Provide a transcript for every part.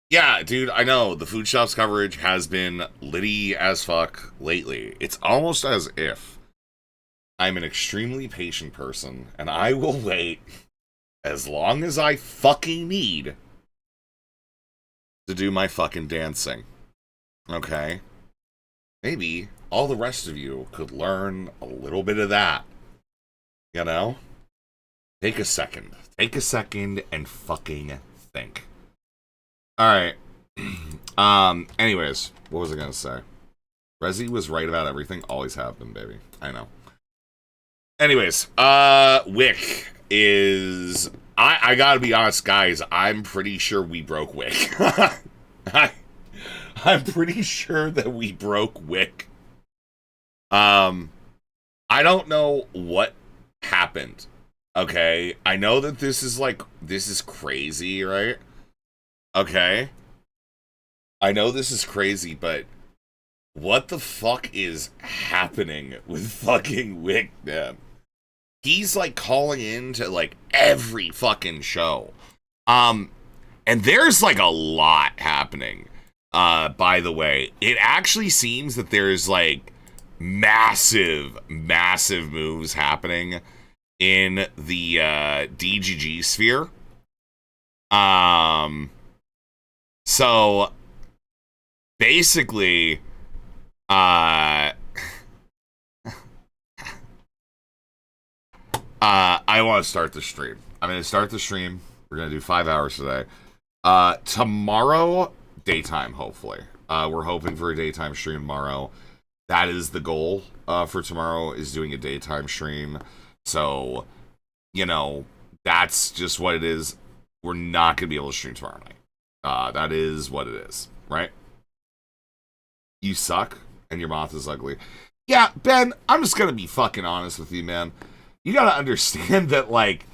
Yeah, dude, I know the Foodshops coverage has been litty as fuck lately. It's almost as if I'm an extremely patient person and I will wait as long as I fucking need to do my fucking dancing. Okay? Maybe all the rest of you could learn a little bit of that. You know? Take a second. Take a second and fucking think. Alright. Anyways, what was I gonna say? Resi was right about everything. Always have been, baby. I know. Anyways, Whick is I gotta be honest, guys, I'm pretty sure we broke Whick. I'm pretty sure that we broke Whick. I don't know what happened. Okay. I know that this is crazy, right? Okay. I know this is crazy, but what the fuck is happening with fucking Wick, man? He's like calling in to like every fucking show. And there's like a lot happening. By the way, it actually seems that there's like massive moves happening in the DGG sphere. So basically, I want to start the stream. I'm going to start the stream. We're going to do 5 hours today. Tomorrow, daytime, hopefully. We're hoping for a daytime stream tomorrow. That is the goal for tomorrow, is doing a daytime stream. So, you know, that's just what it is. We're not going to be able to stream tomorrow night. That is what it is, right? You suck, and your moth is ugly. Yeah, Ben, I'm just going to be fucking honest with you, man. You got to understand that, like,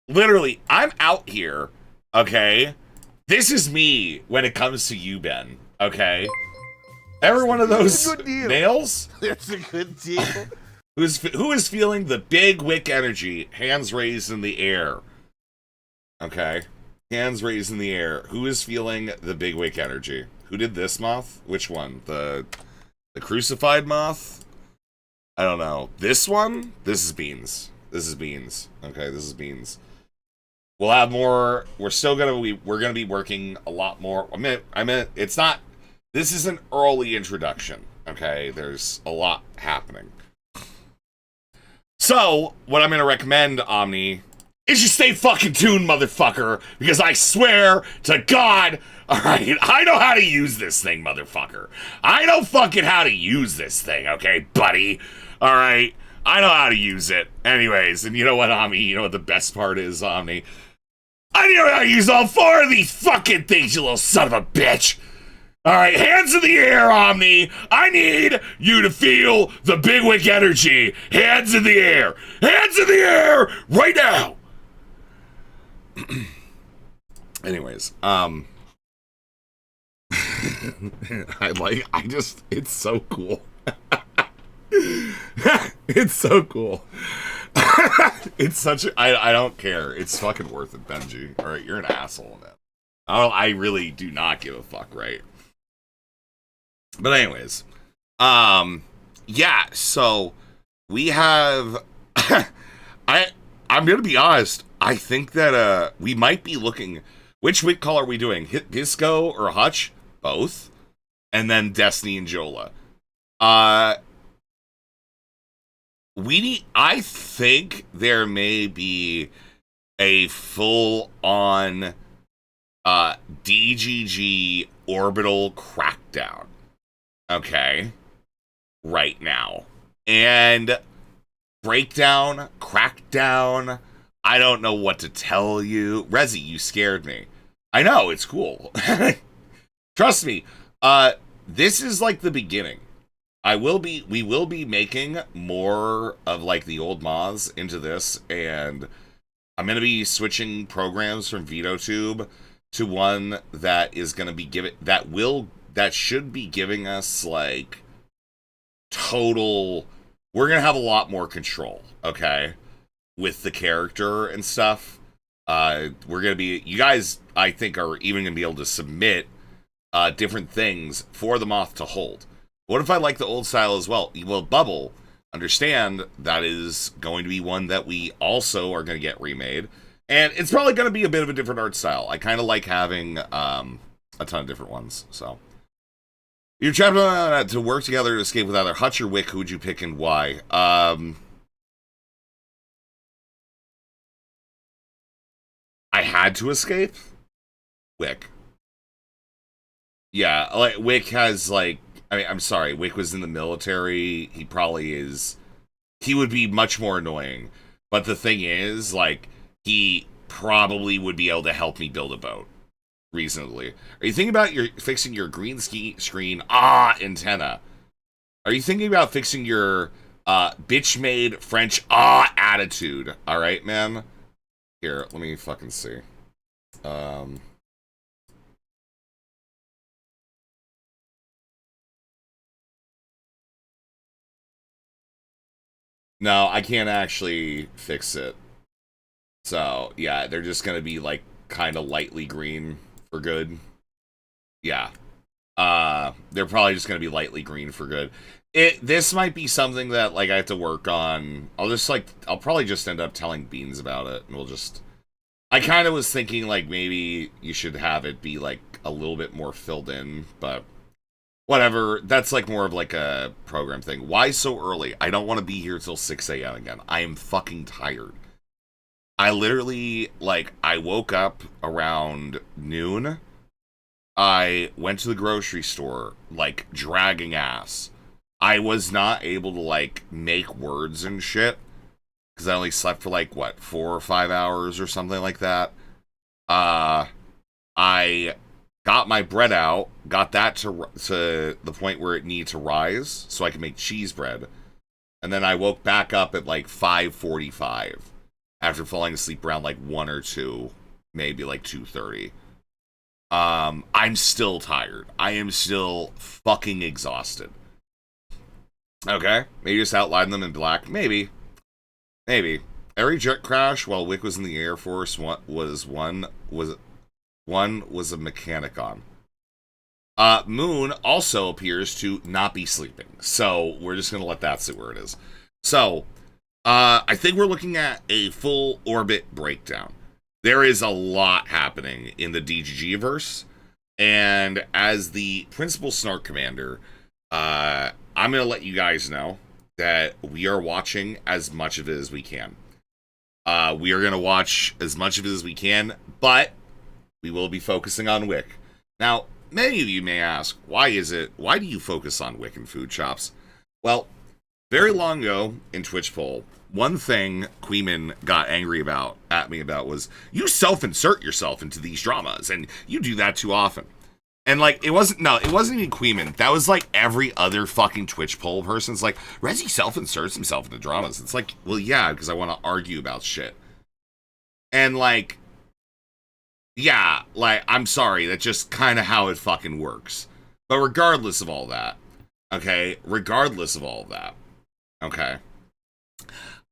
literally, I'm out here, okay? This is me when it comes to you, Ben, okay? Every one of those nails? That's a good deal. Who is feeling the big Wick energy? Hands raised in the air. Okay. Hands raised in the air. Who is feeling the big Wick energy? Who did this moth? Which one? The crucified moth? I don't know. This one? This is Beans. This is Beans. Okay, this is Beans. We'll have more. We're gonna be working a lot more. I mean, it's not. This is an early introduction. Okay, there's a lot happening. So, what I'm gonna recommend, Omni, is you stay fucking tuned, motherfucker, because I swear to God, alright, I know how to use this thing, motherfucker. I know fucking how to use this thing, okay, buddy? Alright? I know how to use it. Anyways, and you know what, Omni? You know what the best part is, Omni? I know how to use all 4 of these fucking things, you little son of a bitch! Alright, hands in the air, Omni! I need you to feel the big Wick energy! Hands in the air! Hands in the air! Right now! Anyways, it's so cool. It's so cool. It's such a, I don't care. It's fucking worth it, Benji. Alright, you're an asshole, man. I really do not give a fuck, right? But anyways, yeah, so we have, I'm gonna be honest, I think that, we might be looking, which Wick call are we doing? Disco or Hutch? Both. And then Destiny and Jola. I think there may be a full-on, DGG orbital crackdown. Okay. Right now. And breakdown, crackdown, I don't know what to tell you. Rezi, you scared me. I know, it's cool. Trust me. This is like the beginning. We will be making more of like the old moths into this, and I'm gonna be switching programs from VetoTube to one that is gonna be that should be giving us like total, we're gonna have a lot more control, okay, with the character and stuff. We're gonna be, you guys, I think, are even gonna be able to submit different things for the moth to hold. What if I like the old style as well? Well, Bubble, understand that is going to be one that we also are going to get remade. And it's probably going to be a bit of a different art style. I kind of like having a ton of different ones. So, you're trapped to work together to escape with either Hutch or Whick. Who would you pick and why? I had to escape? Whick. Yeah, like Whick has like, I mean, I'm sorry, Whick was in the military. He probably is. He would be much more annoying. But the thing is, like, he probably would be able to help me build a boat reasonably. Are you thinking about fixing your green screen antenna? Are you thinking about fixing your bitch made French attitude? All right, man. Here, let me fucking see. No, I can't actually fix it. So, yeah, they're just going to be, like, kind of lightly green for good. Yeah. They're probably just going to be lightly green for good. This might be something that, like, I have to work on. I'll probably just end up telling Beans about it, and we'll just... I kind of was thinking, like, maybe you should have it be, like, a little bit more filled in, but... Whatever, that's like more of like a program thing. Why so early? I don't want to be here till 6 a.m. again. I am fucking tired. I literally, like, I woke up around noon. I went to the grocery store, like, dragging ass. I was not able to, like, make words and shit. Because I only slept for, like, what, 4 or 5 hours or something like that. I got my bread out, got that to the point where it needed to rise, so I could make cheese bread. And then I woke back up at like 5:45 after falling asleep around like 1 or 2, maybe like 2:30. I'm still tired. I am still fucking exhausted. Okay, maybe just outline them in black. Maybe. Every jet crash while Wick was in the Air Force was a mechanic on. Moon also appears to not be sleeping. So we're just going to let that sit where it is. So I think we're looking at a full orbit breakdown. There is a lot happening in the DGG-verse. And as the principal Snark Commander, I'm going to let you guys know that we are watching as much of it as we can. We are going to watch as much of it as we can, but we will be focusing on Whick. Now, many of you may ask, why do you focus on Whick and Foodshops? Well, very long ago in Twitch poll, one thing Queeman got angry at me about was, you self-insert yourself into these dramas, and you do that too often. And, like, it wasn't even Queeman. That was, like, every other fucking Twitch poll person's like, Rezi self-inserts himself into dramas. It's like, well, yeah, because I want to argue about shit. And, like, yeah, like, I'm sorry, that's just kind of how it fucking works. But regardless of all that, okay, okay,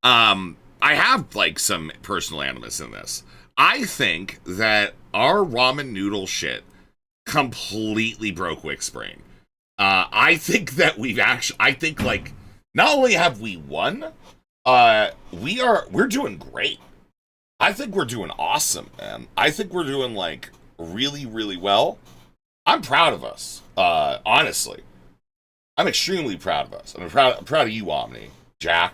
I have, like, some personal animus in this. I think that our ramen noodle shit completely broke Wick's brain. I think that like, not only have we won, we're doing great. I think we're doing awesome, man. I think we're doing, like, really, really well. I'm proud of us, honestly. I'm extremely proud of us. I'm proud of you, Omni. Jack,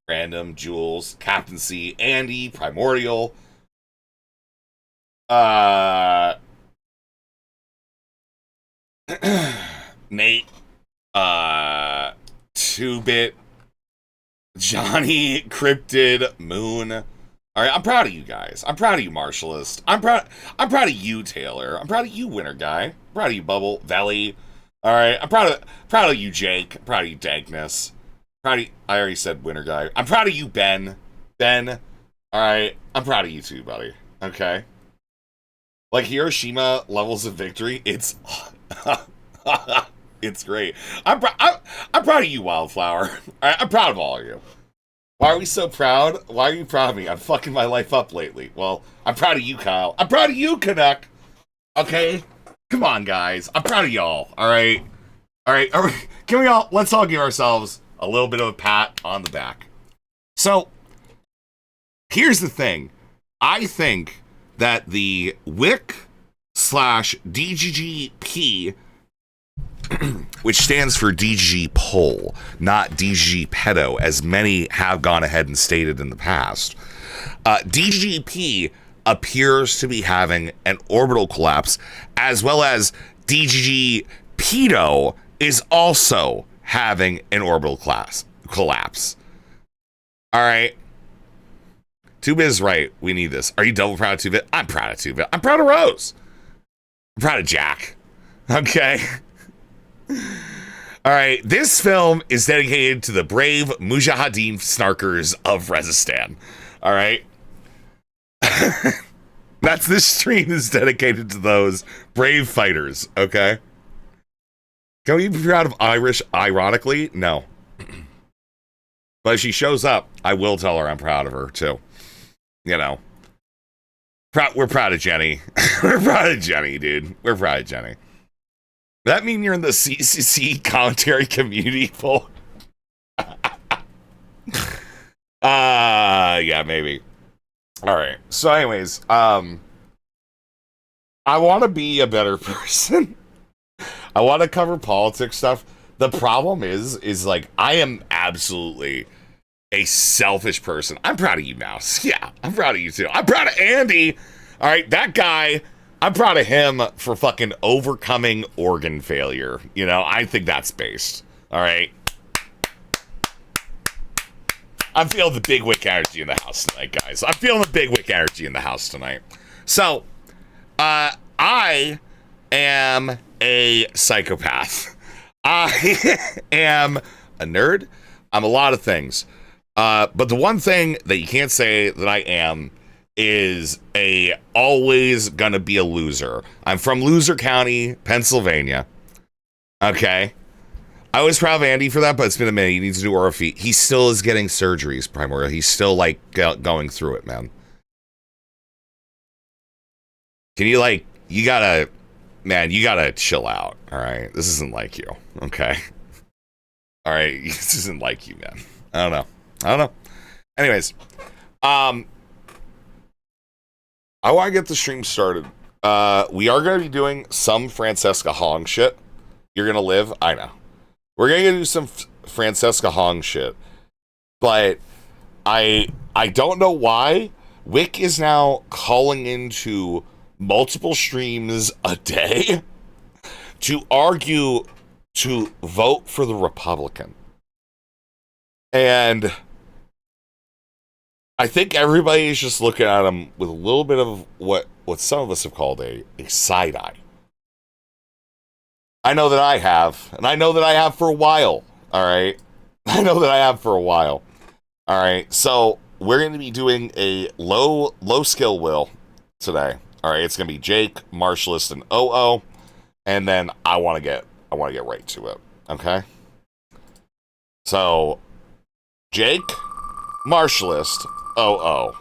Random, Jules, Captain C, Andy, Primordial, Nate, 2-Bit, Johnny, Cryptid, Moon. All right, I'm proud of you guys. I'm proud of you, Marshallist. I'm proud of you, Taylor. I'm proud of you, Winter Guy. I'm proud of you, Bubble, Valley. All right, I'm proud of you, Jake. I'm proud of you, Dagness. I already said Winter Guy. I'm proud of you, Ben. Ben. All right, I'm proud of you too, buddy. Okay. Like Hiroshima levels of victory, it's it's great. I'm proud of you, Wildflower. All right, I'm proud of all of you. Why are we so proud? Why are you proud of me? I'm fucking my life up lately. Well, I'm proud of you, Kyle. I'm proud of you, Canuck. Okay? Come on, guys. I'm proud of y'all. All right? All right. All right. Can we all, let's all give ourselves a little bit of a pat on the back. So, here's the thing. I think that the Whick slash DGGP, which stands for DGG Poll, not DGG Pedo, as many have gone ahead and stated in the past. DGGP appears to be having an orbital collapse, as well as DGG Pedo is also having an orbital collapse. All right. 2-Bit is right. We need this. Are you double proud of 2-Bit? I'm proud of 2-Bit. I'm proud of Rose. I'm proud of Jack. Okay. All right. This film is dedicated to the brave Mujahideen snarkers of Rezistan. All right. This stream is dedicated to those brave fighters. Okay. Can we be proud of Irish ironically? No. But if she shows up, I will tell her I'm proud of her too. You know. We're proud of Jenny. We're proud of Jenny, dude. We're proud of Jenny. Does that mean you're in the CCC commentary community poll? Yeah, maybe. All right. So anyways, I want to be a better person. I want to cover politics stuff. The problem is like, I am absolutely a selfish person. I'm proud of you, Mouse. Yeah, I'm proud of you too. I'm proud of Andy. All right, that guy, I'm proud of him for fucking overcoming organ failure. You know, I think that's based. All right. I'm feeling the big Whick energy in the house tonight, guys. I'm feeling the big Whick energy in the house tonight. So, I am a psychopath. I am a nerd. I'm a lot of things. But the one thing that you can't say that I am is always gonna be a loser. I'm from Loser County, Pennsylvania. Okay. I was proud of Andy for that, but it's been a minute. He needs to do oral feet. He still is getting surgeries, primarily. He's still, like, going through it, man. Can you, like, you gotta chill out, all right? This isn't like you, okay? All right, this isn't like you, man. I don't know. Anyways, I want to get the stream started. We are going to be doing some Francesca Hong shit. You're going to live? I know. We're going to do some Francesca Hong shit. But I don't know why Whick is now calling into multiple streams a day to argue to vote for the Republican. And I think everybody is just looking at him with a little bit of what some of us have called a side eye. I know that I have, and I know that I have for a while, all right? I know that I have for a while, all right? So we're going to be doing a low skill will today, all right? It's going to be Jake, Marshallist, and OO, and then I want to get right to it, okay? So Jake, Marshallist, OO. All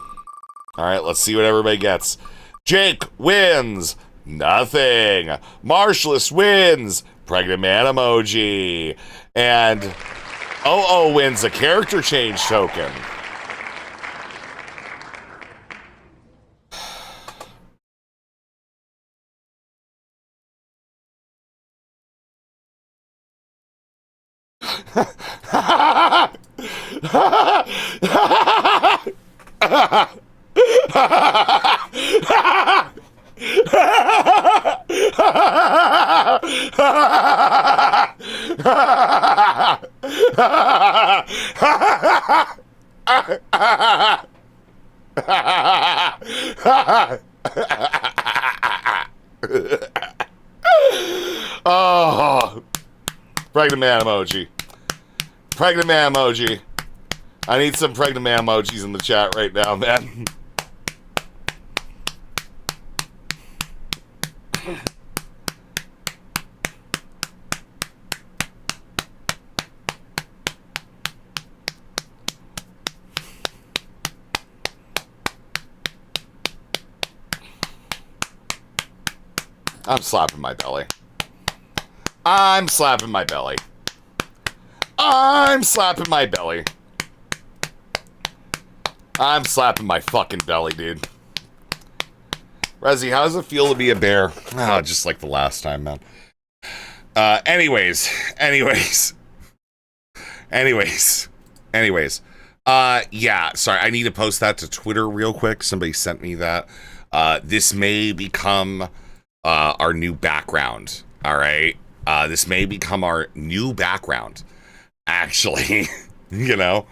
right, let's see what everybody gets. Jake wins nothing. Marshallist wins pregnant man emoji. And OO wins a character change token. Oh, pregnant man emoji. Pregnant man emoji. I need some pregnant man emojis in the chat right now, man. I'm slapping my belly. I'm slapping my belly. I'm slapping my belly. I'm slapping my fucking belly, dude. Rezzy, how does it feel to be a bear? Oh, just like the last time, man. Anyways. Yeah, sorry, I need to post that to Twitter real quick. Somebody sent me that. This may become our new background, all right? This may become our new background, actually. You know?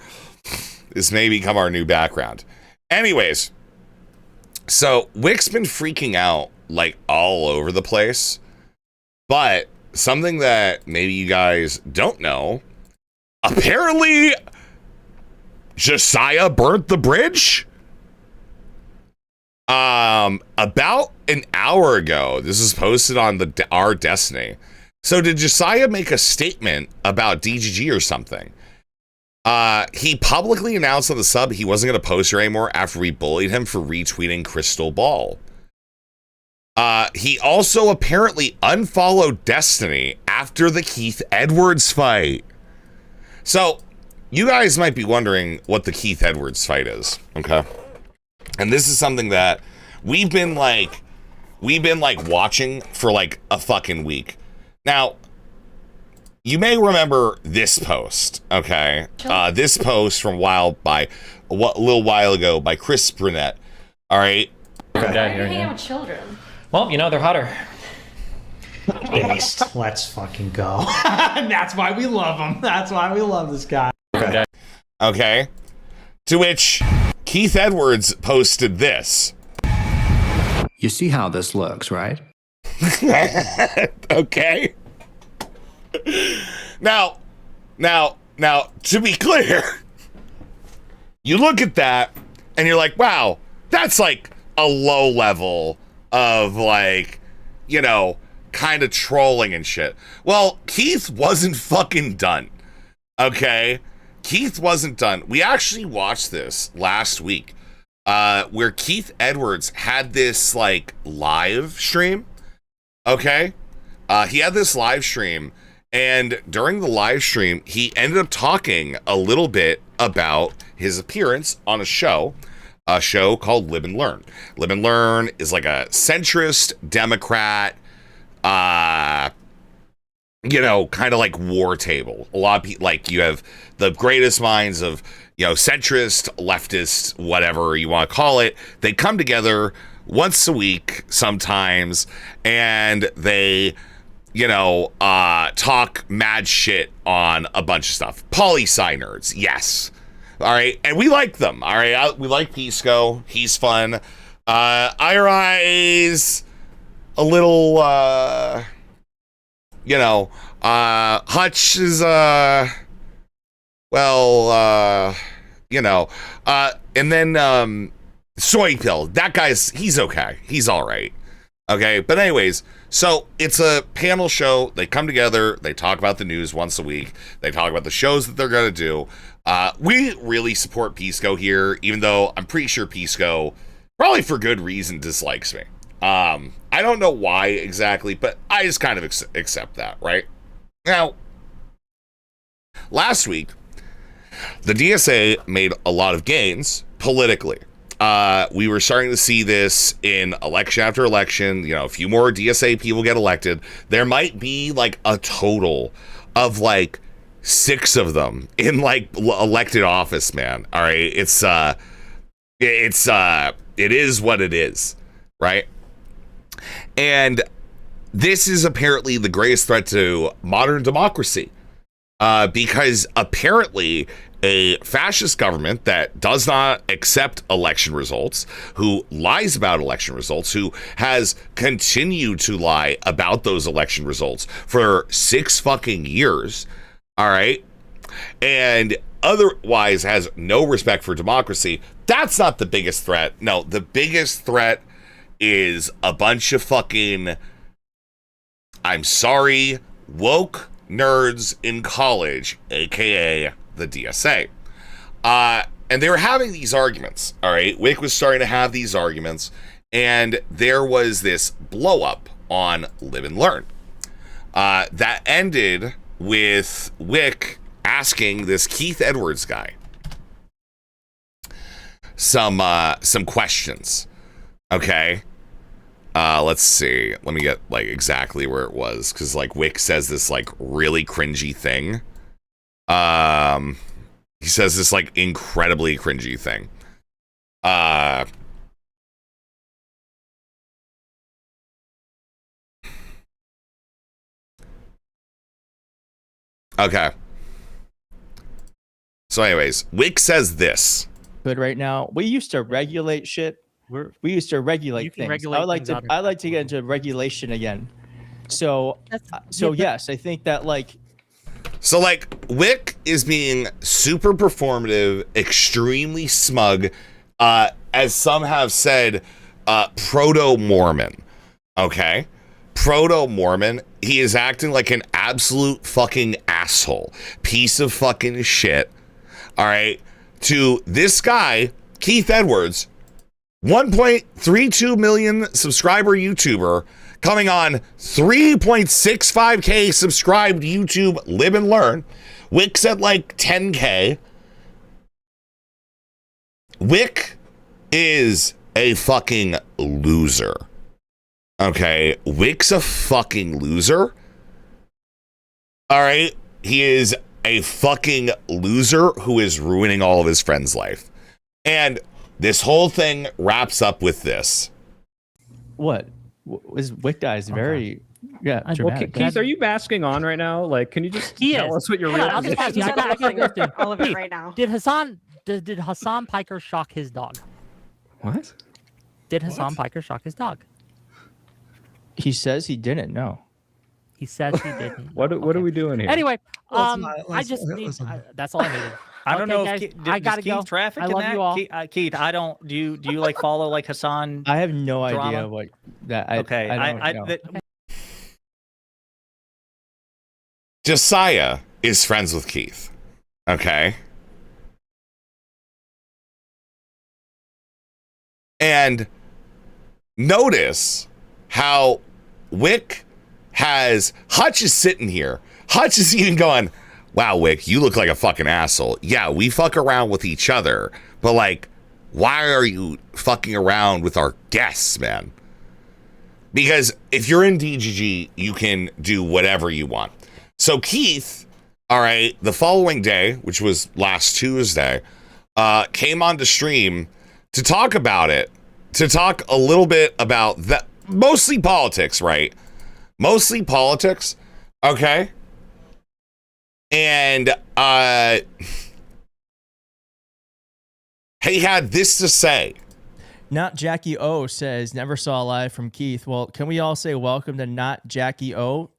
This may become our new background. Anyways, so Whick's been freaking out, like, all over the place. But something that maybe you guys don't know, apparently Josiah burnt the bridge. About an hour ago, this is posted on our Destiny. So did Josiah make a statement about DGG or something? He publicly announced on the sub he wasn't going to post here anymore after we bullied him for retweeting Crystal Ball. He also apparently unfollowed Destiny after the Keith Edwards fight. So, you guys might be wondering what the Keith Edwards fight is, okay? And this is something that we've been watching for like a fucking week. Now, you may remember this post, okay? This post from a little while ago by Chris Burnett, all right? Why are you hanging out with children? Well, you know, they're hotter. Based. Let's fucking go. That's why we love him. That's why we love this guy. Okay. To which Keith Edwards posted this. You see how this looks, right? Okay. Now, to be clear, you look at that and you're like, wow, that's like a low level of like, you know, kind of trolling and shit. Well, Keith wasn't fucking done. Okay? Keith wasn't done. We actually watched this last week, where Keith Edwards had this like live stream. Okay? He had this live stream, and during the live stream, he ended up talking a little bit about his appearance on a show called Live and Learn. Live and Learn is like a centrist Democrat, you know, kind of like war table. A lot of people, like, you have the greatest minds of, you know, centrist, leftist, whatever you want to call it. They come together once a week sometimes, and they, you know, talk mad shit on a bunch of stuff. Poli-sci nerds, yes. All right, and we like them. All right, we like Pisco. He's fun. IRI's a little, you know, Hutch is, well, you know, and then Soy Pill. That he's okay. He's all right. Okay, but anyways, so it's a panel show. They come together. They talk about the news once a week. They talk about the shows that they're going to do. We really support Pisco here, even though I'm pretty sure Pisco, probably for good reason, dislikes me. I don't know why exactly, but I just kind of accept that, right? Now, last week, the DSA made a lot of gains politically. We were starting to see this in election after election. You know, a few more DSA people get elected. There might be like a total of like 6 of them in like elected office, man. All right. It is what it is, right? And this is apparently the greatest threat to modern democracy, because apparently a fascist government that does not accept election results, who lies about election results, who has continued to lie about those election results for 6 fucking years, all right, and otherwise has no respect for democracy. That's not the biggest threat. No, the biggest threat is a bunch of fucking, I'm sorry, woke nerds in college, aka the DSA. And they were having these arguments, all right? Whick was starting to have these arguments, and there was this blow up on Live and Learn. That ended with Whick asking this Keith Edwards guy some questions. Okay. Let's see. Let me get like exactly where it was, because like Whick says this like really cringy thing. He says this like incredibly cringy thing. Okay. So anyways, Whick says this. Good right now. We used to regulate shit. We used to regulate things. I like to get into regulation again. So yes, I think that like. So like Whick is being super performative, extremely smug, as some have said, proto-Mormon. Okay? Proto-Mormon. He is acting like an absolute fucking asshole. Piece of fucking shit. All right? To this guy, Keith Edwards, 1.32 million subscriber YouTuber, coming on 3.65K subscribed YouTube Live and Learn. Wick's at like 10K. Whick is a fucking loser. Okay, Wick's a fucking loser. All right, he is a fucking loser who is ruining all of his friends' life. And this whole thing wraps up with this. What? Is Whick guy is very dramatic. Keith, are you masking on right now? Like, can you just tell us what your real I'll just ask you. I got all of it Keith, right now. Did Hassan Piker shock his dog? What? Did Hassan Piker shock his dog? He says he didn't. No. He says he didn't. What are we doing here? Anyway, I just need. That's all I needed. I don't know guys, if I gotta Keith go. traffic I in love that. you all. Keith, I don't. Do you like follow like Hassan? I have no Drama? idea what that. Okay, I don't know. Josiah is friends with Keith. Okay. And notice how Whick has Hutch is sitting here. Hutch is even going, wow, Whick, you look like a fucking asshole. Yeah, we fuck around with each other, but like, why are you fucking around with our guests, man? Because if you're in DGG, you can do whatever you want. So Keith, all right, the following day, which was last Tuesday, came on to stream to talk about it, to talk a little bit about that, mostly politics, right? Mostly politics, okay? And he had this to say. Not Jackie O says, never saw live from Keith. Well, can we all say welcome to Not Jackie O?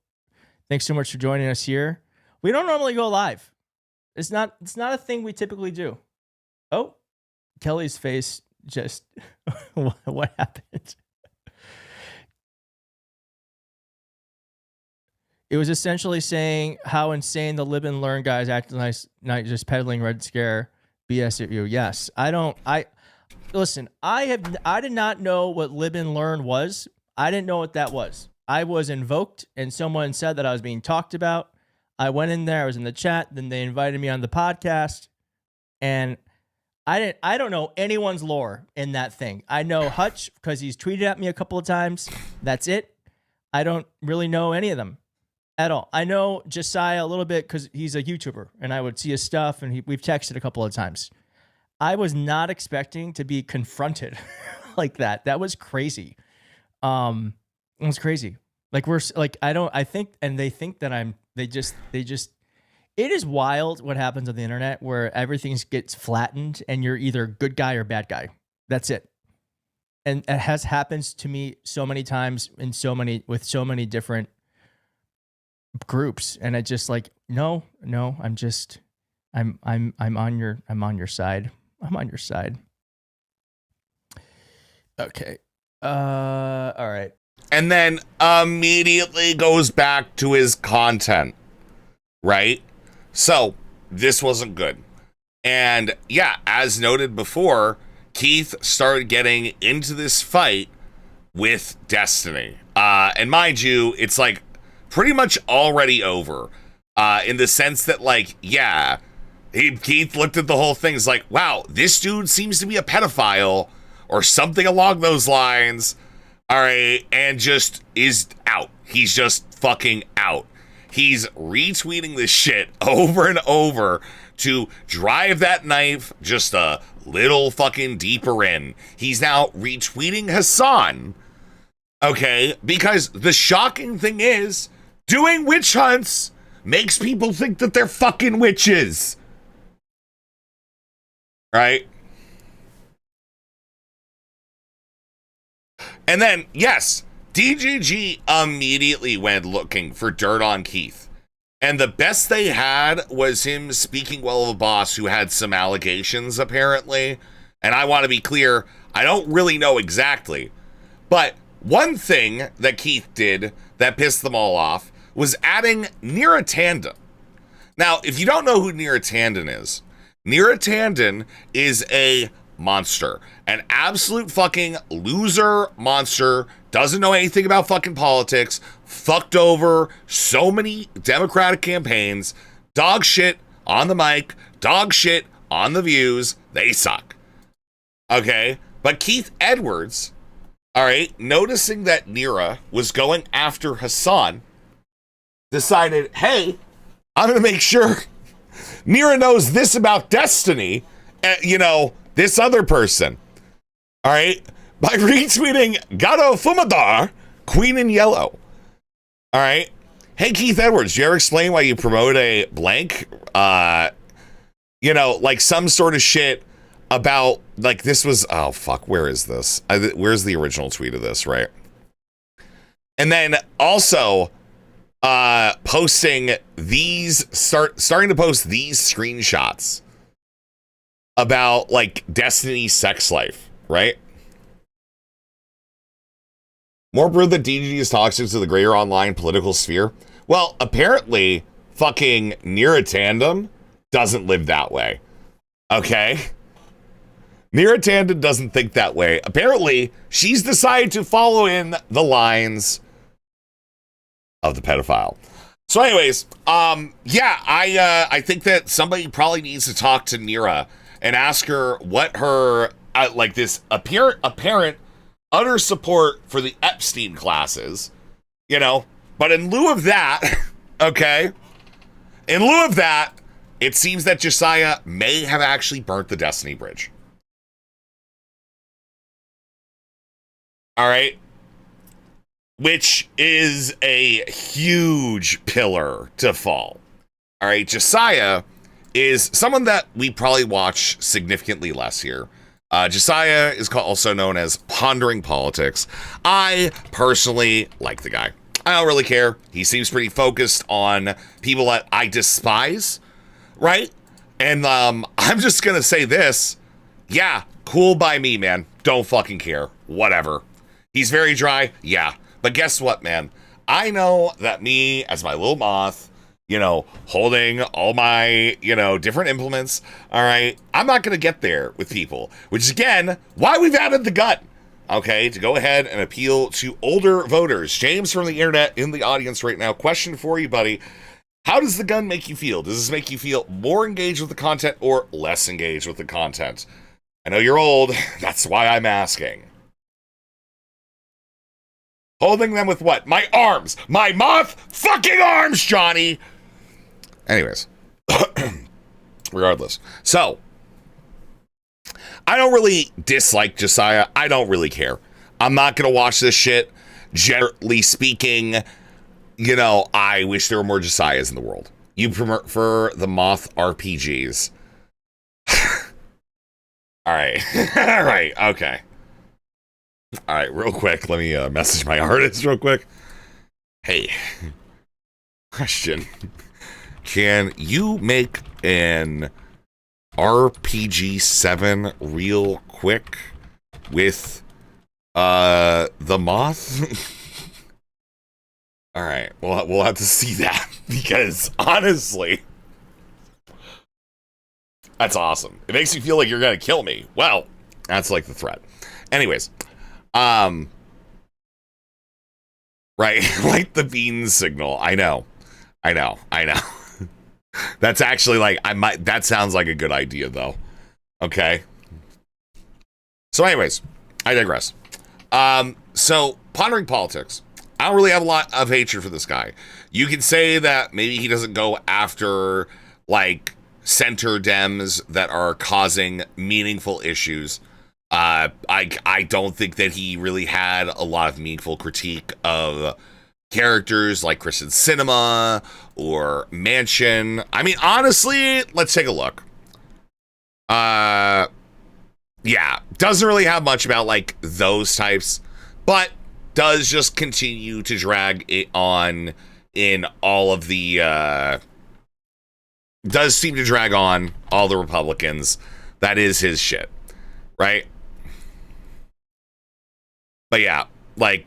Thanks so much for joining us here. We don't normally go live. It's not a thing we typically do. Oh, Kelly's face just, what happened? It was essentially saying how insane the Live and Learn guys acting nice, not just peddling Red Scare BS at you. Yes, listen, I did not know what Live and Learn was. I didn't know what that was. I was invoked and someone said that I was being talked about. I went in there, I was in the chat, then they invited me on the podcast, and I don't know anyone's lore in that thing. I know Hutch because he's tweeted at me a couple of times. That's it. I don't really know any of them at all. I know Josiah a little bit because he's a YouTuber and I would see his stuff and we've texted a couple of times. I was not expecting to be confronted like that. That was crazy. It was crazy. Like they think that it is wild what happens on the internet where everything gets flattened and you're either good guy or bad guy. That's it. And it has happened to me so many times with so many different groups. And I just like, no, I'm on your side. I'm on your side. Okay. All right. And then immediately goes back to his content, right? So this wasn't good. And yeah, as noted before, Keith started getting into this fight with Destiny. And mind you, it's like pretty much already over. In the sense that, like, yeah, Keith looked at the whole thing. It's like, wow, this dude seems to be a pedophile or something along those lines. All right, and just is out. He's just fucking out. He's retweeting this shit over and over to drive that knife just a little fucking deeper in. He's now retweeting Hassan. Okay, because the shocking thing is, doing witch hunts makes people think that they're fucking witches. Right? And then, yes, DGG immediately went looking for dirt on Keith. And the best they had was him speaking well of a boss who had some allegations, apparently. And I want to be clear, I don't really know exactly. But one thing that Keith did that pissed them all off was adding Nira Tandon. Now, if you don't know who Nira Tandon is a monster. An absolute fucking loser monster. Doesn't know anything about fucking politics. Fucked over so many Democratic campaigns. Dog shit on the mic. Dog shit on the views. They suck. Okay? But Keith Edwards, all right, noticing that Nira was going after Hassan, decided, hey, I'm going to make sure Nira knows this about Destiny, this other person. All right? By retweeting Gato Fumadar, Queen in Yellow. All right? Hey, Keith Edwards, do you ever explain why you promote a blank? Like some sort of shit about, like, this was, oh, fuck, where is this? Where's the original tweet of this, right? And then also posting these, starting to post these screenshots about, like, Destiny's sex life, right? More proof that DGG is toxic to the greater online political sphere. Well, apparently, fucking Nira Tandem doesn't live that way. Okay? Nira Tandem doesn't think that way. Apparently, she's decided to follow in the lines of the pedophile. So anyways, I think that somebody probably needs to talk to Nira and ask her what her, this apparent utter support for the Epstein classes, but in lieu of that, okay, it seems that Josiah may have actually burnt the Destiny Bridge. All right. Which is a huge pillar to fall. All right. Josiah is someone that we probably watch significantly less here. Josiah is also known as Pondering Politics. I personally like the guy. I don't really care. He seems pretty focused on people that I despise, right? And I'm just going to say this. Yeah, cool by me, man. Don't fucking care. Whatever. He's very dry. Yeah. But guess what, man? I know that me, as my little moth, holding all my, different implements, all right, I'm not going to get there with people, which is, again, why we've added the gun, okay, to go ahead and appeal to older voters. James from the internet in the audience right now. Question for you, buddy. How does the gun make you feel? Does this make you feel more engaged with the content or less engaged with the content? I know you're old. That's why I'm asking. Holding them with what? My arms. My moth fucking arms, Johnny. Anyways. Regardless. So, I don't really dislike Josiah. I don't really care. I'm not going to watch this shit. Generally speaking, I wish there were more Josiahs in the world. You prefer the moth RPGs. All right. All right. Okay. All right, real quick, let me message my artist real quick. Hey, question. Can you make an RPG 7 real quick with the moth? All right, well, we'll have to see that because honestly, that's awesome. It makes you feel like you're going to kill me. Well, that's like the threat. Anyways. right? Like the bean signal. I know. That's actually like, that sounds like a good idea though. Okay. So anyways, I digress. So pondering politics. I don't really have a lot of hatred for this guy. You can say that maybe he doesn't go after like center Dems that are causing meaningful issues. I don't think that he really had a lot of meaningful critique of characters like Kristen Cinema or Manchin. I mean, honestly, let's take a look. Yeah, doesn't really have much about like those types, but does just continue to drag it on in all of the does seem to drag on all the Republicans. That is his shit, right? But yeah, like,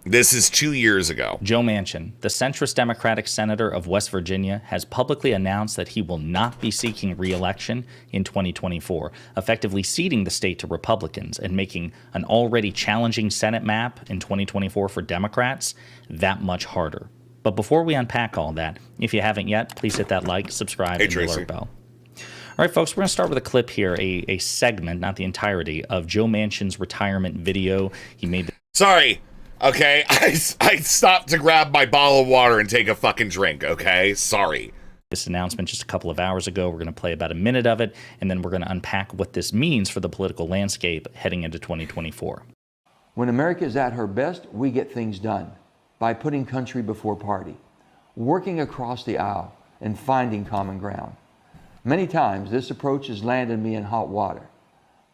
this is 2 years ago. Joe Manchin, the centrist Democratic senator of West Virginia, has publicly announced that he will not be seeking re-election in 2024, effectively ceding the state to Republicans and making an already challenging Senate map in 2024 for Democrats that much harder. But before we unpack all that, if you haven't yet, please hit that like, subscribe, and the alert bell. All right, folks, we're going to start with a clip here, a segment, not the entirety, of Joe Manchin's retirement video. He made... Sorry. Okay, I stopped to grab my bottle of water and take a fucking drink, okay? Sorry. This announcement just a couple of hours ago. We're going to play about a minute of it, and then we're going to unpack what this means for the political landscape heading into 2024. When America is at her best, we get things done by putting country before party, working across the aisle, and finding common ground. Many times, this approach has landed me in hot water,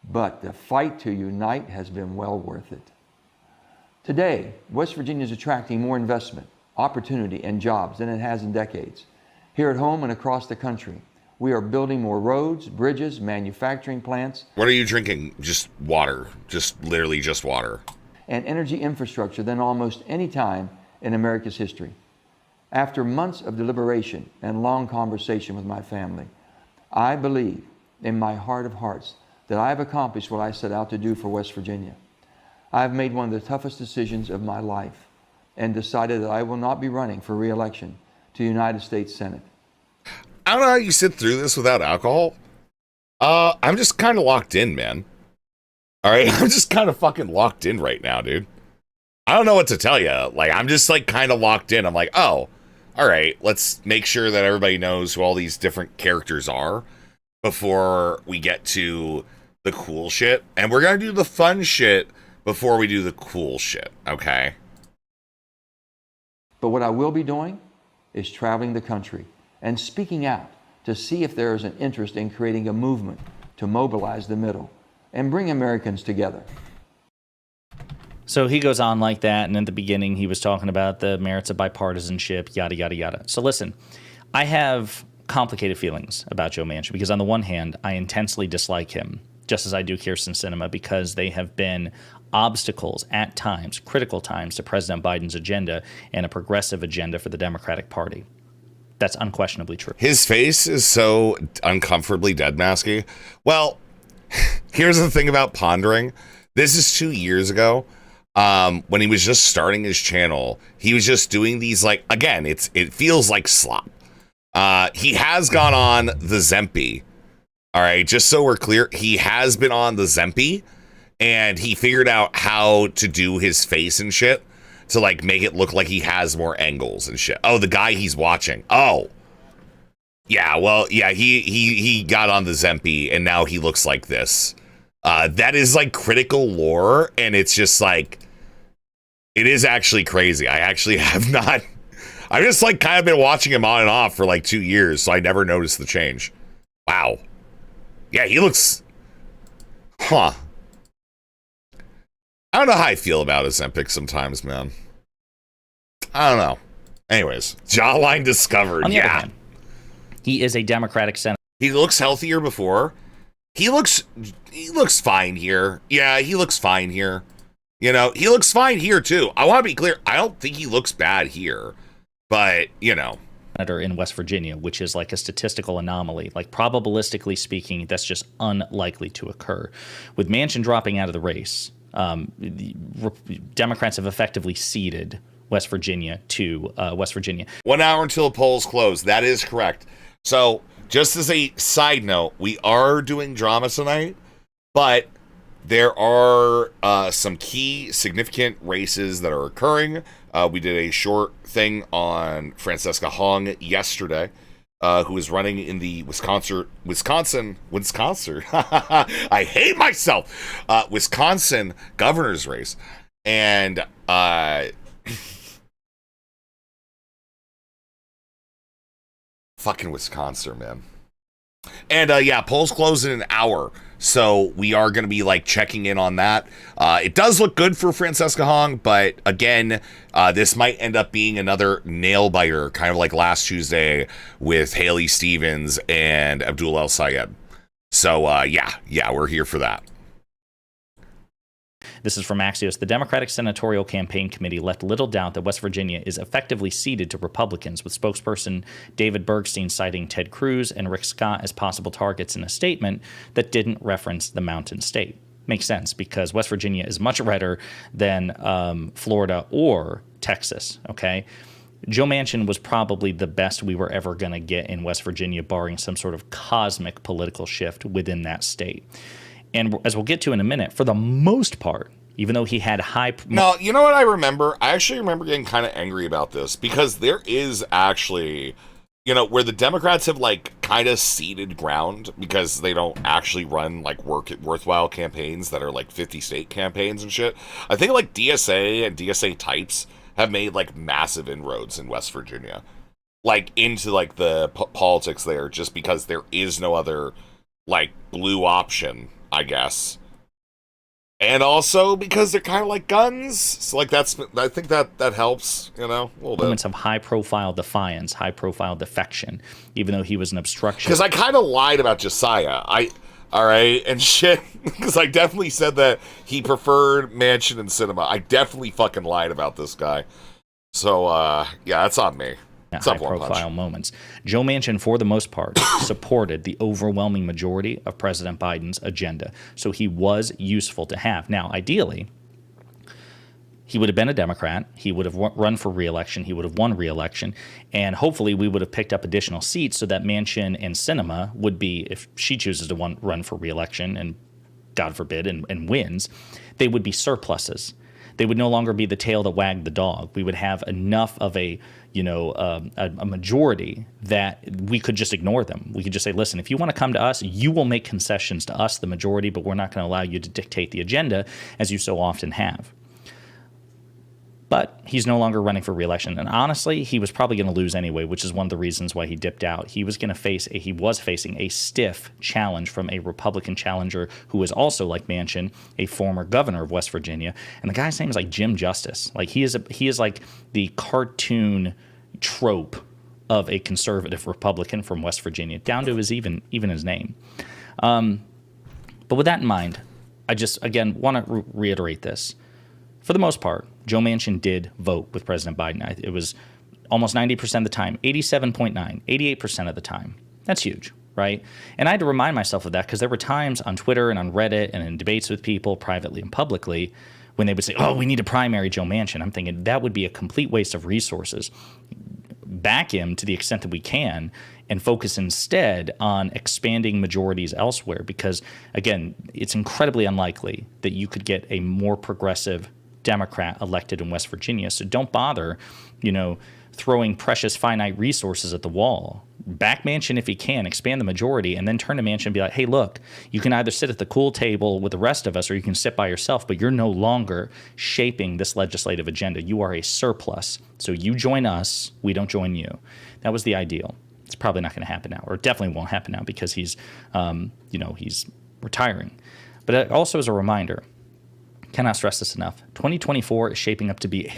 but the fight to unite has been well worth it. Today, West Virginia is attracting more investment, opportunity, and jobs than it has in decades. Here at home and across the country, we are building more roads, bridges, manufacturing plants. What are you drinking? Just water. Just literally just water. And energy infrastructure than almost any time in America's history. After months of deliberation and long conversation with my family, I believe in my heart of hearts that I have accomplished what I set out to do for West Virginia. I have made one of the toughest decisions of my life and decided that I will not be running for re-election to the United States Senate. I don't know how you sit through this without alcohol. I'm just kind of locked in, man. All right, I'm just kind of fucking locked in right now, dude. I don't know what to tell you. Like, I'm just like kind of locked in. I'm like, oh, all right, let's make sure that everybody knows who all these different characters are before we get to the cool shit. And we're going to do the fun shit before we do the cool shit, okay? But what I will be doing is traveling the country and speaking out to see if there is an interest in creating a movement to mobilize the middle and bring Americans together. So he goes on like that, and in the beginning he was talking about the merits of bipartisanship, yada, yada, yada. So listen, I have complicated feelings about Joe Manchin because on the one hand, I intensely dislike him, just as I do Kirsten Sinema, because they have been obstacles at times, critical times, to President Biden's agenda and a progressive agenda for the Democratic Party. That's unquestionably true. His face is so uncomfortably dead masky. Well, here's the thing about pondering. This is 2 years ago. When he was just starting his channel, he was just doing these, like, again, it feels like slop. He has gone on the Zempi. All right, just so we're clear, he has been on the Zempi, and he figured out how to do his face and shit to, like, make it look like he has more angles and shit. Oh, the guy he's watching. Oh. Yeah, well, yeah, he got on the Zempi, and now he looks like this. That is, like, critical lore, and it's just, like, it is actually crazy. I actually have not... I've just, like, kind of been watching him on and off for, like, 2 years, so I never noticed the change. Wow. Yeah, he looks... Huh. I don't know how I feel about Ozempic sometimes, man. I don't know. Anyways, jawline discovered. On the other hand, he is a Democratic senator. He looks healthier before. He looks fine here. Yeah, he looks fine here. You know, he looks fine here too. I want to be clear. I don't think he looks bad here, but you know, senator in West Virginia, which is like a statistical anomaly. Like, probabilistically speaking, that's just unlikely to occur. With Manchin dropping out of the race, the Democrats have effectively ceded West Virginia to West Virginia. 1 hour until polls close. That is correct. So, just as a side note, we are doing drama tonight, but there are some key significant races that are occurring. We did a short thing on Francesca Hong yesterday, who is running in the Wisconsin. I hate myself. Wisconsin governor's race, and fucking Wisconsin, man. And yeah, polls close in an hour, so we are going to be like checking in on that. It does look good for Francesca Hong, but again, this might end up being another nail biter, kind of like last Tuesday with Haley Stevens and Abdul El Sayed. So yeah, we're here for that. This is from Axios. The Democratic Senatorial Campaign Committee left little doubt that West Virginia is effectively ceded to Republicans, with spokesperson David Bergstein citing Ted Cruz and Rick Scott as possible targets in a statement that didn't reference the Mountain State. Makes sense, because West Virginia is much redder than Florida or Texas, okay? Joe Manchin was probably the best we were ever going to get in West Virginia, barring some sort of cosmic political shift within that state. And as we'll get to in a minute, for the most part, even though he had high... No, you know what I remember? I actually remember getting kind of angry about this, because there is actually, you know, where the Democrats have, like, kind of ceded ground because they don't actually run, like, worthwhile campaigns that are, like, 50-state campaigns and shit. I think, like, DSA and DSA types have made, like, massive inroads in West Virginia. Like, into, like, the politics there, just because there is no other, like, blue option, I guess. And also because they're kind of like guns. So, like, I think that helps, you know, a little bit. Moments of high-profile defiance, high-profile defection, even though he was an obstruction. Because I kind of lied about Josiah. All right, and shit. Because I definitely said that he preferred Manchin and Cinema. I definitely fucking lied about this guy. So, yeah, that's on me. High-profile moments. Joe Manchin, for the most part, supported the overwhelming majority of President Biden's agenda, so he was useful to have. Now, ideally, he would have been a Democrat, he would have run for re-election, he would have won re-election, and hopefully we would have picked up additional seats so that Manchin and Sinema would be, if she chooses to run for re-election, and God forbid, and wins, they would be surpluses. They would no longer be the tail that wagged the dog. We would have enough of a majority that we could just ignore them. We could just say, listen, if you want to come to us, you will make concessions to us, the majority, but we're not going to allow you to dictate the agenda as you so often have. But he's no longer running for re-election. And honestly, he was probably going to lose anyway, which is one of the reasons why he dipped out. He was facing a stiff challenge from a Republican challenger who is also, like Manchin, a former governor of West Virginia. And the guy's name is like Jim Justice. Like he is like the cartoon trope of a conservative Republican from West Virginia, down to his even his name. But with that in mind, I just, again, want to reiterate this. For the most part, Joe Manchin did vote with President Biden. It was almost 90% of the time, 87.9, 88% of the time. That's huge, right? And I had to remind myself of that because there were times on Twitter and on Reddit and in debates with people privately and publicly when they would say, oh, we need to primary Joe Manchin. I'm thinking that would be a complete waste of resources. Back him to the extent that we can and focus instead on expanding majorities elsewhere because, again, it's incredibly unlikely that you could get a more progressive Democrat elected in West Virginia. So don't bother, throwing precious finite resources at the wall. Back Manchin if he can, expand the majority, and then turn to Manchin and be like, hey, look, you can either sit at the cool table with the rest of us or you can sit by yourself, but you're no longer shaping this legislative agenda. You are a surplus. So you join us, we don't join you. That was the ideal. It's probably not going to happen now, or it definitely won't happen now because he's retiring. But it also as a reminder, cannot stress this enough, 2024 is shaping up to be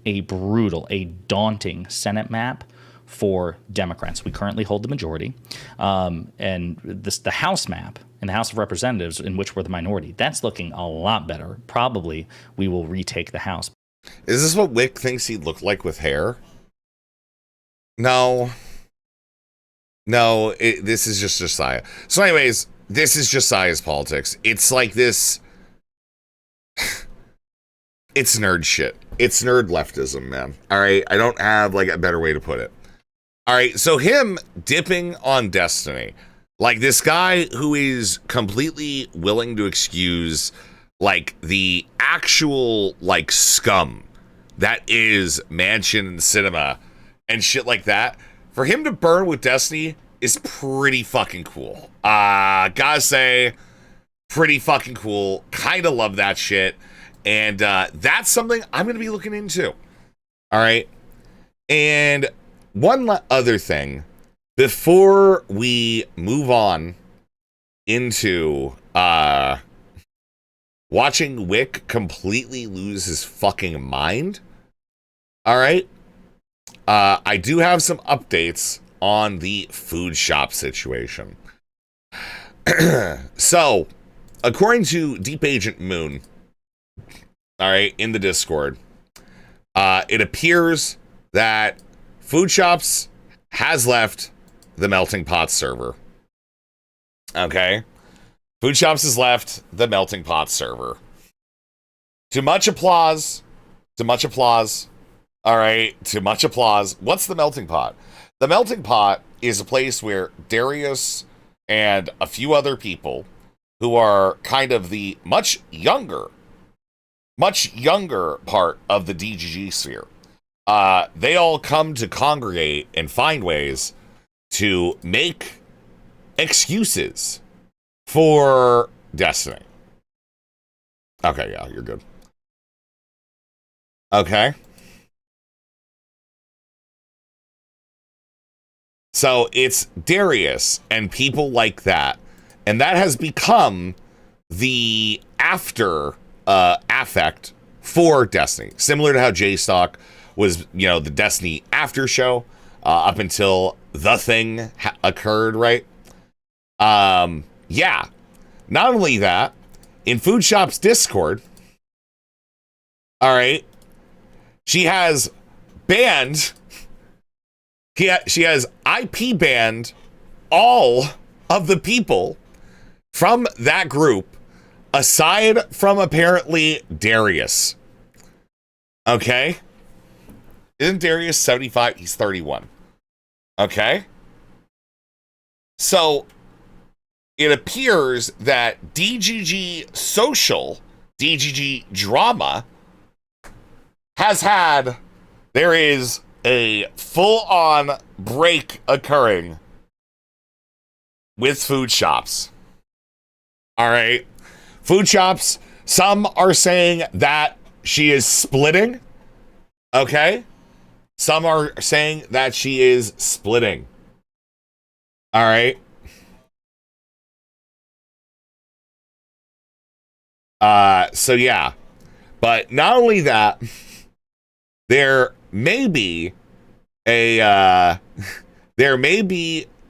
a daunting Senate map for Democrats. We currently hold the majority. And the House map in the House of Representatives, in which we're the minority, that's looking a lot better. Probably we will retake the House. Is this what Whick thinks he'd look like with hair? No. This is just Josiah. So anyways, this is Josiah's politics. It's like this... It's nerd shit. it's nerd leftism, man. All right, I don't have like a better way to put it. All right, so him dipping on Destiny, like this guy who is completely willing to excuse like the actual like scum that is Mansion and Cinema and shit like that. For him to burn with Destiny is pretty fucking cool. Gotta say, pretty fucking cool. Kind of love that shit. And that's something I'm going to be looking into. All right. And one other thing before we move on into watching Whick completely lose his fucking mind. All right. I do have some updates on the food shop situation. So, according to Deep Agent Moon, all right, in the Discord, it appears that Foodshops has left the Melting Pot server. Okay? Foodshops has left the Melting Pot server. To much applause. To much applause. All right, to much applause. What's the Melting Pot? The Melting Pot is a place where Darius and a few other people who are kind of the much younger part of the DGG sphere, they all come to congregate and find ways to make excuses for Destiny. Okay, yeah, you're good. Okay. So it's Darius and people like that. And that has become the after affect for Destiny. Similar to how J-Stock was, you know, the Destiny after show up until the thing occurred, right? Yeah. Not only that, in Foodshops Discord, all right, she has banned... She has IP banned all of the people from that group, aside from apparently Darius. Okay? Isn't Darius 75? He's 31. Okay? So, it appears that DGG Social, DGG Drama, there is a full-on break occurring with Foodshops. All right. Foodshops, some are saying that she is splitting. Okay. Some are saying that she is splitting. All right. So yeah. But not only that, there may be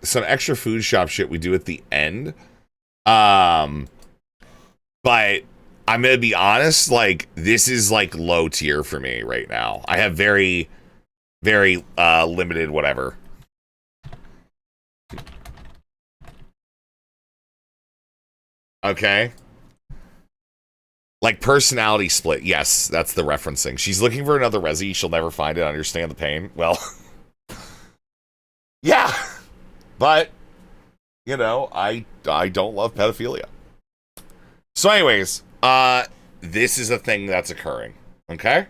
some extra food shop shit we do at the end. But I'm gonna be honest, like, this is like low tier for me right now. I have very, very limited whatever. Okay. Like personality split. Yes, that's the referencing. She's looking for another Resi. She'll never find it. Understand the pain. Well, yeah. But, you know, I don't love pedophilia. So anyways, this is a thing that's occurring. Okay?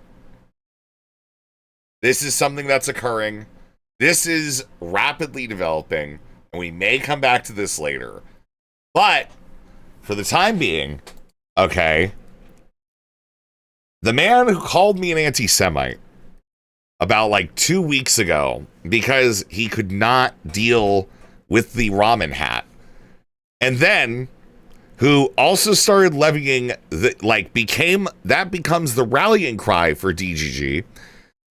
This is something that's occurring. This is rapidly developing. And we may come back to this later. But, for the time being, okay, the man who called me an anti-Semite about like 2 weeks ago because he could not deal with the ramen hat, and then who also started levying becomes the rallying cry for DGG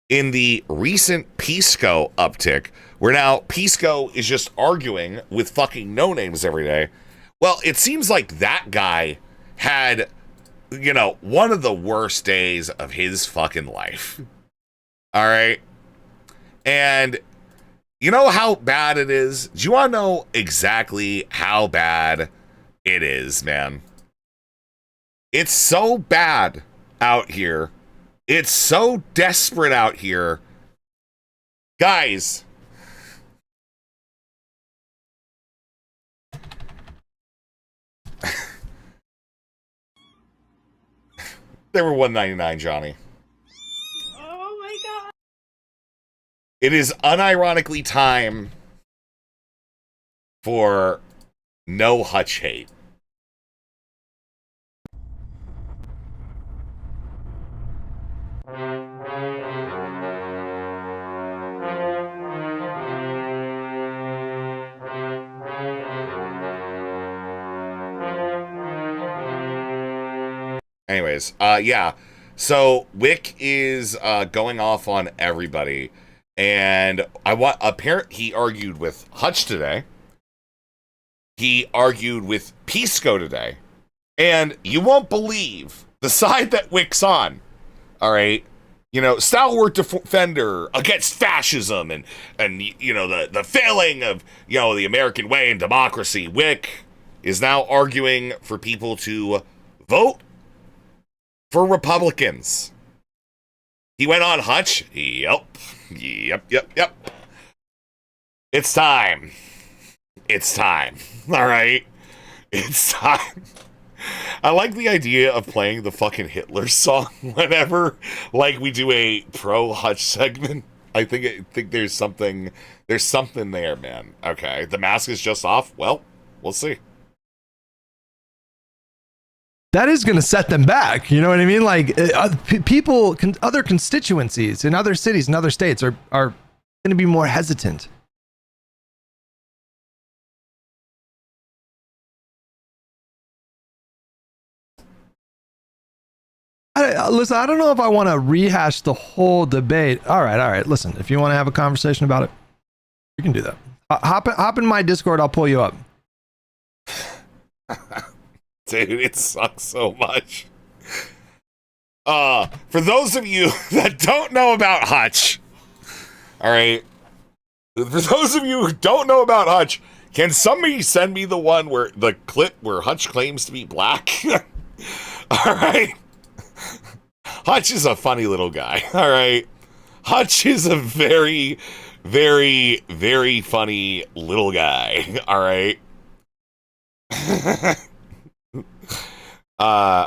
in the recent Pisco uptick, where now Pisco is just arguing with fucking no-names every day. Well, it seems like that guy had, you know, one of the worst days of his fucking life. All right. And you know how bad it is? Do you want to know exactly how bad it is, man? It's so bad out here It's so desperate out here. Guys. They were $1.99, Johnny. Oh my god. It is unironically time for no hutch hate. Anyways, yeah. So Whick is going off on everybody, and he argued with Hutch today. He argued with Pisco today, and you won't believe the side that Whick's on. All right, you know, stalwart defender against fascism and you know the failing of the American way and democracy. Whick is now arguing for people to vote for Republicans. He went on Hutch. Yep. It's time. All right. It's time. I like the idea of playing the fucking Hitler song whenever, like, we do a pro Hutch segment. I think there's something there, man. Okay. The mask is just off. Well, we'll see. That is going to set them back. You know what I mean? Like people, other constituencies in other cities and other states are going to be more hesitant. Listen, I don't know if I want to rehash the whole debate. All right. Listen, if you want to have a conversation about it, you can do that. Hop in my Discord. I'll pull you up. Dude, it sucks so much. For those of you that don't know about Hutch, all right, for those of you who don't know about Hutch, can somebody send me the clip where Hutch claims to be black? All right. Hutch is a funny little guy, all right? Hutch is a very, very, very funny little guy, all right?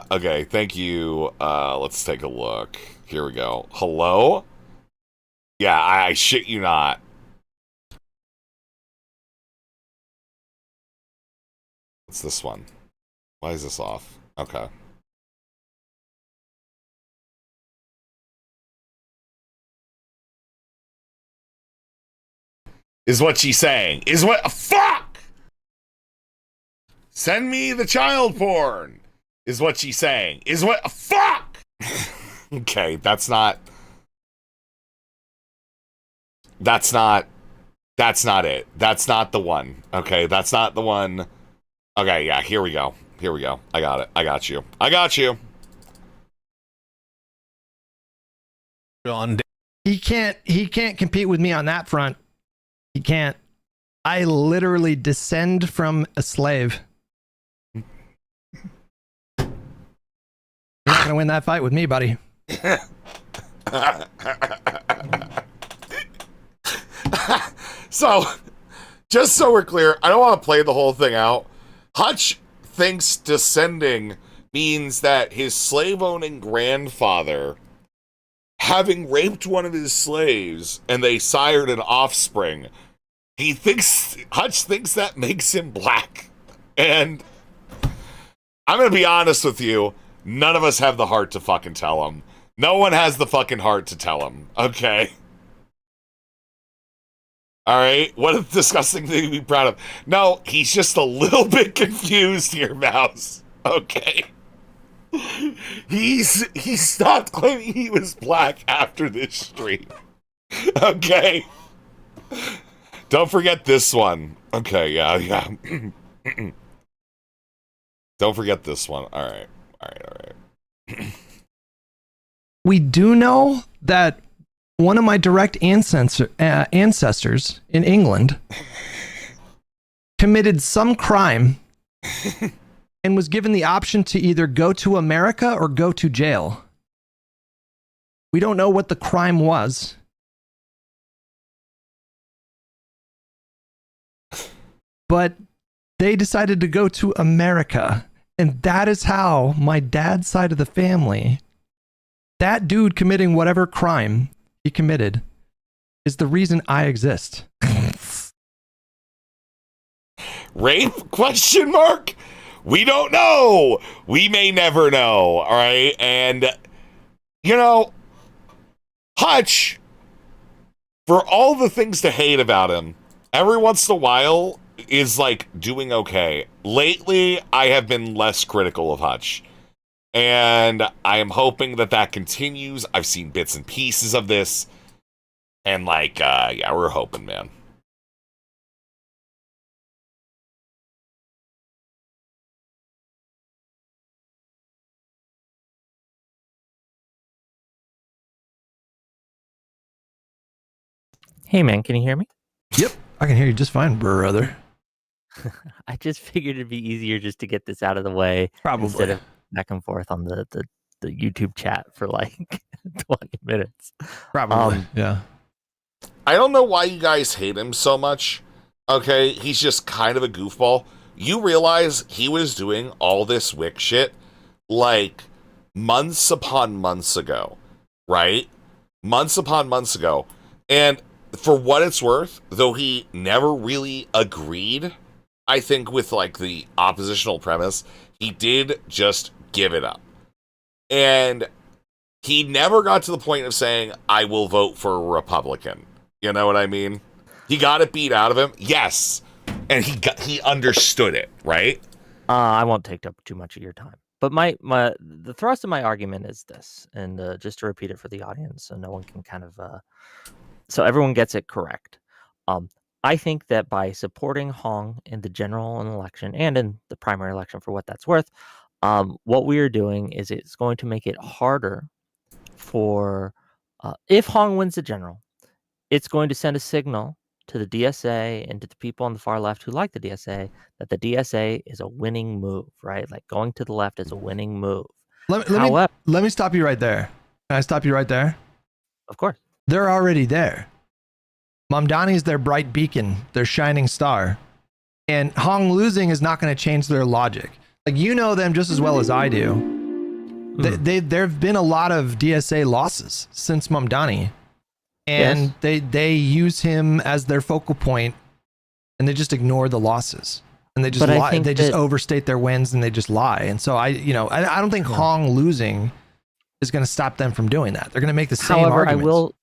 Okay, thank you. Let's take a look. Here we go. Hello? Yeah, I shit you not. What's this one? Why is this off? Okay. Is what she's saying. Fuck! Send me the child porn. Is what she's saying. Fuck! Okay, that's not it. That's not the one. Okay, that's not the one. Okay, yeah, here we go. I got it. I got you. He can't compete with me on that front. He can't. I literally descend from a slave. You're not gonna win that fight with me, buddy. So, just so we're clear, I don't want to play the whole thing out. Hutch thinks descending means that his slave-owning grandfather, having raped one of his slaves and they sired an offspring, Hutch thinks that makes him black. And I'm going to be honest with you, none of us have the heart to fucking tell him. No one has the fucking heart to tell him, okay? Alright, what a disgusting thing to be proud of. No, he's just a little bit confused here, Mouse. Okay? He stopped claiming he was black after this stream. Okay? Don't forget this one. Okay, yeah. Don't forget this one. Alright. We do know that one of my direct ancestors in England committed some crime and was given the option to either go to America or go to jail. We don't know what the crime was. But they decided to go to America. And that is how my dad's side of the family, that dude committing whatever crime he committed, is the reason I exist. Rape? Question mark? We don't know. We may never know. All right. And, you know, Hutch, for all the things to hate about him, every once in a while is like doing okay. Lately, I have been less critical of Hutch. And I am hoping that that continues. I've seen bits and pieces of this. And like, yeah, we're hoping, man. Hey, man, can you hear me? Yep, I can hear you just fine, brother. I just figured it'd be easier just to get this out of the way. Probably. Instead of back and forth on the YouTube chat for like 20 minutes. Probably, yeah. I don't know why you guys hate him so much. Okay, he's just kind of a goofball. You realize he was doing all this Whick shit like months upon months ago, right? Months upon months ago. And for what it's worth, though he never really agreed, I think, with like the oppositional premise, he did just give it up. And he never got to the point of saying, I will vote for a Republican. You know what I mean? He got it beat out of him, yes. And he understood it, right? I won't take up too much of your time. But the thrust of my argument is this, and just to repeat it for the audience so no one can kind of... so everyone gets it correct. I think that by supporting Hong in the general election and in the primary election for what that's worth, what we are doing is it's going to make it harder for... if Hong wins the general, it's going to send a signal to the DSA and to the people on the far left who like the DSA that the DSA is a winning move, right? Like going to the left is a winning move. Let me stop you right there. Can I stop you right there? Of course. They're already there. Mamdani is their bright beacon, their shining star. And Hong losing is not going to change their logic. Like, you know them just as well as I do. There have been a lot of DSA losses since Mamdani. And yes, they use him as their focal point, and they just ignore the losses, and they just lie. They just overstate their wins, and they just lie. And so I don't think Hong losing is going to stop them from doing that. They're going to make the same arguments.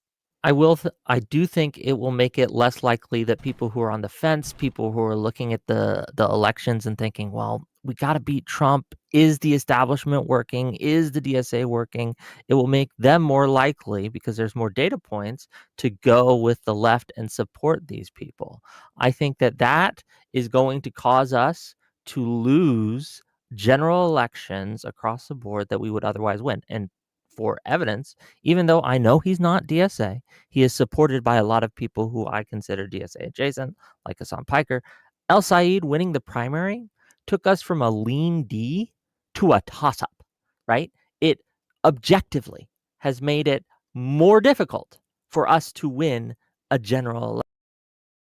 I do think it will make it less likely that people who are on the fence, people who are looking at the elections and thinking, well, we got to beat Trump. Is the establishment working? Is the DSA working? It will make them more likely, because there's more data points, to go with the left and support these people. I think that is going to cause us to lose general elections across the board that we would otherwise win. And for evidence, even though I know he's not DSA, he is supported by a lot of people who I consider DSA adjacent, like Hassan Piker. El Said winning the primary took us from a lean D to a toss-up, right? It objectively has made it more difficult for us to win a general election.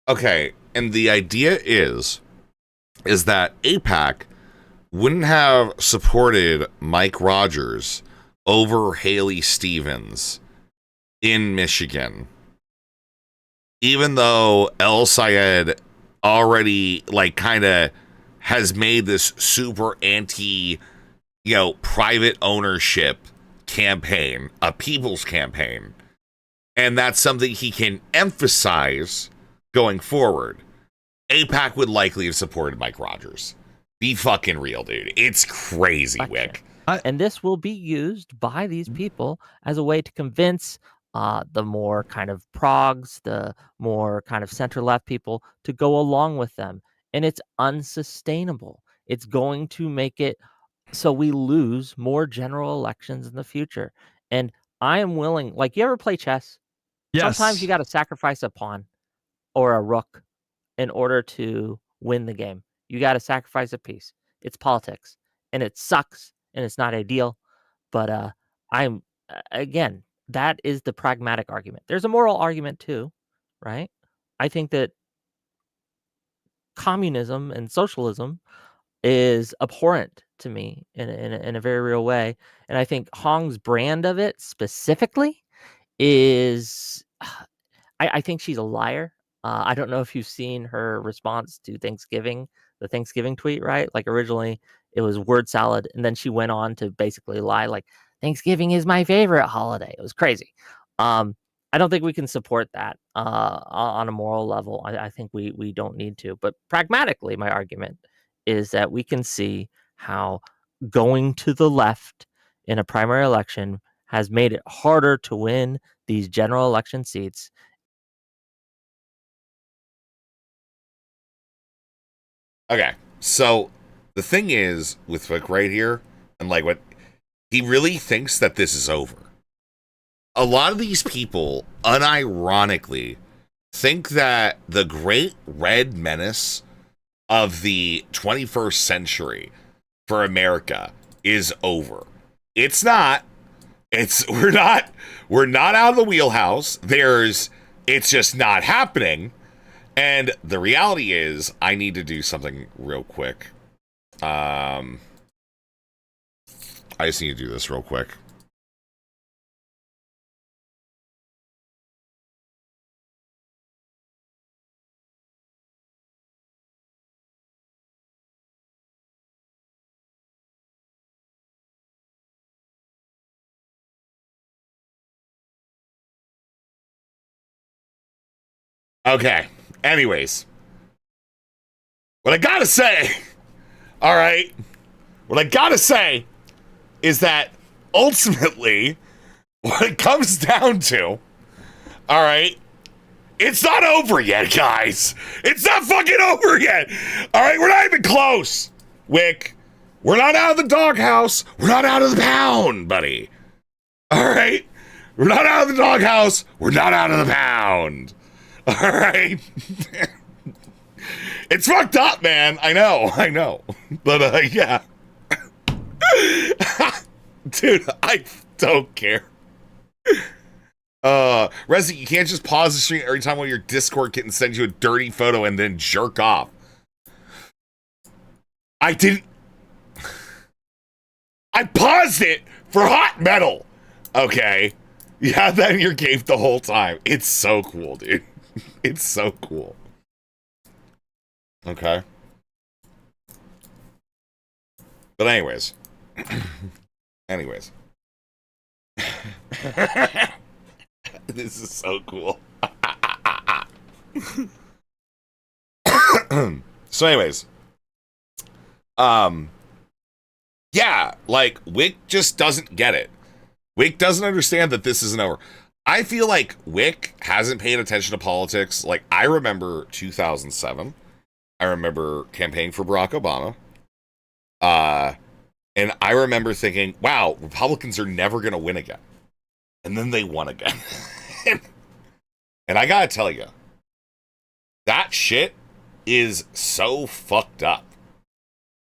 Okay, and the idea is that AIPAC wouldn't have supported Mike Rogers over Haley Stevens in Michigan, even though El Sayed already kind of has made this super anti, private ownership campaign, a people's campaign. And that's something he can emphasize going forward. AIPAC would likely have supported Mike Rogers. Be fucking real, dude. It's crazy, gotcha. Whick. And this will be used by these people as a way to convince the more kind of progs, the more kind of center-left people to go along with them. And it's unsustainable. It's going to make it so we lose more general elections in the future. And I am willing, you ever play chess? Yes. Sometimes you got to sacrifice a pawn or a rook in order to win the game. You got to sacrifice a piece. It's politics, and it sucks, and it's not ideal. But I'm again, that is the pragmatic argument. There's a moral argument too, right? I think that communism and socialism is abhorrent to me in a very real way. And I think Hong's brand of it specifically is, I think she's a liar. I don't know if you've seen her response to Thanksgiving, the Thanksgiving tweet, right? Like originally it was word salad, and then she went on to basically lie like Thanksgiving is my favorite holiday. It was crazy. I don't think we can support that on a moral level. I think we don't need to. But pragmatically, my argument is that we can see how going to the left in a primary election has made it harder to win these general election seats. Okay, so the thing is with Whick right here, and like what he really thinks that this is over. A lot of these people, unironically, think that the great red menace of the 21st century for America is over. It's not. We're not out of the wheelhouse. It's just not happening. And the reality is, I need to do something real quick. I just need to do this real quick. Okay. Anyways, what I gotta say, all right, what I gotta say is that ultimately, what it comes down to, all right, it's not over yet, guys. It's not fucking over yet. All right, we're not even close, Whick. We're not out of the doghouse. We're not out of the pound, buddy. All right, we're not out of the doghouse. We're not out of the pound. All right. It's fucked up, man. I know. But, yeah. Dude, I don't care. Rezi, you can't just pause the stream every time one of your Discord kittens sends you a dirty photo and then jerk off. I paused it for hot metal. Okay. You had that in your game the whole time. It's so cool, dude. It's so cool. Okay. But anyways. This is so cool. So anyways. Yeah, like Whick just doesn't get it. Whick doesn't understand that this isn't over. I feel like Whick hasn't paid attention to politics. Like, I remember 2007. I remember campaigning for Barack Obama. And I remember thinking, wow, Republicans are never going to win again. And then they won again. And I got to tell you, that shit is so fucked up.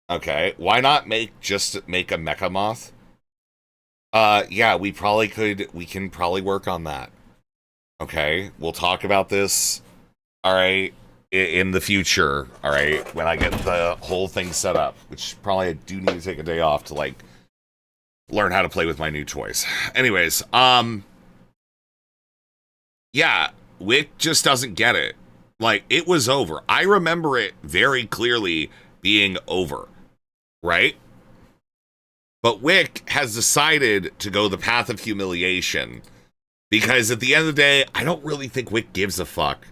Okay, why not make a Mecha Moth? Yeah, we can probably work on that. Okay, we'll talk about this, all right, in the future, all right, when I get the whole thing set up, which probably I do need to take a day off to, like, learn how to play with my new toys. Anyways, yeah, Whick just doesn't get it. Like, it was over. I remember it very clearly being over, right? But Whick has decided to go the path of humiliation because at the end of the day, I don't really think Whick gives a fuck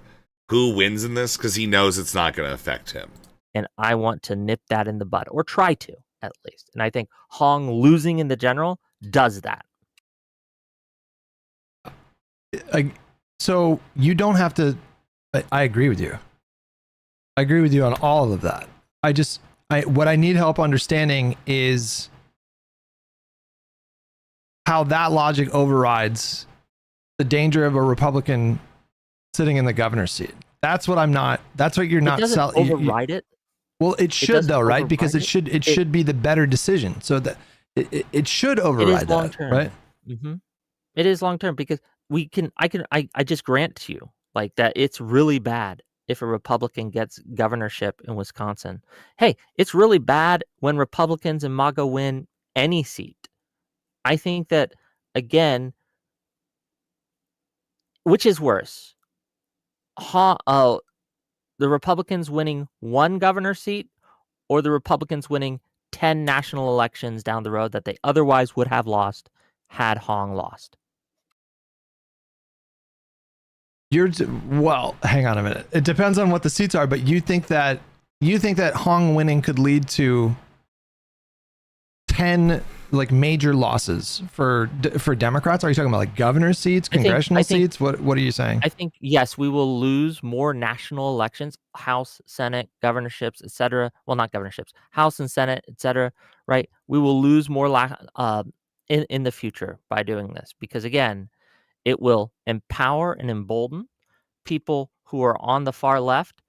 who wins in this because he knows it's not going to affect him. And I want to nip that in the bud, or try to, at least. And I think Hong losing in the general does that. So you don't have to. I agree with you. I agree with you on all of that. What I need help understanding is how that logic overrides the danger of a Republican sitting in the governor's seat. That's what I'm not. That's what you're not selling. Override it. Well, it should though, right? Because it should be the better decision. So that it should override that, right? Mm-hmm. It is long term because I just grant to you like that it's really bad if a Republican gets governorship in Wisconsin. Hey, it's really bad when Republicans and MAGA win any seat. I think that again, which is worse? The Republicans winning one governor seat or the Republicans winning 10 national elections down the road that they otherwise would have lost had Hong lost. Well, hang on a minute. It depends on what the seats are, but you think that Hong winning could lead to 10 like major losses for Democrats? Are you talking about like governor seats, congressional seats? What are you saying? I think yes, we will lose more national elections, House, Senate, governorships, etc. Well, not governorships, House and Senate, etc. Right? We will lose more in the future by doing this because again, it will empower and embolden people who are on the far left,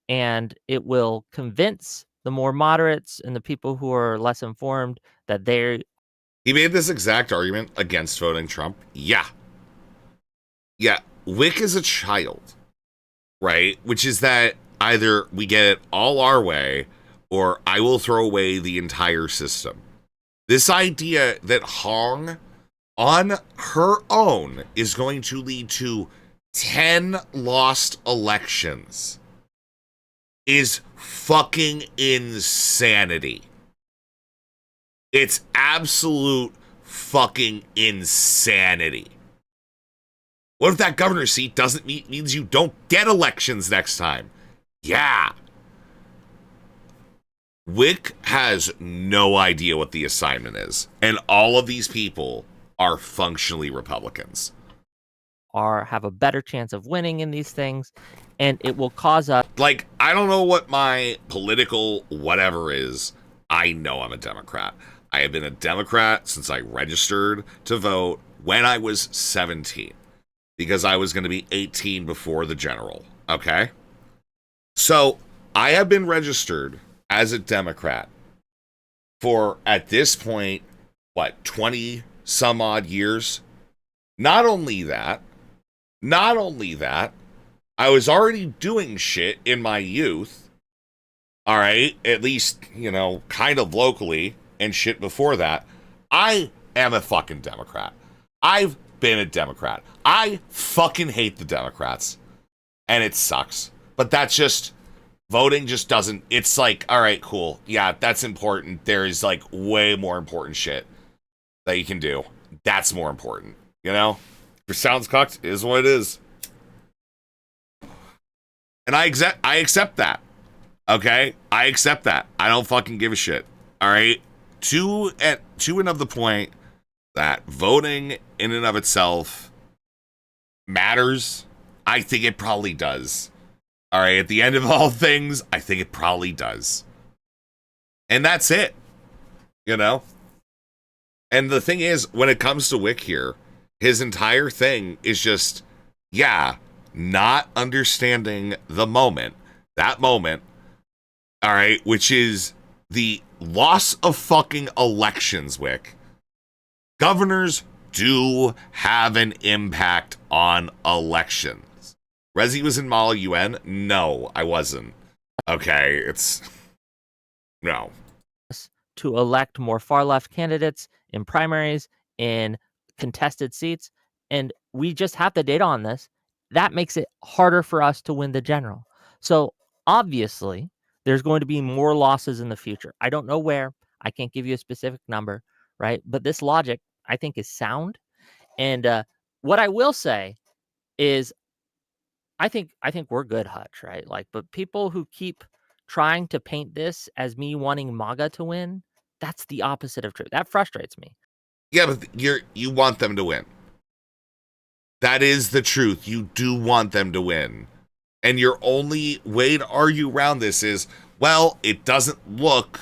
and it will convince the more moderates and the people who are less informed that they're. He made this exact argument against voting Trump. Yeah. Whick is a child, right? Which is that either we get it all our way or I will throw away the entire system. This idea that Hong on her own is going to lead to 10 lost elections is fucking insanity. It's absolute fucking insanity. What if that governor seat doesn't means you don't get elections next time? Yeah. Whick has no idea what the assignment is. And all of these people are functionally Republicans. Have a better chance of winning in these things, and it will cause us. Like, I don't know what my political whatever is. I know I'm a Democrat. I have been a Democrat since I registered to vote when I was 17, because I was going to be 18 before the general. Okay? So I have been registered as a Democrat for, at this point, 20 some odd years. Not only that, I was already doing shit in my youth. All right, at least, kind of locally and shit before that. I am a fucking Democrat. I've been a Democrat. I fucking hate the Democrats. And it sucks. But that's just, voting just doesn't, it's like, all right, cool. Yeah, that's important. There is like way more important shit that you can do. That's more important, If it sounds cucked, it is what it is. And I accept that. Okay? I accept that. I don't fucking give a shit. All right? To and of the point that voting in and of itself matters, I think it probably does. All right? At the end of all things, I think it probably does. And that's it. And the thing is, when it comes to Whick here, his entire thing is just, not understanding the moment, that moment, all right, which is the loss of fucking elections, Whick. Governors do have an impact on elections. Rezi was in Mala UN? No, I wasn't. Okay, no. To elect more far-left candidates in primaries, in contested seats, and we just have the data on this. That makes it harder for us to win the general. So obviously, there's going to be more losses in the future. I don't know where. I can't give you a specific number, right? But this logic, I think, is sound. And what I will say is, I think we're good, Hutch, right? But people who keep trying to paint this as me wanting MAGA to win, that's the opposite of true. That frustrates me. Yeah, but you want them to win. That is the truth. You do want them to win. And your only way to argue around this is, well, it doesn't look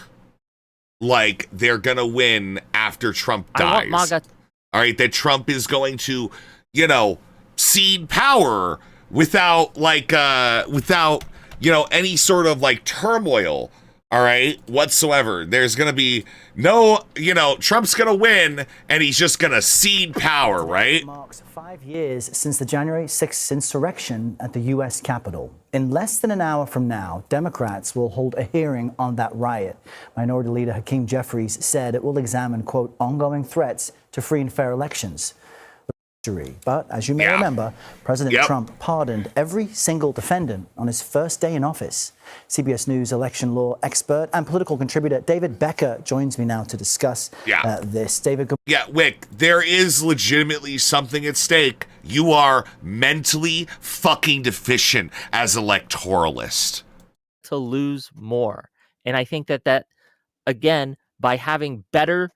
like they're going to win after Trump dies. I want MAGA. All right, that Trump is going to, cede power without any sort of turmoil all right, whatsoever. There's going to be no, Trump's going to win and he's just going to cede power, right? Marks 5 years since the January 6th insurrection at the U.S. Capitol. In less than an hour from now, Democrats will hold a hearing on that riot. Minority Leader Hakeem Jeffries said it will examine, quote, ongoing threats to free and fair elections. But as you may remember, President Trump pardoned every single defendant on his first day in office. CBS News election law expert and political contributor David Becker joins me now to discuss this. David, Whick, there is legitimately something at stake. You are mentally fucking deficient as electoralist. To lose more. And I think that again, by having better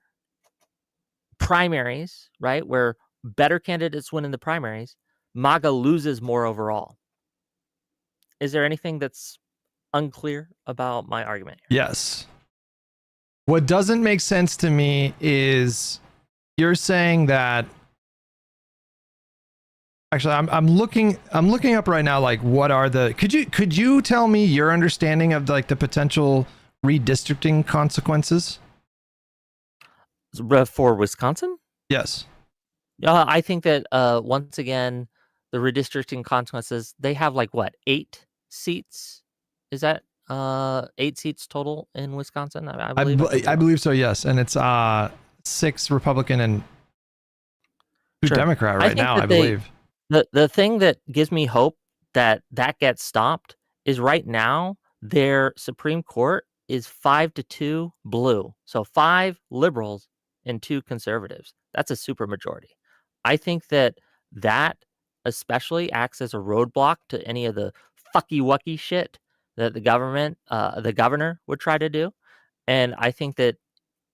primaries, right, where better candidates win in the primaries, MAGA loses more overall. Is there anything that's unclear about my argument here? Yes. What doesn't make sense to me is you're saying that. Actually, I'm looking up right now. Like, what are the? Could you tell me your understanding of like the potential redistricting consequences for Wisconsin? Yes. I think that once again, the redistricting consequences, they have like what, 8 seats? Is that 8 seats total in Wisconsin? I believe. I believe so. Yes, and it's 6 Republican and 2 Democrat right now. I believe. The thing that gives me hope that gets stopped is right now their Supreme Court is 5-2 blue, so 5 liberals and 2 conservatives. That's a supermajority. I think that especially acts as a roadblock to any of the fucky-wucky shit that the governor would try to do. And I think that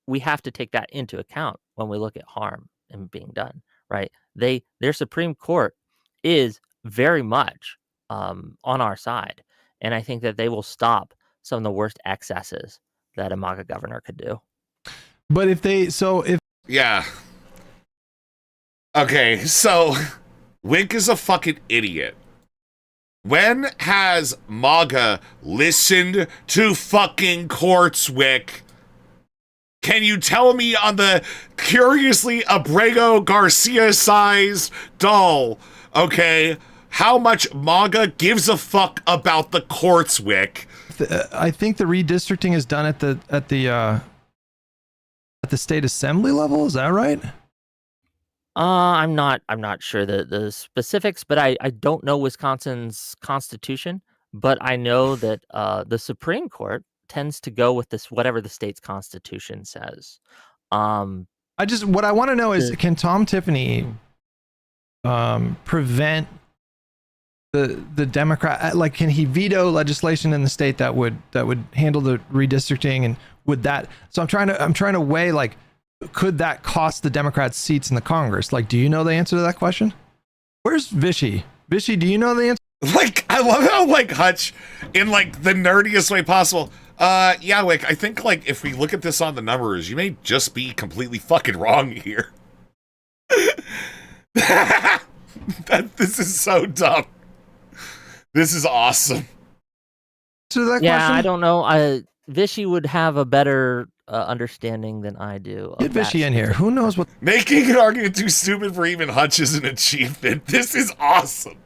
we have to take that into account when we look at harm and being done, right? Their Supreme Court is very much on our side. And I think that they will stop some of the worst excesses that a MAGA governor could do. But Yeah. Okay, so Whick is a fucking idiot. When has MAGA listened to fucking courts, Whick? Can you tell me on the curiously Abrego Garcia-sized doll, okay, how much MAGA gives a fuck about the courts, Whick? I think the redistricting is done at the state assembly level. Is that right? I'm not sure the specifics, but I don't know Wisconsin's constitution, but I know that the Supreme Court tends to go with this whatever the state's constitution says. What I want to know is, can Tom Tiffany prevent the Democrat, like, can he veto legislation in the state that would handle the redistricting, and would that? So I'm trying to weigh, like, could that cost the Democrats seats in the Congress? Like, do you know the answer to that question? Where's Vishy? Vishy, do you know the answer? Like, I love how, like, Hutch, in, like, the nerdiest way possible. Yeah, like, I think, like, if we look at this on the numbers, you may just be completely fucking wrong here. This is so dumb. This is awesome. So that yeah, question? I don't know. Vishy would have a better understanding than I do. Get Vishy in here. Who knows what? Making an argument too stupid for even Hutch is an achievement. This is awesome.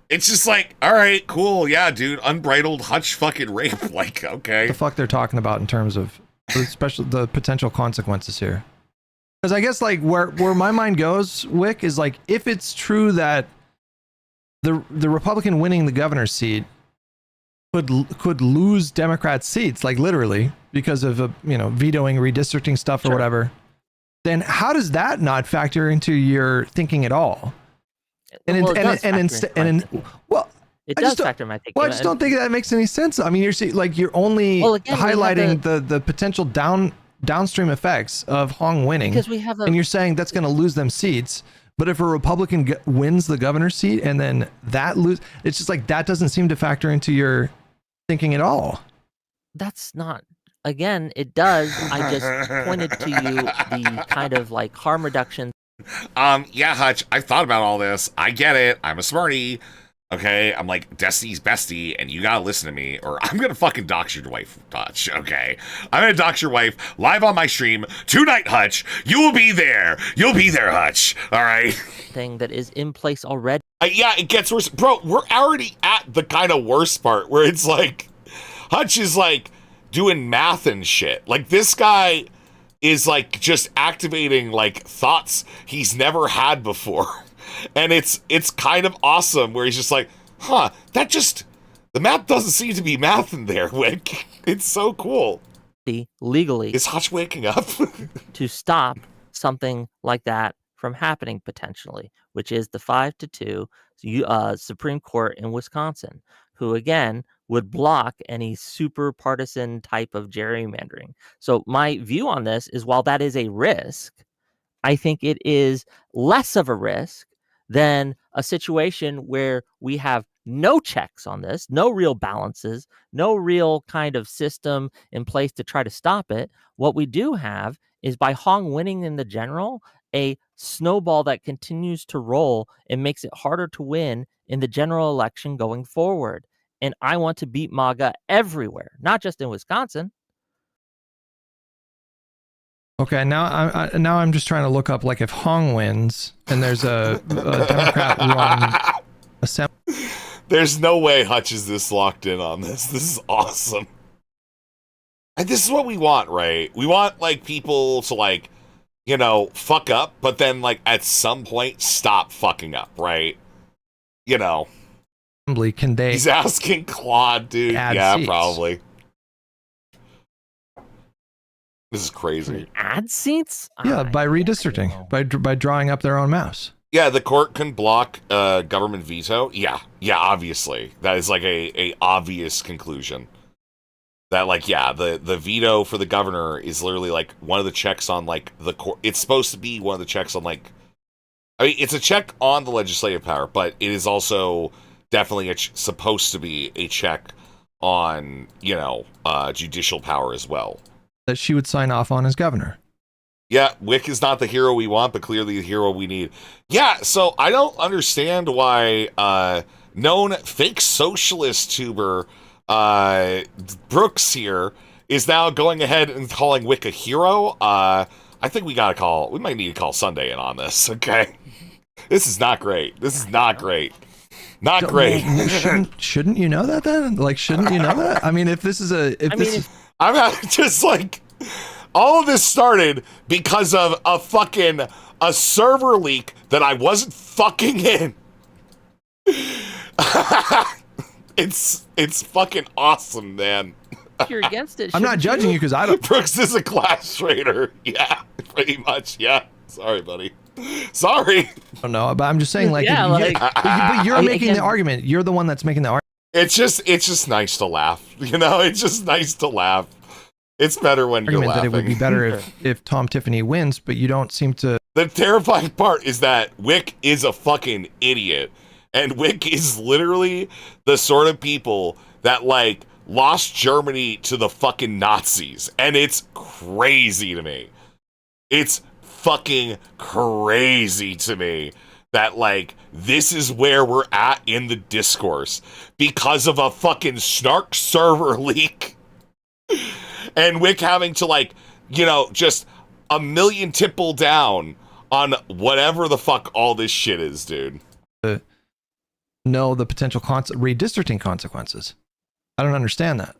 It's just like, all right, cool, yeah, dude, unbridled Hutch fucking rape. Like, okay. The fuck they're talking about in terms of the potential consequences here? Because I guess, like, where my mind goes, Whick, is like, if it's true that the Republican winning the governor's seat could lose Democrat seats, like, literally, because of vetoing redistricting stuff or whatever, then how does that not factor into your thinking at all? It does factor in my thinking. Well, I just don't think that makes any sense. I mean, you're only highlighting the potential downstream effects of Hong winning, because and you're saying that's going to lose them seats. But if a Republican wins the governor's seat and then it's just like, that doesn't seem to factor into your thinking at all. That's not. Again, it does. I just pointed to you the kind of like harm reduction. Yeah, Hutch, I've thought about all this. I get it. I'm a smarty. Okay, I'm like Destiny's bestie, and you gotta listen to me, or I'm gonna fucking dox your wife, Hutch. Okay, I'm gonna dox your wife live on my stream tonight, Hutch. You will be there. You'll be there, Hutch. All right. Thing that is in place already. Yeah, it gets worse, bro. We're already at the kind of worst part where it's like Hutch is like doing math and shit. Like this guy is like just activating like thoughts he's never had before. And it's kind of awesome where he's just like, huh, the math doesn't seem to be math in there, Whick. It's so cool. Legally. Is Hutch waking up? To stop something like that from happening potentially, which is the 5-2 Supreme Court in Wisconsin, who again would block any super partisan type of gerrymandering. So my view on this is while that is a risk, I think it is less of a risk than a situation where we have no checks on this, no real balances, no real kind of system in place to try to stop it. What we do have is by Hong winning in the general, a snowball that continues to roll and makes it harder to win in the general election going forward. And I want to beat MAGA everywhere, not just in Wisconsin. Okay, now I'm just trying to look up like if Hong wins and there's a Democrat run assembly. There's no way Hutch is this locked in on this. This is awesome. And this is what we want, right? We want like people to like, you know, fuck up, but then like at some point stop fucking up, right? You know. Can they? He's asking Claude, dude. Yeah, seats? Probably. This is crazy. Add seats? Yeah, by redistricting, by drawing up their own mouse. Yeah, the court can block government veto. Yeah, obviously. That is like a obvious conclusion. That like, yeah, the veto for the governor is literally like one of the checks on like the court. It's supposed to be one of the checks on like, I mean, it's a check on the legislative power, but it is also definitely supposed to be a check on, you know, judicial power as well. That she would sign off on as governor. Yeah, Whick is not the hero we want, but clearly the hero we need. Yeah, so I don't understand why known fake socialist tuber Brooks here is now going ahead and calling Whick a hero. I think we might need to call Sunday in on this, okay? This is not great. Not great. Shouldn't you know that then? Like, shouldn't you know that? I mean, if this is I'm just like, all of this started because of a server leak that I wasn't fucking in. It's fucking awesome, man. If you're against it, I'm not judging you because I don't. Brooks is a class traitor. Yeah, pretty much. Yeah. Sorry, buddy. Sorry. I don't know, but I'm just saying, like, Yeah, but you're making the argument. You're the one that's making the argument. It's just nice to laugh. You know, it's just nice to laugh. It's better when you're laughing. That it would be better if Tom Tiffany wins, but you don't seem to. The terrifying part is that Whick is a fucking idiot. And Whick is literally the sort of people that, like, lost Germany to the fucking Nazis. And it's crazy to me. It's fucking crazy to me that, like, this is where we're at in the discourse because of a fucking snark server leak. And Whick having to, like, you know, just a million tipple down on whatever the fuck all this shit is, dude. Know the potential redistricting consequences. I don't understand that.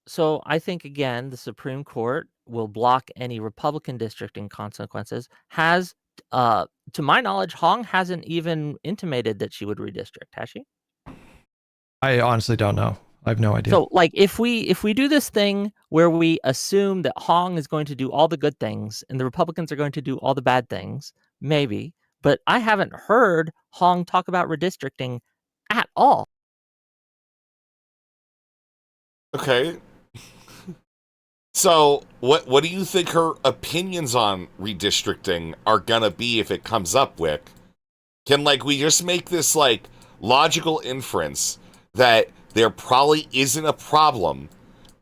So I think, again, the Supreme Court will block any Republican districting consequences. Has, to my knowledge, Hong hasn't even intimated that she would redistrict, has she? I honestly don't know. I have no idea. So, like, if we do this thing where we assume that Hong is going to do all the good things and the Republicans are going to do all the bad things, maybe. But I haven't heard Hong talk about redistricting at all. Okay. So, what do you think her opinions on redistricting are gonna be if it comes up, Whick? Can, like, we just make this, like, logical inference that there probably isn't a problem,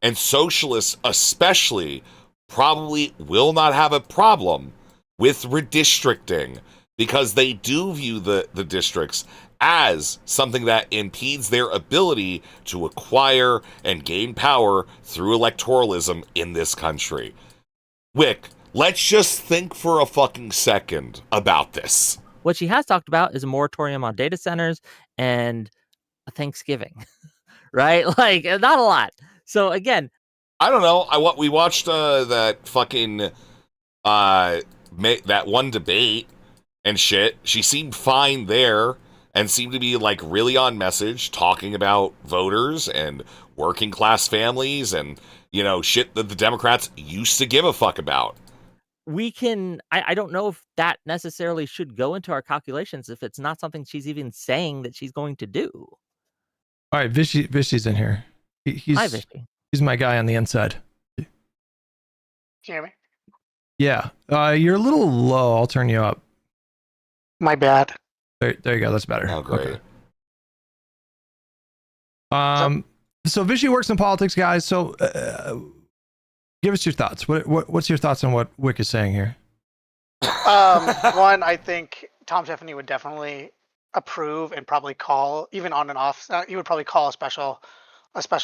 and socialists especially probably will not have a problem with redistricting because they do view the districts as something that impedes their ability to acquire and gain power through electoralism in this country. Whick, let's just think for a fucking second about this. What she has talked about is a moratorium on data centers and a Thanksgiving, right? Like, not a lot. So again, I don't know. We watched that fucking that one debate and shit. She seemed fine there and seemed to be like really on message, talking about voters and working class families and, you know, shit that the Democrats used to give a fuck about. we can, I don't know if that necessarily should go into our calculations if it's not something she's even saying that she's going to do. All right, Vishy's in here. Hi, Vishy. He's my guy on the inside. Can you hear me? Yeah. You're a little low. I'll turn you up. My bad. There you go. That's better. Oh, great. Okay. So Vishy works in politics, guys. So give us your thoughts. What's your thoughts on what Whick is saying here? One, I think Tom Tiffany would definitely approve and probably call, even on and off. He would probably call a special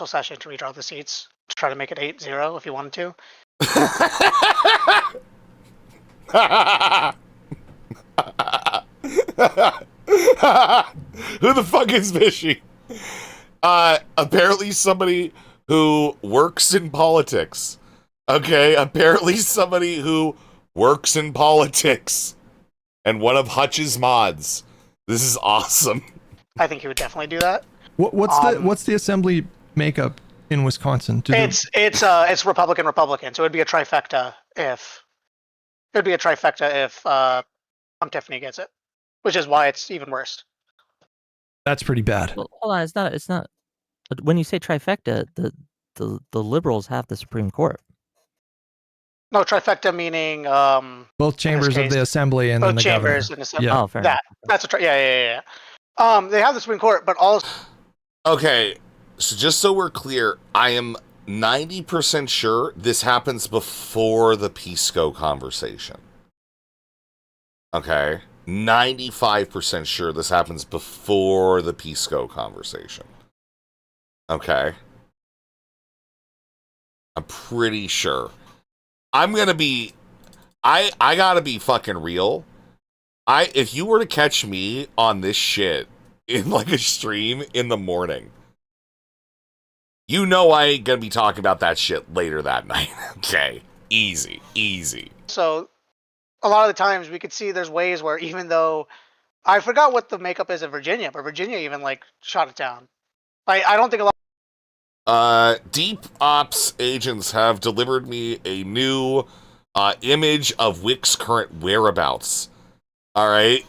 session to redraw the seats to try to make it 8-0 if he wanted to. Who the fuck is Vishy? Apparently somebody who works in politics. Okay, apparently somebody who works in politics. And one of Hutch's mods. This is awesome. I think he would definitely do that. What's the assembly makeup in Wisconsin? It's Republican. So it would be a trifecta if Tom Tiffany gets it, which is why it's even worse. That's pretty bad. Well, hold on, it's not. When you say trifecta, the liberals have the Supreme Court. No, trifecta meaning both chambers of the assembly and then the governor. Both chambers and the assembly. Yeah. Oh, fair enough. That's yeah. They have the Supreme Court, but also. Okay, so just so we're clear, I am 90% sure this happens before the Pisco conversation. Okay, 95% sure this happens before the Pisco conversation. Okay, I'm pretty sure. I'm gonna be, I gotta be fucking real. If you were to catch me on this shit in like a stream in the morning, you know I ain't gonna be talking about that shit later that night. Okay, easy. So, a lot of the times we could see there's ways where even though I forgot what the makeup is in Virginia, but Virginia even like shot it down. I don't think a lot. Deep Ops agents have delivered me a new image of Wick's current whereabouts. All right,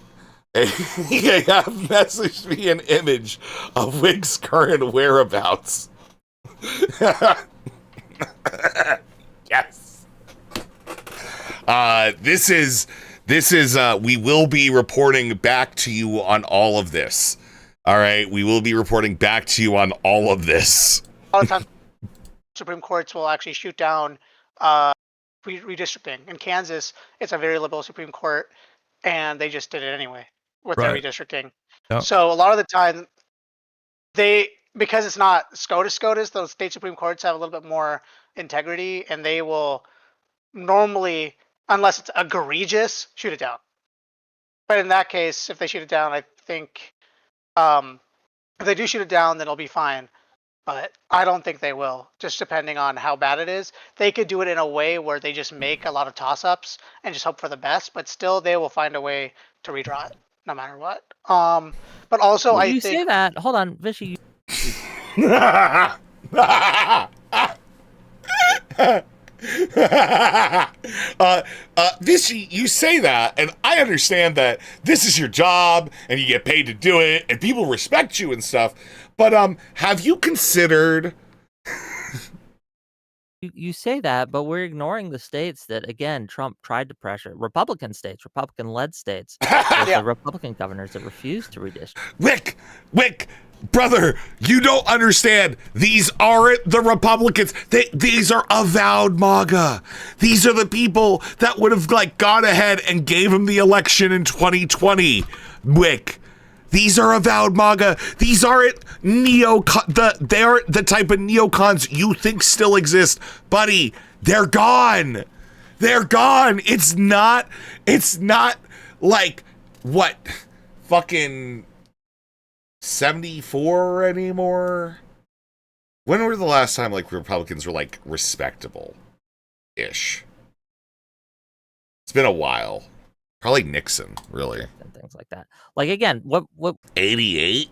they have messaged me an image of Wick's current whereabouts. Yes. This is we will be reporting back to you on all of this. All right, we will be reporting back to you on all of this. A lot of times, Supreme Courts will actually shoot down redistricting. In Kansas, it's a very liberal Supreme Court, and they just did it anyway with their redistricting. Yep. So a lot of the time, because it's not SCOTUS, those state Supreme Courts have a little bit more integrity, and they will normally, unless it's egregious, shoot it down. But in that case, if they shoot it down, I think if they do shoot it down, then it'll be fine. But I don't think they will, just depending on how bad it is. They could do it in a way where they just make a lot of toss-ups and just hope for the best, but still they will find a way to redraw it, no matter what. But also, I think... You say that, hold on, Vishy. Vishy, you say that, and I understand that this is your job, and you get paid to do it, and people respect you and stuff, but have you considered... You say that, but we're ignoring the states that, again, Trump tried to pressure. Republican states, Republican-led states, with the Republican governors that refused to redistrict. Whick, brother, you don't understand. These aren't the Republicans. These are avowed MAGA. These are the people that would have gone ahead and gave him the election in 2020. Whick, These are avowed MAGA. These aren't they aren't the type of neocons you think still exist. Buddy, they're gone. They're gone. It's not like what fucking 74 anymore. When were the last time like Republicans were like respectable ish? It's been a while. Probably Nixon, really. And things like that. Like again, what 88?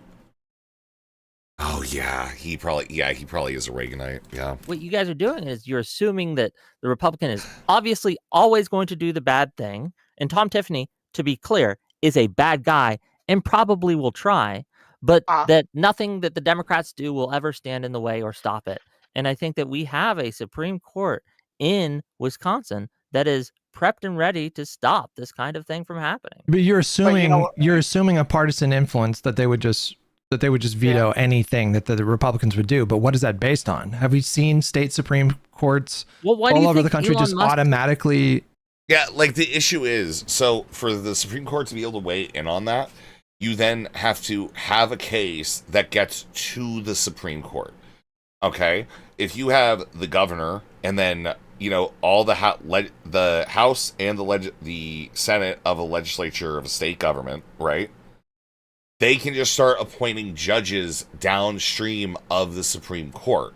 Oh yeah, he probably is a Reaganite. Yeah. What you guys are doing is you're assuming that the Republican is obviously always going to do the bad thing. And Tom Tiffany, to be clear, is a bad guy and probably will try, but that nothing that the Democrats do will ever stand in the way or stop it. And I think that we have a Supreme Court in Wisconsin that is prepped and ready to stop this kind of thing from happening. But you're assuming you're assuming a partisan influence that they would just veto anything that the Republicans would do. But what is that based on? Have we seen state Supreme Courts all over the country just automatically? Yeah, like the issue is, so for the Supreme Court to be able to weigh in on that, you then have to have a case that gets to the Supreme Court. Okay? If you have the governor and then, you know, all the House and the Senate of a legislature of a state government, right? They can just start appointing judges downstream of the Supreme Court.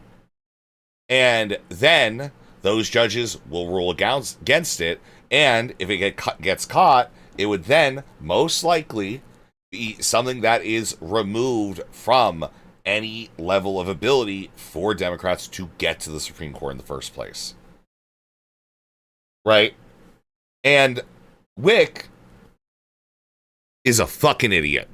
And then those judges will rule against it. And if it gets caught, it would then most likely be something that is removed from any level of ability for Democrats to get to the Supreme Court in the first place. Right? And Whick is a fucking idiot.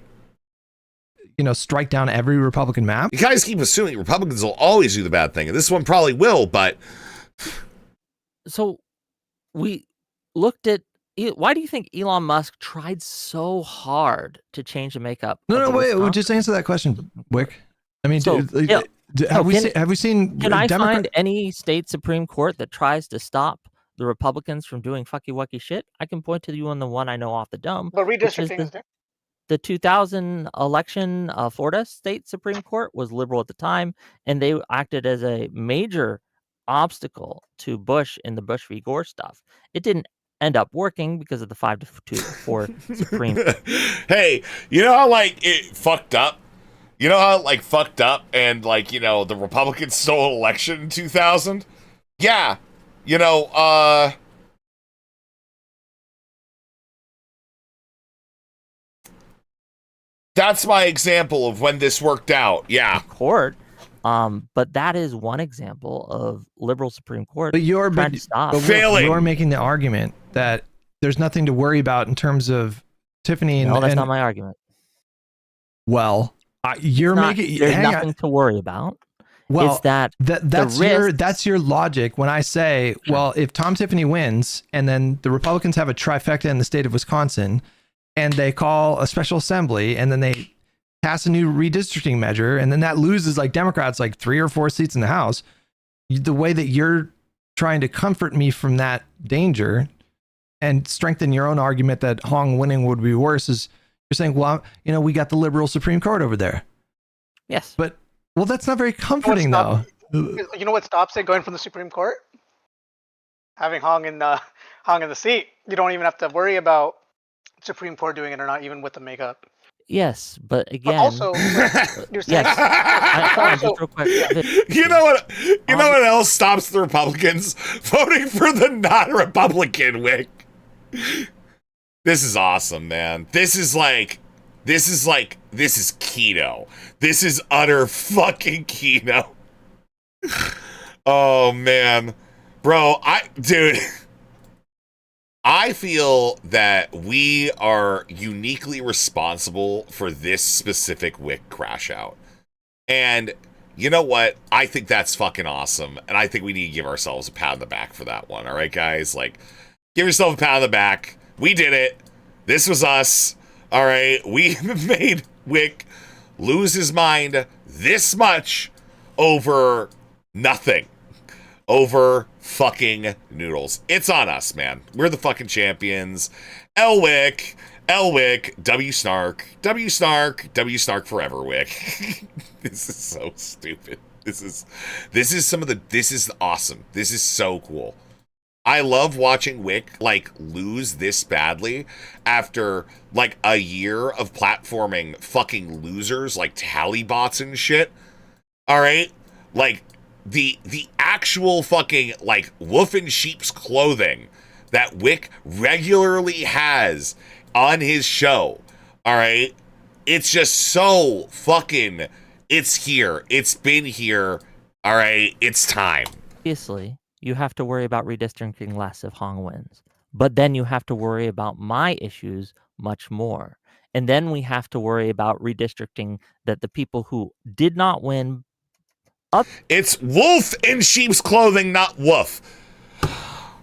You know, strike down every Republican map? You guys keep assuming Republicans will always do the bad thing, and this one probably will, but... So, we looked at... Why do you think Elon Musk tried so hard to change the makeup? No, wait, we'll just answer that question, Whick. I mean, have we seen... Can I find any state Supreme Court that tries to stop the Republicans from doing fucky wucky shit? I can point to you on the one I know off the dome. But redistricting is there. The 2000 election, Florida State Supreme Court was liberal at the time, and they acted as a major obstacle to Bush in the Bush v. Gore stuff. It didn't end up working because of the 5-4 Supreme. Hey, you know how like it fucked up? You know how like fucked up and like, you know, the Republicans stole an election in 2000? Yeah. You know, that's my example of when this worked out. Yeah. Court. But that is one example of liberal Supreme Court. But you're failing. You're making the argument that there's nothing to worry about in terms of Tiffany. No, that's not my argument. Well, you're making. There's nothing to worry about. Well, it's that's your logic when I say, well, if Tom Tiffany wins and then the Republicans have a trifecta in the state of Wisconsin and they call a special assembly and then they pass a new redistricting measure and then that loses like Democrats like 3 or 4 seats in the House, the way that you're trying to comfort me from that danger and strengthen your own argument that Hong winning would be worse is you're saying, well, you know, we got the liberal Supreme Court over there. Yes. But well, that's not very comforting, though. You know what stops it going from the Supreme Court? Having Hong in the seat. You don't even have to worry about Supreme Court doing it or not, even with the makeup. Yes, but again. But also, you're saying, just real quick. You know what else stops the Republicans voting for the non-Republican Whick? This is awesome, man. This is keto. This is utter fucking keto. Oh, man. Bro, I feel that we are uniquely responsible for this specific Whick crash out. And you know what? I think that's fucking awesome. And I think we need to give ourselves a pat on the back for that one. All right, guys? Like, give yourself a pat on the back. We did it. This was us. All right, we made Whick lose his mind this much over nothing. Over fucking noodles. It's on us, man. We're the fucking champions. Whick, L Wick, W Snark, W Snark, W Snark forever, Wick. This is so stupid. This is awesome. This is so cool. I love watching Wick like lose this badly after like a year of platforming fucking losers like Tallybots and shit. All right? Like the actual fucking like wolf in sheep's clothing that Wick regularly has on his show. All right? It's just so fucking, it's here. It's been here. All right? It's time. Obviously, you have to worry about redistricting less if Hong wins. But then you have to worry about my issues much more. And then we have to worry about redistricting that the people who did not win up. It's wolf in sheep's clothing, not woof.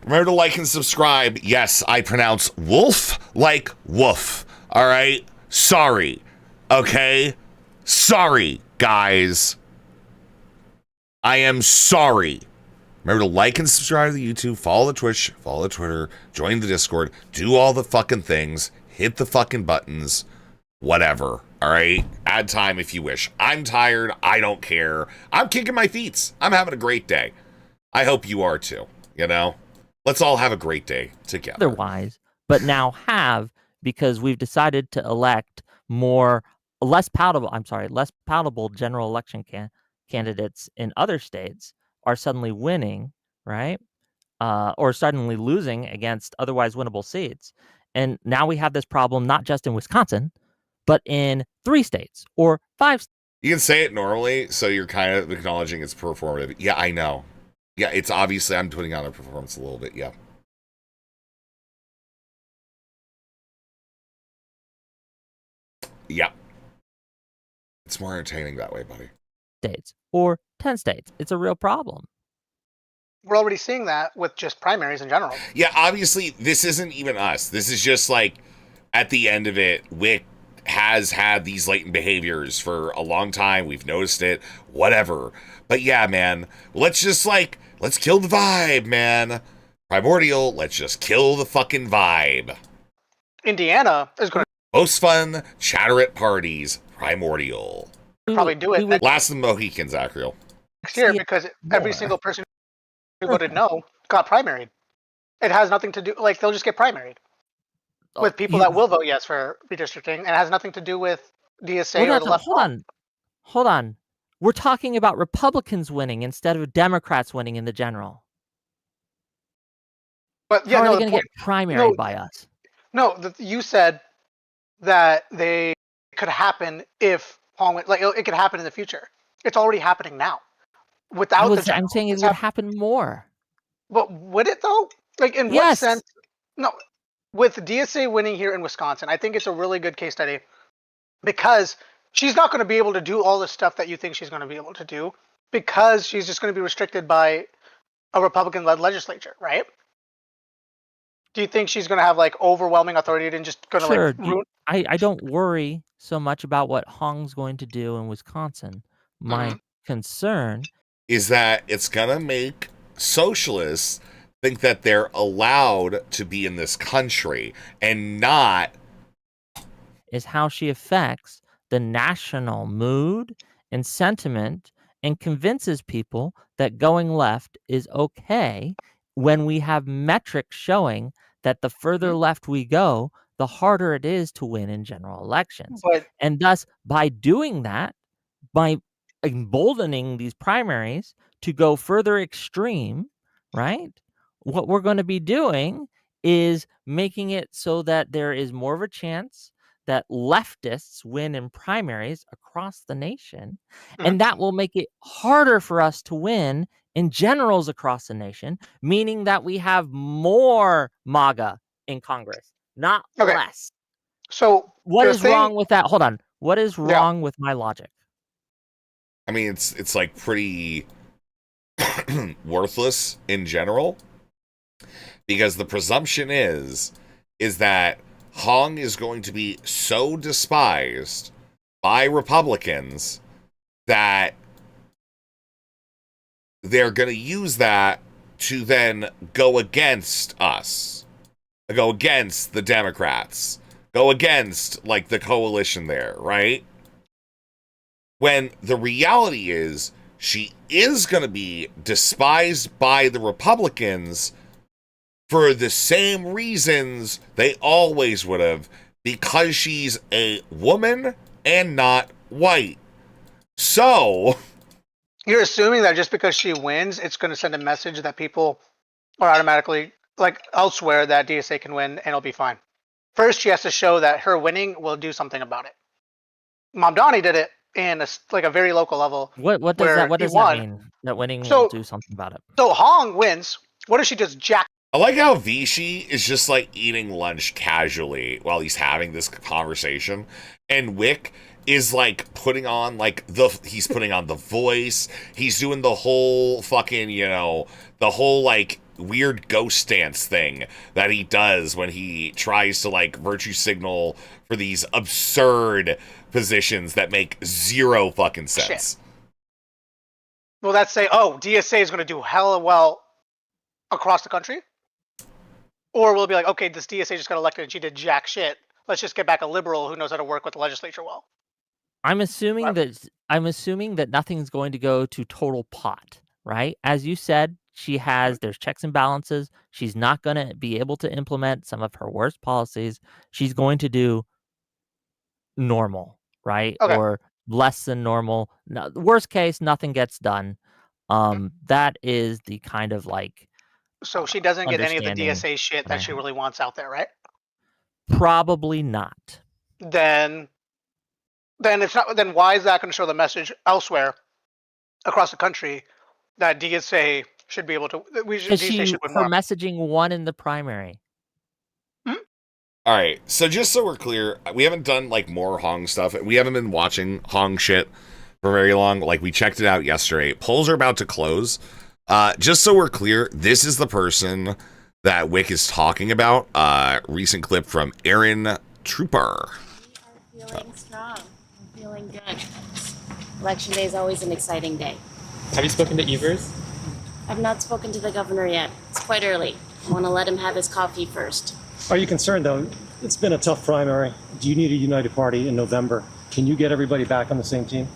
Remember to like and subscribe. Yes, I pronounce wolf like woof. All right? Sorry. Okay? Sorry, guys. I am sorry. Remember to like and subscribe to the YouTube, follow the Twitch, follow the Twitter, join the Discord, do all the fucking things, hit the fucking buttons, whatever, all right? Add time if you wish. I'm tired. I don't care. I'm kicking my feet. I'm having a great day. I hope you are too, you know? Let's all have a great day together. Otherwise, but now have, because we've decided to elect less palatable general election candidates in other states are suddenly winning, right? Or suddenly losing against otherwise winnable seats. And now we have this problem not just in Wisconsin, but in 3 states or 5 states. You can say it normally, so you're kind of acknowledging it's performative. Yeah, I know. Yeah, it's obviously, I'm putting on a performance a little bit, yeah. Yeah. It's more entertaining that way, buddy. States or 10 states. It's a real problem. We're already seeing that with just primaries in general. Yeah, obviously, this isn't even us. This is just like, at the end of it, Wick has had these latent behaviors for a long time. We've noticed it, whatever. But yeah, man, let's kill the vibe, man. Primordial, let's just kill the fucking vibe. Indiana is going to Most fun, chatter at parties, Primordial. probably do it Last of the Mohicans, Acriel. next year because every single person who voted no got primaried. It has nothing to do, like, they'll just get primaried with people that will vote yes for redistricting, and it has nothing to do with DSA or the left. Hold on. We're talking about Republicans winning instead of Democrats winning in the general. But yeah, how are no, they going to get primaried by us? No, you said that they could happen if Hong went, like it could happen in the future. It's already happening now. I'm saying it would happen more. But would it though? Like in what sense? No, with DSA winning here in Wisconsin, I think it's a really good case study because she's not going to be able to do all the stuff that you think she's going to be able to do because she's just going to be restricted by a Republican-led legislature, right? Do you think she's going to have like overwhelming authority and just going to like ruin? I don't worry so much about what Hong's going to do in Wisconsin. My concern is that it's going to make socialists think that they're allowed to be in this country and not is how she affects the national mood and sentiment and convinces people that going left is okay when we have metrics showing that the further left we go, the harder it is to win in general elections. And thus, by doing that, by emboldening these primaries to go further extreme, right? What we're going to be doing is making it so that there is more of a chance that leftists win in primaries across the nation. And that will make it harder for us to win in generals across the nation, meaning that we have more MAGA in Congress, not less. So what is wrong with that? Hold on. What is wrong with my logic? I mean, it's like pretty worthless in general, because the presumption is that Hong is going to be so despised by Republicans that they're going to use that to then go against us, go against the Democrats, go against like the coalition there, right? When the reality is she is going to be despised by the Republicans for the same reasons they always would have, because she's a woman and not white. So you're assuming that just because she wins, it's going to send a message that people are automatically, like elsewhere, that DSA can win and it'll be fine. First, she has to show that her winning will do something about it. Mamdani did it in a very local level. What does that mean? That winning will do something about it. So Hong wins. What if she just jack? I like how Vichy is just like eating lunch casually while he's having this conversation, and Whick is like putting on like he's putting on the voice. He's doing the whole fucking, the whole like weird ghost dance thing that he does when he tries to like virtue signal for these absurd positions that make zero fucking sense. Shit. Will that say, oh, DSA is going to do hella well across the country? Or will it be like, okay, this DSA just got elected and she did jack shit. Let's just get back a liberal who knows how to work with the legislature well. I'm assuming that nothing's going to go to total pot, right? As you said, there's checks and balances. She's not going to be able to implement some of her worst policies. She's going to do normal, right? Okay. Or less than normal. No, worst case, nothing gets done. That is the kind of like. So she doesn't get any of the DSA shit that she really wants out there, right? Probably not. Then it's not. Then why is that going to show the message elsewhere across the country that DSA should be able to? DSA should win more. Her messaging won in the primary. All right, so just so we're clear, we haven't done like more Hong stuff. We haven't been watching Hong shit for very long. Like we checked it out yesterday. Polls are about to close. Just so we're clear, this is the person that Whick is talking about. Recent clip from Aaron Trooper. We are feeling strong. I'm feeling good. Election day is always an exciting day. Have you spoken to Evers? I've not spoken to the governor yet. It's quite early. I want to let him have his coffee first. Are you concerned, though? It's been a tough primary. Do you need a united party in November? Can you get everybody back on the same team?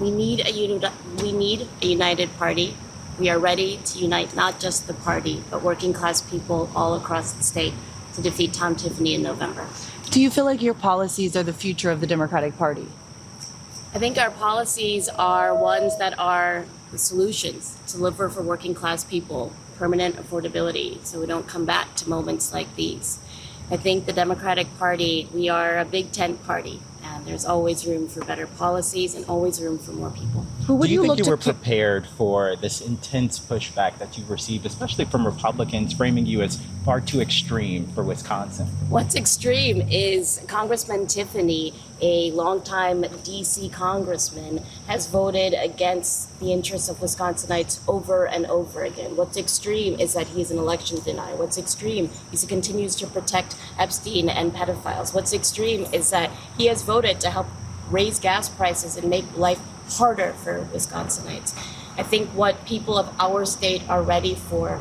We need a united party. We are ready to unite not just the party, but working class people all across the state to defeat Tom Tiffany in November. Do you feel like your policies are the future of the Democratic Party? I think our policies are ones that are the solutions to deliver for working class people, permanent affordability, so we don't come back to moments like these. I think the Democratic Party, we are a big tent party, and there's always room for better policies and always room for more people. Do you think you were prepared for this intense pushback that you've received, especially from Republicans framing you as far too extreme for Wisconsin? What's extreme is Congressman Tiffany, a longtime DC congressman, has voted against the interests of Wisconsinites over and over again. What's extreme is that he's an election denier. What's extreme is he continues to protect Epstein and pedophiles. What's extreme is that he has voted to help raise gas prices and make life harder for Wisconsinites. I think what people of our state are ready for,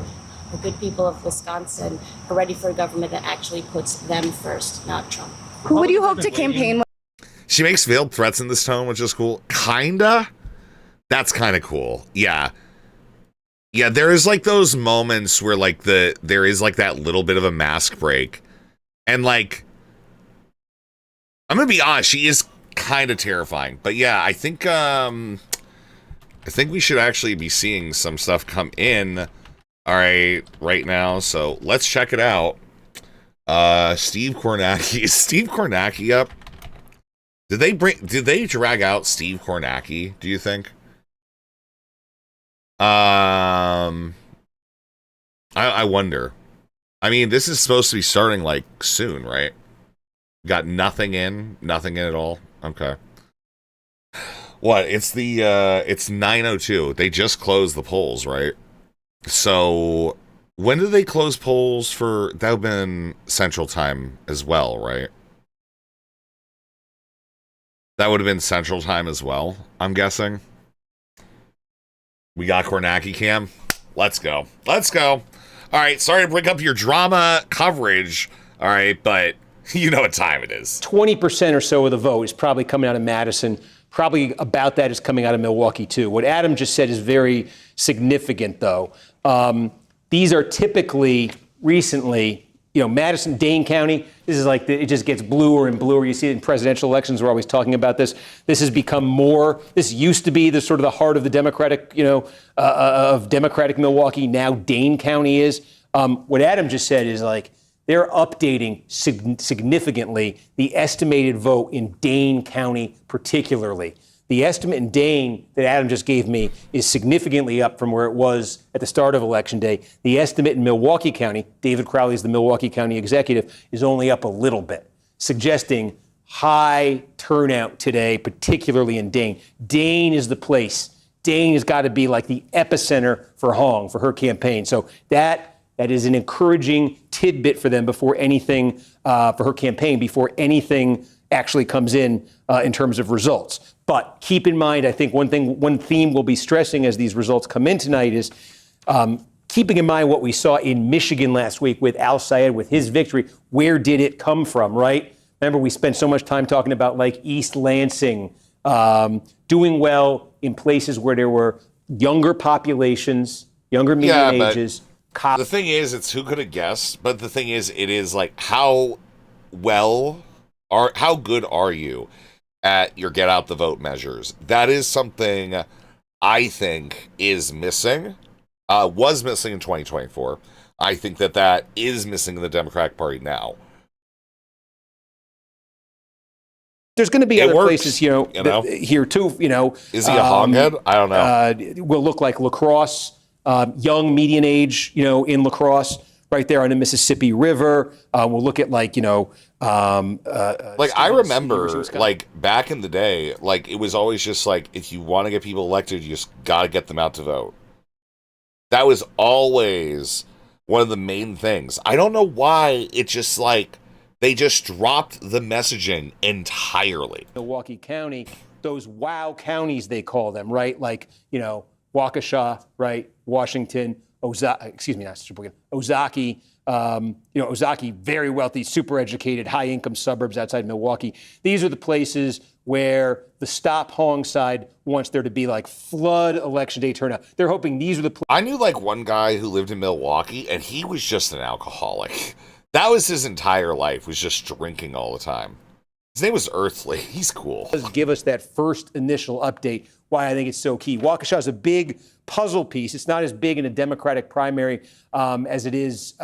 the good people of Wisconsin, are ready for a government that actually puts them first, not Trump. Who would you hope to campaign with? She makes veiled threats in this tone, which is cool. Kinda. That's kind of cool. Yeah. Yeah, there is like those moments where like there is like that little bit of a mask break. And like, I'm gonna be honest, she is kind of terrifying. But yeah, I think we should actually be seeing some stuff come in right now. So let's check it out. Steve Kornacki. Is Steve Kornacki up? Did they drag out Steve Kornacki, do you think? I wonder. I mean, this is supposed to be starting like soon, right? Got nothing in at all. Okay. What? It's 9:02. They just closed the polls, right? So when did they close polls for? That would have been Central Time as well, right? That would have been Central Time as well, I'm guessing. We got Kornacki cam. Let's go. All right, sorry to break up your drama coverage All right, but you know what time it is. 20% or so of the vote is probably coming out of Madison. Probably about that is coming out of Milwaukee, too. What Adam just said is very significant, though. These are typically, recently, Madison, Dane County, this is like, it just gets bluer and bluer. You see it in presidential elections, we're always talking about this. This has become more, this used to be the sort of the heart of the Democratic, of Democratic Milwaukee. Now Dane County is. What Adam just said is like, they're updating significantly the estimated vote in Dane County particularly. The estimate in Dane that Adam just gave me is significantly up from where it was at the start of Election Day. The estimate in Milwaukee County, David Crowley is the Milwaukee County executive, is only up a little bit, suggesting high turnout today, particularly in Dane. Dane is the place. Dane has got to be like the epicenter for Hong, for her campaign. So that is an encouraging tidbit for them before anything, for her campaign, before anything actually comes in terms of results. But keep in mind, I think one theme we'll be stressing as these results come in tonight is keeping in mind what we saw in Michigan last week with Al Sayed, with his victory. Where did it come from, right? Remember, we spent so much time talking about like East Lansing doing well in places where there were younger populations, younger median ages. The thing is, it's who could have guessed, but the thing is, it is like how good are you at your get out the vote measures? That is something I think is missing, was missing in 2024. I think that is missing in the Democratic Party now. There's going to be other places, here too, Is he a hoghead? I don't know. Will look like La Crosse. Young median age, in La Crosse, right there on the Mississippi River. We'll look at like I remember like back in the day, like it was always just like, if you want to get people elected, you just got to get them out to vote. That was always one of the main things. I don't know why it just like, they just dropped the messaging entirely. Milwaukee County, those wow counties, they call them, right? Like, Waukesha, right? Washington, Ozaki, Ozaki, very wealthy, super educated, high income suburbs outside Milwaukee. These are the places where the Stop Hong side wants there to be like flood election day turnout. They're hoping these are the I knew like one guy who lived in Milwaukee and he was just an alcoholic. That was his entire life, was just drinking all the time. His name was Earthly. He's cool. Give us that first initial update, why I think it's so key. Waukesha is a big puzzle piece. It's not as big in a Democratic primary as it is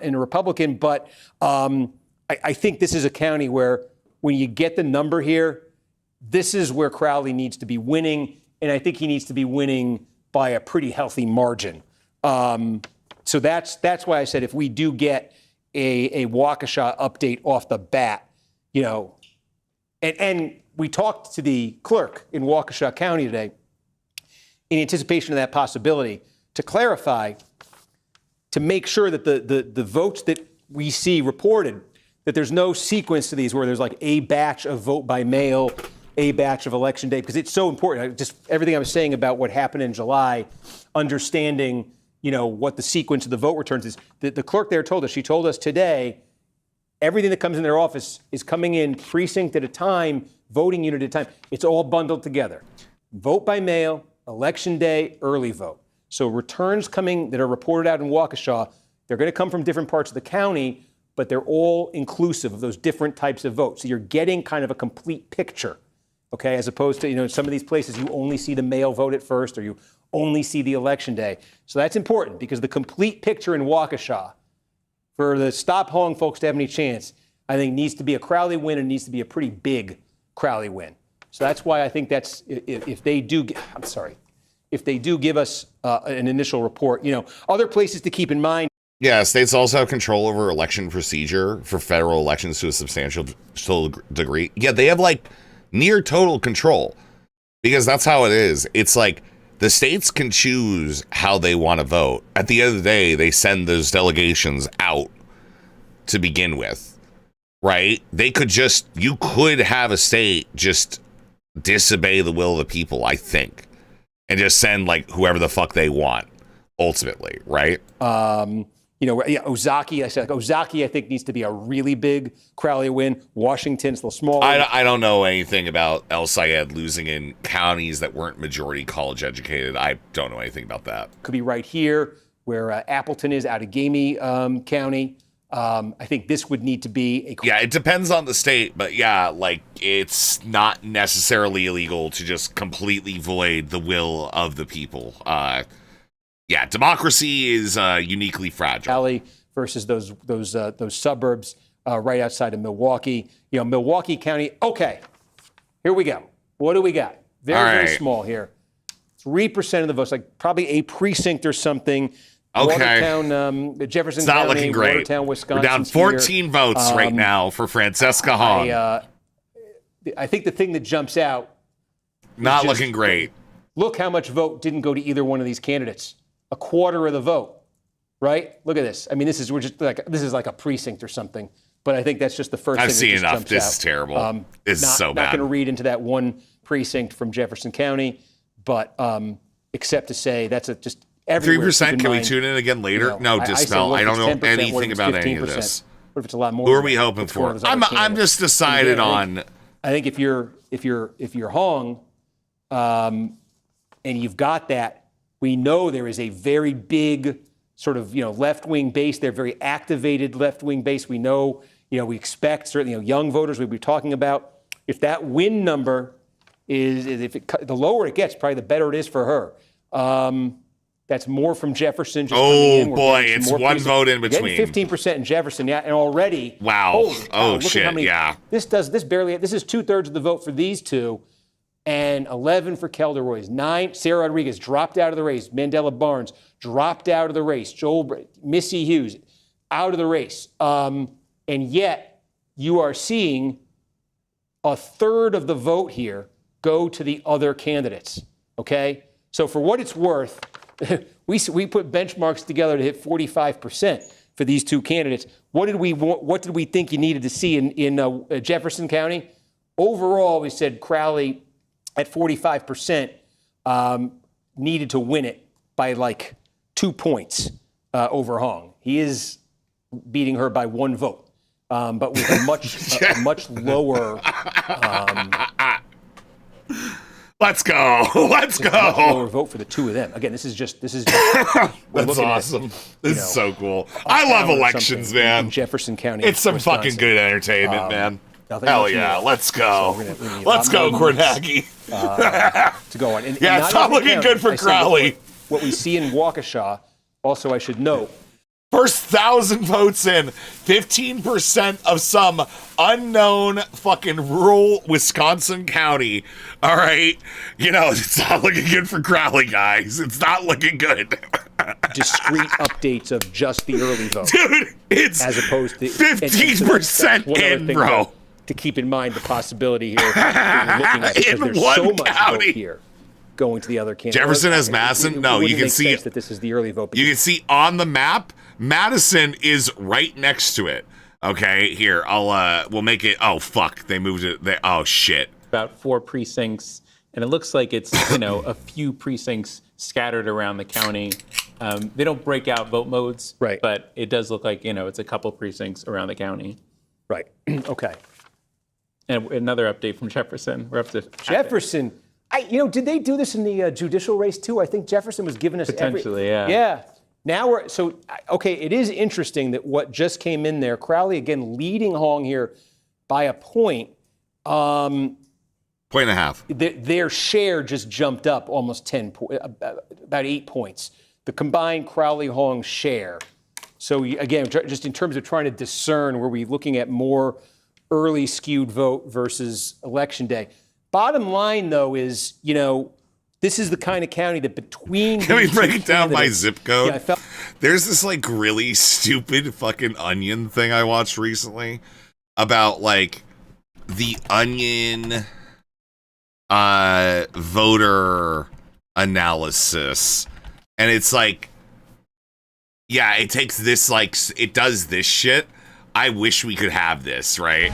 in a Republican, but I think this is a county where when you get the number here, this is where Crowley needs to be winning, and I think he needs to be winning by a pretty healthy margin. So that's why I said if we do get a Waukesha update off the bat, and we talked to the clerk in Waukesha County today in anticipation of that possibility to clarify, to make sure that the votes that we see reported, that there's no sequence to these where there's like a batch of vote by mail, a batch of election day, because it's so important. Just everything I was saying about what happened in July, understanding, what the sequence of the vote returns is. The clerk there told us, she told us today, everything that comes in their office is coming in precinct at a time, voting unit at a time. It's all bundled together. Vote by mail, election day, early vote. So returns coming that are reported out in Waukesha, they're going to come from different parts of the county, but they're all inclusive of those different types of votes. So you're getting kind of a complete picture, okay, as opposed to, some of these places you only see the mail vote at first, or you only see the election day. So that's important because the complete picture in Waukesha, for the Stop Hong folks to have any chance, I think needs to be a Crowley win, and needs to be a pretty big Crowley win. So that's why I think that's, if they do give us an initial report, other places to keep in mind. Yeah, states also have control over election procedure for federal elections to a substantial degree. Yeah, they have like near total control, because that's how it is. It's like the states can choose how they want to vote. At the end of the day, they send those delegations out to begin with, right? You could have a state just disobey the will of the people, I think, and just send like whoever the fuck they want ultimately, right? Ozaki. I said Ozaki. I think needs to be a really big Crowley win. Washington's a little small. I don't know anything about El Sayed losing in counties that weren't majority college educated. I don't know anything about that. Could be right here where Appleton is, Outagamie County. I think this would need to be Yeah, it depends on the state, but yeah, like it's not necessarily illegal to just completely void the will of the people. Yeah, democracy is uniquely fragile. Valley versus those suburbs right outside of Milwaukee. Milwaukee County. Okay, here we go. What do we got? Very small here. 3% of the votes, like probably a precinct or something. Okay. Watertown, Jefferson it's not County, looking great. Watertown, Wisconsin. We're down 14 votes right now for Francesca Hong. I think the thing that jumps out. Not looking great. Look how much vote didn't go to either one of these candidates. A quarter of the vote, right? Look at this. I mean, this is like a precinct or something. But I think that's just the first thing that seen just enough. jumps This out. is terrible. This is so bad. Not going to read into that one precinct from Jefferson County, but except to say that's just everywhere. 3%. Can we tune in again later? No, Dispel. I don't know anything about any of this. What if it's a lot more? Who are we hoping for? I'm just decided on. I think if you're Hong, and you've got that, we know there is a very big sort of left-wing base. They're very activated left-wing base. We know we expect certainly young voters we'll be talking about. If that win number is the lower it gets, probably the better it is for her. That's more from Jefferson. Just boy, it's one vote in between. 15% in Jefferson, yeah, and already. Wow. Oh shit. Yeah. This is 2/3 of the vote for these two, and 11 for Kelder-Roys. 9. Sarah Rodriguez dropped out of the race. Mandela Barnes dropped out of the race. Missy Hughes out of the race, and yet you are seeing 1/3 of the vote here go to the other candidates. Okay, so for what it's worth. We put benchmarks together to hit 45% for these two candidates. What did we think you needed to see in Jefferson County? Overall, we said Crowley at 45% needed to win it by like 2 points over Hong. He is beating her by 1 vote, but with a much lower. Let's go. Let's go. Much lower vote for the two of them. Again, this is just That's awesome. This is so cool. I love elections, man. In Jefferson County. It's some Wisconsin. fucking good entertainment, man. Hell yeah. Let's go. Let's go, Kornacki. To go on. And it's not looking good for Crowley. What we see in Waukesha, also I should note, first 1,000 votes in, 15% of some unknown fucking rural Wisconsin county. All right. It's not looking good for Crowley, guys. It's not looking good. Discrete updates of just the early vote. Dude, it's as opposed to 15% in, bro. To keep in mind the possibility here that you're looking at, because there's so much vote here going to the other candidate. Jefferson has Madison. No, you can see that this is the early vote. You can see on the map, Madison is right next to it. Okay, here we'll make it. Oh fuck, they moved it. Oh shit. About 4 precincts, and it looks like it's a few precincts scattered around the county. They don't break out vote modes, right? But it does look like it's a couple precincts around the county, right? Okay. And another update from Jefferson. We're up to Jefferson. Did they do this in the judicial race too? I think Jefferson was giving us potentially, yeah. Now it is interesting that what just came in there, Crowley again leading Hong here by a point. Point and a half. Their share just jumped up almost 10, about 8 points. The combined Crowley-Hong share. So again, just in terms of trying to discern, were we looking at more early skewed vote versus election day? Bottom line, though, is, this is the kind of county that between. Can we break it down by zip code? Yeah, there's this like really stupid fucking Onion thing I watched recently about like the Onion voter analysis. And it's like, yeah, it takes this, like, it does this shit. I wish we could have this, right?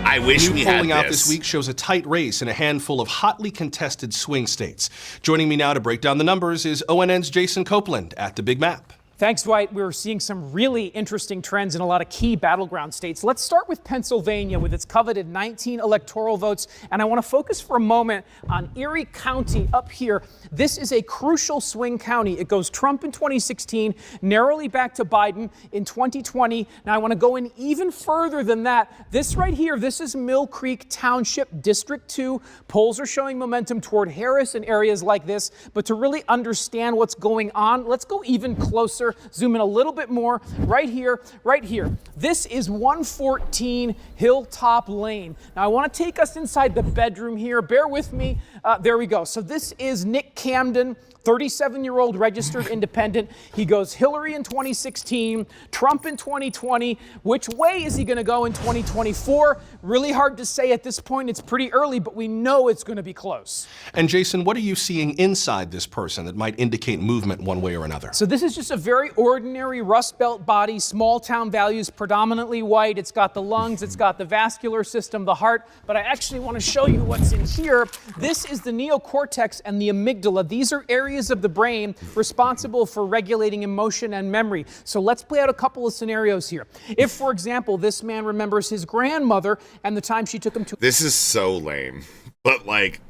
I wish we had this. Polling out this week shows a tight race in a handful of hotly contested swing states. Joining me now to break down the numbers is ONN's Jason Copeland at the Big Map. Thanks, Dwight. We're seeing some really interesting trends in a lot of key battleground states. Let's start with Pennsylvania with its coveted 19 electoral votes. And I want to focus for a moment on Erie County up here. This is a crucial swing county. It goes Trump in 2016, narrowly back to Biden in 2020. Now, I want to go in even further than that. This right here, this is Mill Creek Township, District 2. Polls are showing momentum toward Harris and areas like this. But to really understand what's going on, let's go even closer. Zoom in a little bit more. Right here, right here. This is 114 Hilltop Lane. Now, I want to take us inside the bedroom here. Bear with me. There we go. So this is Nick Camden, 37-year-old registered independent. He goes Hillary in 2016, Trump in 2020. Which way is he going to go in 2024? Really hard to say at this point. It's pretty early, but we know it's going to be close. And Jason, what are you seeing inside this person that might indicate movement one way or another? So this is just a very ordinary Rust Belt body, small town values, predominantly white. It's got the lungs, it's got the vascular system, the heart, but I actually want to show you what's in here. This is the neocortex and the amygdala. These are areas of the brain responsible for regulating emotion and memory. So let's play out a couple of scenarios here. If, for example, this man remembers his grandmother and the time she took him to... This is so lame, but like,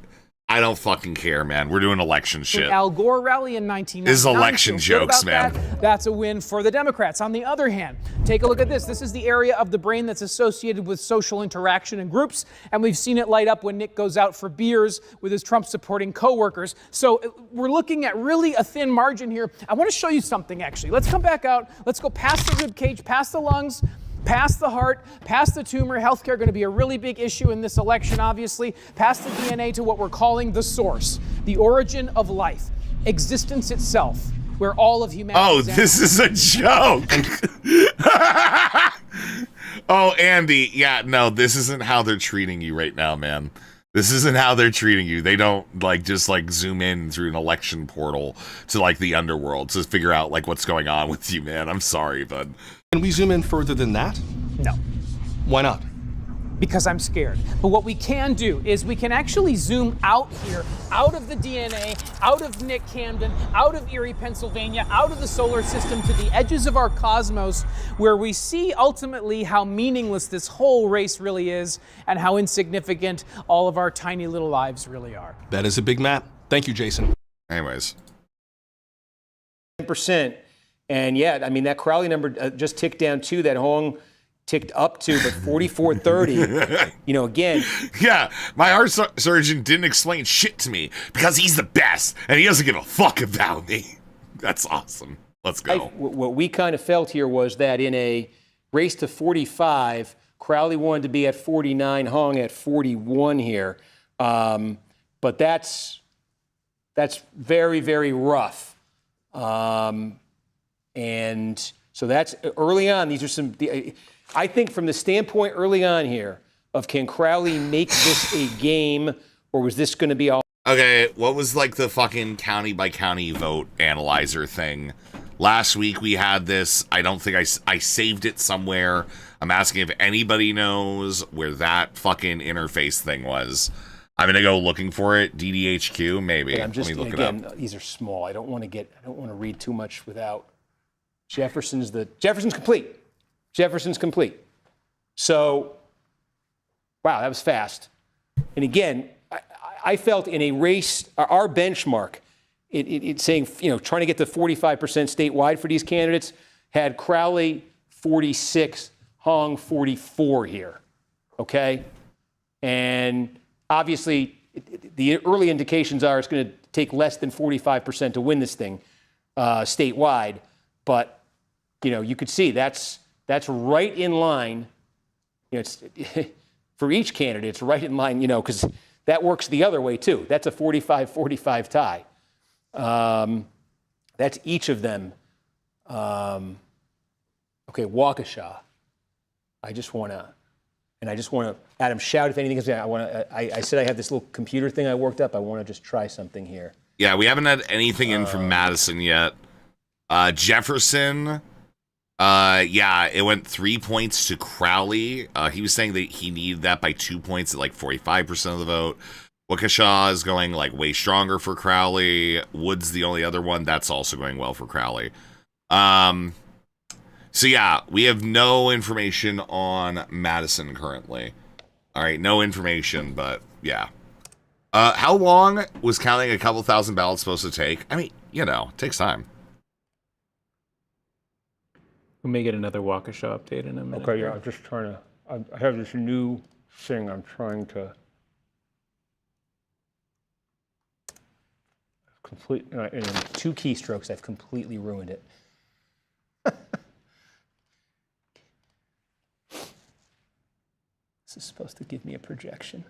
I don't fucking care, man. We're doing election shit. Al Gore rally in 1999. This is election jokes, man. That's a win for the Democrats. On the other hand, take a look at this. This is the area of the brain that's associated with social interaction and groups, and we've seen it light up when Nick goes out for beers with his Trump-supporting coworkers. So we're looking at really a thin margin here. I want to show you something, actually. Let's come back out. Let's go past the rib cage, past the lungs, past the heart, past the tumor. Healthcare going to be a really big issue in this election, obviously. Past the DNA to what we're calling the source, the origin of life, existence itself, where all of humanity. Oh, this is a joke. Oh, Andy. Yeah, no, this isn't how they're treating you right now, man. This isn't how they're treating you. They don't just zoom in through an election portal to like the underworld to figure out like what's going on with you, man. I'm sorry, bud. Can we zoom in further than that? No. Why not? Because I'm scared. But what we can do is we can actually zoom out here, out of the DNA, out of Nick Camden, out of Erie, Pennsylvania, out of the solar system to the edges of our cosmos, where we see ultimately how meaningless this whole race really is and how insignificant all of our tiny little lives really are. That is a big map. Thank you, Jason. Anyways. 10%. And yeah, I mean, that Crowley number just ticked down too. That Hong ticked up to, but 4430. You know, again. Yeah, my heart surgeon didn't explain shit to me because he's the best and he doesn't give a fuck about me. That's awesome. Let's go. What we kind of felt here was that in a race to 45, Crowley wanted to be at 49, Hong at 41 here. But that's very, very rough. And so that's early on. These are some, I think from the standpoint early on here of can Crowley make this a game or was this going to be all? Okay, what was like the fucking county by county vote analyzer thing? Last week we had this. I don't think I saved it somewhere. I'm asking if anybody knows where that fucking interface thing was. I'm going to go looking for it. DDHQ, maybe. Okay, Let me look it up. These are small. I don't want to read too much without. Jefferson's complete. Jefferson's complete. So, wow, that was fast. And again, I felt in a race, our benchmark, it's saying, trying to get to 45% statewide for these candidates, had Crowley 46, Hong 44 here. Okay? And obviously, the early indications are it's going to take less than 45% to win this thing statewide. But you could see that's right in line. It's for each candidate, it's right in line. Because that works the other way too. That's a 45-45 tie. That's each of them. Okay, Waukesha. I just want to, Adam, shout if anything is. I said I have this little computer thing I worked up. I want to just try something here. Yeah, we haven't had anything in from Madison yet. Jefferson, it went 3 points to Crowley. He was saying that he needed that by 2 points at like 45% of the vote. Waukesha is going like way stronger for Crowley. Wood's the only other one that's also going well for Crowley. So yeah, we have no information on Madison currently. All right, no information, but yeah. How long was counting a couple thousand ballots supposed to take? I mean, you know, it takes time. We may get another Waukesha update in a minute. Okay, yeah, I'm just trying to, I have this new thing I'm trying to complete, in 2 keystrokes, I've completely ruined it. This is supposed to give me a projection.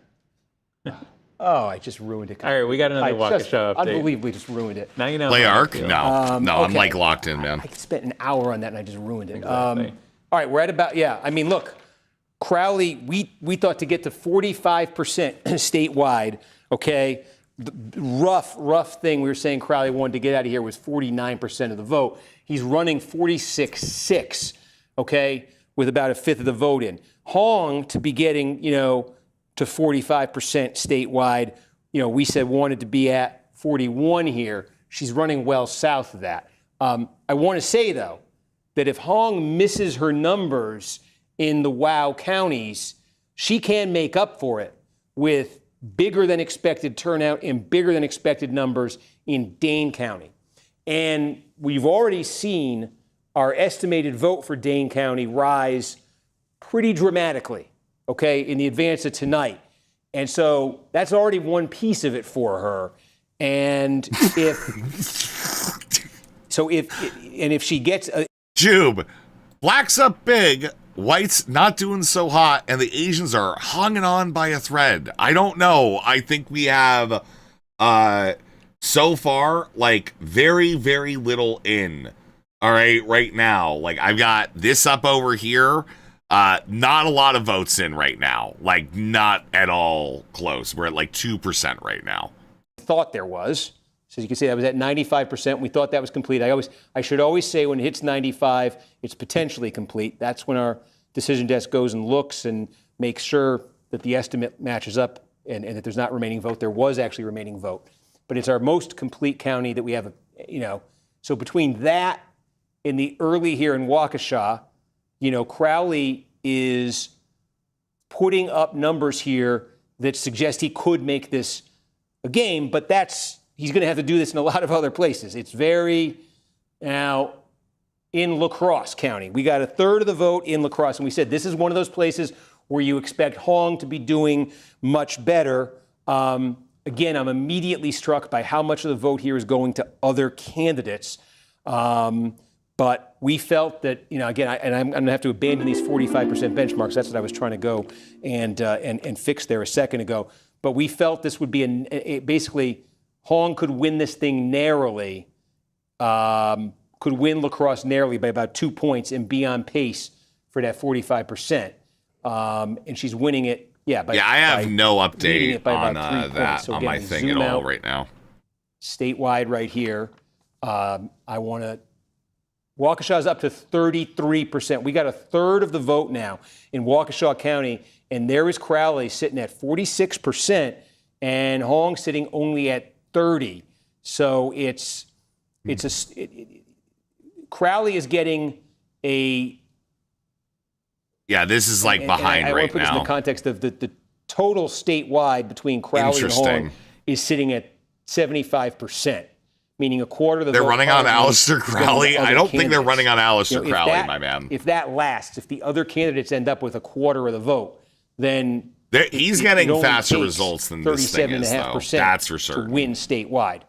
Oh, I just ruined it. All right, we got another Waukesha update. Unbelievably just ruined it. Now you know. Play ARC? No, I'm okay. like locked in, man. I spent an hour on that and I just ruined it. Exactly. All right, we're at about, I mean, look, Crowley, we thought to get to 45% statewide, okay? The rough thing we were saying Crowley wanted to get out of here was 49% of the vote. He's running 46.6, okay, with about a fifth of the vote in. Hong to be getting, to 45% statewide, we said wanted to be at 41 here. She's running well south of that. I want to say, though, that if Hong misses her numbers in the WOW counties, she can make up for it with bigger than expected turnout and bigger than expected numbers in Dane County. And we've already seen our estimated vote for Dane County rise pretty dramatically, okay, in the advance of tonight. And so that's already one piece of it for her. And if she gets a Jube, black's up big, white's not doing so hot, and the Asians are hanging on by a thread. I don't know. I think we have so far like very, very little in. All right now. Like I've got this up over here. Not a lot of votes in right now. Like not at all close. We're at like 2% right now. Thought there was. So you can see that was at 95%. We thought that was complete. I should always say when it hits 95, it's potentially complete. That's when our decision desk goes and looks and makes sure that the estimate matches up and that there's not remaining vote. There was actually remaining vote. But it's our most complete county that we have, So between that and the early here in Waukesha, Crowley is putting up numbers here that suggest he could make this a game, but he's going to have to do this in a lot of other places. It's now in La Crosse County. We got a third of the vote in La Crosse, and we said this is one of those places where you expect Hong to be doing much better. Again, I'm immediately struck by how much of the vote here is going to other candidates. But we felt that, again, I'm going to have to abandon these 45% benchmarks. That's what I was trying to go and fix there a second ago. But we felt this would be basically Hong could win this thing narrowly, could win La Crosse narrowly by about 2 points and be on pace for that 45%. And she's winning it. I have no update on that so on again, my thing at all right now. Statewide right here. Waukesha is up to 33%. We got a third of the vote now in Waukesha County, and there is Crowley sitting at 46%, and Hong sitting only at 30%. So Crowley is getting a. Yeah, this is like behind I right want to put now. this in the context of the total statewide between Crowley and Hong is sitting at 75%. Meaning a quarter of the they're vote running on Aleister Crowley. I don't think they're running on Aleister Crowley, my man. If that lasts, if the other candidates end up with a quarter of the vote, then he's getting faster results than this thing is, though. That's for certain. To win statewide.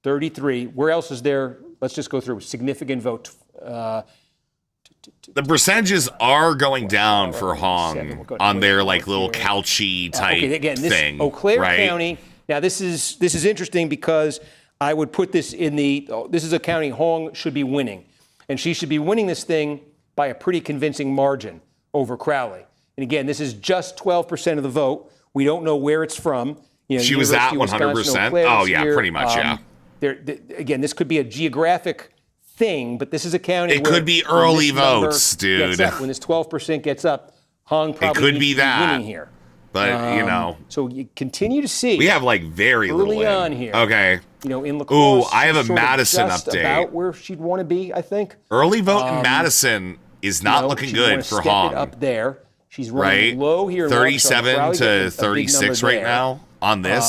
33. Where else is there? Let's just go through significant vote. The percentages are going down for Hong on their like little couchy type thing. Eau Claire right? County. Now, this is interesting because I would put this in this is a county Hong should be winning. And she should be winning this thing by a pretty convincing margin over Crowley. And again, this is just 12% of the vote. We don't know where it's from. She was at 100%? Oh, yeah, pretty much, yeah. Again, this could be a geographic thing, but this is a county It could be early votes, dude. When this 12% gets up, Hong probably could be needs to be winning here. but you know. So you continue to see. We have like very early little on in. here. Okay. You know, in lacrosse. Ooh, I have a she's sort of Madison just update. About where she'd want to be, I think. Early vote in Madison is not looking good for Hong. Up there. She's running right? low here. 37 to 36 right now on this.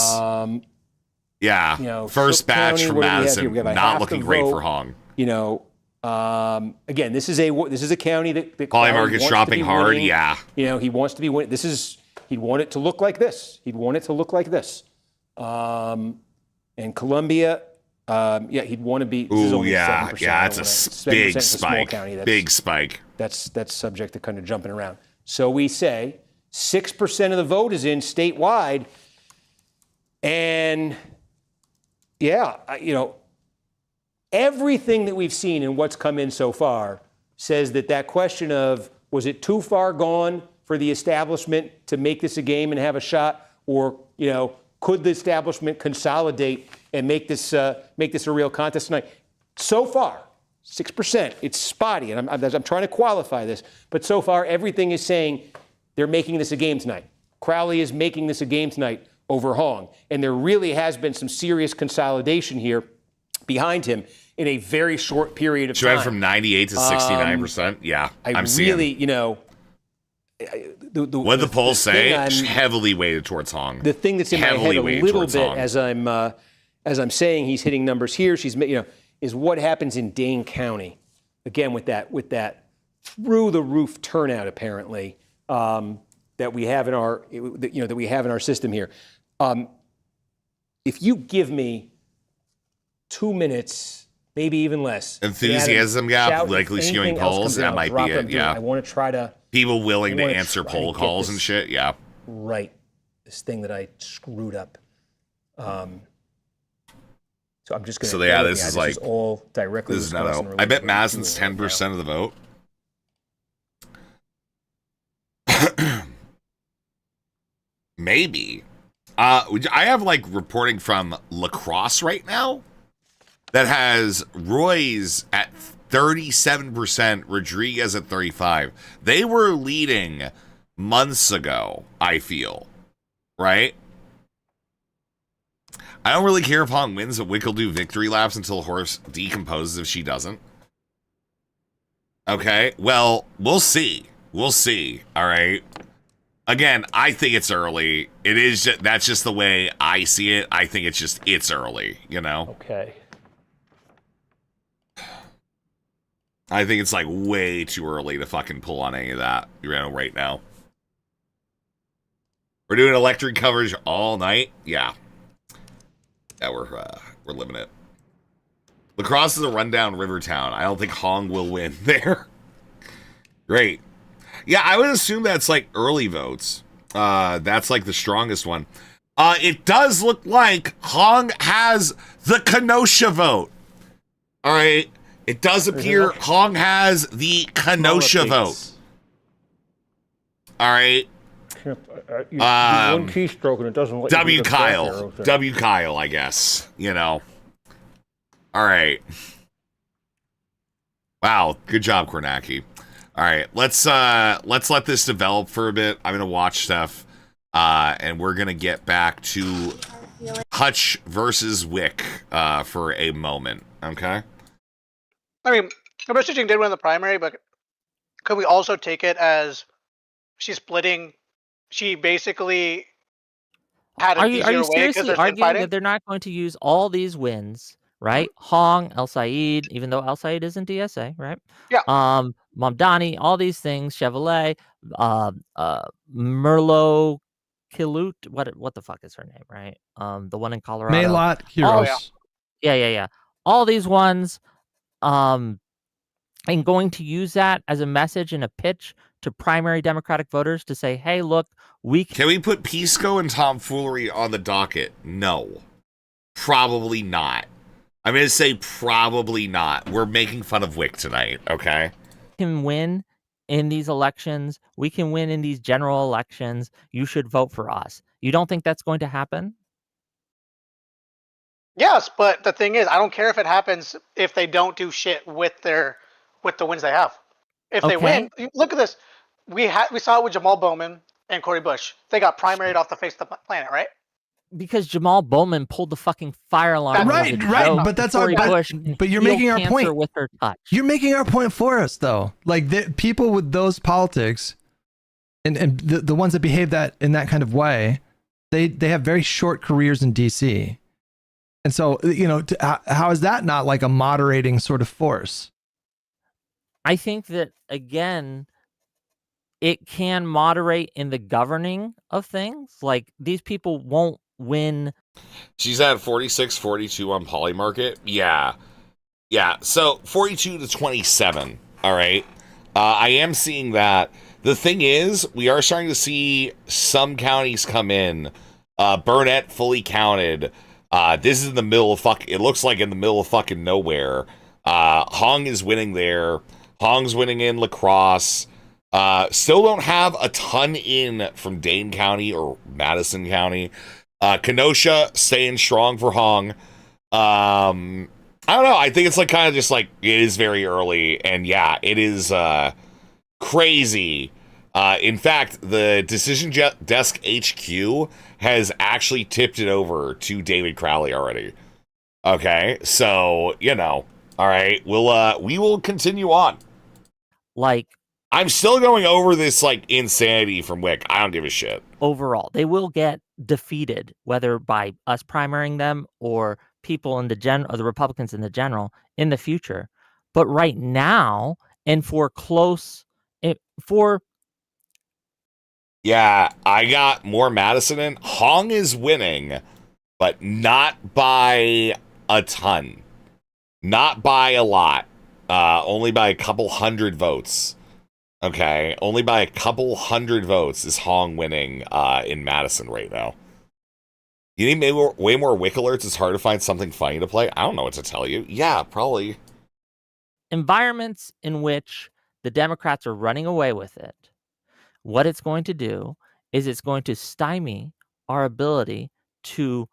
Yeah. You know, first Cook batch County, from what do we have Madison, here? We have a not half looking the great vote. for Hong. You know, again, this is a county that Poly Crowley market's wants to dropping be hard. winning. Yeah. You know, he wants to be winning. He'd want it to look like this. He'd want it to look like this. And Columbia, he'd want to be. This is Ooh, only yeah, 7%. yeah, that's a big spike. Big spike. That's subject to kind of jumping around. So we say 6% of the vote is in statewide, and you know, everything that we've seen and what's come in so far says that question of was it too far gone for the establishment to make this a game and have a shot, or you know, could the establishment consolidate and make this a real contest tonight? So far, 6%. It's spotty, and I'm trying to qualify this, but so far everything is saying they're making this a game tonight. Crowley is making this a game tonight over Hong, and there really has been some serious consolidation here behind him in a very short period of She time. went from 98 to 69%. Yeah, I'm really, seeing. you know. What did the polls say? Heavily weighted towards Hong. The thing that's in my head a little bit Hong. as I'm saying he's hitting numbers here, is what happens in Dane County, again with that through the roof turnout apparently that we have in our system here. If you give me 2 minutes, maybe even less, Enthusiasm gap, likely skewing polls, that might be it. Yeah, I want to try to. People willing to answer poll calls and shit. Yeah. Right. This thing that I screwed up. So I'm just going to. So yeah, this is like all directly. This is not. I bet Madison's 10% of the vote. Maybe. I have like reporting from Lacrosse right now that has Roy's at 37%, Rodriguez at 35%. They were leading months ago, I feel. Right? I don't really care if Hong wins, but Whick will do victory laps until Horse decomposes if she doesn't. Okay, well, we'll see. We'll see, all right? Again, I think it's early. It is just, that's just the way I see it. I think it's early, you know? Okay. I think it's like way too early to fucking pull on any of that, you know, right now. We're doing electric coverage all night? Yeah. Yeah, we're living it. Lacrosse is a rundown river town. I don't think Hong will win there. Great. Yeah, I would assume that's like early votes. That's like the strongest one. It does look like Hong has the Kenosha vote. All right. It does appear Hong has the Kenosha vote. All right. One keystroke and it doesn't let W. you do the Kyle. back arrow thing. W. Kyle, I guess. You know. All right. Wow. Good job, Kornacki. All right. Let's let this develop for a bit. I'm gonna watch stuff. And we're gonna get back to Hutch versus Whick for a moment. Okay. I mean, Commissioner did win the primary, but could we also take it as she's splitting? She basically had an easier way. Are you because seriously they're arguing fighting? that they're not going to use all these wins, right? Hong, El Said, even though El Said isn't DSA, right? Yeah. Mamdani, all these things, Chevrolet, Merlot, Kilut, what the fuck is her name, right? The one in Colorado. Maylot Heroes. Yeah. All these ones, and going to use that as a message and a pitch to primary Democratic voters to say, hey, look, Can we put Pisco and tomfoolery on the docket? No. Probably not. I'm going to say probably not. We're making fun of Whick tonight, okay? can win in these elections. We can win in these general elections. You should vote for us. You don't think that's going to happen? Yes, but the thing is, I don't care if it happens if they don't do shit with the wins they have. If they win, look at this. We saw it with Jamal Bowman. and Cori Bush. They got primaried off the face of the planet, right? Because Jamal Bowman pulled the fucking fire alarm. Right, but that's our but you're making our point. With her touch. You're making our point for us, though. Like people with those politics, and the ones that behave that in that kind of way, they have very short careers in DC, and so how is that not like a moderating sort of force? I think that again, it can moderate in the governing of things. Like these people won't win. She's at 46-42 on Polymarket. Yeah. So 42 to 27. All right. I am seeing that. The thing is, we are starting to see some counties come in. Burnett fully counted. This is in the middle of it looks like in the middle of fucking nowhere. Hong is winning there. Hong's winning in La Crosse. Still don't have a ton in from Dane County or Madison County. Kenosha staying strong for Hong. I don't know. I think it's like kind of just like it is very early, and yeah, it is crazy. In fact, the Decision Desk HQ has actually tipped it over to David Crowley already. Okay, so all right, we will continue on. Like, I'm still going over this like insanity from Whick. I don't give a shit. Overall, they will get defeated, whether by us primarying them or people in the or the Republicans in the general in the future. But right now, and yeah, I got more Madison in. Hong is winning, but not by a ton, not by a lot. Only by a couple hundred votes. Okay, only by a couple hundred votes is Hong winning in Madison right now. You need maybe way more Whick alerts? It's hard to find something funny to play? I don't know what to tell you. Yeah, probably. Environments in which the Democrats are running away with it, what it's going to do is it's going to stymie our ability to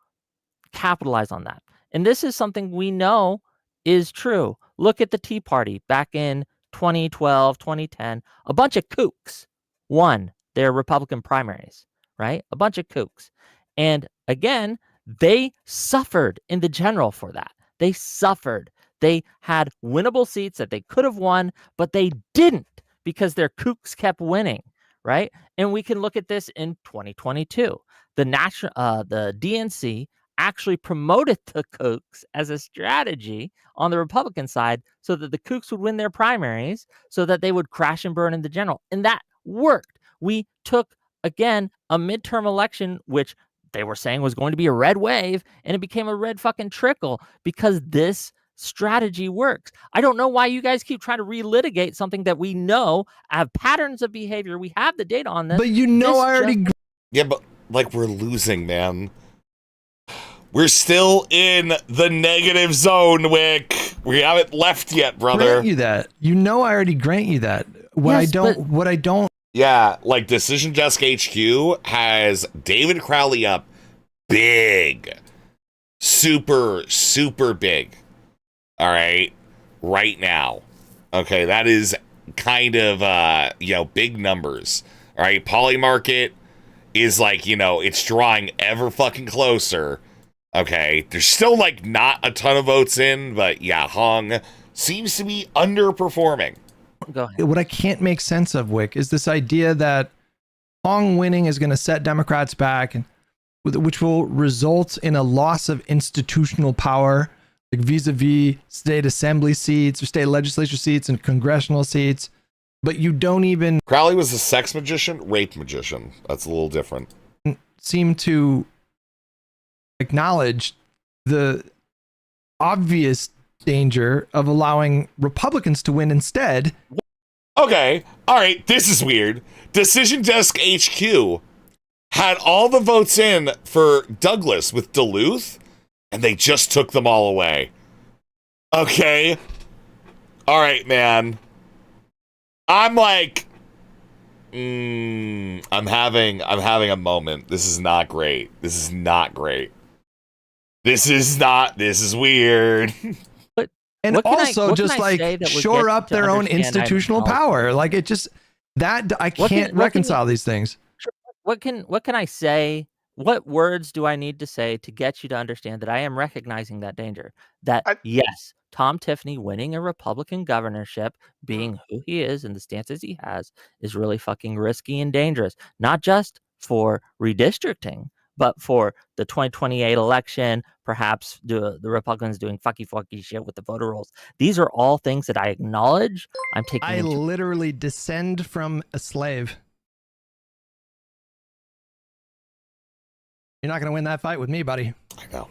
capitalize on that. And this is something we know is true. Look at the Tea Party back in 2012, 2010. A bunch of kooks won their Republican primaries, right? A bunch of kooks. And again, they suffered in the general for that. They suffered. They had winnable seats that they could have won, but they didn't because their kooks kept winning, right? And we can look at this in 2022. The DNC actually promoted the kooks as a strategy on the Republican side so that the kooks would win their primaries so that they would crash and burn in the general. And that worked. We took, again, a midterm election, which they were saying was going to be a red wave, and it became a red fucking trickle because this strategy works. I don't know why you guys keep trying to relitigate something that we know have patterns of behavior. We have the data on this. But I already... Yeah, but like we're losing, man. We're still in the negative zone, Whick. We haven't left yet, brother. Grant you that. I already grant you that. What I don't. Yeah, like Decision Desk HQ has David Crowley up big. Super, super big. All right. Right now. Okay, that is kind of, big numbers. All right, Polymarket is like, it's drawing ever fucking closer. Okay, there's still like not a ton of votes in, but yeah, Hong seems to be underperforming. Go ahead. What I can't make sense of, Whick, is this idea that Hong winning is going to set Democrats back, and which will result in a loss of institutional power, like vis-a-vis state assembly seats or state legislature seats and congressional seats. But you don't even... Crowley was a sex magician, rape magician. That's a little different. Seem to acknowledge the obvious danger of allowing Republicans to win instead. Okay, all right, this is weird. Decision Desk HQ had all the votes in for Douglas with Duluth, and they just took them all away. Okay. All right, man. I'm like, I'm having a moment. This is not great. This is not great. This is weird. And also just like shore up their own institutional power. Like it just, that I can't reconcile these things. what can I say? What words do I need to say to get you to understand that I am recognizing that danger? That yes, Tom Tiffany winning a Republican governorship, being who he is and the stances he has, is really fucking risky and dangerous. Not just for redistricting, but for the 2028 election, perhaps the Republicans doing fucky shit with the voter rolls. These are all things that I acknowledge. I'm taking. I literally descend from a slave. You're not going to win that fight with me, buddy. I know.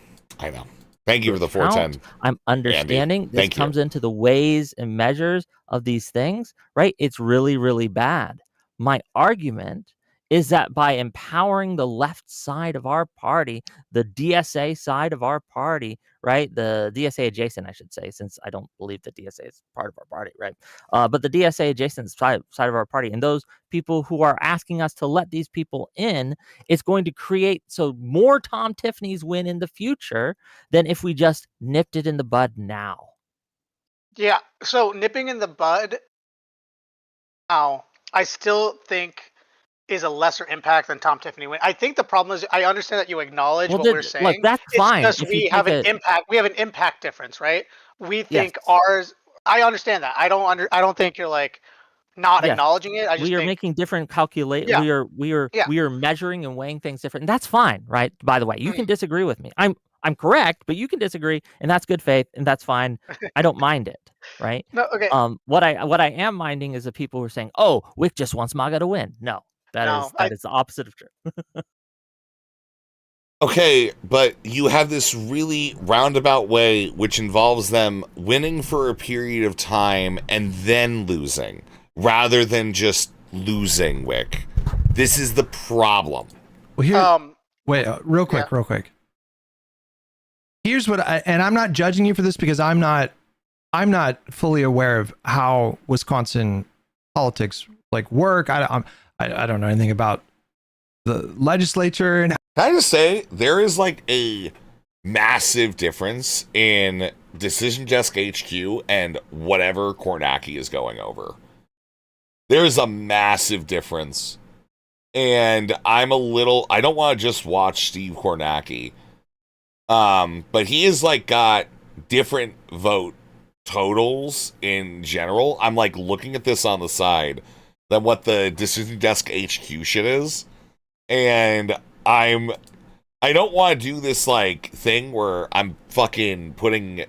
Thank you for the 410. I'm understanding Andy. this Thank comes you. into the ways and measures of these things, right? It's really, really bad. My argument is that by empowering the left side of our party, the DSA side of our party, right? The DSA adjacent, I should say, since I don't believe the DSA is part of our party, right? But the DSA adjacent side of our party, and those people who are asking us to let these people in, it's going to create so more Tom Tiffany's win in the future than if we just nipped it in the bud now. Yeah. So nipping in the bud now, I still think is a lesser impact than Tom Tiffany win. I think the problem is I understand that you acknowledge what we're saying. Look, that's it's fine. just If we you have an think that, impact. We have an impact difference, right? We think ours. I understand that. I don't think you're like not acknowledging it. I just we are think making different calculations. Yeah. We are measuring and weighing things different. And that's fine, right? By the way, you can disagree with me. I'm correct, but you can disagree, and that's good faith, and that's fine. I don't mind it, right? No, okay. What I am minding is the people who are saying, "Oh, Whick just wants MAGA to win." No, that is the opposite of true. Okay, but you have this really roundabout way which involves them winning for a period of time and then losing, rather than just losing, Whick. This is the problem. Well, here, wait, real quick. Here's what and I'm not judging you for this because I'm not fully aware of how Wisconsin politics like work. I don't know anything about the legislature. And can I just say there is like a massive difference in Decision Desk HQ and whatever Kornacki is going over. There's a massive difference. And I don't want to just watch Steve Kornacki. But he has like got different vote totals in general. I'm like looking at this on the side than what the Decision Desk HQ shit is. And I don't want to do this like thing where I'm fucking putting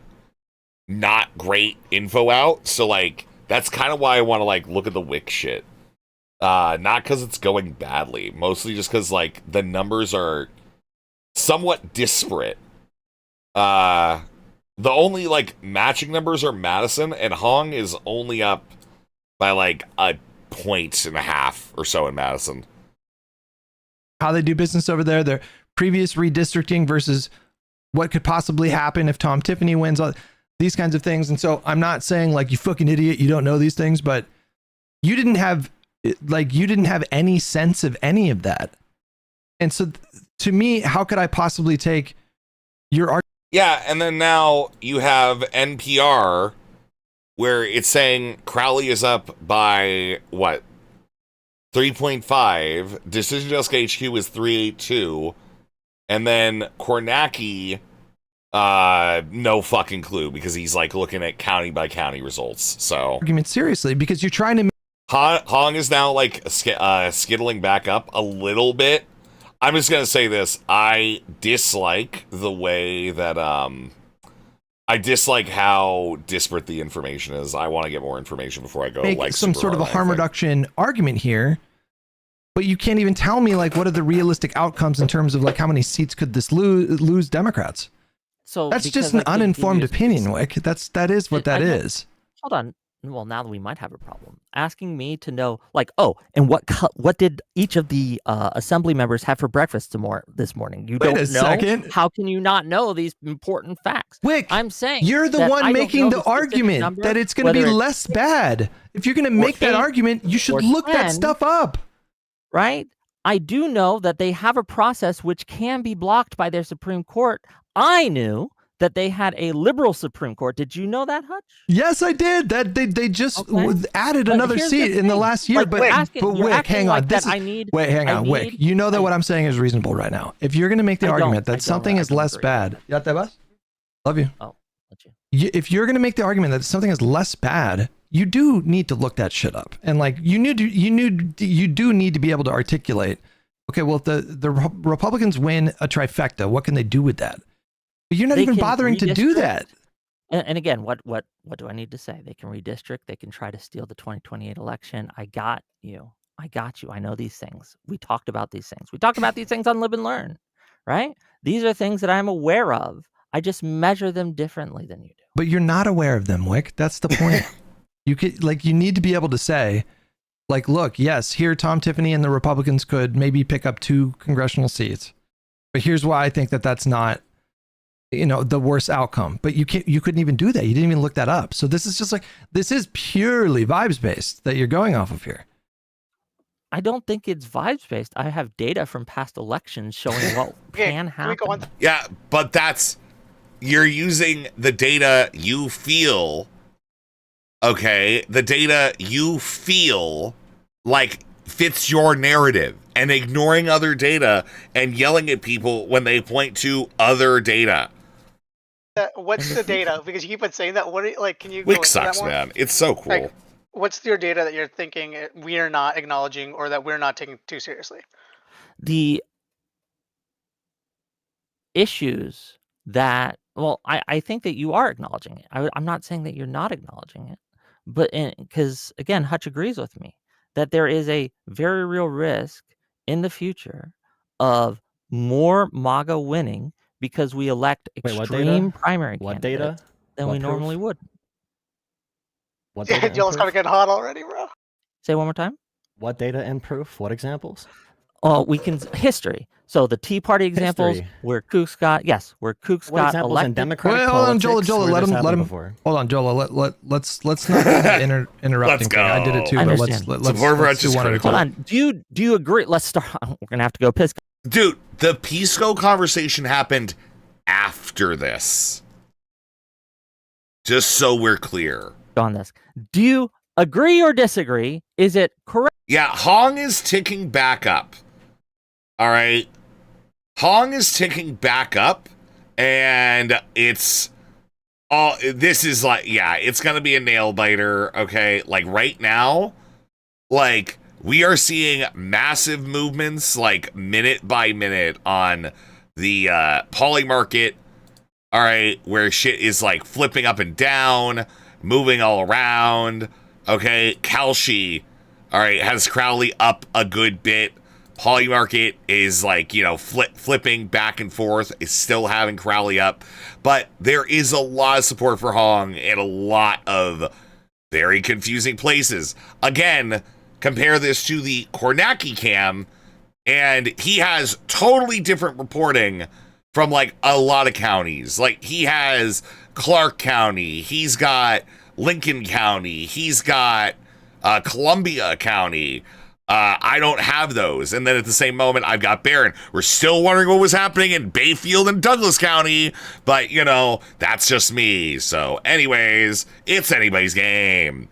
not great info out. So like that's kind of why I want to like look at the Whick shit. Not because it's going badly, mostly just because like the numbers are somewhat disparate. The only like matching numbers are Madison, and Hong is only up by like 1.5 points or so in Madison. How they do business over there, their previous redistricting versus what could possibly happen if Tom Tiffany wins, these kinds of things. And so I'm not saying like you fucking idiot, you don't know these things, but you didn't have any sense of any of that. And so to me, how could I possibly take your argument? Yeah, and then now you have NPR where it's saying Crowley is up by what? 3.5. Decision Desk HQ is 382. And then Kornacki, no fucking clue because he's like looking at county by county results. So argument seriously because you're trying to. Hong is now like skittling back up a little bit. I'm just gonna say this: I dislike the way that I dislike how disparate the information is. I want to get more information before I go Make like some sort of a harm reduction argument here. But you can't even tell me like what are the realistic outcomes in terms of like how many seats could this lose Democrats? So that's just an uninformed opinion, Whick. That is what that is. Hold on. Well, now we might have a problem. Asking me to know, like, and what did each of the assembly members have for breakfast this morning? You Wait don't a know. second. How can you not know these important facts? Whick, I'm saying you're the one making the argument that it's going to be less bad. If you're going to make that argument, you should look that stuff up. Right? I do know that they have a process which can be blocked by their Supreme Court. I knew that they had a liberal Supreme Court. Did you know that, Hutch? Yes, I did. That they just added another seat in the last year. Like, but you're Wick, acting hang on. like This that is, wait, hang on, Wick. You know that what I'm saying is reasonable right now. If you're going to make the argument that something is less bad, love you. Oh, If you're going to make the argument that something is less bad, you do need to look that shit up, and like you do need to be able to articulate. Okay, well, if the Republicans win a trifecta, what can they do with that? But you're not even bothering to do that. And again, what do I need to say? They can redistrict. They can try to steal the 2028 election. I got you. I know these things. We talked about these things. We talked about these things on Live and Learn, right? These are things that I'm aware of. I just measure them differently than you do. But you're not aware of them, Wick. That's the point. You need to be able to say, like, look, yes, here Tom Tiffany and the Republicans could maybe pick up 2 congressional seats. But here's why I think that that's not, the worst outcome. But you couldn't even do that. You didn't even look that up. So this is just this is purely vibes based that you're going off of here. I don't think it's vibes based. I have data from past elections showing what can happen. Yeah, but you're using the data you feel. Okay, the data you feel like fits your narrative, and ignoring other data and yelling at people when they point to other data. What's the data? Because you keep on saying that. Can you? Wick sucks, man. It's so cool. Like, what's your data that you're thinking we are not acknowledging or that we're not taking too seriously? The issues that, I think that you are acknowledging it. I'm not saying that you're not acknowledging it, but because again, Hutch agrees with me that there is a very real risk in the future of more MAGA winning because we elect extreme primary candidates than we normally would. What Yeah, data? Joel's kind of getting hot already, bro. Say one more time. What data and proof? What examples? We can history. So the Tea Party examples where Kooks got What got examples elected. in Democratic Wait, hold on, politics? Joel, where let this him. happened before? Hold on, Joel. Let's not do the interrupting Let's thing. I did it too, but let's do one at a Hold time. on. Do you agree? Let's start. We're gonna have to go piss. Dude, the Pisco conversation happened after this. Just so we're clear on this. Do you agree or disagree? Is it correct? Yeah, Hong is ticking back up. All right. Hong is ticking back up, and it's this is it's gonna be a nail biter. Okay, like right now, like we are seeing massive movements, like minute by minute on the poly market. All right, where shit is like flipping up and down, moving all around. Okay, Kalshi, all right, has Crowley up a good bit. Poly market is flipping back and forth, is still having Crowley up, but there is a lot of support for Hong in a lot of very confusing places. Again, compare this to the Kornacki cam, and he has totally different reporting from a lot of counties. Like he has Clark County, he's got Lincoln County, he's got Columbia County. I don't have those. And then at the same moment, I've got Barron. We're still wondering what was happening in Bayfield and Douglas County, but that's just me. So anyways, it's anybody's game.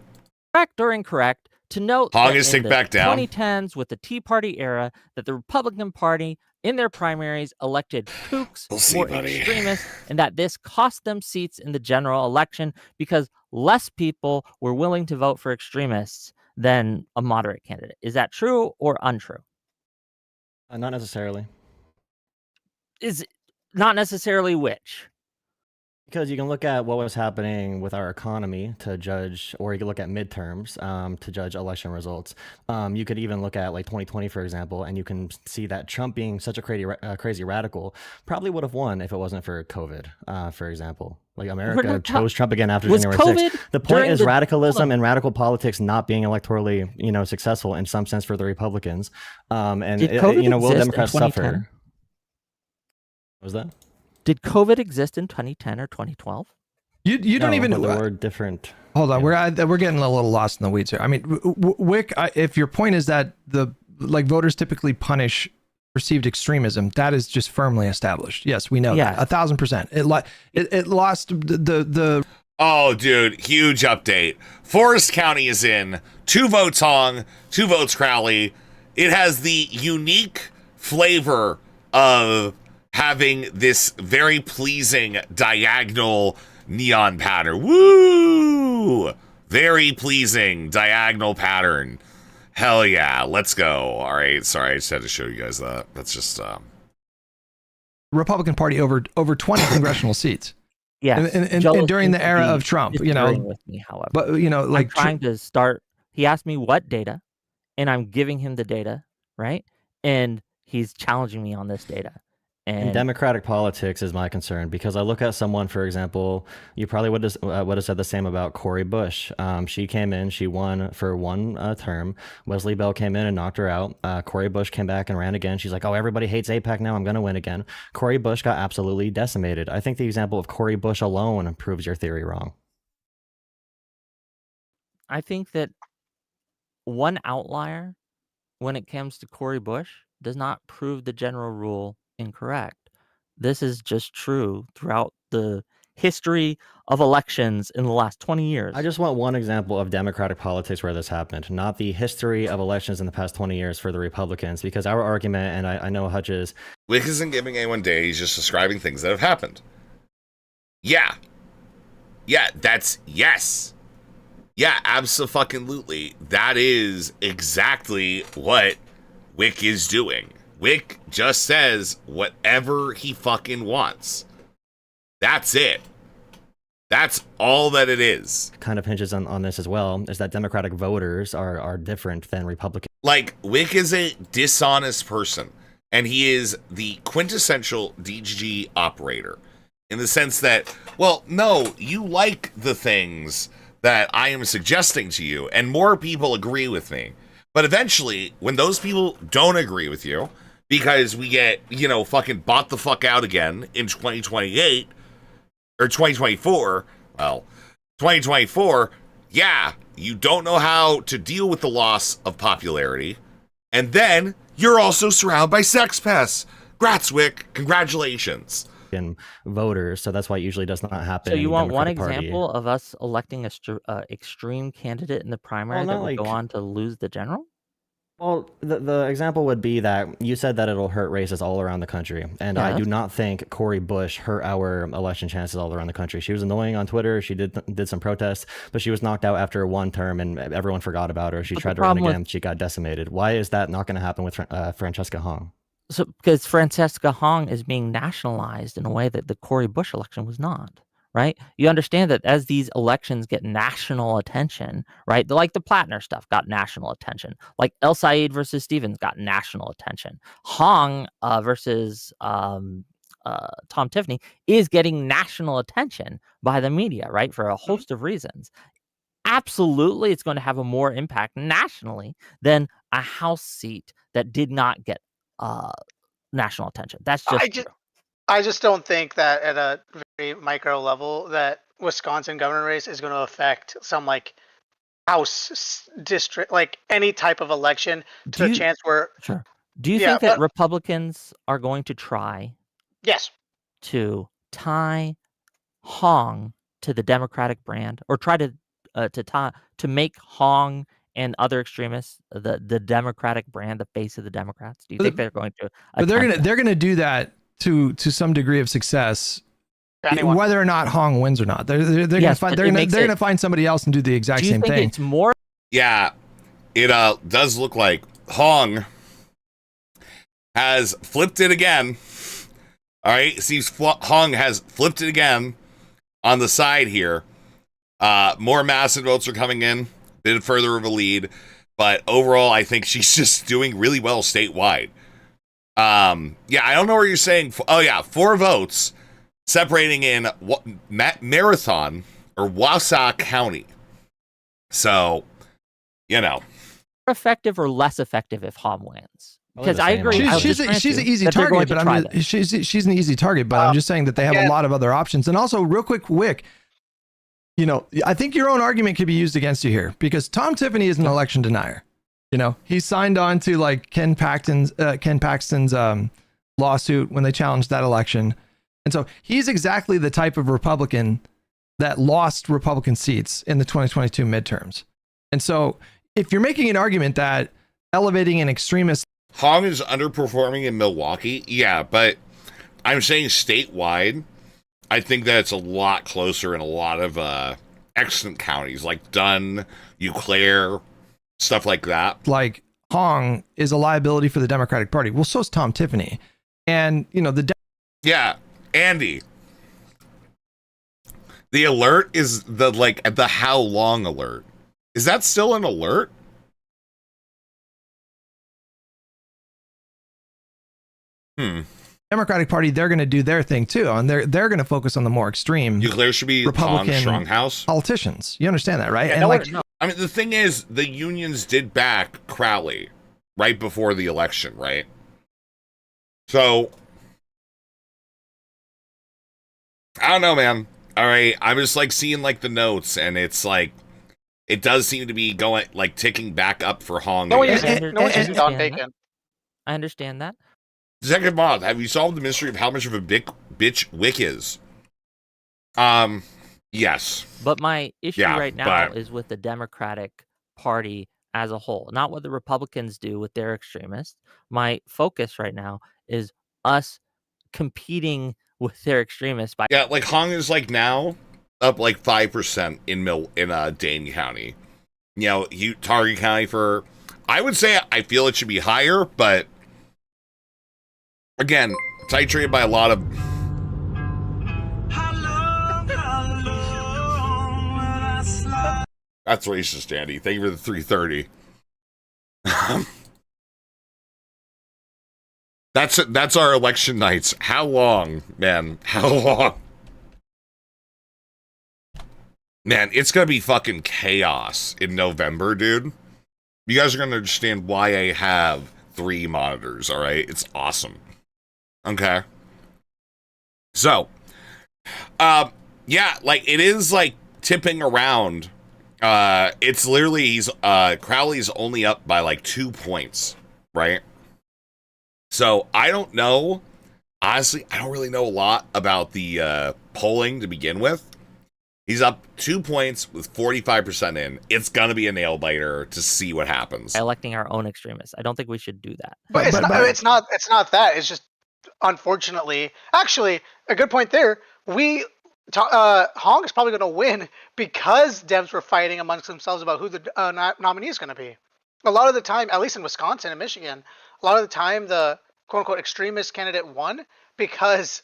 Correct or incorrect to note Hong that is in ticked back down. 2010s with the Tea Party era that the Republican Party in their primaries elected kooks or extremists, and that this cost them seats in the general election because less people were willing to vote for extremists than a moderate candidate. Is that true or untrue? Not necessarily. Is not necessarily which? Because you can look at what was happening with our economy to judge, or you can look at midterms to judge election results. You could even look at 2020, for example, and you can see that Trump being such a crazy radical probably would have won if it wasn't for COVID, for example. America chose Trump again after January 6th. The point is radicalism and radical politics not being electorally, successful in some sense for the Republicans. And will Democrats suffer? What was that? Did COVID exist in 2010 or 2012? You don't even. But there were different. Hold on, we're getting a little lost in the weeds here. I mean, Wick, if your point is that the voters typically punish perceived extremism, that is just firmly established. Yes, we know that 1,000%. It lost the. Oh, dude, huge update. Forest County is in. 2 votes Hong, 2 votes Crowley. It has the unique flavor of having this very pleasing diagonal neon pattern. Woo! Very pleasing diagonal pattern. Hell yeah, let's go. All right, sorry, I just had to show you guys that. That's just Republican Party over 20 congressional seats. Yeah, and during the era of Trump, you know. With me, however, but you know, like I'm trying to start. He asked me what data, and I'm giving him the data, right? And he's challenging me on this data. And Democratic politics is my concern, because I look at someone, for example, you probably would have said the same about Cori Bush. She came in, she won for 1 term. Wesley Bell came in and knocked her out. Cori Bush came back and ran again. She's like, oh, everybody hates AIPAC now, I'm going to win again. Cori Bush got absolutely decimated. I think the example of Cori Bush alone proves your theory wrong. I think that one outlier when it comes to Cori Bush does not prove the general rule incorrect. This is just true throughout the history of elections in the last 20 years. I just want one example of Democratic politics where this happened, not the history of elections in the past 20 years for the Republicans, because our argument, and I know Hutch's... Whick isn't giving anyone day, he's just describing things that have happened. Yeah. Yeah, that's... Yes. Yeah, abso-fucking-lutely. That is exactly what Whick is doing. Whick just says whatever he fucking wants. That's it. That's all that it is. Kind of hinges on this as well, is that Democratic voters are different than Republican. Like, Whick is a dishonest person, and he is the quintessential DGG operator, in the sense that, well, no, you like the things that I am suggesting to you, and more people agree with me. But eventually, when those people don't agree with you, because we get, you know, fucking bought the fuck out again in 2028, or 2024, well, 2024, yeah, you don't know how to deal with the loss of popularity, and then you're also surrounded by sex pests. Grats, Whick, congratulations. Voters, so that's why it usually does not happen. So you want one Democratic example Party. of us electing a extreme candidate in the primary that would go on to lose the general? Well, the example would be that you said that it'll hurt races all around the country. And I do not think Cori Bush hurt our election chances all around the country. She was annoying on Twitter. She did some protests, but she was knocked out after 1 term and everyone forgot about her. She tried to run again. She got decimated. Why is that not going to happen with Francesca Hong? So because Francesca Hong is being nationalized in a way that the Cori Bush election was not. Right? You understand that as these elections get national attention, right? Like the Plattner stuff got national attention. Like El Said versus Stevens got national attention. Hong versus Tom Tiffany is getting national attention by the media, right? For a host of reasons. Absolutely, it's going to have a more impact nationally than a House seat that did not get national attention. That's just I just don't think that at a very micro level that Wisconsin governor race is going to affect some like House district, like any type of election to the chance where. Sure. Do you think that Republicans are going to try? Yes. To tie Hong to the Democratic brand, or try to make Hong and other extremists the Democratic brand, the face of the Democrats? Do you think they're going to? But they're gonna do that to some degree of success, whether or not Hong wins or not. They're gonna find somebody else and do the exact same thing. It's more. Yeah, it does look like Hong has flipped it again. All right, it seems Hong has flipped it again on the side here. More massive votes are coming in, bit further of a lead, but overall, I think she's just doing really well statewide. Yeah, I don't know where you're saying. Oh yeah, 4 votes separating in Marathon or Wausau County. So, you know, effective or less effective if Hom wins. Because I agree. She's an easy target, but she's an easy target. But I'm just saying that they have a lot of other options. And also, real quick, Whick, you know, I think your own argument could be used against you here, because Tom Tiffany is an election denier. You know, he signed on to like Ken Paxton's lawsuit when they challenged that election. And so he's exactly the type of Republican that lost Republican seats in the 2022 midterms. And so if you're making an argument that elevating an extremist... Hong is underperforming in Milwaukee, yeah, but I'm saying statewide, I think that it's a lot closer in a lot of excellent counties like Dunn, Eau Claire, stuff like that. Like Hong is a liability for the Democratic Party. Well, so is Tom Tiffany. And, you know, yeah, Andy. The alert is the how long alert. Is that still an alert? Democratic Party, they're going to do their thing too, and they're going to focus on the more extreme Eau Claire should be Republican Stronghouse politicians. You understand that, right? Yeah, and no, like, I mean, the thing is, the unions did back Crowley right before the election, right? So I don't know, man. All right, I was like seeing like the notes, and it's like it does seem to be going like ticking back up for Hong. No one's using Don Bacon. I understand that. Second mod, have you solved the mystery of how much of a bitch Whick is? Yes. But my issue right now is with the Democratic Party as a whole, not what the Republicans do with their extremists. My focus right now is us competing with their extremists by like Hong is like now up like 5% in Dane County. You know, Target County for I would say I feel it should be higher, but again, titrated by a lot of That's racist, Andy. Thank you for the 330. That's our election nights. How long, man? How long? Man, it's gonna be fucking chaos in November, dude. You guys are gonna understand why I have 3 monitors, all right? It's awesome. Okay. So, yeah, like it is like tipping around. It's literally Crowley's only up by like 2 points, right? So I don't know. Honestly, I don't really know a lot about the polling to begin with. He's up 2 points with 45% in. It's gonna be a nail biter to see what happens. electing our own extremists. I don't think we should do that. But it's not that. It's just unfortunately, actually, a good point there. Hong is probably going to win because Dems were fighting amongst themselves about who the nominee is going to be. A lot of the time, at least in Wisconsin and Michigan, a lot of the time the quote-unquote extremist candidate won because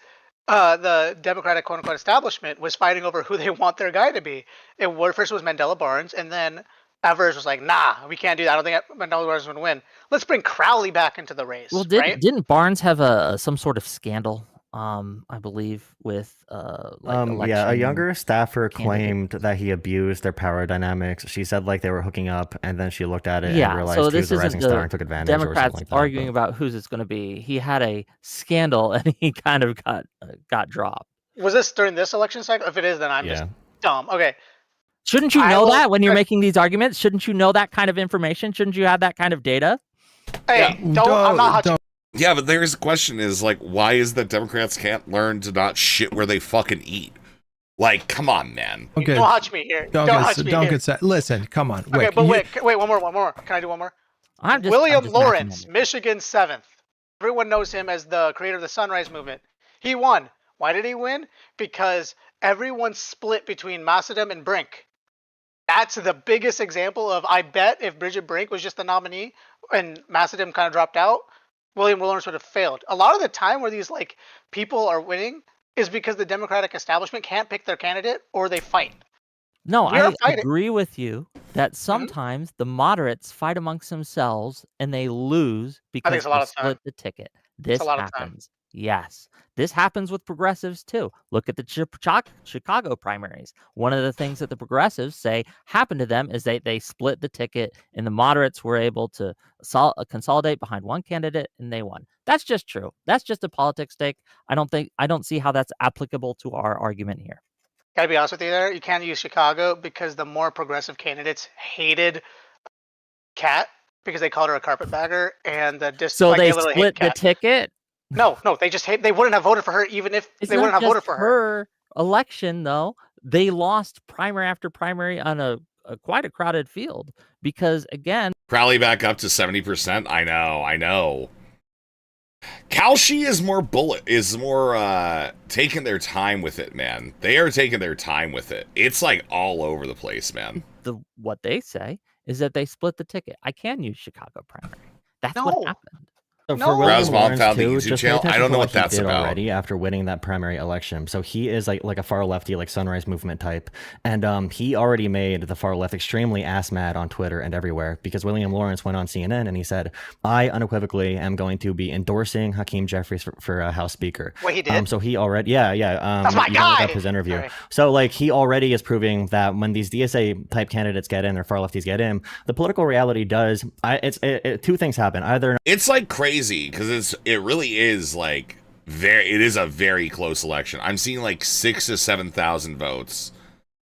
the Democratic quote-unquote establishment was fighting over who they want their guy to be. First it was Mandela Barnes, and then Evers was like, nah, we can't do that. I don't think Mandela Barnes would win. Let's bring Crowley back into the race. Well, right? didn't Barnes have some sort of scandal? I believe with a younger staffer claimed that he abused their power dynamics. She said like they were hooking up, and then she looked at it and realized so he this was a isn't rising the star and took advantage. Democrats or something like that, arguing about whose it's going to be. He had a scandal, and he kind of got dropped. Was this during this election cycle? If it is, then I'm just dumb. Okay. Shouldn't you know that when you're making these arguments? Shouldn't you know that kind of information? Shouldn't you have that kind of data? Hey, I'm not hot. Yeah, but there's the question is like, why is that Democrats can't learn to not shit where they fucking eat? Like, come on, man. Okay. Don't hotch me here. Don't get set. Listen, come on. Okay, Whick, but wait, one more. Can I do one more? William Lawrence, Michigan 7th. Everyone knows him as the creator of the Sunrise Movement. He won. Why did he win? Because everyone split between Macedon and Brink. That's the biggest example of, I bet if Bridget Brink was just the nominee and Macedon kind of dropped out, William Lawrence would have failed. A lot of the time where these like people are winning is because the Democratic establishment can't pick their candidate or they fight. No, I agree with you that sometimes the moderates fight amongst themselves and they lose because they split the ticket. This happens. Yes. This happens with progressives too. Look at the Chicago primaries. One of the things that the progressives say happened to them is they split the ticket and the moderates were able to consolidate behind one candidate and they won. That's just true. That's just a politics stake. I don't see how that's applicable to our argument here. Gotta be honest with you there. You can't use Chicago because the more progressive candidates hated Kat because they called her a carpetbagger, and So they literally hate split the Kat. ticket. No, they wouldn't have voted for her even if It's they not wouldn't have voted just for her. her election, though. They lost primary after primary on a quite a crowded field because, again, Crowley back up to 70%. I know. Kalshi is more taking their time with it, man. They are taking their time with it. It's like all over the place, man. what they say is that they split the ticket. I can use Chicago primary. That's what happened. So for William Rosebaum Lawrence found the too, YouTube just pay channel. attention I don't to know what what he that's did about. already after winning that primary election. So he is like a far lefty, like Sunrise Movement type, and he already made the far left extremely ass mad on Twitter and everywhere because William Lawrence went on CNN and he said, "I unequivocally am going to be endorsing Hakeem Jeffries for House Speaker." Wait, he did? So he already, yeah. That's my you can look guy! up his interview. Sorry. So like he already is proving that when these DSA type candidates get in or far lefties get in, the political reality does. Two things happen. Either it's like crazy because it really is like it is a very close election. I'm seeing like 6,000 to 7,000 votes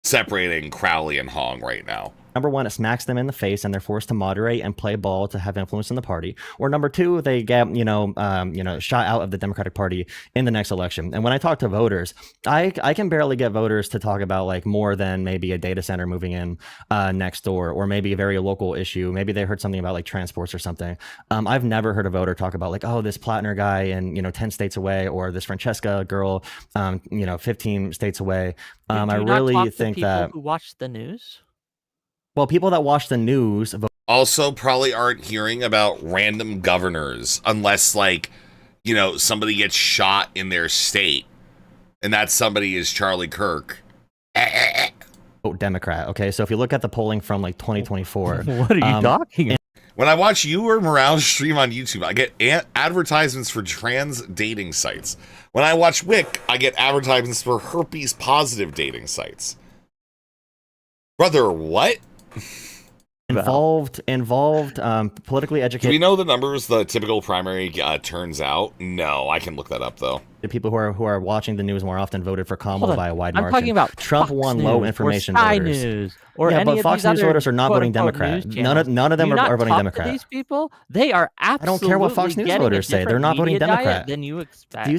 separating Crowley and Hong right now. Number one, it smacks them in the face and they're forced to moderate and play ball to have influence in the party. Or number two, they get, shot out of the Democratic Party in the next election. And when I talk to voters, I can barely get voters to talk about like more than maybe a data center moving in next door, or maybe a very local issue. Maybe they heard something about like transports or something. I've never heard a voter talk about like, oh, this Plattner guy in, 10 states away, or this Francesca girl, 15 states away. I really think that who watch the news. Well, people that watch the news also probably aren't hearing about random governors unless somebody gets shot in their state and that somebody is Charlie Kirk. Vote Democrat. Okay, so if you look at the polling from like 2024, what are you talking about? When I watch you or Morales stream on YouTube, I get advertisements for trans dating sites. When I watch Whick, I get advertisements for herpes positive dating sites. Brother, what? Involved, politically educated. Do we know the numbers the typical primary turns out? No, I can look that up though. The people who are watching the news more often voted for Kamala by a wide margin. I'm talking about Trump Fox won News low information or Sky voters. News or yeah, any but of Fox these News other voters are not voting quote-unquote Democrat. news None of them channels. Do you are not voting talk to Democrat. these people, they are absolutely. I don't care what Fox News getting voters a say. They're not voting different media Democrat. diet than you expect. Do you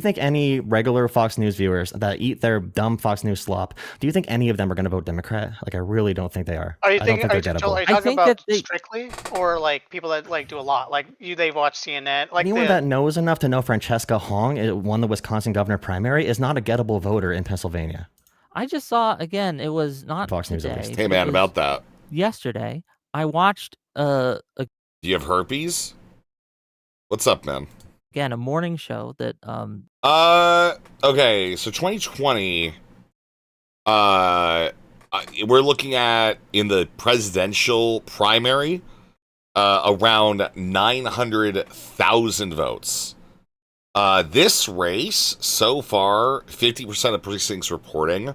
think any regular Fox News viewers that eat their dumb Fox News slop, do you think any of them are going to vote Democrat? Like, I really don't think they are. I don't think they're gettable. Are you talking about strictly, or like people that like do a lot, like they watch CNN? Like anyone that knows enough to know Francesca Hong won the Wisconsin governor primary is not a gettable voter in Pennsylvania. I just saw again. It was not Fox News. today. Hey man, about that. Yesterday, I watched Do you have herpes? What's up, man? Again, a morning show that Okay, so 2020. We're looking at in the presidential primary, around 900,000 votes. This race so far, 50% of precincts reporting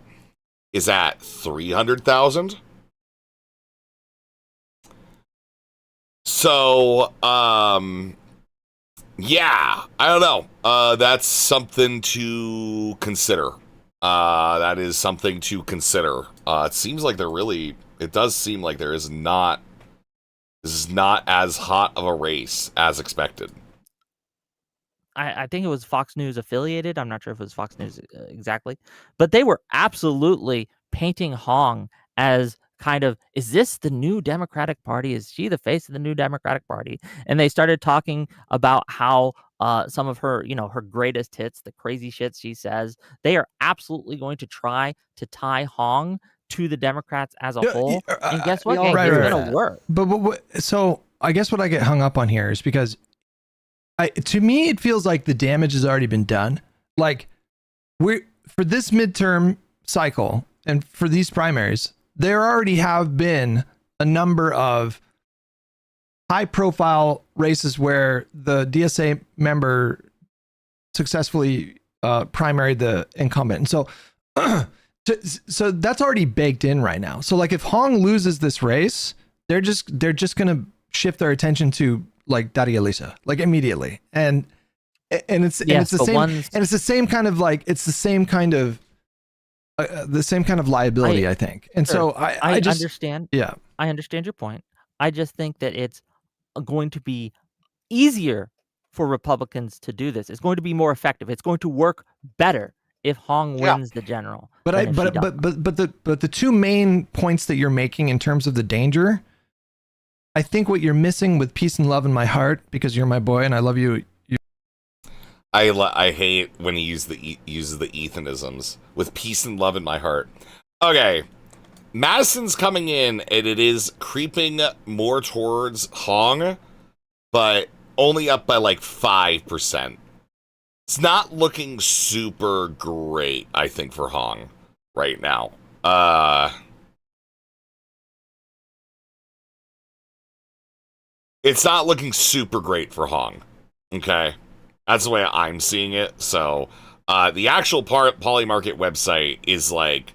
is at 300,000. So, yeah, I don't know. That's something to consider. That is something to consider. It seems like it does seem like this is not as hot of a race as expected. I think it was Fox News affiliated. I'm not sure if it was Fox News exactly, but they were absolutely painting Hong as kind of, is this the new Democratic Party? Is she the face of the new Democratic Party? And they started talking about how some of her, her greatest hits, the crazy shit she says, they are absolutely going to try to tie Hong to the Democrats as a whole. And guess what? It's going to work. But so I guess what I get hung up on here is because to me, it feels like the damage has already been done. Like for this midterm cycle and for these primaries, there already have been a number of high profile races where the DSA member successfully primaried the incumbent. And so, so that's already baked in right now. So like if Hong loses this race, they're just going to shift their attention to like Daria Lisa, like immediately. And it's the same kind of liability, I think. And so I just understand. Yeah. I understand your point. I just think that it's going to be easier for Republicans to do this. It's going to be more effective. It's going to work better if Hong wins the general. But the two main points that you're making in terms of the danger, I think what you're missing with peace and love in my heart, because you're my boy and I love you. I hate when he uses the Ethanisms. With peace and love in my heart. Okay. Madison's coming in, and it is creeping more towards Hong, but only up by like 5%. It's not looking super great, I think, for Hong right now. It's not looking super great for Hong. Okay? That's the way I'm seeing it. So, the actual Poly Market website is like,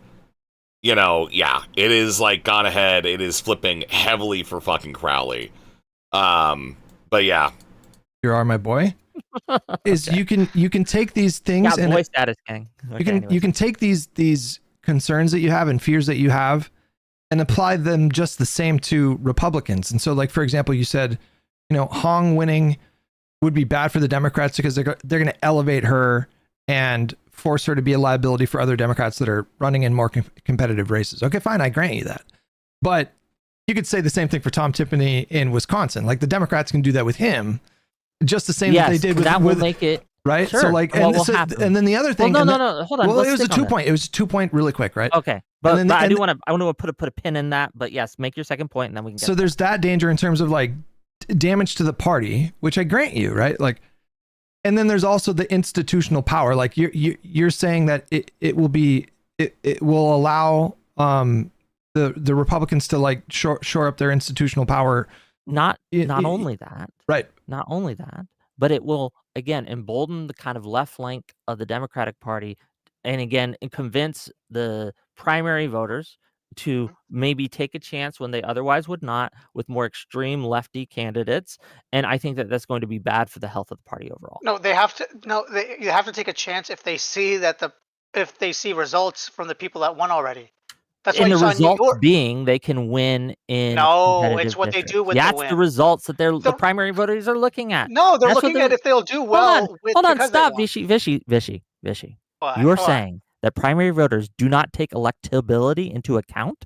you know, yeah, it is like gone ahead. It is flipping heavily for fucking Crowley. But yeah. You are my boy. Is you can take these things and boy status gang. Okay, you can take these concerns that you have and fears that you have and apply them just the same to Republicans. And so, like, for example, you said, you know, Hong winning would be bad for the Democrats because they're going to elevate her and force her to be a liability for other Democrats that are running in more competitive races. Okay, fine, I grant you that. But you could say the same thing for Tom Tiffany in Wisconsin. Like, the Democrats can do that with him, just the same that they did with that will make it right. Sure. So like, and then the other thing. Well, no, hold on. Well, Let's it was a stick on 2 point. It was a 2 point, really quick, right? Okay, but I want to put a pin in that. But yes, make your second point, and then we can. So there's that danger in terms of like damage to the party, which I grant you, right? Like, and then there's also the institutional power. Like you're saying that it will allow the Republicans to like shore up their institutional power. Not only that, right? Not only that, but it will again embolden the kind of left flank of the Democratic Party, and again convince the primary voters to maybe take a chance when they otherwise would not with more extreme lefty candidates. And I think that that's going to be bad for the health of the party overall. No, they have to. No, you have to take a chance if they see results from the people that won already. That's And why the you saw New result York. being they can win in No, competitive it's what they districts. do with That's the win. the results that the primary voters are looking at. No, they're That's what looking at if they'll do well. Hold on, because stop, they won. Vishy. What? You're What? saying that primary voters do not take electability into account?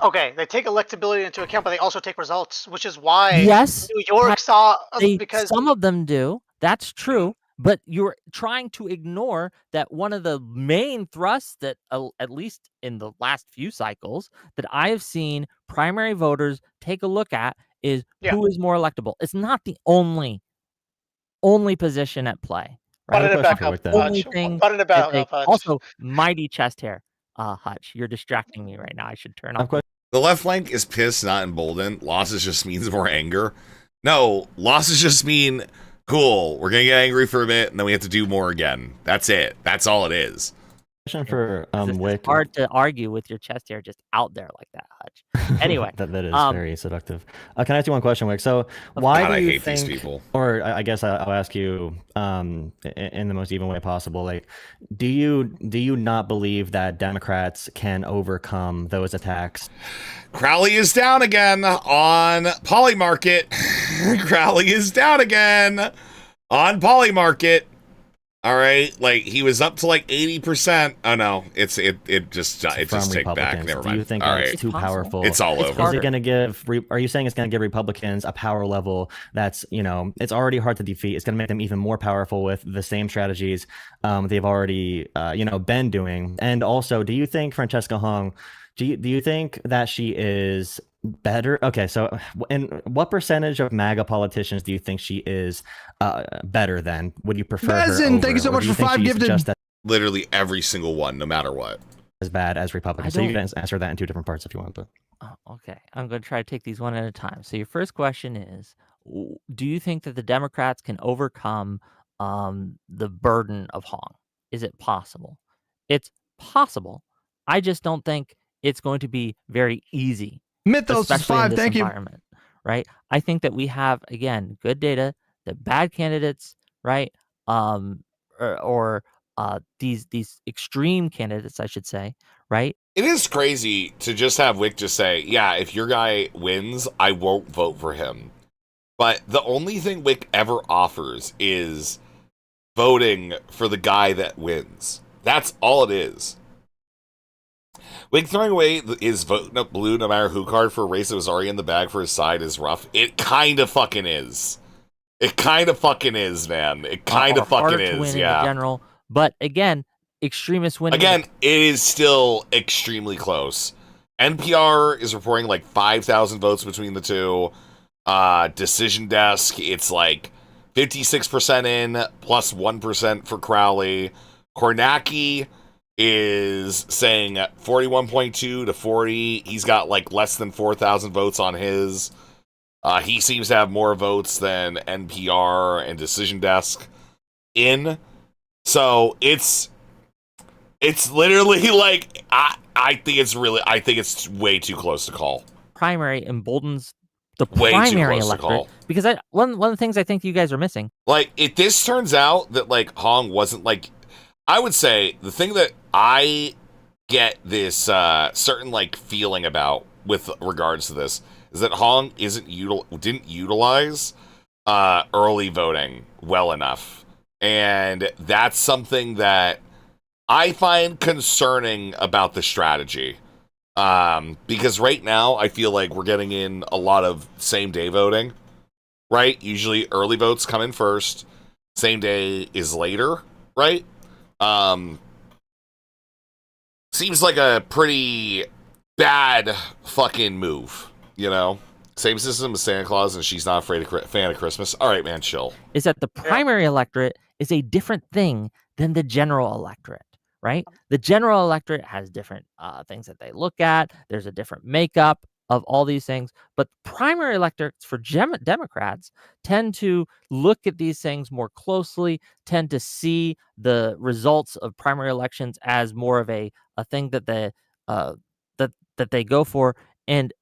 Okay, they take electability into account, but they also take results, which is why Yes, New York saw because some of them do. That's true. But you're trying to ignore that one of the main thrusts that, at least in the last few cycles, that I have seen primary voters take a look at is who is more electable. It's not the only position at play. Right? Button it back up, Hutch. Button it back up, Hutch. Also, mighty chest hair. Hutch, you're distracting me right now. I should turn off. The left flank is pissed, not emboldened. Losses just means more anger. No, losses just mean, cool, we're going to get angry for a bit, and then we have to do more again. That's it. That's all it is. Question for Whick. It's hard to argue with your chest hair just out there like that, Hutch. Anyway. that is very seductive. Can I ask you one question, Wick? So why God, do I you hate think, these people. or I guess I'll ask you in the most even way possible, like, do you not believe that Democrats can overcome those attacks? Crowley is down again on Poly Market. Crowley is down again on Poly Market. All right, like he was up to like 80%. Oh no, it just ticked back. Never mind. Do you think all that's right. too powerful? It's all over. Is it going to give? Are you saying it's going to give Republicans a power level that's, you know, it's already hard to defeat? It's going to make them even more powerful with the same strategies they've already been doing. And also, do you think Francesca Hong? Do you think that she is better? Okay, so and what percentage of MAGA politicians do you think she is better than? Would you prefer her over, thank you so much for 5 gifted. Literally every single one, no matter what. As bad as Republicans. So you can answer that in 2 different parts if you want. But okay, I'm going to try to take these one at a time. So your first question is, do you think that the Democrats can overcome the burden of Hong? Is it possible? It's possible. I just don't think it's going to be very easy. Mythos is 5, thank you. Right? I think that we have, again, good data that bad candidates, right, or these extreme candidates, I should say, right, It is crazy to just have Whick just say, yeah, if your guy wins, I won't vote for him. But the only thing Whick ever offers is voting for the guy that wins. That's all it is. Whick throwing away his vote blue no matter who card for a race that was already in the bag for his side is rough. It kind of fucking is. It kind of fucking is, man. It kind of fucking to win is, in yeah. the general, but again, extremists winning. Again, it is still extremely close. NPR is reporting like 5,000 votes between the two. Decision Desk, it's like 56% in, plus 1% for Crowley. Kornacki is saying 41.2 to 40. He's got like less than 4,000 votes on his. He seems to have more votes than NPR and Decision Desk in. So it's literally like I think it's way too close to call. Primary emboldens the Way too primary close to electorate call. because one of the things I think you guys are missing. Like, if this turns out that like Hong wasn't like, I would say the thing that I get this certain like feeling about with regards to this is that Hong didn't utilize early voting well enough, and that's something that I find concerning about the strategy. Because right now I feel like we're getting in a lot of same day voting, right? Usually early votes come in first, same day is later, right? Seems like a pretty bad fucking move, you know? Same system as Santa Claus, and she's not fan of Christmas. All right, man, chill. Is that the primary electorate is a different thing than the general electorate, right? The general electorate has different things that they look at. There's a different makeup of all these things. But primary electorates for Democrats tend to look at these things more closely, tend to see the results of primary elections as more of a thing that they go for, and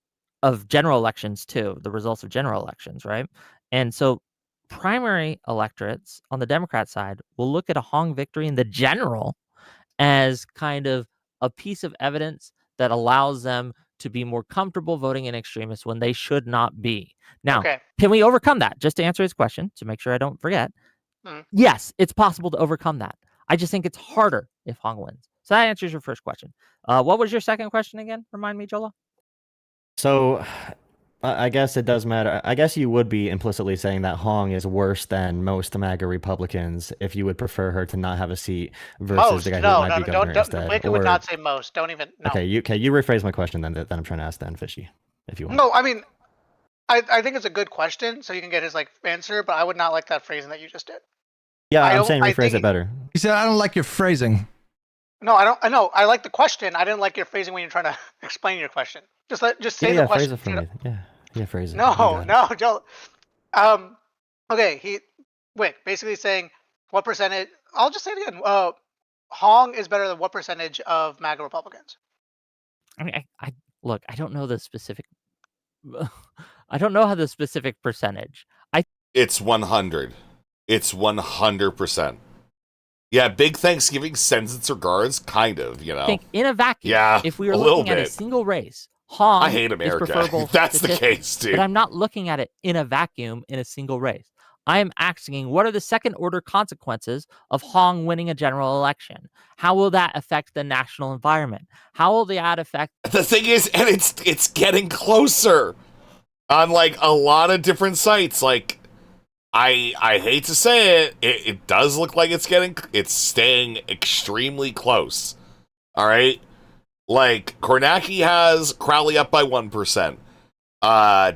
of general elections too, the results of general elections, right? And so primary electorates on the Democrat side will look at a Hong victory in the general as kind of a piece of evidence that allows them to be more comfortable voting in extremists when they should not be. Now, Can we overcome that? Just to answer his question, to make sure I don't forget. Yes, it's possible to overcome that. I just think it's harder if Hong wins. So that answers your first question. What was your second question again? Remind me, Jola. So I guess it does matter. I guess you would be implicitly saying that Hong is worse than most MAGA Republicans if you would prefer her to not have a seat versus Most. the guy No, who might be governor instead. Whick would not say most. Don't even. No. Okay, you rephrase my question then that I'm trying to ask then, Fishy, if you want. No, I mean, I think it's a good question, so you can get his like answer, but I would not like that phrasing that you just did. Yeah, I'm saying rephrase it better. He said, I don't like your phrasing. No, I don't. I know. I like the question. I didn't like your phrasing when you're trying to explain your question. Just say the question. Phrase it for me. Yeah, phrase it. No, Joel. Okay, Whick basically saying what percentage. I'll just say it again. Hong is better than what percentage of MAGA Republicans? I mean, I look. I don't know the specific. I don't know how the specific percentage. It's 100. It's 100%. Yeah, big Thanksgiving sends its regards, kind of, you know. I think in a vacuum, yeah, if we were looking at a single race, Hong I hate America. is preferable. That's the case, dude. But I'm not looking at it in a vacuum in a single race. I am asking, what are the second order consequences of Hong winning a general election? How will that affect the national environment? How will that affect... The thing is, and it's getting closer on like a lot of different sites. Like, I hate to say it does look like it's staying extremely close. All right? Like, Kornacki has Crowley up by 1%.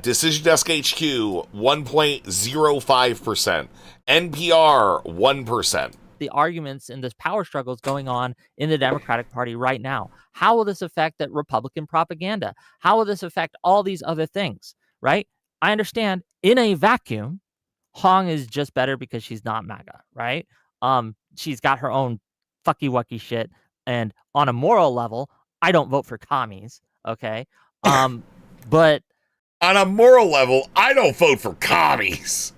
Decision Desk HQ, 1.05%. NPR, 1%. The arguments in this power struggles going on in the Democratic Party right now. How will this affect that Republican propaganda? How will this affect all these other things, right? I understand in a vacuum, Hong is just better because she's not MAGA, right? She's got her own fucky-wucky shit. And on a moral level, I don't vote for commies, okay? But on a moral level, I don't vote for commies.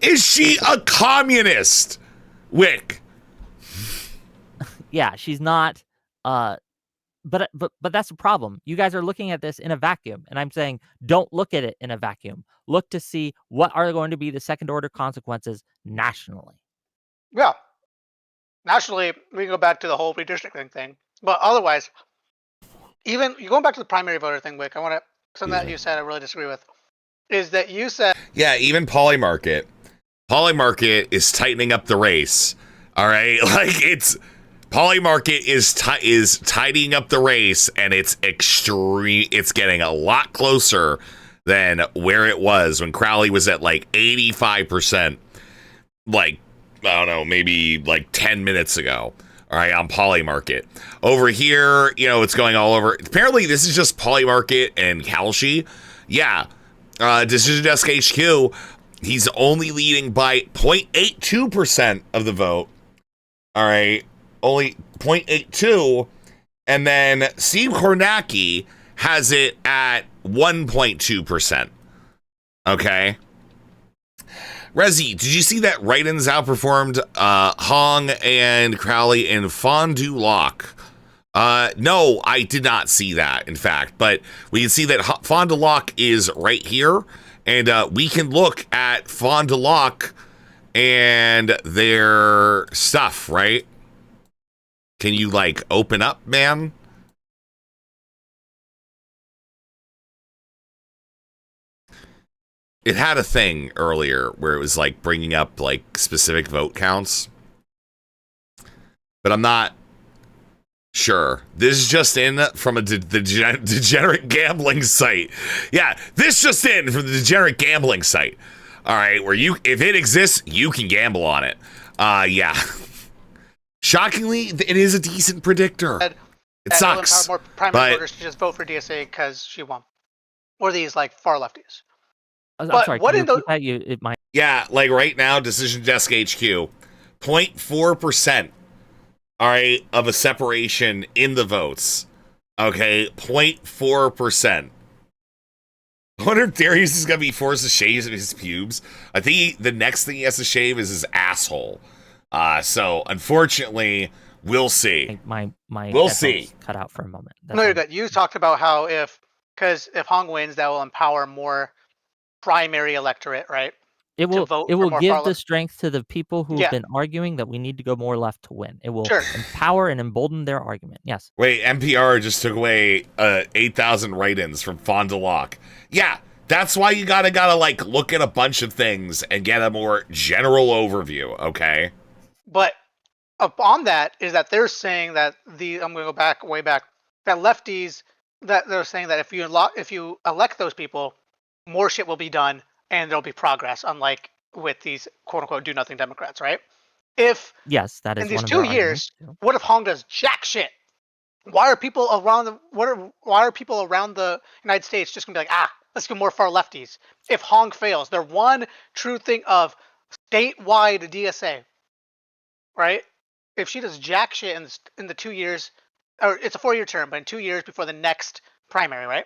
Is she a communist? Whick. Yeah, she's not. but that's the problem. You guys are looking at this in a vacuum, and I'm saying don't look at it in a vacuum. Look to see what are going to be the second order consequences nationally. Yeah. Nationally, we can go back to the whole redistricting thing. But otherwise, even you going back to the primary voter thing, Wick, I want to something that you said I really disagree with. Is that you said Yeah, even Polymarket. Polymarket is tightening up the race. All right, like it's Polymarket is tidying up the race, and it's extreme. It's getting a lot closer than where it was when Crowley was at like 85%. Like I don't know, maybe like 10 minutes ago. All right, on Polymarket. Over here, you know, it's going all over. Apparently, this is just Polymarket and Kalshi. Yeah, Decision Desk HQ. He's only leading by 0.82% of the vote. All right, only 0.82. And then Steve Kornacki has it at 1.2%. Okay. Rezi, did you see that write-ins outperformed Hong and Crowley and Fond du Lac? No, I did not see that, in fact. But we can see that Fond du Lac is right here. And we can look at Fond du Lac and their stuff, right? Can you, like, open up, man? It had a thing earlier where it was, like, bringing up, like, specific vote counts. But I'm not sure. This is just in from a degenerate gambling site. Yeah, this just in from the degenerate gambling site. All right, where you, if it exists, you can gamble on it. Yeah. Shockingly, it is a decent predictor. It sucks. More primary voters to just vote for DSA because she won, or these like far lefties. I'm sorry. What in that you? It might. Yeah, like right now, Decision Desk HQ, 0.4%. All right, of a separation in the votes. Okay, 0.4%. I wonder if Darius is going to be forced to shave his pubes. I think the next thing he has to shave is his asshole. So, unfortunately, we'll see. We'll see. Cut out for a moment. No, you're good. You talked about how because if Hong wins, that will empower more primary electorate, right? It will give the strength to the people who've been arguing that we need to go more left to win. It will empower and embolden their argument. Yes. Wait, NPR just took away 8,000 write-ins from Fond du Lac. Yeah, that's why you gotta like look at a bunch of things and get a more general overview, okay? But upon that is that they're saying that I'm gonna go way back, that lefties, that they're saying that if you elect those people, more shit will be done and there'll be progress, unlike with these quote unquote do nothing Democrats, right? Yes, that is in these one of 2 years, what if Hong does jack shit? Why are people around the United States just gonna be like, let's go more far lefties? If Hong fails, their one true thing of statewide DSA, right? If she does jack shit in the 2 years, or it's a 4-year term, but in 2 years before the next primary, right?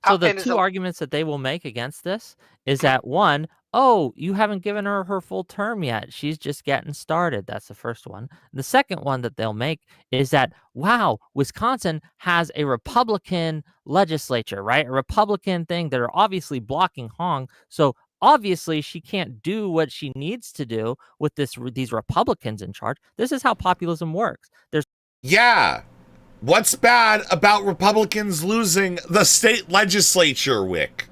So the two arguments that they will make against this is that one, oh, you haven't given her her full term yet. She's just getting started. That's the first one. The second one that they'll make is that, wow, Wisconsin has a Republican legislature, right? A Republican thing that are obviously blocking Hong. So obviously she can't do what she needs to do with these Republicans in charge. This is how populism works. Yeah. What's bad about Republicans losing the state legislature, Wick?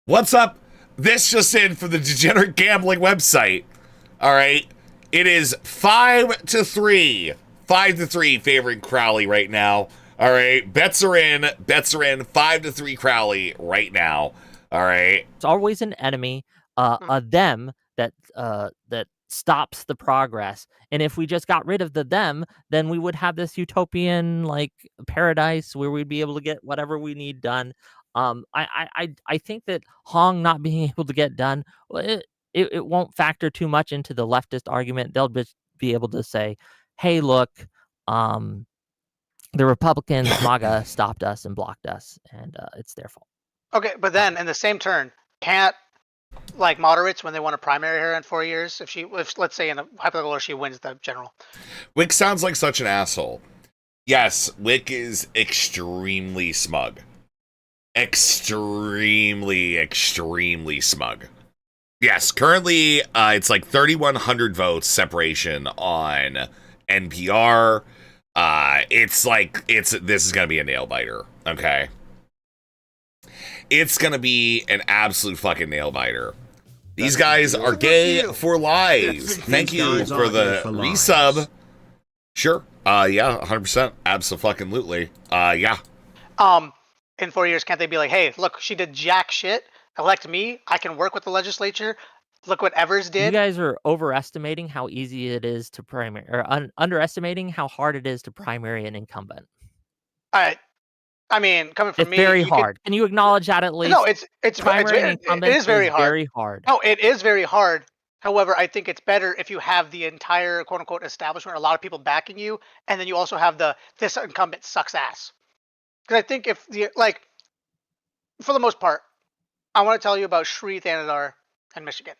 What's up? This just in from the Degenerate Gambling website. All right. It is 5-3. 5-3 favoring Crowley right now. All right. Bets are in. 5-3 Crowley right now. All right. It's always an enemy, a them that stops the progress. And if we just got rid of the them, then we would have this utopian like paradise where we'd be able to get whatever we need done. I think that Hong not being able to get done, it won't factor too much into the leftist argument. They'll just be able to say, hey, look, the Republicans, MAGA stopped us and blocked us, and it's their fault. Okay, but then in the same turn, can't like moderates when they want to primary her in 4 years, if let's say in a hypothetical she wins the general. Wick sounds like such an asshole. Yes, Whick is extremely smug. Extremely smug. Yes, currently it's like 3,100 votes separation on NPR. This is gonna be a nail biter. Okay, it's gonna be an absolute fucking nail biter. These guys are gay for lies. Thank you for the resub. Sure. Yeah, 100%. Absolutely. Yeah. In 4 years, can't they be like, hey, look, she did jack shit. Elect me. I can work with the legislature. Look what Evers did. You guys are overestimating how easy it is to primary, or underestimating how hard it is to primary an incumbent. I mean, coming from It's me, very hard. Can you acknowledge that at least? No, it's primarying it incumbents is very hard. Very hard. No, it is very hard. However, I think it's better if you have the entire quote unquote establishment, or a lot of people backing you, and then you also have this incumbent sucks ass. Because I think if for the most part, I want to tell you about Sri Thanadar in Michigan.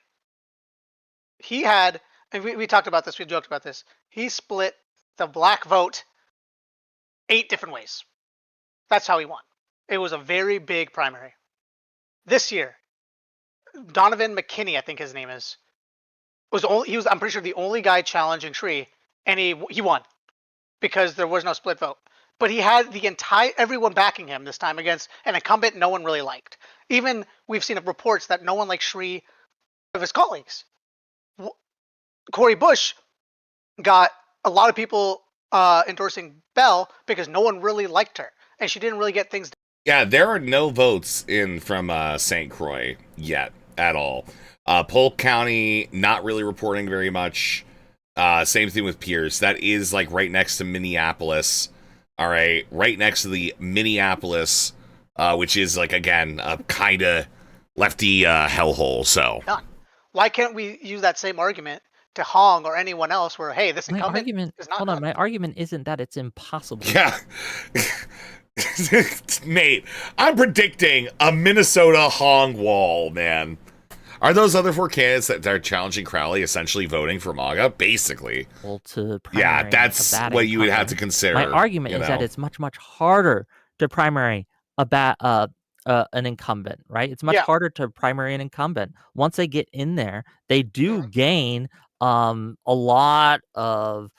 He had, and we talked about this, we joked about this. He split the black vote 8 different ways. That's how he won. It was a very big primary. This year, Donovan McKinney, I think his name is, I'm pretty sure the only guy challenging Sri, and he won because there was no split vote. But he had everyone backing him this time against an incumbent no one really liked. Even we've seen reports that no one liked Sri of his colleagues. Cori Bush got a lot of people endorsing Bell because no one really liked her, and she didn't really get things done. Yeah, there are no votes in from St. Croix yet at all. Polk County not really reporting very much. Same thing with Pierce. That is like right next to Minneapolis. All right, right next to the Minneapolis, which is like again a kind of lefty hellhole. So why can't we use that same argument to Hong or anyone else? Where hey, this incumbent is not. Hold on, my argument isn't that it's impossible. Yeah. Nate, I'm predicting a Minnesota Hong wall, man. Are those other 4 candidates that are challenging Crowley essentially voting for MAGA? Basically. Well, to yeah, that's what you would have to consider. My argument is that it's much, much harder to primary an incumbent, right? It's much harder to primary an incumbent. Once they get in there, they do gain a lot of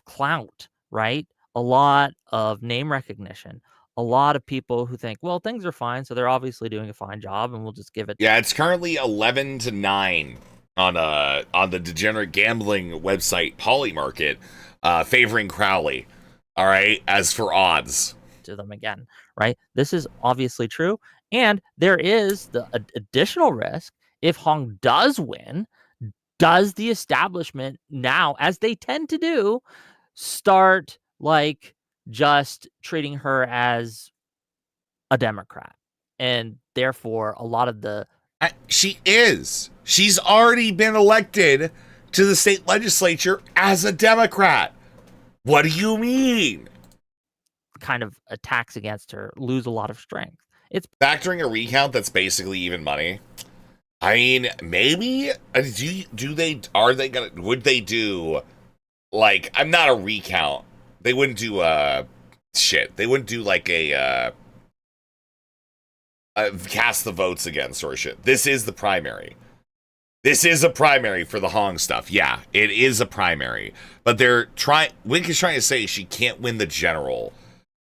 clout, right? A lot of name recognition. A lot of people who think, well, things are fine, so they're obviously doing a fine job, and we'll just give it. Yeah, it's currently 11-9 on the degenerate gambling website Polymarket, favoring Crowley. All right, as for odds to them again, right? This is obviously true, and there is the additional risk if Hong does win. Does the establishment now, as they tend to do, start like just treating her as a Democrat? And therefore, a lot of she's already been elected to the state legislature as a Democrat. What do you mean? Kind of attacks against her lose a lot of strength. It's factoring a recount that's basically even money. I mean, maybe would they do like, I'm not a recount. They wouldn't do shit. They wouldn't do like a cast the votes again sort of shit. This is the primary. This is a primary for the Hong stuff. Yeah, it is a primary. But Whick is trying to say she can't win the general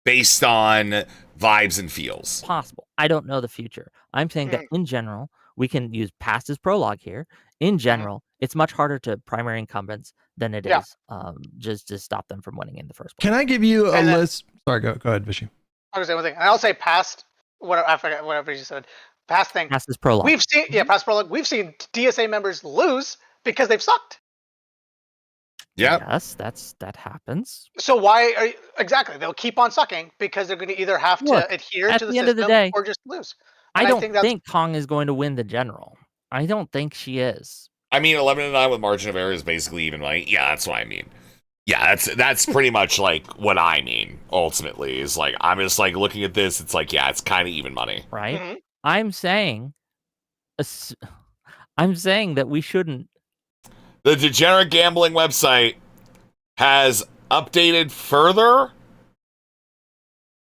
based on vibes and feels. Possible. I don't know the future. I'm saying that in general, we can use past as prologue here. In general, it's much harder to primary incumbents than it is just to stop them from winning in the first place. Can I give you a list? Sorry, go ahead, Vishy. I'll just say one thing. And I'll say past, I forget whatever you said. Past thing. Past is prologue. We've seen, past prologue. We've seen DSA members lose because they've sucked. Yeah. Yes, that happens. So why exactly? They'll keep on sucking because they're going to either have to adhere to the end of the system day, or just lose. And I don't think Hong is going to win the general. I don't think she is. I mean, 11-9 with margin of error is basically even money. Yeah, that's what I mean. Yeah, that's pretty much like what I mean. Ultimately, is like I'm just like looking at this. It's like it's kind of even money, right? Mm-hmm. I'm saying that we shouldn't. The degenerate gambling website has updated further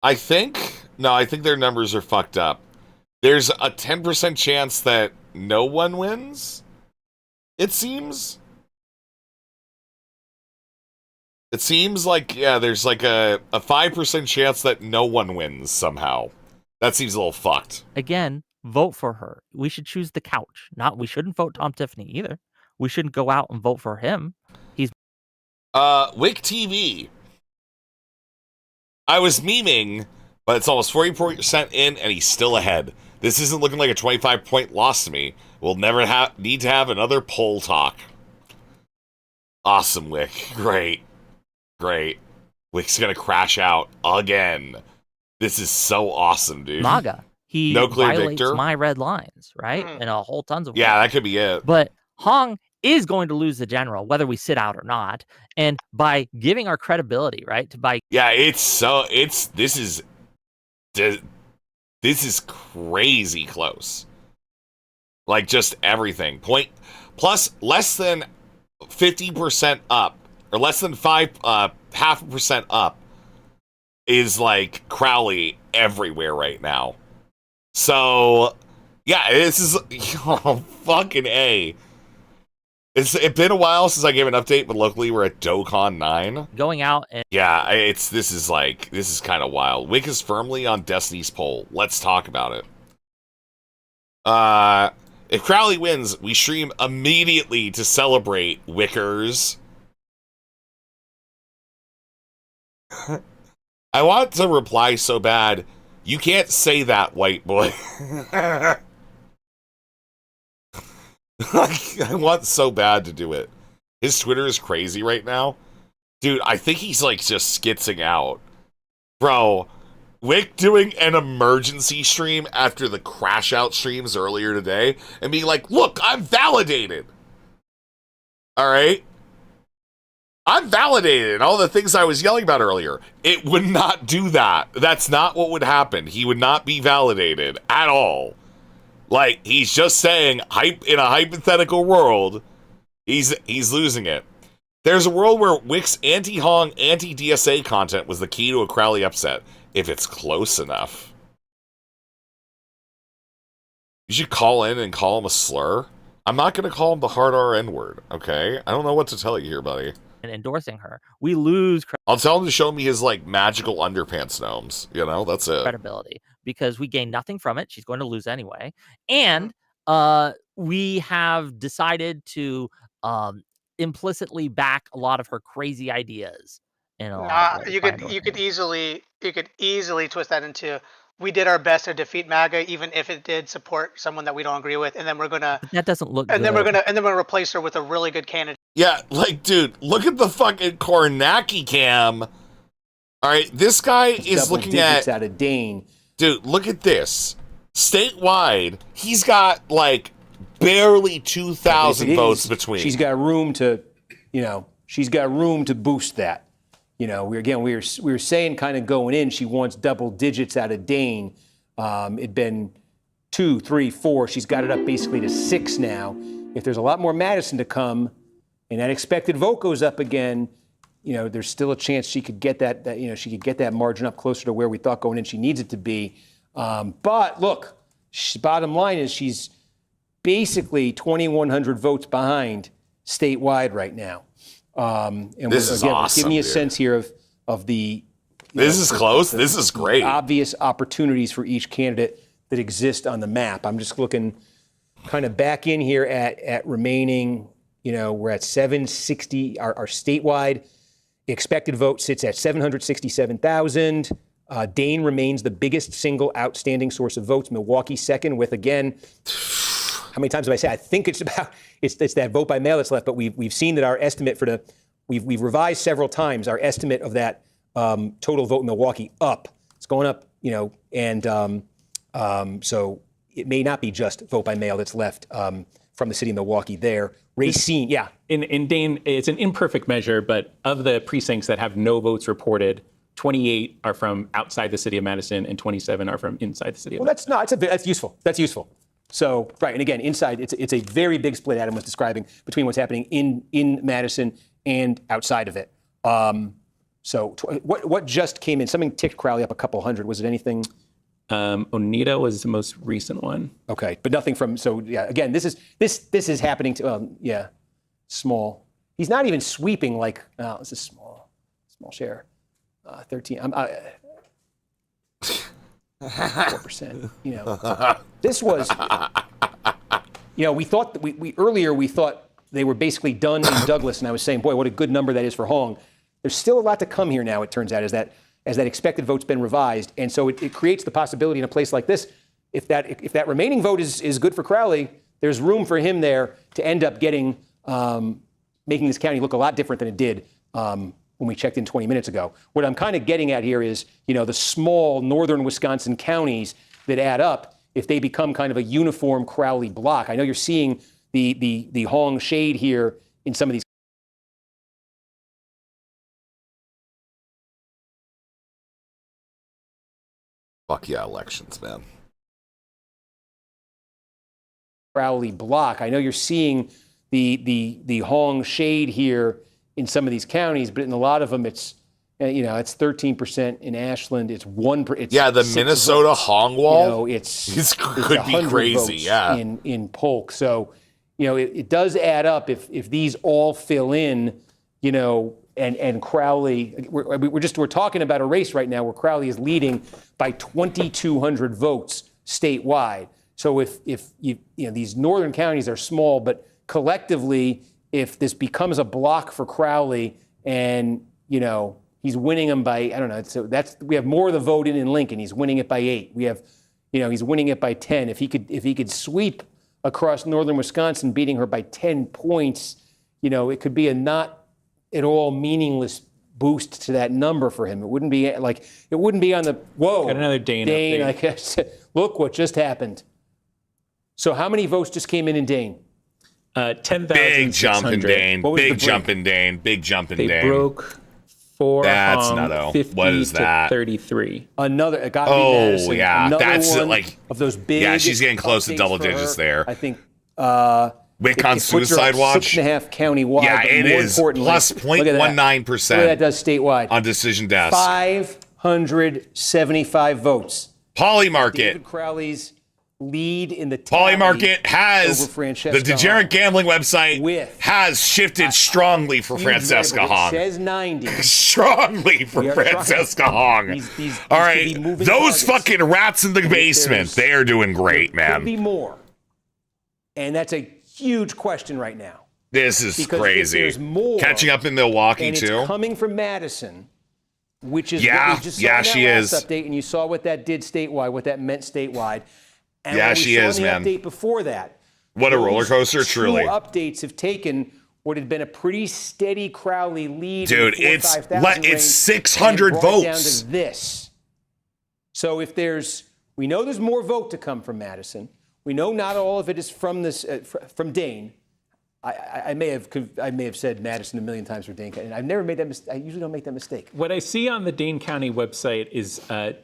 I think their numbers are fucked up. There's a 10% chance that no one wins, it seems. It seems like, yeah, there's like a 5% chance that no one wins somehow. That seems a little fucked. Again, vote for her. We should choose the couch. We shouldn't vote Tom Tiffany either. We shouldn't go out and vote for him. He's Whick TV. I was memeing, but it's almost 40% in and he's still ahead. This isn't looking like a 25-point loss to me. We'll never need to have another poll talk. Awesome, Whick. Great. Wick's gonna crash out again. This is so awesome, dude. MAGA. He no clear violates victor. my red lines, right? And a whole tons of Yeah, ways. that could be it. But Hong is going to lose the general, whether we sit out or not. And by giving our credibility, right? This is crazy close. Like just everything. Plus less than 50% up, or less than 0.5% up is like Crowley everywhere right now. So yeah, this is fucking A. It's been a while since I gave an update, but locally we're at DoCon 9. Going out and yeah, this is kind of wild. Wick is firmly on Destiny's poll. Let's talk about it. If Crowley wins, we stream immediately to celebrate, Wickers. I want to reply so bad. You can't say that, white boy. I want so bad to do it. His Twitter is crazy right now. Dude, I think he's like just skitzing out. Bro, Wick doing an emergency stream after the crash out streams earlier today and being like, look, I'm validated. All right? I'm validated in all the things I was yelling about earlier. It would not do that. That's not what would happen. He would not be validated at all. Like, he's just saying, in a hypothetical world, he's losing it. There's a world where Wick's anti-Hong, anti-DSA content was the key to a Crowley upset. If it's close enough. You should call in and call him a slur. I'm not going to call him the hard R-N word, okay? I don't know what to tell you here, buddy. And endorsing her. We lose I'll tell him to show me his, like, magical underpants gnomes. You know, that's it. credibility because we gain nothing from it. She's going to lose anyway. And we have decided to implicitly back a lot of her crazy ideas. You could easily twist that into we did our best to defeat MAGA, even if it did support someone that we don't agree with, and then we're gonna that doesn't look and good. then we're gonna replace her with a really good candidate. Yeah, like, dude, look at the fucking Kornacki cam. All right, this guy is looking at out of Dane. Dude, look at this. Statewide, he's got like barely 2,000 votes between. She's got room to, boost that. We were saying kind of going in, she wants double digits out of Dane. It'd been 2, 3, 4. She's got it up basically to 6 now. If there's a lot more Madison to come, and that expected vote goes up again, there's still a chance she could get she could get that margin up closer to where we thought going in she needs it to be. But look, bottom line is she's basically 2,100 votes behind statewide right now. This is awesome. Give me a sense here of the. This is close. This is great. Obvious opportunities for each candidate that exist on the map. I'm just looking kind of back in here at remaining. We're at 760. Our statewide expected vote sits at 767,000. Dane remains the biggest single outstanding source of votes. Milwaukee second with, again, how many times have I said? I think it's that vote by mail that's left, but we've seen that our estimate for we've revised several times our estimate of that total vote in Milwaukee up. It's going up, so it may not be just vote by mail that's left from the city of Milwaukee there. Racine, yeah. In Dane, it's an imperfect measure, but of the precincts that have no votes reported, 28 are from outside the city of Madison and 27 are from inside the city of Madison. That's useful. That's useful. So, right, and again, inside, it's a very big split Adam was describing between what's happening in Madison and outside of it. So what just came in? Something ticked Crowley up a couple hundred. Was it anything? Oneida was the most recent one. Okay, but nothing from. So yeah, again, this is happening to small. He's not even sweeping like. Oh, this is small share. 13. 4%. This was. We thought that we earlier we thought they were basically done in Douglas, and I was saying, boy, what a good number that is for Hong. There's still a lot to come here now. It turns out as that expected vote's been revised, and so it creates the possibility in a place like this, if that remaining vote is good for Crowley, there's room for him there to end up getting making this county look a lot different than it did when we checked in 20 minutes ago. What I'm kind of getting at here is, the small northern Wisconsin counties that add up, if they become kind of a uniform Crowley block. I know you're seeing the Hong shade here in some of these. Fuck yeah, elections, man. Crowley block. I know you're seeing the Hong shade here in some of these counties, but in a lot of them, it's 13% in Ashland. It's 1%. It's the Minnesota votes. Hong wall. It's could be crazy. Yeah. In Polk. So, it does add up if these all fill in. And Crowley, we're talking about a race right now where Crowley is leading by 2,200 votes statewide. So if these northern counties are small, but collectively, if this becomes a block for Crowley, and he's winning them by, I don't know, so we have more of the vote in Lincoln. He's winning it by 8. We have, he's winning it by 10. If he could sweep across northern Wisconsin, beating her by 10 points, it could be a not at all meaningless boost to that number for him. It wouldn't be on the whoa. Got another Dane Dane, update. I guess. Look what just happened. So how many votes just came in Dane? 10,000. Big jump in Dane. What was the Big jump in Dane. Big jump in They Dane. broke 4 That's Hong, nutto. 50 What is that? to 33. Another. It gotta be Madison. Yeah, Another that's one like of those big. Yeah, she's getting close to updates double for digits her. there. I think. Wick on It puts her Suicide up Watch. 6.5 county-wide. Yeah, but it more is importantly, plus look at that. 0.19% Look at that does statewide. on decision desk. 575 votes. Polymarket. David Crowley's lead in the Polymarket has over Francesca the degenerate Hong. gambling website has shifted strongly for Huge Francesca variable. Hong. It says 90. Strongly for We are Francesca trying. Hong. These All could right, be moving those targets. fucking rats in the basement, they are doing great, Could man. be more. And that's a huge question right now. This is Because if crazy. there's more, Catching up in Milwaukee and too. it's coming from Madison, which is Yeah, what we just saw yeah, in that she last is. update, and you saw what that did statewide, what that meant statewide. And Yeah, what we she saw is, in the man. update before that. What a those roller coaster, two truly. updates have taken what had been a pretty steady Crowley lead. Dude, in the 4,000, it's 5,000 range, 600 and brought it votes. down to this. So we know there's more vote to come from Madison. We know not all of it is from this from Dane. I may have said Madison a million times for Dane, and I've never made that mistake. I usually don't make that mistake. What I see on the Dane County website is they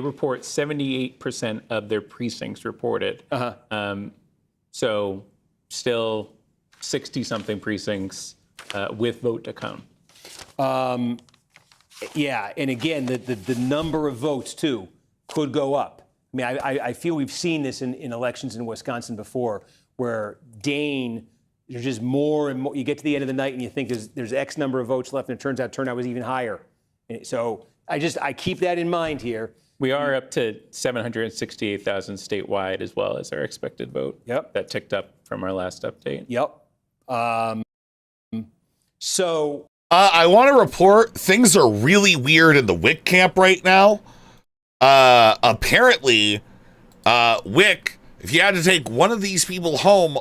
report 78% of their precincts reported. So still 60-something precincts with vote to come. Yeah, and again, the number of votes too could go up. I mean, I feel we've seen this in elections in Wisconsin before, where Dane, there's just more and more. You get to the end of the night and you think there's X number of votes left, and it turns out turnout was even higher. And so I keep that in mind here. We are up to 768,000 statewide as well as our expected vote. Yep. That ticked up from our last update. Yep. So I want to report things are really weird in the Wick camp right now. Apparently, Wick, if you had to take one of these people home,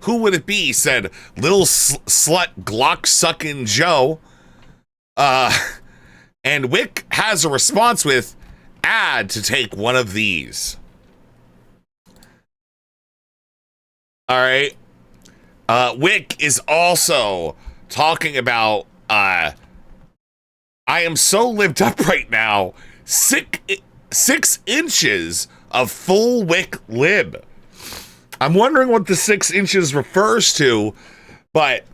who would it be? Said little slut Glock sucking Joe. And Wick has a response with, add to take one of these. All right. Wick is also talking about, I am so lived up right now. 6 inches of full Wick lib. I'm wondering what the 6 inches refers to, but,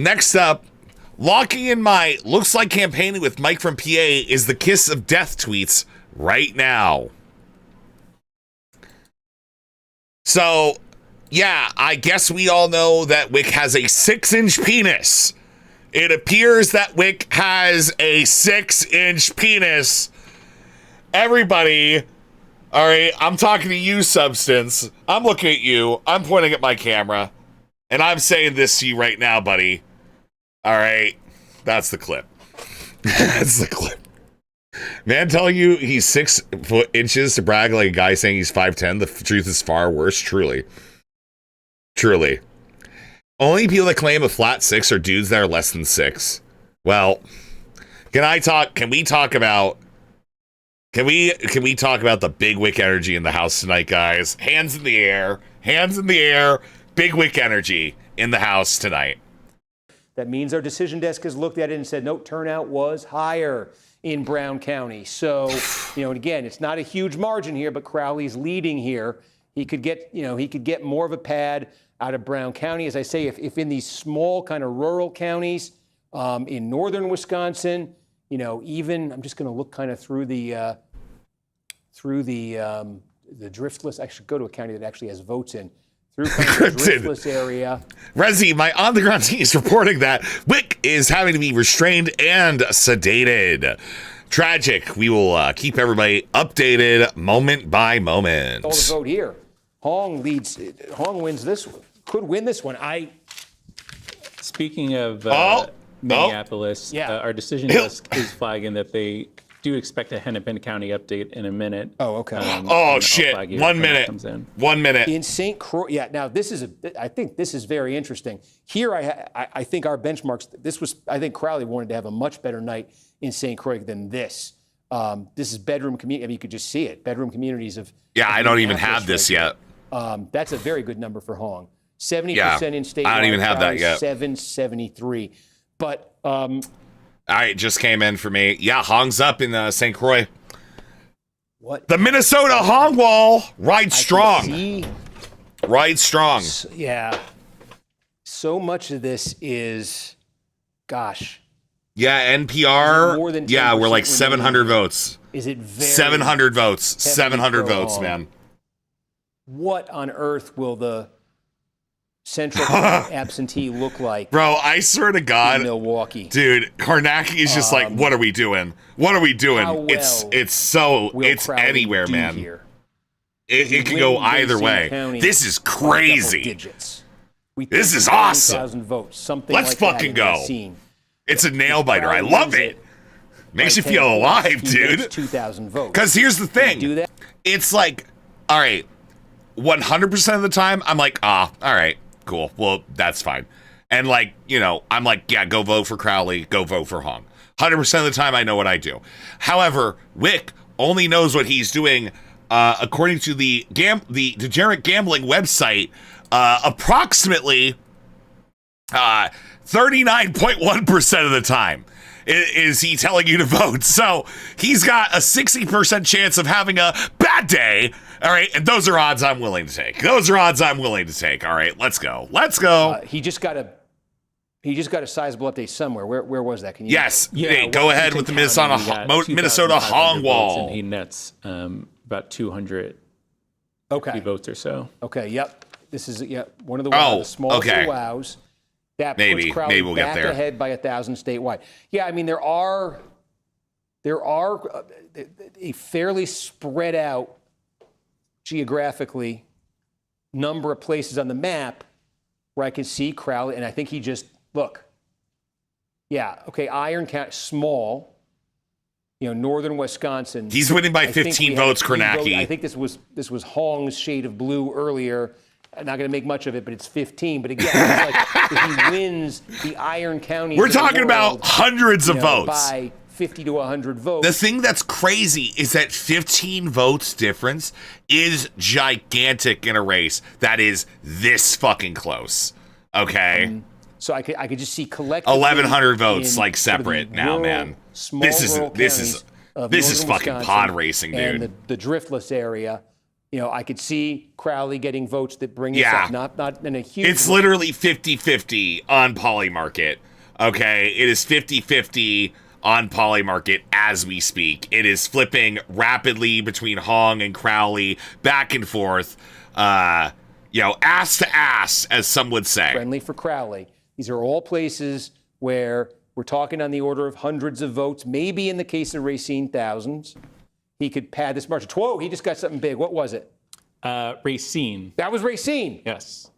Next up, locking in my looks like campaigning with Mike from PA is the kiss of death tweets right now. So, yeah, I guess we all know that Whick has a 6-inch penis. It appears that Whick has a 6-inch penis. Everybody, all right, I'm talking to you, Substance. I'm looking at you. I'm pointing at my camera. And I'm saying this to you right now, buddy. All right, that's the clip. That's the clip. Man telling you he's 6 inches to brag like a guy saying he's 5'10". The truth is far worse, truly. Truly. Only people that claim a flat 6 are dudes that are less than 6. Well, can we talk about the big Whick energy in the house tonight, guys? Hands in the air. Hands in the air. Big Whick energy in the house tonight. That means our decision desk has looked at it and said, no, turnout was higher in Brown County. So, and again, it's not a huge margin here, but Crowley's leading here. He could get more of a pad out of Brown County. As I say, if in these small kind of rural counties in northern Wisconsin, even I'm just going to look kind of through the drift list. I should go to a county that actually has votes in. Through kind of the driftless area. Resi, my on-the-ground team is reporting that Whick is having to be restrained and sedated. Tragic. We will keep everybody updated moment by moment. All the vote here. Hong wins this one. Could win this one. Speaking of Minneapolis, our decision desk is flagging that they do expect a Hennepin County update in a minute. Oh, okay. Shit. 1 minute. 1 minute. In St. Croix. Yeah. Now I think this is very interesting. Here, I think our benchmarks. I think Crowley wanted to have a much better night in St. Croix than this. This is bedroom community. I mean, you could just see it. Bedroom communities of. Yeah, I don't even have this yet. That's a very good number for Hong. 70% in state. I don't even have that yet. 773. But. All right, just came in for me. Yeah, Hong's up in St. Croix. What? The Minnesota Hong Wall rides strong. Rides strong. Yeah. So much of this is, gosh. Yeah, NPR. More than we're like 700 votes. Is it very 700 votes? 700 votes, man. What on earth will the Central absentee look like? Bro, I swear to God, in Milwaukee, dude, Karnacki is just like, what are we doing? What are we doing? It's anywhere, man. Here? It can go either way. This is crazy. This is awesome. Votes, Let's fucking go. It's a nail biter. I love it. Makes you feel alive, dude. 2,000 votes. Because here's the thing. It's like, all right, 100% of the time, I'm like, all right. Cool. Well, that's fine. And I'm like, yeah, go vote for Crowley, go vote for Hong. 100% of the time, I know what I do. However, Whick only knows what he's doing, according to the degenerate gambling website, approximately 39.1% of the time is he telling you to vote. So he's got a 60% chance of having a bad day. All right, and those are odds I'm willing to take. All right, let's go. He just got a sizable update somewhere. Where was that? Can you? Yes. Hey, go ahead with the Minnesota Hong Wall. And he nets about 200 votes or so. Okay. Yep. This is one of the smallest wows. That puts Crowley we'll back get there. ahead by 1,000 statewide. Yeah, I mean there are a fairly spread out geographically number of places on the map where I can see Crowley, and I think he just look. Yeah, okay, Iron County, small, northern Wisconsin. He's winning by 15 votes, Karnacki. I think this was Hong's shade of blue earlier. I'm not going to make much of it, but it's 15. But again, it's like if he wins the Iron County, we're talking about hundreds of votes by 50 to 100 votes. The thing that's crazy is that 15 votes difference is gigantic in a race that is this fucking close. So I could just see collectively 1,100 votes separate now, man. This is fucking pod racing, dude. And the driftless area. I could see Crowley getting votes that bring us Yeah. up. Not in a huge. It's literally 50-50 on Polymarket. Okay, it is 50-50 on Polymarket as we speak. It is flipping rapidly between Hong and Crowley, back and forth. Ass to ass, as some would say. Friendly for Crowley. These are all places where we're talking on the order of hundreds of votes, maybe in the case of Racine, thousands. He could pad this margin. Whoa, he just got something big. What was it? Racine. That was Racine. Yes.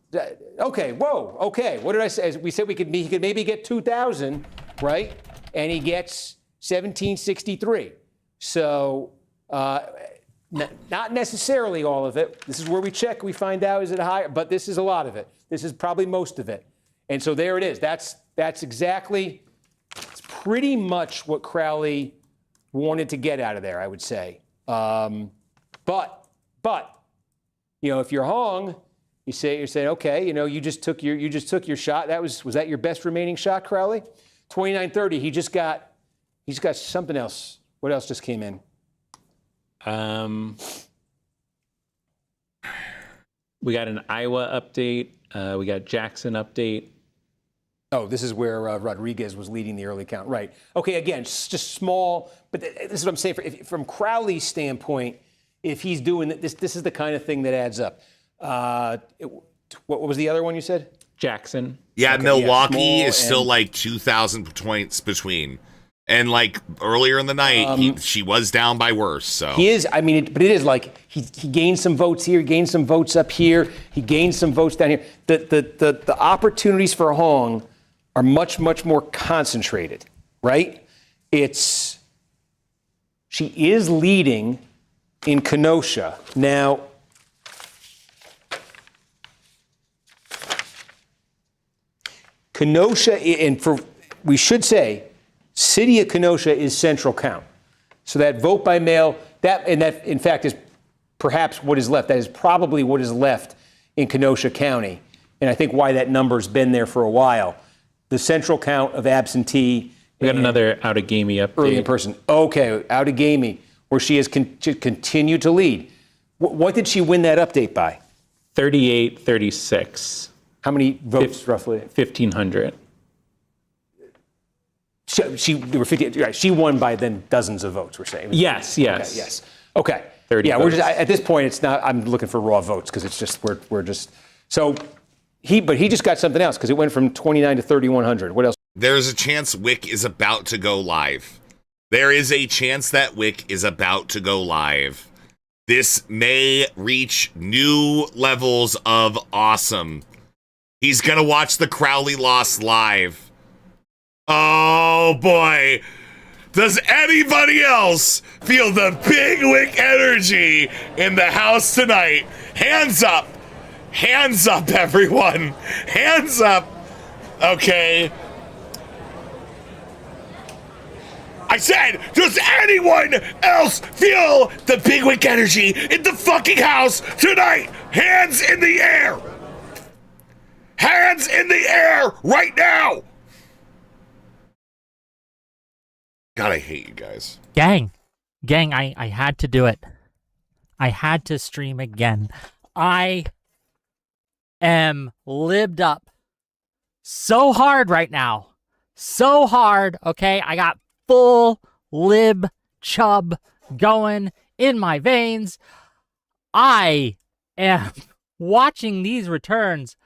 Okay, whoa, okay. What did I say? We said he could maybe get 2,000, right? And he gets 1,763. So not necessarily all of it. This is where we check. We find out, is it higher? But this is a lot of it. This is probably most of it. And so there it is. That's exactly, it's pretty much what Crowley wanted to get out of there, I would say. But if you're Hong, you're saying, okay, you just took your shot. Was that your best remaining shot, Crowley? 2930. He's got something else. What else just came in? We got an Iowa update. We got Jackson update. Oh, this is where Rodriguez was leading the early count. Right. Okay, again, just small, but this is what I'm saying. From Crowley's standpoint, if he's doing this is the kind of thing that adds up. What was the other one you said? Jackson. Yeah, Okay, Milwaukee is small still and- like 2,000 points between. And like earlier in the night, she was down by worse. So He is, but it is like he gained some votes here, gained some votes up here, he gained some votes down here. The opportunities for Hong are much, much more concentrated, right? She is leading in Kenosha. Now, Kenosha, we should say, City of Kenosha is central count. So that vote by mail, that in fact is perhaps what is left. That is probably what is left in Kenosha County. And I think why that number's been there for a while. The central count of absentee. We got another Outagamie update. Early in person. Okay, Outagamie, where she has continued to lead. What did she win that update by? 38-36. How many votes roughly? 1,500. There were 50. Right, she won by then dozens of votes. We're saying. Yes. Okay, yes. Okay. 30 yeah, votes. we're just at this point. It's not. I'm looking for raw votes because it's just we're just. So he just got something else because it went from 29 to 3,100. What else? there's a chance Whick is about to go live. There is a chance that Whick is about to go live. This may reach new levels of awesome. He's gonna watch the Crowley loss live. Oh boy. Does anybody else feel the big Whick energy in the house tonight? Hands up. Hands up, everyone. Hands up. Okay. I said, does anyone else feel the big Whick energy in the fucking house tonight? Hands in the air. Hands in the air right now. God, I hate you guys. Gang, I had to do it. I had to stream again. I am libbed up so hard right now. So hard, okay? I got full lib chub going in my veins. I am watching these returns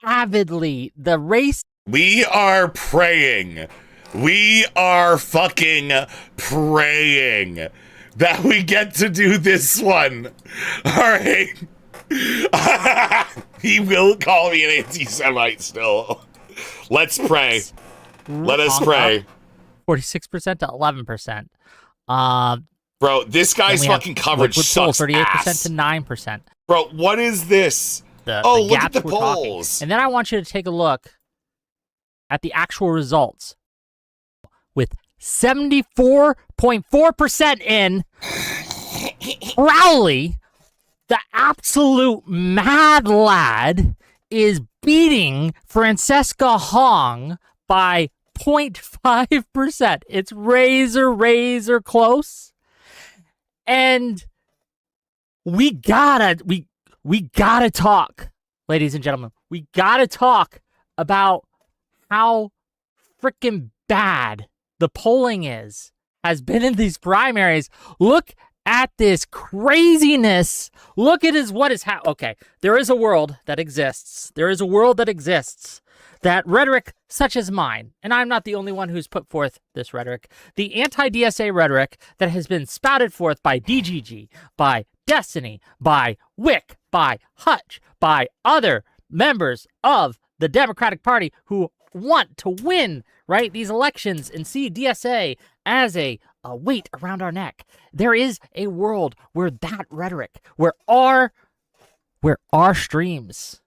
avidly. The race. We are praying. We are fucking praying that we get to do this one. All right. He will call me an anti-Semite still. Let's pray. Let us pray. 46% to 11%. Bro, this guy's fucking coverage sucks 38% ass. to 9%. Bro, what is this? The look at gaps the we're talking. polls. And then I want you to take a look at the actual results. With 74.4% in, Crowley, the absolute mad lad, is beating Francesca Hong by 0.5%. It's razor close. And we gotta talk, ladies and gentlemen. We gotta talk about how freaking bad the polling has been in these primaries. Look at this craziness. Look at what is happening. Okay, there is a world that exists. That rhetoric such as mine, and I'm not the only one who's put forth this rhetoric, the anti-DSA rhetoric that has been spouted forth by DGG, by Destiny, by Whick, by Hutch, by other members of the Democratic Party who want to win, right, these elections and see DSA as a weight around our neck. There is a world where that rhetoric, where our streams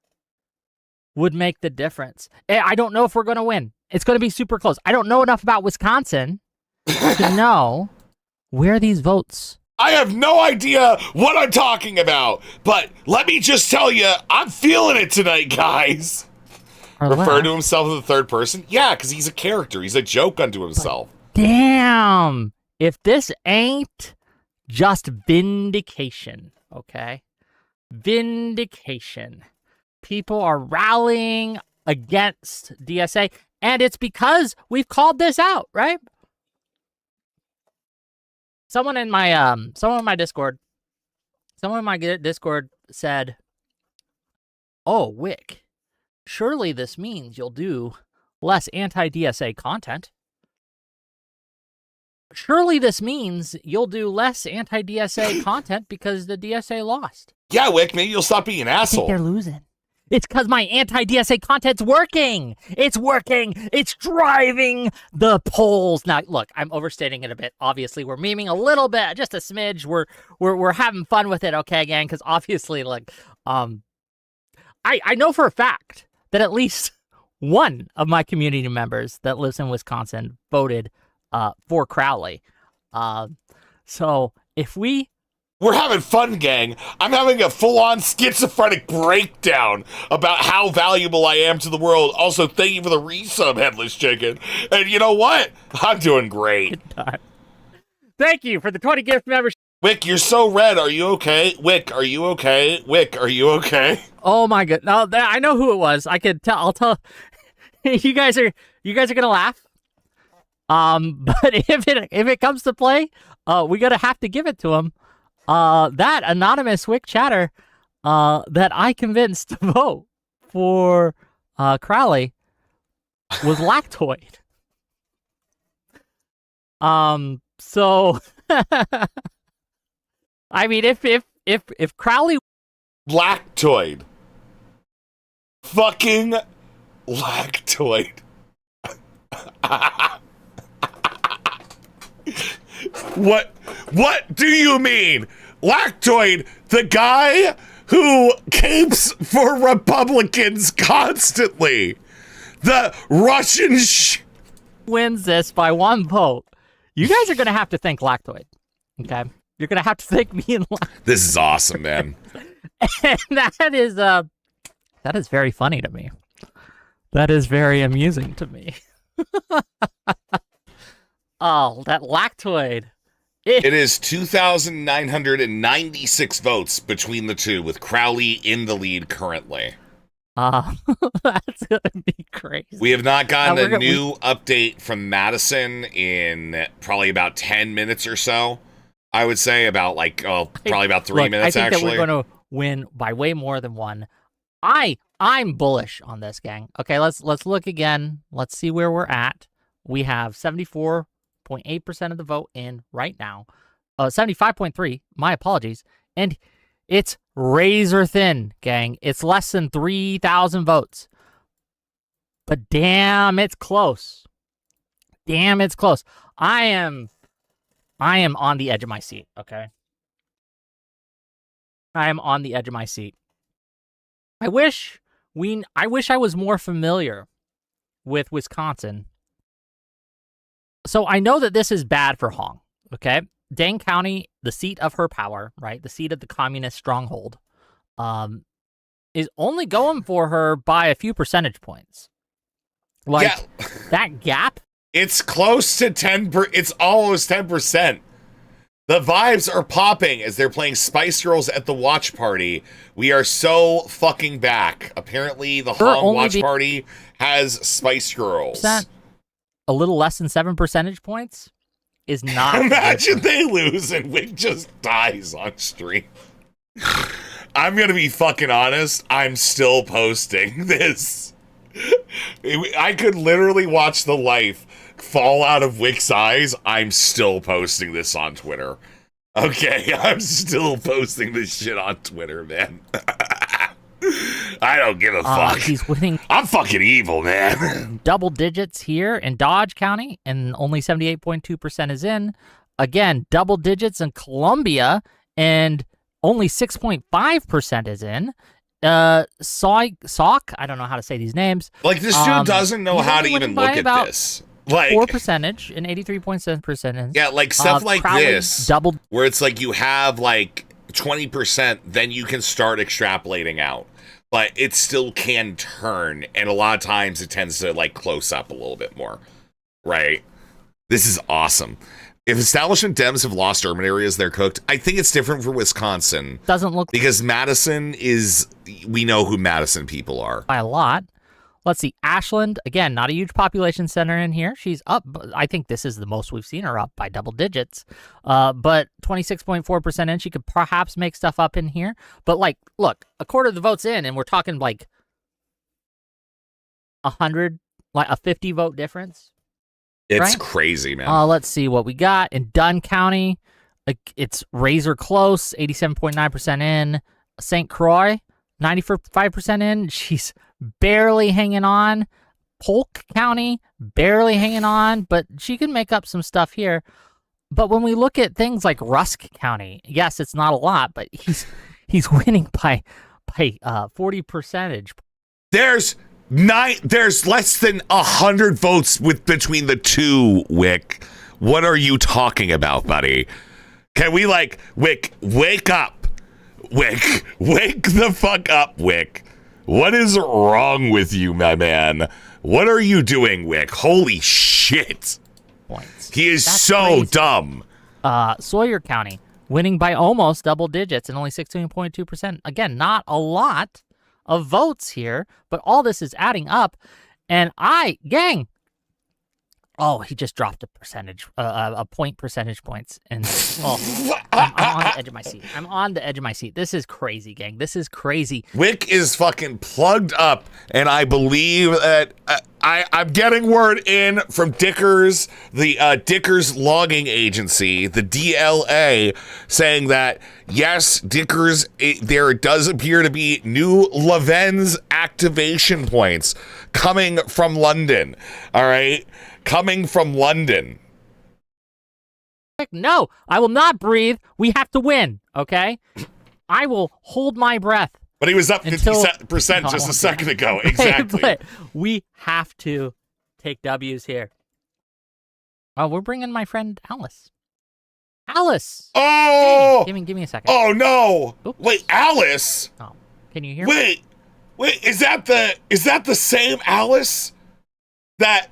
would make the difference. I don't know if we're going to win. It's going to be super close. I don't know enough about Wisconsin to know where these votes. I have no idea what I'm talking about, but let me just tell you, I'm feeling it tonight, guys. Refer to himself in the third person? Yeah, because he's a character. He's a joke unto himself. Damn. If this ain't just vindication, okay? Vindication. People are rallying against DSA, and it's because we've called this out, right? Someone in my Discord said, "Oh, Whick, surely this means you'll do less anti-DSA content. Surely this means you'll do less anti-DSA content because the DSA lost." Yeah, Whick, maybe you'll stop being an asshole. I think they're losing. It's because my anti-DSA content's working. It's working. It's driving the polls. Now, look, I'm overstating it a bit. Obviously, we're memeing a little bit, just a smidge. We're having fun with it, okay, gang? Because obviously, like, I know for a fact that at least one of my community members that lives in Wisconsin voted for Crowley. So if we're having fun, gang. I'm having a full-on schizophrenic breakdown about how valuable I am to the world. Also, thank you for the resub, Headless Chicken. And you know what? I'm doing great. Thank you for the 20 gift membership. Whick, you're so red. Are you okay? Whick, are you okay? Whick, are you okay? Oh my god! No, I know who it was. I could tell. I'll tell. You guys are gonna laugh. But if it comes to play, we gotta have to give it to him. That anonymous Whick chatter that I convinced to vote for Crowley was lactoid. So I mean, if Crowley lactoid, fucking lactoid. What do you mean? Lactoid, the guy who capes for Republicans constantly. The Russian wins this by one vote. You guys are going to have to thank Lactoid. Okay? You're going to have to thank me and Lactoid. This is awesome, man. And that is very funny to me. That is very amusing to me. Oh, that Lactoid. It is 2,996 votes between the two, with Crowley in the lead currently. That's gonna be crazy. We have not gotten a new update from Madison in probably about 10 minutes or so. I would say probably about 3 minutes. I think actually, that we're going to win by way more than one. I'm bullish on this, gang. Okay, let's look again. Let's see where we're at. We have 74.8% of the vote in right now. 75.3. My apologies. And it's razor thin, gang. It's less than 3,000 votes. But damn, it's close. Damn, it's close. I am on the edge of my seat, okay? I am on the edge of my seat. I wish I was more familiar with Wisconsin. So I know that this is bad for Hong, okay? Dane County, the seat of her power, right? The seat of the communist stronghold, is only going for her by a few percentage points. That gap. It's close to 10. It's almost 10%. The vibes are popping as they're playing Spice Girls at the watch party. We are so fucking back. Apparently, the Hong watch party has Spice Girls. A little less than 7 percentage points is not. Imagine they lose and Whick just dies on stream. I'm gonna be fucking honest. I'm still posting this. I could literally watch the life fall out of Whick's eyes. I'm still posting this on Twitter. Okay, I'm still posting this shit on Twitter, man. I don't give a fuck. He's winning. I'm fucking evil, man. Double digits here in Dodge County, and only 78.2% is in. Again, double digits in Columbia, and only 6.5% is in. Sock, I don't know how to say these names. Like, this dude doesn't know how to even look at this. Like 4% and 83.7%. Yeah, like stuff like Crowley this, where it's like you have like 20%, then you can start extrapolating out. But it still can turn, and a lot of times it tends to like close up a little bit more, right? This is awesome. If establishment Dems have lost urban areas, they're cooked. I think it's different for Wisconsin. Doesn't look because Madison is. We know who Madison people are by a lot. Let's see, Ashland, again, not a huge population center in here. She's up. I think this is the most we've seen her up by double digits. But 26.4% in. She could perhaps make stuff up in here. But, like, look, a quarter of the votes in, and we're talking, like, 100, like a 50 vote difference. It's right? Crazy, man. Let's see what we got. In Dunn County, it's razor close, 87.9% in. St. Croix, 95% in. She's barely hanging on. Polk County, barely hanging on, but she can make up some stuff here. But when we look at things like Rusk County, yes, it's not a lot, but he's winning by 40%. There's less than 100 votes between the two, Whick. What are you talking about, buddy? Can we Whick, wake up? Whick, wake the fuck up, Whick. What is wrong with you, my man? What are you doing, Whick? Holy shit. Points. He is so crazy. Dumb. Sawyer County, winning by almost double digits and only 16.2%. Again, not a lot of votes here, but all this is adding up. And he just dropped a percentage points. And I'm on the edge of my seat. I'm on the edge of my seat. This is crazy, gang. This is crazy. Whick is fucking plugged up, and I believe that I'm getting word in from Dickers, the Dickers logging agency, the DLA, saying that yes, Dickers, there does appear to be new Levens activation points coming from London. All right. Coming from London. No, I will not breathe. We have to win, okay? I will hold my breath. But he was up 50% just a second ago. Exactly. But we have to take W's here. Oh, we're bringing my friend Alice. Alice! Oh! Hey, give me a second. Oh, no! Oops. Wait, Alice? Oh, can you hear me? Wait, is that the same Alice that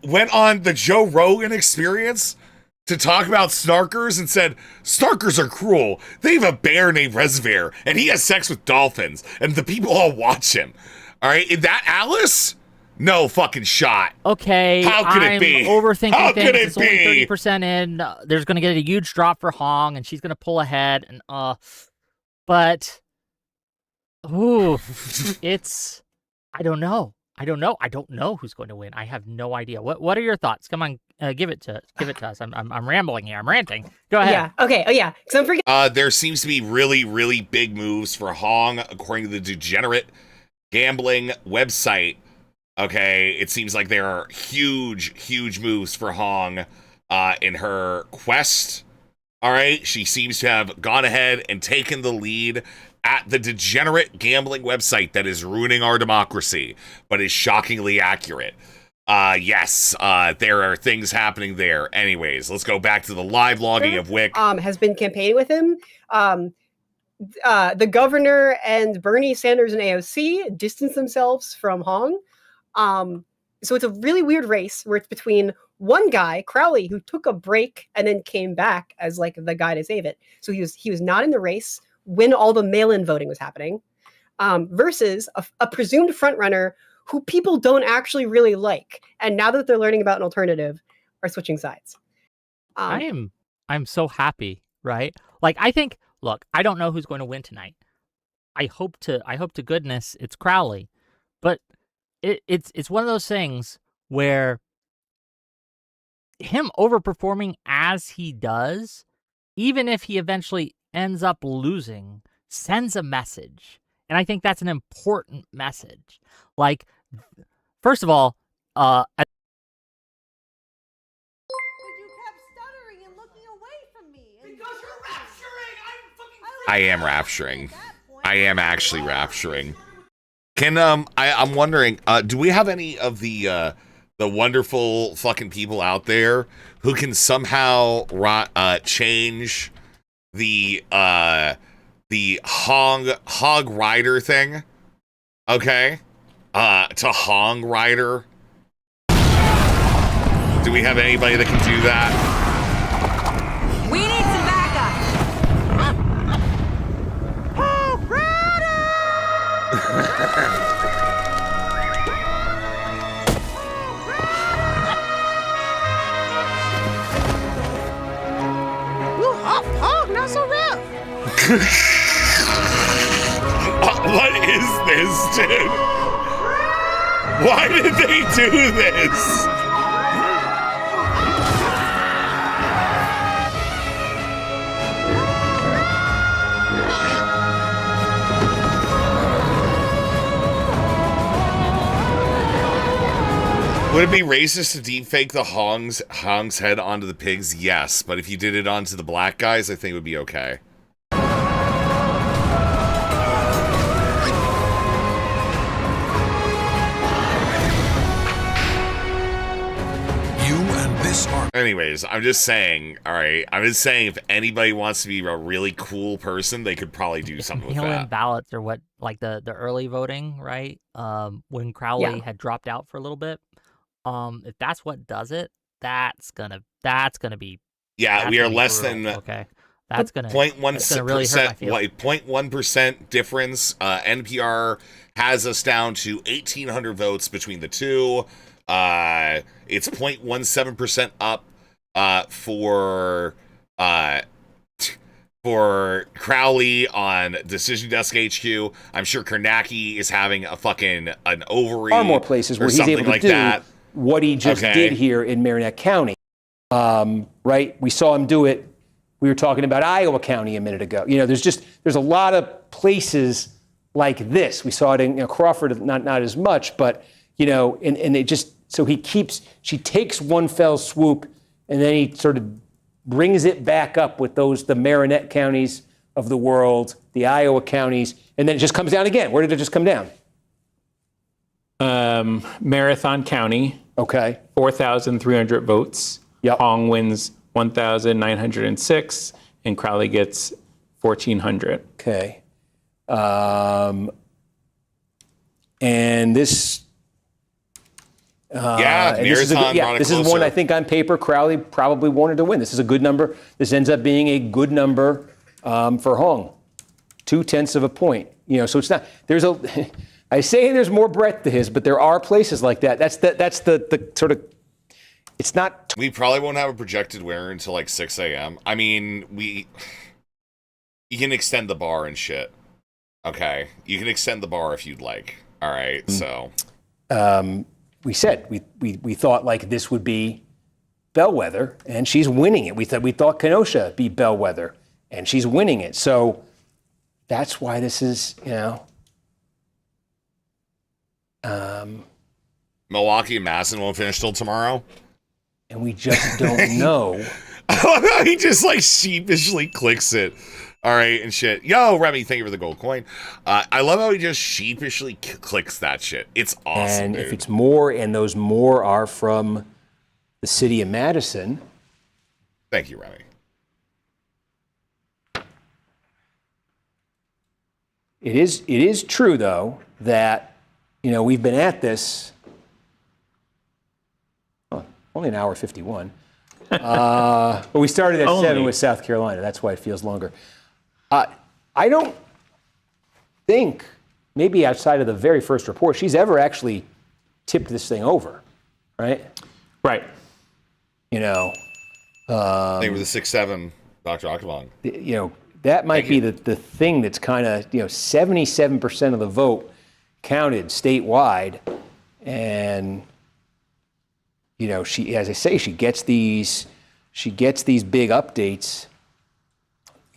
went on the Joe Rogan Experience to talk about snarkers and said, snarkers are cruel. They have a bear named Resver, and he has sex with dolphins, and the people all watch him. All right, is that Alice? No fucking shot. Okay, how could it be? Overthinking how things. Could it it's be? Only 30% in. There's going to get a huge drop for Hong, and she's going to pull ahead. And but it's I don't know. I don't know who's going to win. I have no idea. What are your thoughts? Come on, give it to us. I'm rambling here. I'm ranting. Go ahead. Yeah. Okay. Oh yeah. Because I'm forgetting. There seems to be really, really big moves for Hong, according to the degenerate gambling website. Okay, it seems like there are huge moves for Hong in her quest. All right, she seems to have gone ahead and taken the lead at the degenerate gambling website that is ruining our democracy, but is shockingly accurate. Yes, there are things happening there. Anyways, let's go back to the live logging of Whick. Has been campaigning with him. The governor and Bernie Sanders and AOC distance themselves from Hong. So it's a really weird race where it's between one guy, Crowley, who took a break and then came back as like the guy to save it. So he was not in the race when all the mail-in voting was happening, versus a presumed frontrunner who people don't actually really like, and now that they're learning about an alternative, are switching sides. I'm so happy, right? Like I think, look, I don't know who's going to win tonight. I hope to goodness it's Crowley, but it's one of those things where him overperforming as he does, even if he eventually ends up losing, sends a message. And I think that's an important message. Like, first of all, I am rapturing. I am actually rapturing. Can I'm wondering, do we have any of the wonderful fucking people out there who can somehow change the hog rider thing? Okay, to hog rider. Do we have anybody that can do that? We need some backup. Not so rough. What is this, dude? Why did they do this? Would it be racist to deepfake the Hong's head onto the pigs? Yes, but if you did it onto the black guys, I think it would be okay. You and this are. Anyways, I'm just saying, all right? I'm just saying if anybody wants to be a really cool person, they could probably do something with mail-in that. ballots are what, like the early voting, right? When Crowley had dropped out for a little bit. If that's what does it, that's gonna be. Yeah, we are less than okay. That's gonna 0.1% really hurt my feelings. 0.1% difference. NPR has us down to 1,800 votes between the two. It's 0.17% up for Crowley on Decision Desk HQ. I'm sure Kornacki is having an ovary. Far more places where he's able to do that. What he just did here in Marinette County. Right? We saw him do it. We were talking about Iowa County a minute ago. You know, there's a lot of places like this. We saw it in Crawford, not as much, but you know, and it just so she takes one fell swoop, and then he sort of brings it back up with the Marinette counties of the world, the Iowa counties, and then it just comes down again. Where did it just come down? Marathon County. Okay. 4,300 votes. Yep. Hong wins 1,906, and Crowley gets 1,400. Okay. And this. This is one I think on paper Crowley probably wanted to win. This is a good number. This ends up being a good number for Hong. 0.2 of a point. You know, so it's not. I say there's more breadth to his, but there are places like that. That's the sort of. It's not. We probably won't have a projected winner until like 6 a.m. I mean, you can extend the bar and shit. Okay, you can extend the bar if you'd like. All right, so. We said we thought like this would be bellwether, and she's winning it. We thought Kenosha be bellwether, and she's winning it. So that's why this is, you know. Milwaukee and Madison won't finish till tomorrow. And we just don't know. He just like sheepishly clicks it. All right, and shit. Yo, Remy, thank you for the gold coin. I love how he just sheepishly clicks that shit. It's awesome, And dude. if it's more, and those more are from the city of Madison. Thank you, Remy. It is true, though, that, you know, we've been at this. Only an hour 51. But we started at 7 with South Carolina. That's why it feels longer. I don't think, maybe outside of the very first report, she's ever actually tipped this thing over, right? Right. You know. They were the 6-7, Dr. Akavon. You know, that might be the thing that's kind of, 77% of the vote counted statewide. And, she, as I say, she gets these big updates.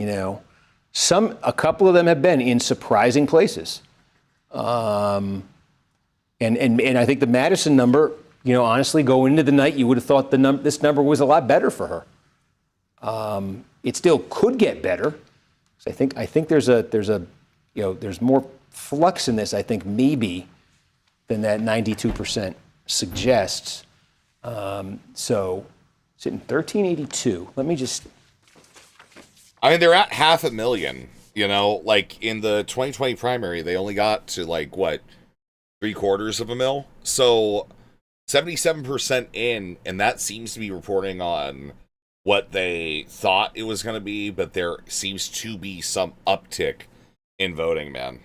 A couple of them have been in surprising places. And I think the Madison number, honestly, going into the night, you would have thought this number was a lot better for her. It still could get better. So I think there's more flux in this, I think, maybe, than that 92% suggests. So sitting 1382. Let me just. I mean, they're at 500,000. Like in the 2020 primary, they only got to 750,000. So 77% in, and that seems to be reporting on what they thought it was going to be, but there seems to be some uptick in voting, man.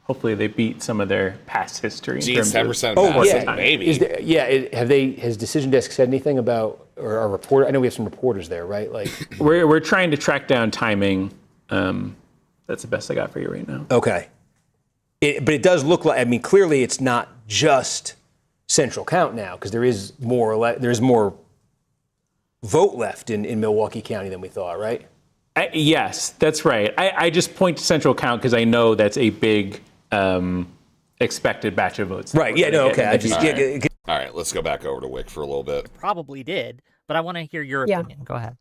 Hopefully they beat some of their past history. Gee, 10%. Oh, yeah, maybe. Has Decision Desk said anything about, or our reporter? I know we have some reporters there, right? We're trying to track down timing. That's the best I got for you right now. Okay. But it does look like, clearly it's not just central count now, because there's more vote left in Milwaukee County than we thought, right? Yes, that's right. I just point to central count because I know that's a big expected batch of votes. Right, yeah, no, okay. All right, let's go back over to Whick for a little bit. Probably did, but I want to hear your opinion. Go ahead.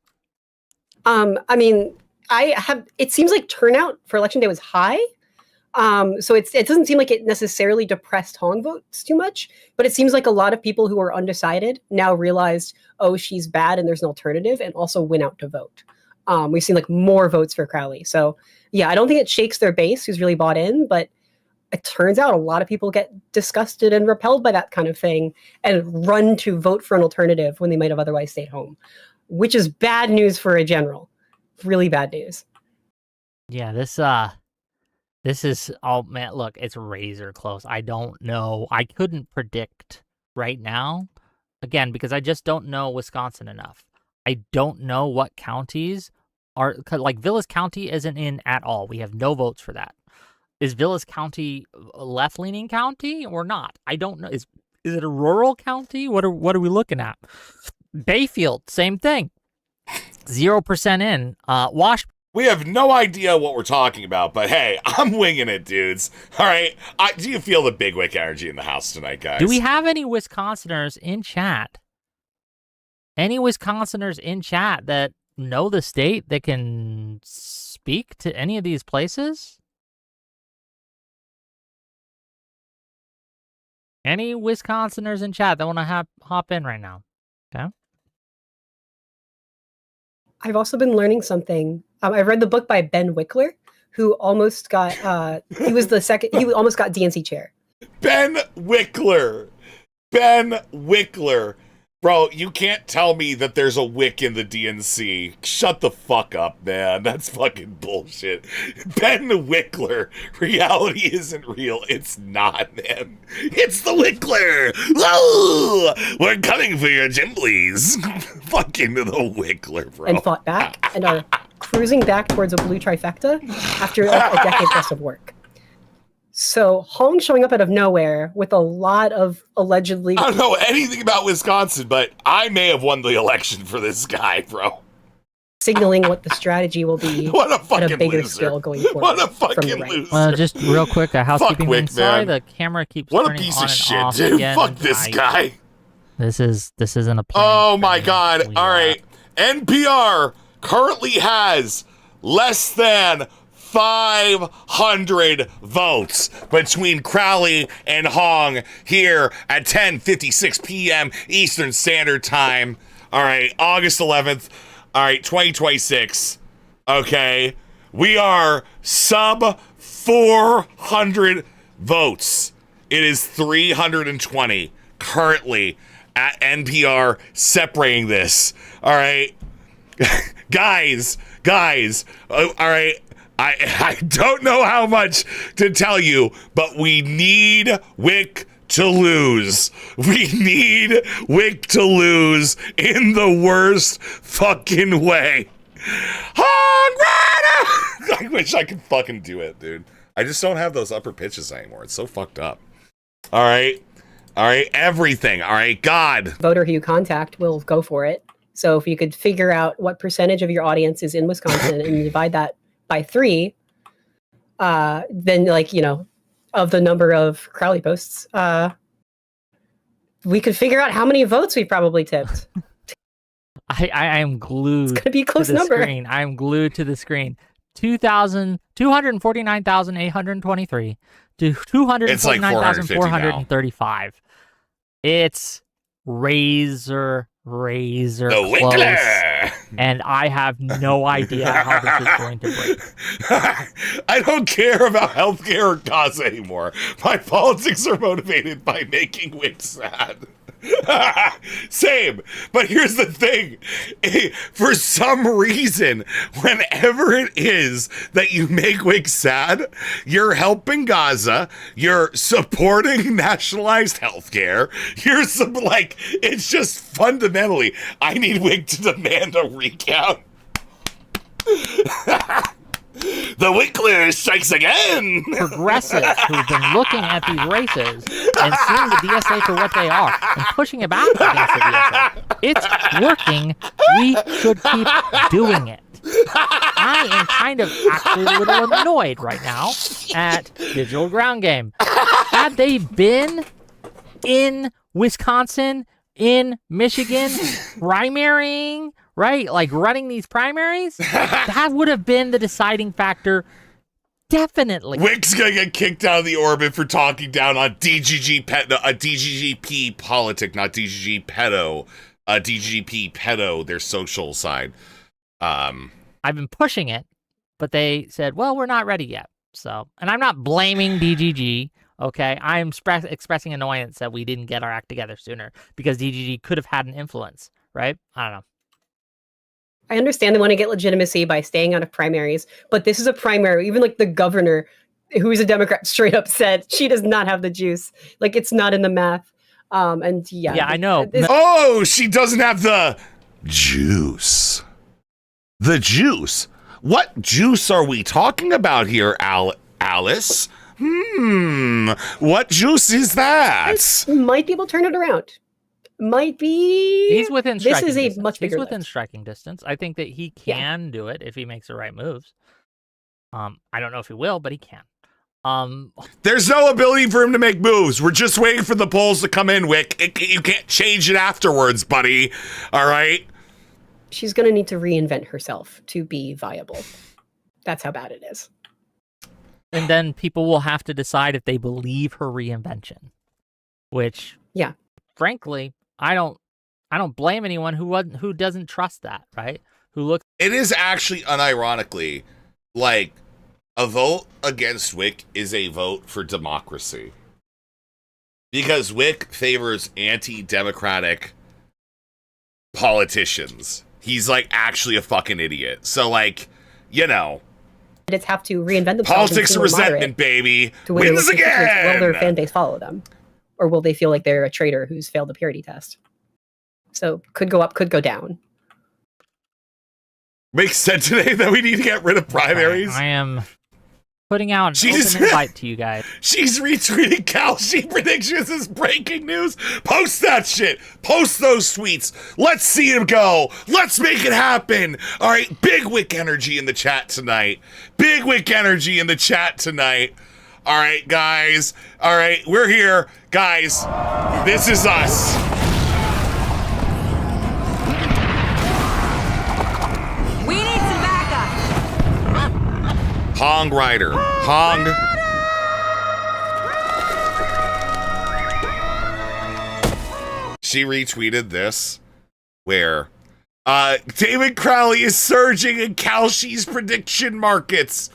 It seems like turnout for election day was high. So it doesn't seem like it necessarily depressed Hong votes too much, but it seems like a lot of people who were undecided now realized, oh, she's bad and there's an alternative, and also went out to vote. We've seen more votes for Crowley. So yeah, I don't think it shakes their base who's really bought in, but it turns out a lot of people get disgusted and repelled by that kind of thing and run to vote for an alternative when they might have otherwise stayed home, which is bad news for a general. Really bad news. Yeah, this is, oh man, look, it's razor close. I don't know. I couldn't predict right now, again, because I just don't know Wisconsin enough. I don't know what counties are, Vilas County isn't in at all. We have no votes for that. Is Vilas County a left-leaning county or not? I don't know. Is it a rural county? What are we looking at? Bayfield, same thing. 0% in. We have no idea what we're talking about, but hey, I'm winging it, dudes. All right. Do you feel the big Whick energy in the house tonight, guys? Do we have any Wisconsiners in chat? Any Wisconsiners in chat that know the state that can speak to any of these places? Any Wisconsiners in chat that want to hop in right now? Okay. I've also been learning something. I've read the book by Ben Wickler, who almost got, he almost got DNC chair. Ben Wickler. Bro, you can't tell me that there's a Whick in the DNC. Shut the fuck up, man. That's fucking bullshit. Ben Wickler. Reality isn't real. It's not, man. It's the Wickler. Oh, we're coming for your Gimblies. Fucking the Wickler, bro. And fought back and are cruising back towards a blue trifecta after a decade plus of work. So Hong showing up out of nowhere with a lot of allegedly. I don't know anything about Wisconsin, but I may have won the election for this guy, bro. Signaling what the strategy will be what a fucking at a bigger loser. scale going forward. What a fucking loser. Just real quick, a housekeeping Whick, thing. Sorry, man. the camera keeps What a turning piece on of and shit, off dude. again. Fuck this guy. This isn't a plan. Oh my God. All right. NPR currently has less than 500 votes between Crowley and Hong here at 10:56 p.m. Eastern Standard Time. All right, August 11th. All right, 2026. Okay, we are sub 400 votes. It is 320 currently at NPR separating this. All right, guys, all right. I don't know how much to tell you, but we need Whick to lose. We need Whick to lose in the worst fucking way. I wish I could fucking do it, dude. I just don't have those upper pitches anymore. It's so fucked up. All right, everything. All right, God. Voter who you contact will go for it. So if you could figure out what percentage of your audience is in Wisconsin and you divide that by 3, then of the number of Crowley posts, we could figure out how many votes we probably tipped. I am glued. It's gonna be a close to the number. Screen. I am glued to the screen. 249,823 to 249,435. It's razor the close. Wickler. And I have no idea how this is going to break. I don't care about healthcare or Gaza anymore. My politics are motivated by making Whick sad. Same. But here's the thing. For some reason, whenever it is that you make Whick sad, you're helping Gaza, you're supporting nationalized healthcare, it's just fundamentally, I need Whick to demand a recount. The Wickler strikes again. Progressives who've been looking at these races and seeing the DSA for what they are and pushing it back against the DSA. It's working. We should keep doing it. I am kind of actually a little annoyed right now at Digital Ground Game. Had they been in Wisconsin, in Michigan, primarying, right? Like running these primaries, that would have been the deciding factor. Definitely. Wick's gonna get kicked out of the orbit for talking down on DGGP politic, not DGG pedo. DGP pedo, their social side. I've been pushing it, but they said, well, we're not ready yet. So, and I'm not blaming DGG. Okay, I'm expressing annoyance that we didn't get our act together sooner because DGG could have had an influence, right? I don't know. I understand they want to get legitimacy by staying out of primaries, but this is a primary. Even like the governor, who is a Democrat, straight up said she does not have the juice. Like it's not in the math. Yeah, I know. Oh, she doesn't have the juice. The juice. What juice are we talking about here, Alice? What juice is that? Might be able to turn it around. Might be. He's within striking This is distance. a much bigger He's within lift. striking distance. I think that he can do it if he makes the right moves. I don't know if he will, but he can. There's no ability for him to make moves. We're just waiting for the polls to come in, Whick. You can't change it afterwards, buddy. All right? She's going to need to reinvent herself to be viable. That's how bad it is. And then people will have to decide if they believe her reinvention. Which, yeah, frankly, I don't blame anyone who doesn't trust that, right? Who looks. It is actually unironically like a vote against Whick is a vote for democracy. Because Whick favors anti-democratic politicians. He's like actually a fucking idiot. So like, you know, Candidates have to reinvent themselves. politics of resentment, baby. To win Wins their constituents. again. Will their fan base follow them? Or will they feel like they're a traitor who's failed the purity test? So could go up, could go down. Makes sense today that we need to get rid of primaries. I am putting out an open invite to you guys. She's retweeting Kalshi predictions as breaking news. Post that shit. Post those tweets. Let's see him go. Let's make it happen. All right, big Whick energy in the chat tonight. Big Whick energy in the chat tonight. All right, guys. All right, we're here. Guys, this is us. We need some backup. Hong Rider. Hong. She retweeted this where David Crowley is surging in Kalshi's prediction markets.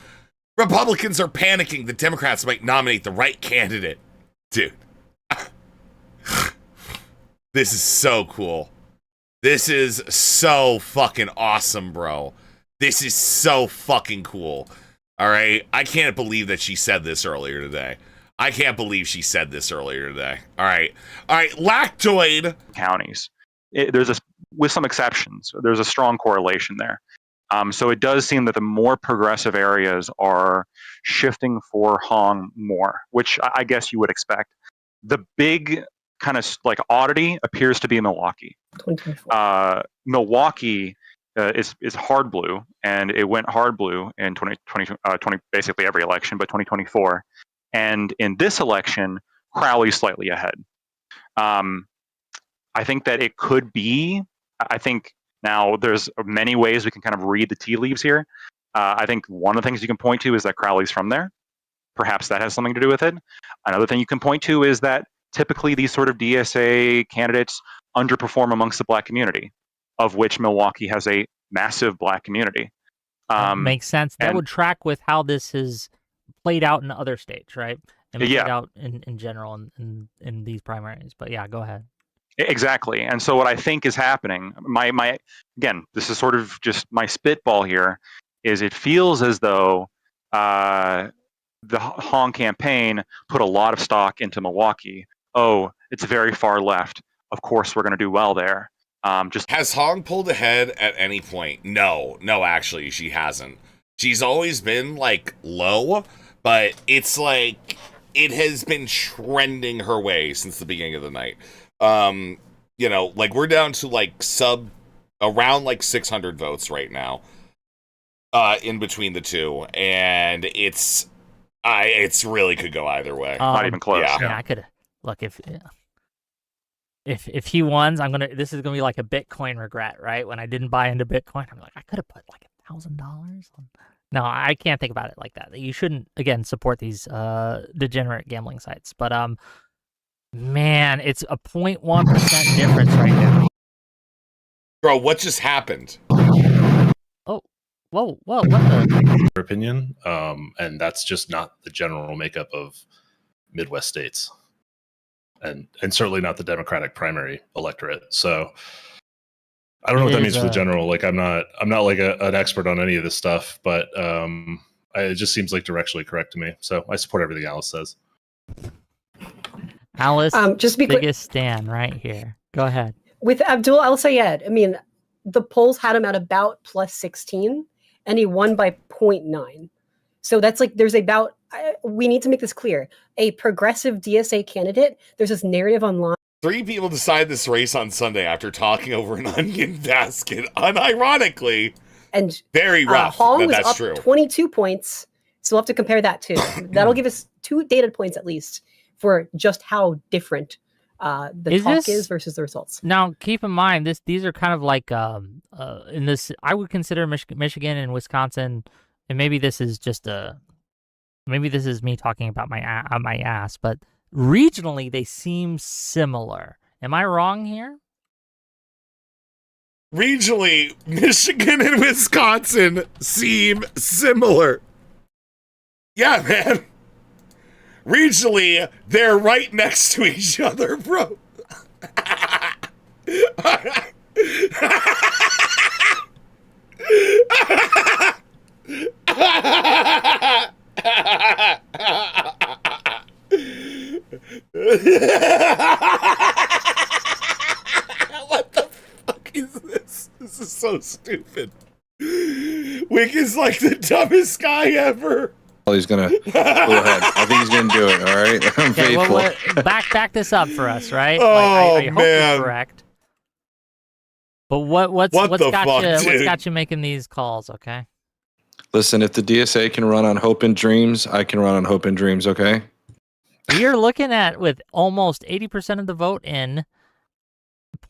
Republicans are panicking. The Democrats might nominate the right candidate. Dude. This is so cool. This is so fucking awesome, bro. This is so fucking cool. All right? I can't believe that she said this earlier today. I can't believe she said this earlier today. All right. Lactoid counties. With some exceptions, there's a strong correlation there. So it does seem that the more progressive areas are shifting for Hong more, which I guess you would expect. The big kind of like oddity appears to be Milwaukee. Milwaukee is hard blue, and it went hard blue in 2020, basically every election, but 2024. And in this election, Crowley's slightly ahead. I think that it could be, I think now there's many ways we can kind of read the tea leaves here. I think one of the things you can point to is that Crowley's from there. Perhaps that has something to do with it. Another thing you can point to is that typically these sort of DSA candidates underperform amongst the Black community, of which Milwaukee has a massive Black community. Makes sense. That would track with how this has played out in other states, right? And played out in general in these primaries. But yeah, go ahead. Exactly. And so what I think is happening, my again, this is sort of just my spitball here, is it feels as though the Hong campaign put a lot of stock into Milwaukee. Oh, it's very far left. Of course, we're going to do well there. Has Hong pulled ahead at any point? No, actually, she hasn't. She's always been like low, but it's like it has been trending her way since the beginning of the night. Like we're down to like around like 600 votes right now, in between the two, and it's really could go either way. Not even close. Yeah, I could look if he wins, this is gonna be like a Bitcoin regret, right? When I didn't buy into Bitcoin, I'm like, I could have put like $1,000. No, I can't think about it like that. You shouldn't again support these degenerate gambling sites, but man, it's a 0.1% difference right now. Bro, what just happened? Oh, whoa, what the? Opinion, and that's just not the general makeup of Midwest states, and certainly not the Democratic primary electorate. So I don't know what that means for the general. Like, I'm not like an expert on any of this stuff, but it just seems like directionally correct to me. So I support everything Alice says. Alice, just be biggest stand right here. Go ahead. With Abdul Al Sayed, I mean, the polls had him at about plus 16, and he won by 0.9. So that's like, there's about, we need to make this clear. A progressive DSA candidate, there's this narrative online. 3 people decide this race on Sunday after talking over an onion basket, unironically. And very rough. Hong was that's up true. 22 points. So we'll have to compare that too. That'll give us 2 data points at least for just how different the talk is versus the results. Now, keep in mind, these are kind of like in this. I would consider Michigan and Wisconsin, and maybe this is just maybe this is me talking about my ass, but regionally they seem similar. Am I wrong here? Regionally, Michigan and Wisconsin seem similar. Yeah, man. Regionally, they're right next to each other, bro. What the fuck is this? This is so stupid. Whick is like the dumbest guy ever. Well, he's gonna go ahead. I think he's gonna do it. All right, I'm faithful. Well, back this up for us, right? Oh, I hope man. you're correct. But what's got you making these calls? Okay. Listen, if the DSA can run on hope and dreams, I can run on hope and dreams. Okay. You're looking at with almost 80% of the vote in,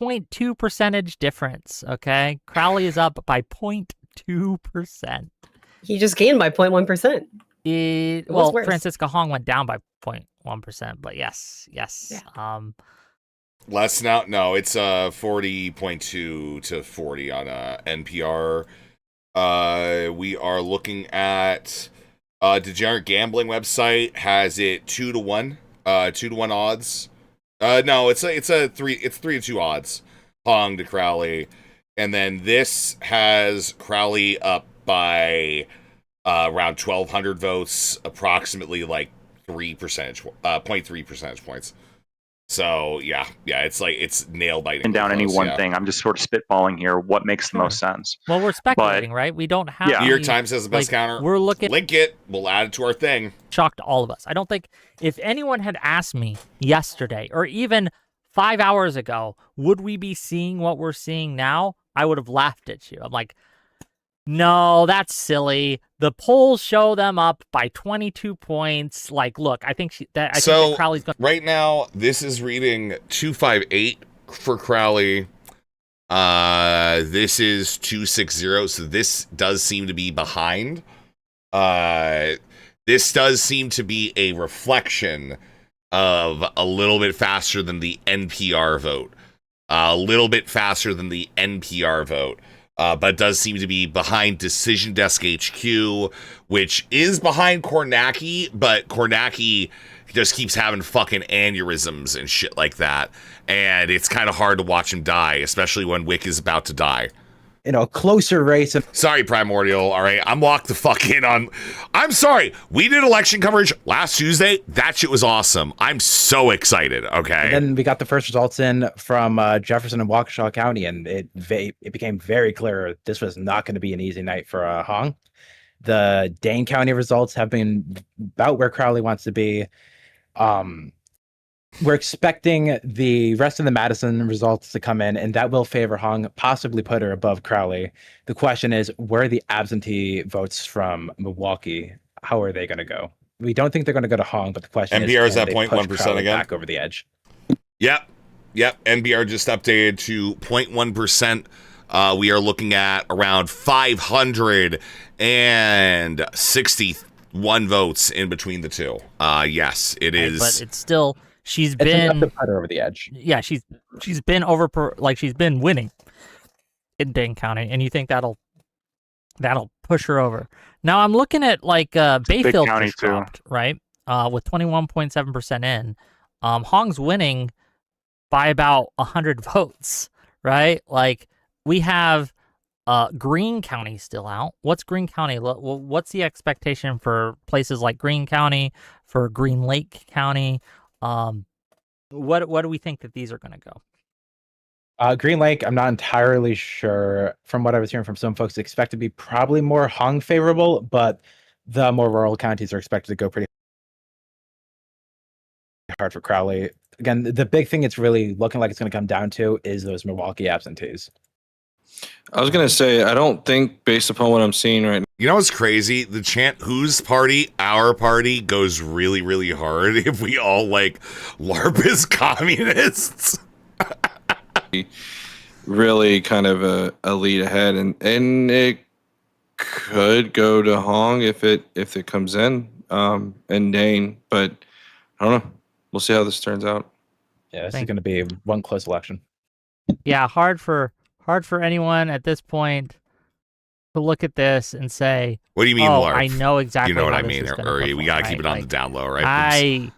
0.2 percentage difference. Okay, Crowley is up by 0.2%. He just gained by 0.1%. Well, Francisca Hong went down by 0.1%, but yes. Yeah. Less now? No, it's 40.2 to 40 on NPR. We are looking at Degenerate Gambling website has it 2-1, 2-1 odds No, it's a 3-2 odds. Hong to Crowley, and then this has Crowley up by around 1,200 votes, approximately like 0.3 percentage points. So yeah, it's nail biting. And down any one thing, I'm just sort of spitballing here. What makes the most sense? Well, we're speculating, right? We don't have. Yeah. New York Times has the best counter. We're looking. Link it. We'll add it to our thing. Shocked all of us. I don't think if anyone had asked me yesterday or even 5 hours ago, would we be seeing what we're seeing now? I would have laughed at you. I'm like, no, that's silly. The polls show them up by 22 points. Like, look, I think think that Crowley's going. Right now, this is reading 258 for Crowley. This is 260, so this does seem to be behind. This does seem to be a reflection of a little bit faster than the NPR vote. A little bit faster than the NPR vote. But it does seem to be behind Decision Desk HQ, which is behind Kornacki, but Kornacki just keeps having fucking aneurysms and shit like that. And it's kind of hard to watch him die, especially when Whick is about to die. Closer race. Sorry, Primordial. All right, I'm locked the fuck in on. I'm sorry. We did election coverage last Tuesday. That shit was awesome. I'm so excited. Okay. And then we got the first results in from Jefferson and Waukesha County, and it became very clear this was not going to be an easy night for Hong. The Dane County results have been about where Crowley wants to be. We're expecting the rest of the Madison results to come in, and that will favor Hong, possibly put her above Crowley. The question is, where are the absentee votes from Milwaukee? How are they going to go? We don't think they're going to go to Hong, but the question is, NPR is can at they push 0.1% Crowley again? back over the edge? Yep. NPR just updated to 0.1%. We are looking at around 561 votes in between the two. Yes, it is. But it's still. She's It's been enough to put her over the edge. Yeah, she's been she's been winning in Dane County, and you think that'll push her over. Now I'm looking at Bayfield county just too. dropped, right? With 21.7% in. Hong's winning by about 100 votes, right? Like we have Greene County still out. What's Greene County? What's the expectation for places like Greene County, for Green Lake County? What do we think that these are going to go? Green Lake, I'm not entirely sure. From what I was hearing from some folks, expect to be probably more Hong favorable, but the more rural counties are expected to go pretty hard for Crowley. Again, the big thing it's really looking like it's going to come down to is those Milwaukee absentees. I was going to say, I don't think, based upon what I'm seeing right now. You know what's crazy? The chant "whose party?" Our party goes really, really hard if we all LARP as communists. Really kind of a lead ahead, and it could go to Hong if it comes in, and Dane, but I don't know. We'll see how this turns out. Yeah, this is going to be one close election. Yeah, hard for anyone at this point to look at this and say, What do you mean, oh, LARP? I know exactly. You know what how I this mean, is gonna or we perform, gotta keep right? it on the down low, right?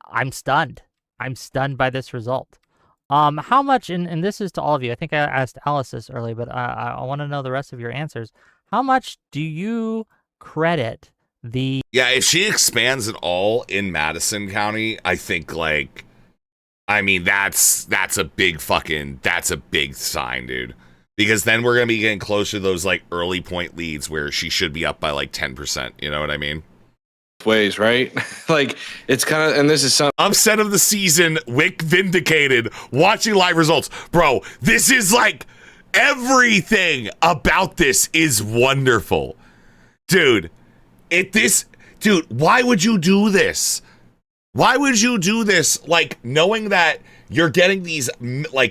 I'm stunned. I'm stunned by this result. How much? And this is to all of you. I think I asked Alice this earlier, but I want to know the rest of your answers. How much do you credit the? Yeah, if she expands at all in Madison County, I think that's a big sign, dude. Because then we're gonna be getting closer to those early point leads where she should be up by 10%. You know what I mean? Ways, right? It's kind of, and this is some upset of the season. Whick vindicated. Watching live results, bro. This is everything about this is wonderful, dude. Dude, why would you do this? Why would you do this? Knowing that you're getting these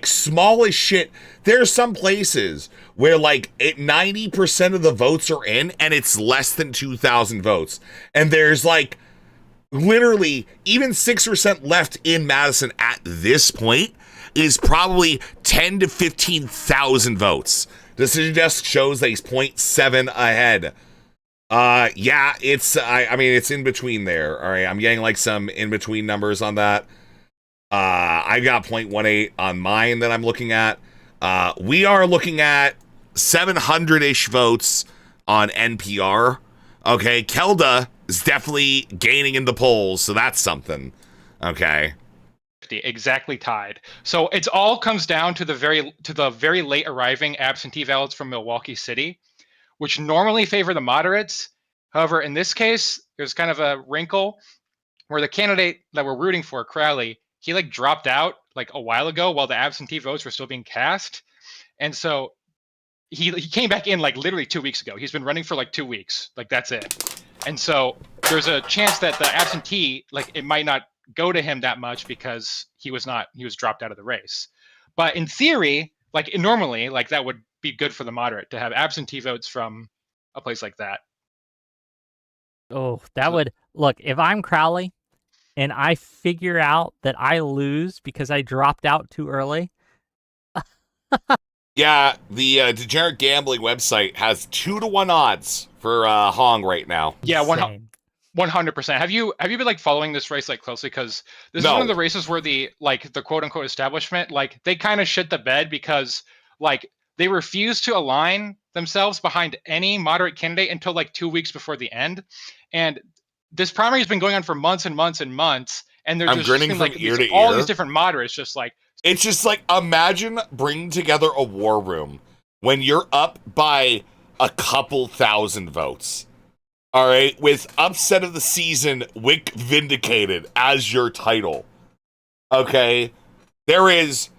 small as shit. There's some places where 90% of the votes are in and it's less than 2,000 votes. And there's literally even 6% left in Madison at this point is probably 10 to 15,000 votes. Decision Desk shows that he's 0.7 ahead. Yeah, it's I mean it's in between there. All right, I'm getting some in between numbers on that. I got 0.18 on mine that I'm looking at. We are looking at 700-ish votes on NPR. Okay, Kelda is definitely gaining in the polls, so that's something. Okay. Exactly tied. So it's all comes down to the very late arriving absentee ballots from Milwaukee City, which normally favor the moderates. However, in this case, there's kind of a wrinkle where the candidate that we're rooting for, Crowley, he like dropped out like a while ago while the absentee votes were still being cast, and so he came back in like literally 2 weeks ago. He's been running for like 2 weeks, like that's it. And so there's a chance that the absentee, like it might not go to him that much because he was dropped out of the race. But in theory, like normally, like that would be good for the moderate to have absentee votes from a place like that. Oh, that would look, if I'm Crowley and I figure out that I lose because I dropped out too early. Yeah, the Degenerate Gambling website has 2-to-1 odds for Hong right now. Yeah, 100%. Have you been like following this race like closely? Because this is one of the races where the quote unquote establishment, like they kind of shit the bed because like they refuse to align themselves behind any moderate candidate until like 2 weeks before the end. And this primary has been going on for months and months and months. And they're I'm just grinning been, from like ear to all ear. these different moderates just like. It's just like, imagine bringing together a war room when you're up by a couple thousand votes. All right, with upset of the season, Whick vindicated as your title. Okay, there is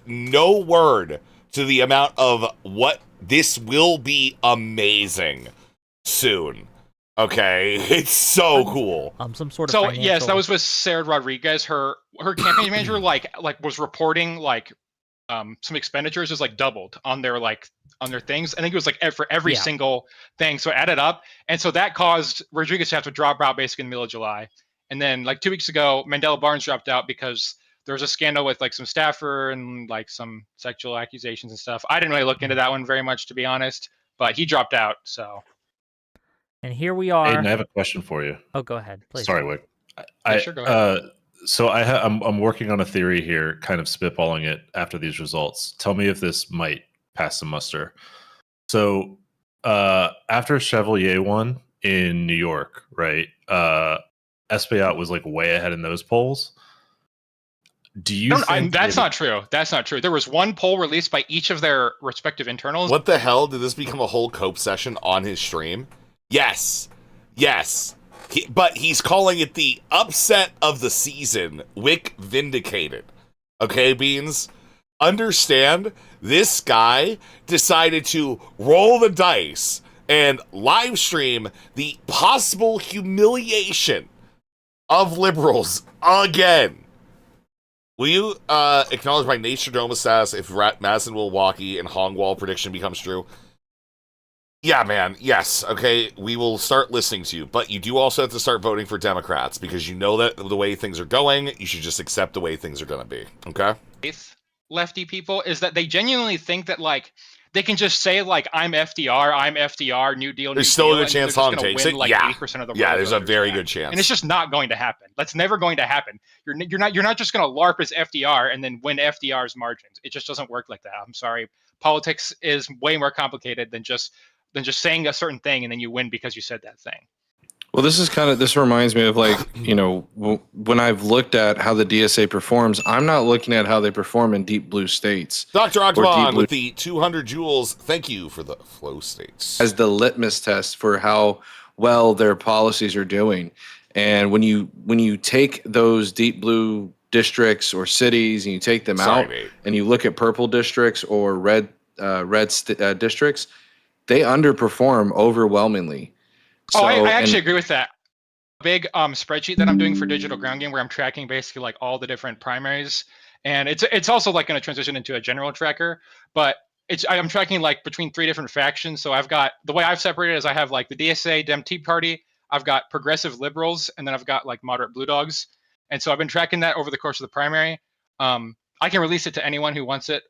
no word to the amount of what this will be amazing soon. Okay, it's so cool. Some sort of So financial... yes, that was with Sarah Rodriguez. Her campaign manager like was reporting like some expenditures is like doubled on their things. I think it was like for every single thing. So it added up, and so that caused Rodriguez to have to drop out basically in the middle of July. And then like 2 weeks ago, Mandela Barnes dropped out because there was a scandal with like some staffer and like some sexual accusations and stuff. I didn't really look into that one very much, to be honest, but he dropped out. So. And here we are. Aiden, I have a question for you. Oh, go ahead, please. Sorry, Wick. Sure, go ahead. So I'm working on a theory here, kind of spitballing it after these results. Tell me if this might pass the muster. So after Chevalier won in New York, right? Espaillat was like way ahead in those polls. Do you think that's not true? That's not true. There was one poll released by each of their respective internals. What the hell? Did this become a whole cope session on his stream? Yes. But he's calling it the upset of the season. Whick vindicated. Okay, Beans? Understand, this guy decided to roll the dice and live stream the possible humiliation of liberals again. Will you acknowledge my nature doma status if Madison, Milwaukee, and Hongwall prediction becomes true? Yeah, man. Yes. Okay. We will start listening to you, but you do also have to start voting for Democrats because you know that the way things are going, you should just accept the way things are going to be. Okay. Lefty people is that they genuinely think that like they can just say like I'm FDR, New Deal. There's still a good chance Hong takes it. Like, yeah. 80% of the There's a very good chance, and it's just not going to happen. That's never going to happen. You're not just going to LARP as FDR and then win FDR's margins. It just doesn't work like that. I'm sorry. Politics is way more complicated than just saying a certain thing and then you win because you said that thing. Well, this reminds me of like, when I've looked at how the DSA performs, I'm not looking at how they perform in deep blue states. Dr. Akban with the 200 joules. Thank you for the flow states. As the litmus test for how well their policies are doing. And when you take those deep blue districts or cities and you take them out and you look at purple districts or red districts, they underperform overwhelmingly. So, I actually agree with that. Big spreadsheet that I'm doing for Digital Ground Game where I'm tracking basically like all the different primaries, and it's also like going to transition into a general tracker, but I'm tracking like between 3 different factions. So I've got the way I've separated is I have like the DSA, Dem Tea Party, I've got progressive liberals, and then I've got like moderate blue dogs, and so I've been tracking that over the course of the primary. I can release it to anyone who wants it.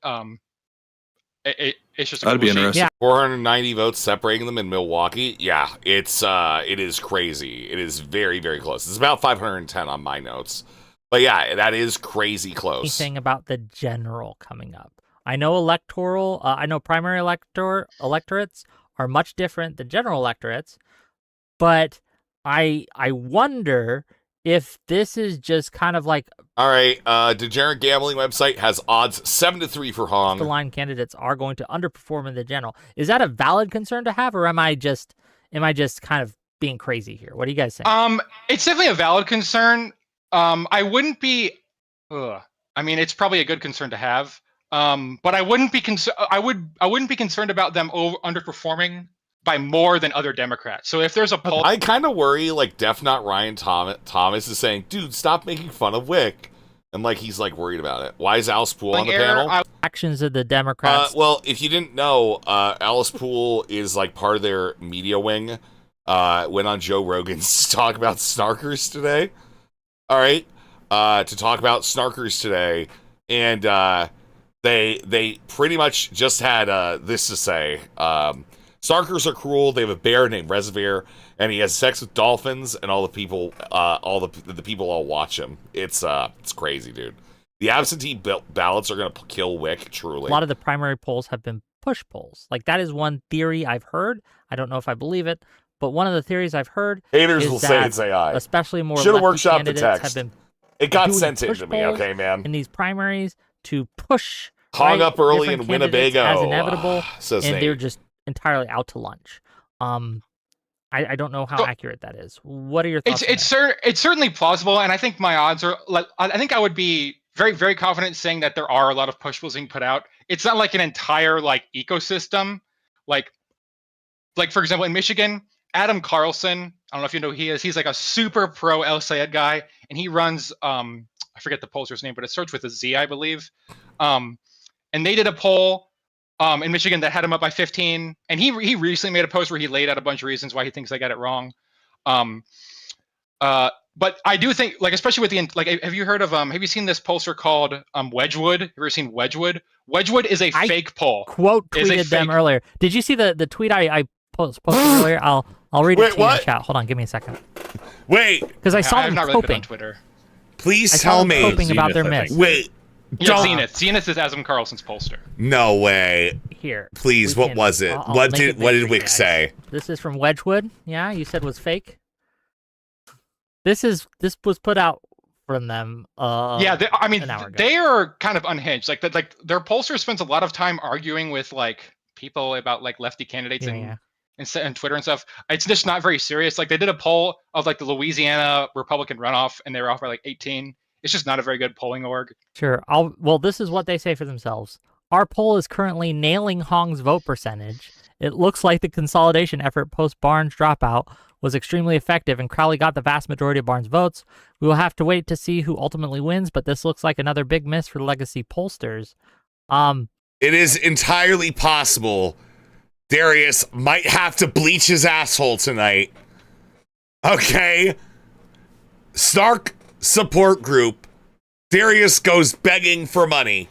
It's just that'd be interesting. Yeah. 490 votes separating them in Milwaukee. Yeah, it is crazy. It is very, very close. It's about 510 on my notes. But yeah, that is crazy close. Anything about the general coming up? I know primary electorates are much different than general electorates, but I wonder if this is just kind of like, all right, Degenerate Gambling website has odds 7-3 for Hong. The line candidates are going to underperform in the general. Is that a valid concern to have, or am I just kind of being crazy here? What do you guys think? It's definitely a valid concern. I wouldn't be. I mean, it's probably a good concern to have. But I wouldn't be I wouldn't be concerned about them underperforming by more than other Democrats. So if there's a poll, I kind of worry, like, Def Not Ryan Thomas is saying, dude, stop making fun of Whick. And, like, he's, like, worried about it. Why is Alice Poole on the panel? Actions of the Democrats. Well, if you didn't know, Alice Poole is, like, part of their media wing. Went on Joe Rogan to talk about snarkers today. All right? To talk about snarkers today. And they pretty much just had this to say. Snarkers are cruel. They have a bear named Reservoir, and he has sex with dolphins, and all the people all watch him. It's crazy, dude. The absentee ballots are gonna kill Whick. Truly, a lot of the primary polls have been push polls. Like, that is one theory I've heard. I don't know if I believe it, but one of the theories I've heard haters will say it's AI. Especially more should have lefty workshopped the candidates text. Have been it got doing sent in push to me, polls okay, man. in these primaries to push Hung up early different in candidates Winnebago as inevitable, says and Nate. they're just entirely out to lunch. I don't know how accurate that is. What are your thoughts? It's certainly plausible, and I think my odds are. I think I would be very, very confident saying that there are a lot of push polls being put out. It's not like an entire ecosystem. Like for example, in Michigan, Adam Carlson. I don't know if you know who he is. He's like a super pro El Sayed guy, and he runs. I forget the pollster's name, but it starts with a Z, I believe. And they did a poll in Michigan that had him up by 15, and he recently made a post where he laid out a bunch of reasons why he thinks they got it wrong. But I do think, especially with have you heard of have you seen this pollster called Wedgwood? Have you ever seen Wedgwood? Wedgwood is a fake poll. Quote tweeted them earlier. Did you see the tweet I posted earlier? I'll read it to you in the chat. Hold on, give me a second. Wait, because I saw them not coping really been on Twitter. Please tell me. Coping about their myths. Wait. Yeah, Zenith is Adam Carlson's pollster. No way. Here. Please, what was it? What did Whick say? This is from Wedgwood. Yeah, you said was fake. This was put out from them. Yeah, an hour ago. They are kind of unhinged. Like their pollster spends a lot of time arguing with people about lefty candidates and Twitter and stuff. It's just not very serious. Like, they did a poll of the Louisiana Republican runoff, and they were off by 18. It's just not a very good polling org. Sure. Well, this is what they say for themselves. Our poll is currently nailing Hong's vote percentage. It looks like the consolidation effort post-Barnes dropout was extremely effective, and Crowley got the vast majority of Barnes' votes. We will have to wait to see who ultimately wins, but this looks like another big miss for legacy pollsters. It is entirely possible Darius might have to bleach his asshole tonight. Okay? Stark support group. Darius goes begging for money.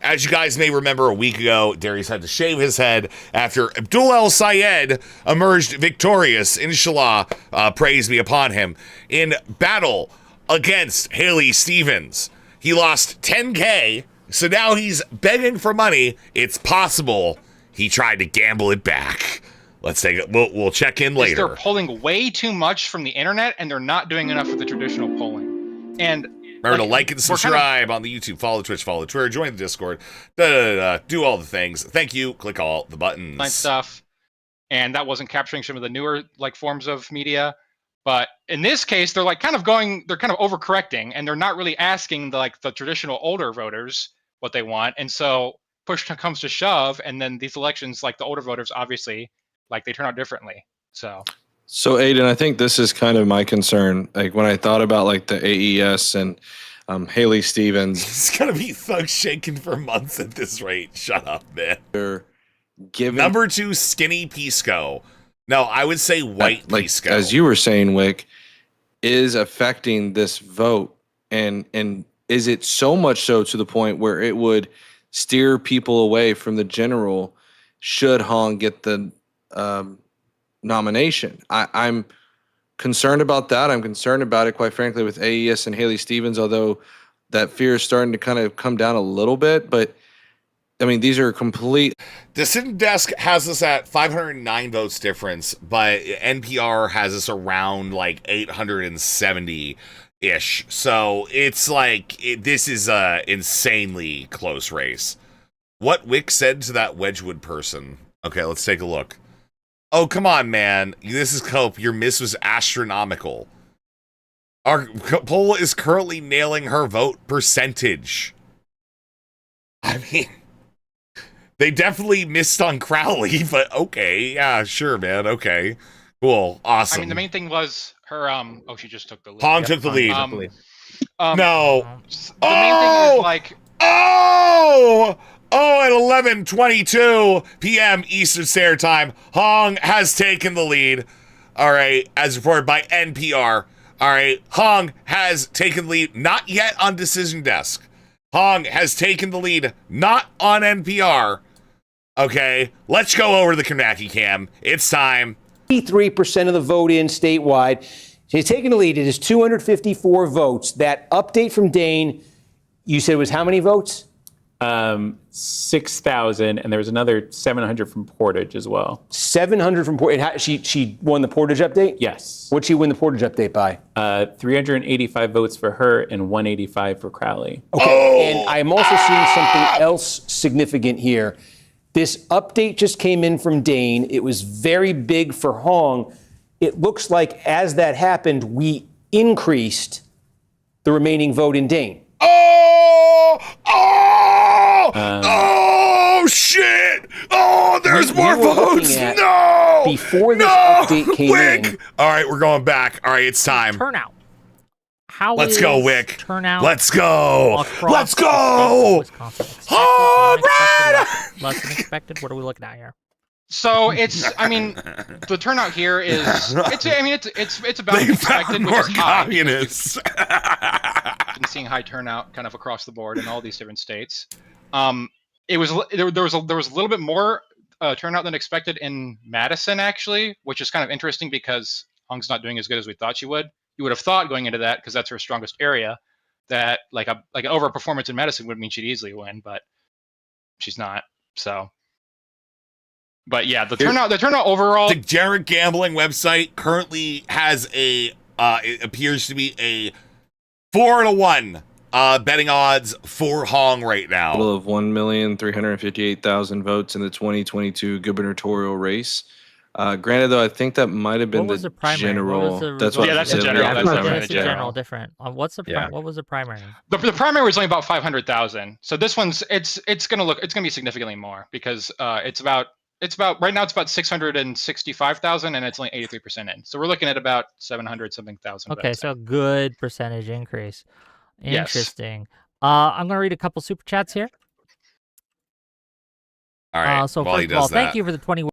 As you guys may remember, a week ago, Darius had to shave his head after Abdul El Sayed emerged victorious, inshallah, praise be upon him, in battle against Haley Stevens. He lost 10K, so now he's begging for money. It's possible he tried to gamble it back. Let's take it. We'll check in later. They're polling way too much from the internet, and they're not doing enough with the traditional polling. And remember to like and subscribe on the YouTube, follow the Twitch, follow the Twitter, join the Discord, do all the things. Thank you. Click all the buttons. Stuff. And that wasn't capturing some of the newer forms of media. But in this case, they're kind of overcorrecting, and they're not really asking the traditional older voters what they want. And so push comes to shove, and then these elections, the older voters, obviously, they turn out differently. So Aiden, I think this is kind of my concern. When I thought about the AES and Haley Stevens, it's gonna be thug shaking for months at this rate. Shut up, man. They're giving number 2 skinny Pisco. No, I would say white Pisco. As you were saying, Whick, is affecting this vote, and is it so much so to the point where it would steer people away from the general should Hong get the nomination? I'm concerned about that. I'm concerned about it, quite frankly, with AES and Haley Stevens, although that fear is starting to kind of come down a little bit. But I mean, these are complete. Decision Desk has us at 509 votes difference, but NPR has us around like 870-ish. So it's like, this is a insanely close race. What Whick said to that Wedgwood person. Okay, let's take a look. Oh, come on, man. This is Cope. Your miss was astronomical. Our poll is currently nailing her vote percentage. I mean, they definitely missed on Crowley, but okay. Yeah, sure, man. Okay. Cool. Awesome. I mean, the main thing was her, oh, she just took the lead. Hong took the lead. No. The main thing is like... At 11:22 p.m. Eastern Standard Time, Hong has taken the lead. All right, as reported by NPR. All right, Hong has taken the lead, not yet on Decision Desk. Hong has taken the lead, not on NPR. Okay, let's go over to the Kanaki Cam. It's time. 83% of the vote in statewide. She's taking the lead. It is 254 votes. That update from Dane, you said was how many votes? 6,000, and there was another 700 from Portage as well. 700 from Portage. She won the Portage update? Yes. What'd she win the Portage update by? 385 votes for her and 185 for Crowley. Okay, and I'm also seeing something else significant here. This update just came in from Dane. It was very big for Hong. It looks like as that happened, we increased the remaining vote in Dane. Oh, shit! Oh, there's more votes! No! Before this update came in. All right, we're going back. All right, it's time. Turnout. How Let's is go, Whick. Turnout. Let's go. across Let's the state of go. Wisconsin? Expected, less than expected. What are we looking at here? So it's, I mean, the turnout here is, it's about They expected, found which more is high. communists. Been seeing high turnout kind of across the board in all these different states. There was a little bit more turnout than expected in Madison, actually, which is kind of interesting because Hong's not doing as good as we thought she would. You would have thought going into that, because that's her strongest area, that like an overperformance in Madison would mean she'd easily win, but she's not. So, but yeah, the turnout overall. The Jared Gambling website currently has it appears to be a 4-1 betting odds for Hong right now. Total of 1,358,000 votes in the 2022 gubernatorial race. Granted, though, I think that might have been What was the the primary? general. What was the That's what Yeah, I that's the said. general. Yeah, That's primary. the general. Different. What's the what was the primary? The primary was only about 500,000. So this one's it's gonna be significantly more because it's about right now it's about 665,000 and it's only 83% in. So we're looking at about 700 something thousand. Okay, so good percentage increase. Yes. Interesting. I'm gonna read a couple super chats here. All right. So while he first of all, does thank that, you for the 20.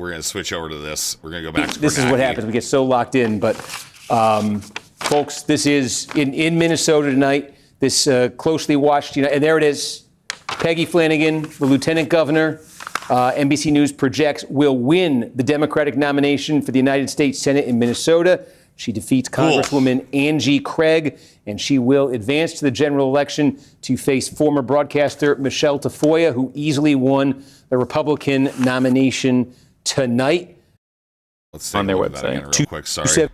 we're going to switch over to this. We're going to go back to This is what Bernanke. happens. We get so locked in. But, folks, this is in Minnesota tonight. This closely watched, and there it is. Peggy Flanagan, the lieutenant governor, NBC News projects will win the Democratic nomination for the United States Senate in Minnesota. She defeats Congresswoman Angie Craig, and she will advance to the general election to face former broadcaster Michelle Tafoya, who easily won the Republican nomination tonight. Let's take on their a look at that website. again real quick. Sorry.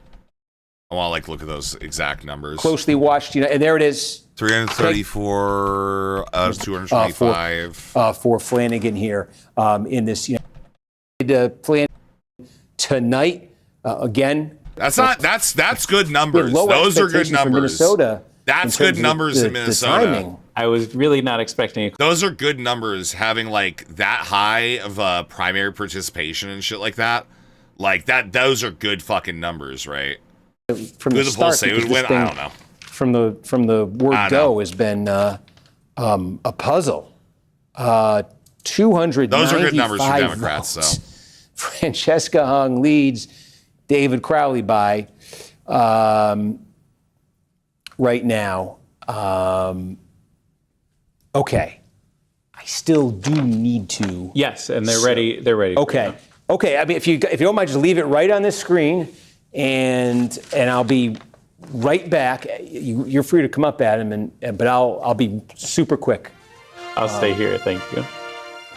I want to look at those exact numbers. Closely watched, and there it is. 334, 225. For Flanagan here in this, Flanagan tonight again. That's good numbers. Low Those are good expectations for numbers. Minnesota. That's in terms good of numbers in the Minnesota. timing. I was really not expecting Those are good numbers, having like that high of primary participation and shit like that. Like that, those are good fucking numbers, right? From Who the the poll start, say because would win? this thing, I don't know. From the word I go know. has been a puzzle. 295 Those are good numbers for Democrats. votes. So Francesca Hung leads David Crowley by right now. Okay, I still do need to. Yes, and they're ready. They're ready. Okay. Okay. I mean, if you don't mind, just leave it right on this screen, and I'll be right back. You're free to come up, Adam, but I'll be super quick. I'll stay here. Thank you.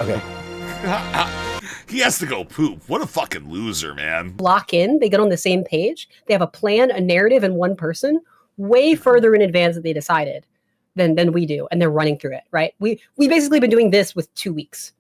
Okay. He has to go poop. What a fucking loser, man. Lock in, they get on the same page, they have a plan, a narrative, and one person way further in advance that they decided than we do, and they're running through it, right? We basically been doing this with 2 weeks.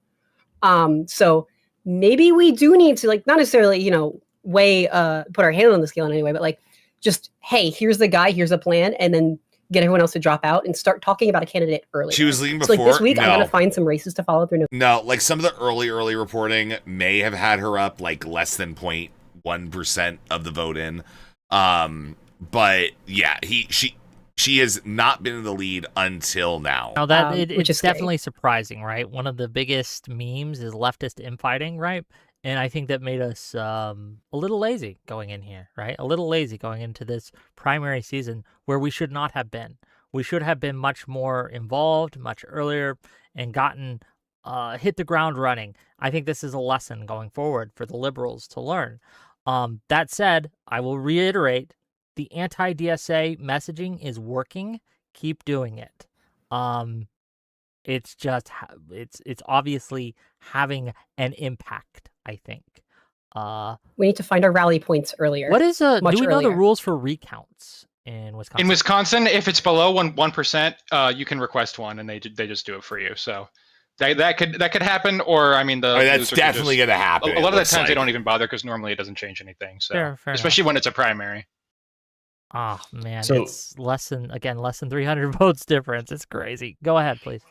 So maybe we do need to, like, not necessarily, you know, put our hand on the scale in any way, but like, just, hey, here's the guy, here's a plan, and then get everyone else to drop out and start talking about a candidate early. She was leading So, before. like, this week, No. I'm going to find some races to follow through. No, like some of the early reporting may have had her up like less than 0.1% of the vote in. But yeah, she has not been in the lead until now. Now that which it's is scary. definitely surprising, right? One of the biggest memes is leftist infighting, right? And I think that made us a little lazy going in here, right? A little lazy going into this primary season where we should not have been. We should have been much more involved, much earlier, and gotten hit the ground running. I think this is a lesson going forward for the liberals to learn. That said, I will reiterate, the anti-DSA messaging is working. Keep doing it. It's just it's obviously having an impact, I think. We need to find our rally points earlier. What is do much we know the earlier. rules for recounts in Wisconsin? In Wisconsin, if it's below 1%, you can request one, and they just do it for you. So that could happen, or I mean, that's loser could definitely just- going to happen. A lot of the looks times they like. don't even bother because normally it doesn't change anything. So Fair especially when it's a primary. Oh man, So- it's less than 300 votes difference. It's crazy. Go ahead, please.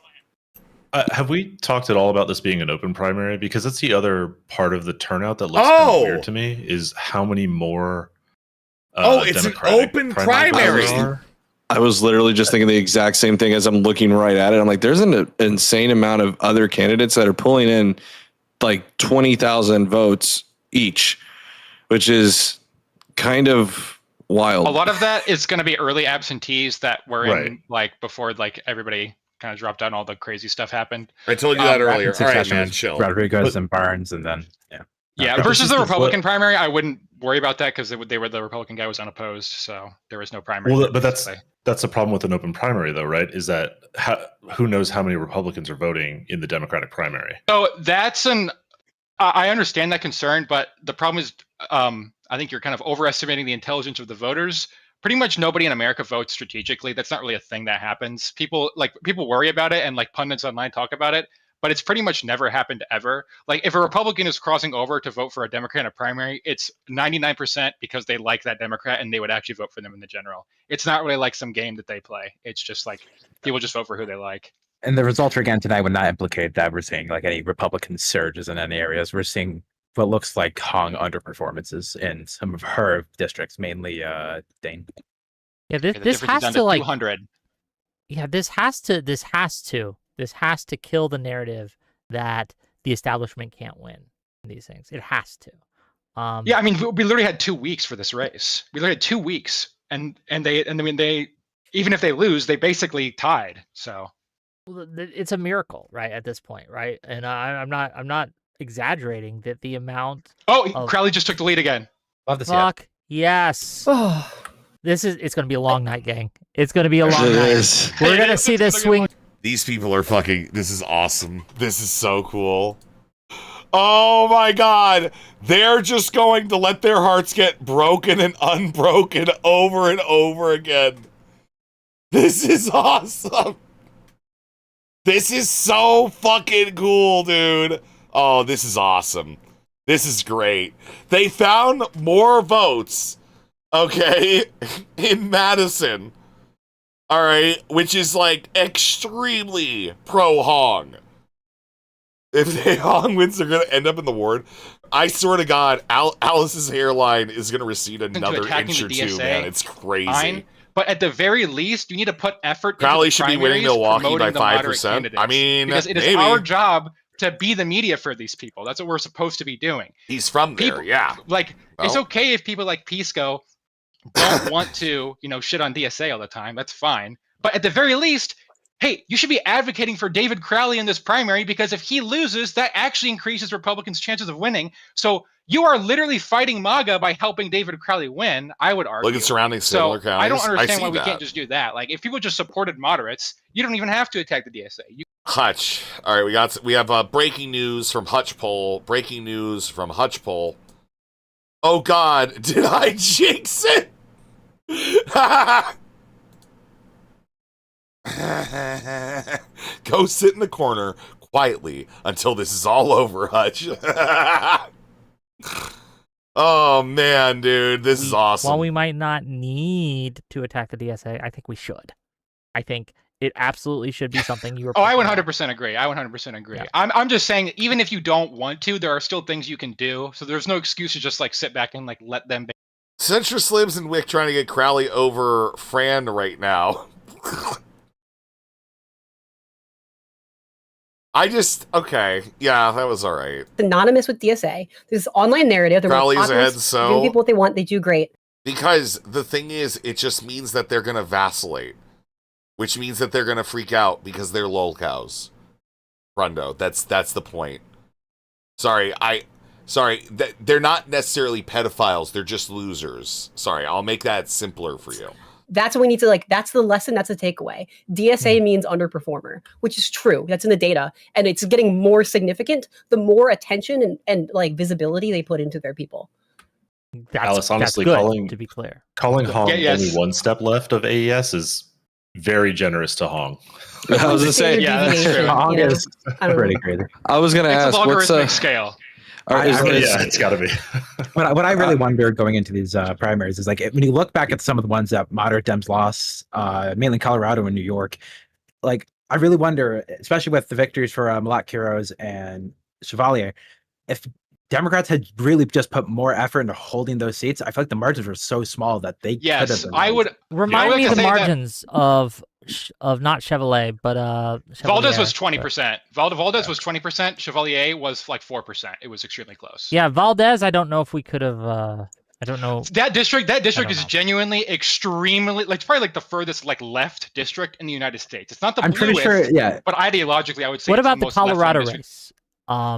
Have we talked at all about this being an open primary? Because that's the other part of the turnout that looks kind of weird to me, is how many more it's an Democratic open primary primary. votes there are. I was literally just thinking the exact same thing as I'm looking right at it. I'm like, there's an insane amount of other candidates that are pulling in like 20,000 votes each, which is kind of wild. A lot of that is going to be early absentees that were Right. in like before like everybody kind of dropped out and all the crazy stuff happened. I told you that earlier. All right, Succession man, was chill. Rodriguez and Barnes, and then Yeah, But versus this the is Republican primary, I wouldn't worry about that because they were the Republican guy was unopposed, so there was no primary. Well, but basically. that's the problem with an open primary, though, right? Is that who knows how many Republicans are voting in the Democratic primary? So that's I understand that concern, but the problem is, I think you're kind of overestimating the intelligence of the voters. Pretty much nobody in America votes strategically. That's not really a thing that happens. People worry about it, and like pundits online talk about it, but it's pretty much never happened ever. Like if a Republican is crossing over to vote for a Democrat in a primary, it's 99% because they like that Democrat and they would actually vote for them in the general. It's not really like some game that they play. It's just like people just vote for who they like. and the results again tonight would not implicate that we're seeing like any Republican surges in any areas. We're seeing what looks like Hong underperformances in some of her districts, mainly Dane. Yeah, The this difference is has down to like 200. yeah, this has to kill the narrative that the establishment can't win these things. It has to. Yeah, I mean, we literally had 2 weeks for this race. We literally had 2 weeks, and they even if they lose, they basically tied. So Well, it's a miracle, right? At this point, right? And I'm not exaggerating that the amount. Crowley just took the lead again. Love to see Fuck yes. It's gonna be a long night, gang. It's gonna be a long It night. is. We're gonna see this swing. These people are fucking. This is awesome. This is so cool. Oh my god. They're just going to let their hearts get broken and unbroken over and over again. This is awesome. This is so fucking cool, dude. Oh, this is awesome. This is great. They found more votes, okay, in Madison. All right, which is like extremely pro-Hong. If Hong wins, they're going to end up in the ward. I swear to God, Alice's hairline is going to recede another attacking inch the or two, DSA, man. It's crazy. fine. But at the very least, you need to put effort Crowley into the should be winning primaries Milwaukee by promoting the moderate 5%. candidates. I mean, because it is maybe. our job to be the media for these people. That's what we're supposed to be doing. He's from there, yeah. Like, it's Well. okay if people like Pisco don't want to, shit on DSA all the time. That's fine. But at the very least, hey, you should be advocating for David Crowley in this primary because if he loses, that actually increases Republicans' chances of winning. So you are literally fighting MAGA by helping David Crowley win, I would argue. Look at surrounding So similar counties. I don't I understand see why we that. can't just do that. Like, if people just supported moderates, you don't even have to attack the DSA. Hutch. All right, we have breaking news from Hutch Poll. Breaking news from Hutch Poll. Oh God, did I jinx it? Go sit in the corner quietly until this is all over, Hutch. Oh man, dude, this is awesome. While we might not need to attack the DSA, I think we should. I think it absolutely should be something you were. Oh, I 100% agree. I 100% agree. Yeah. I'm just saying that even if you don't want to, there are still things you can do. So there's no excuse to just like sit back and like let them be. Centrist Libs and Whick trying to get Crowley over Fran right now. Okay, yeah, that was all right. Synonymous with DSA. This online narrative. They're Crowley's popular, ahead, so giving people what they want. They do great. Because the thing is, it just means that they're gonna vacillate, which means that they're gonna freak out because they're lol cows. Rundo, that's the point. Sorry, they're not necessarily pedophiles. They're just losers. Sorry, I'll make that simpler for you. That's what we need to like. That's the lesson. That's the takeaway. DSA means underperformer, which is true. That's in the data, and it's getting more significant the more attention and like visibility they put into their people. Alice, honestly, good, calling to be clear. Calling Hong yes. only one step left of AES is very generous to Hong. I was gonna say, Yeah, that's true. Hong You know? is pretty crazy. I was gonna It's a ask, what's logarithmic scale. Yeah, it's got to be. What I really wonder going into these primaries is like when you look back at some of the ones that moderate Dems lost, mainly Colorado and New York, like I really wonder, especially with the victories for Malat Quiroz and Chevalier, if Democrats had really just put more effort into holding those seats, I feel like the margins were so small that they could have Yes, been. I would Remind me like of to the say that- margins of not Chevalier, but Valdez was Chevalier. 20%. Valdez was 20%. Chevalier was like 4%. It was extremely close. Yeah, Valdez. I don't know if we could have. I don't know. That district is know. genuinely extremely like it's probably like the furthest like left district in the United States. It's not the I'm pretty bluest, sure, yeah. but ideologically, I would say. What it's about the most left-wing Colorado district. race?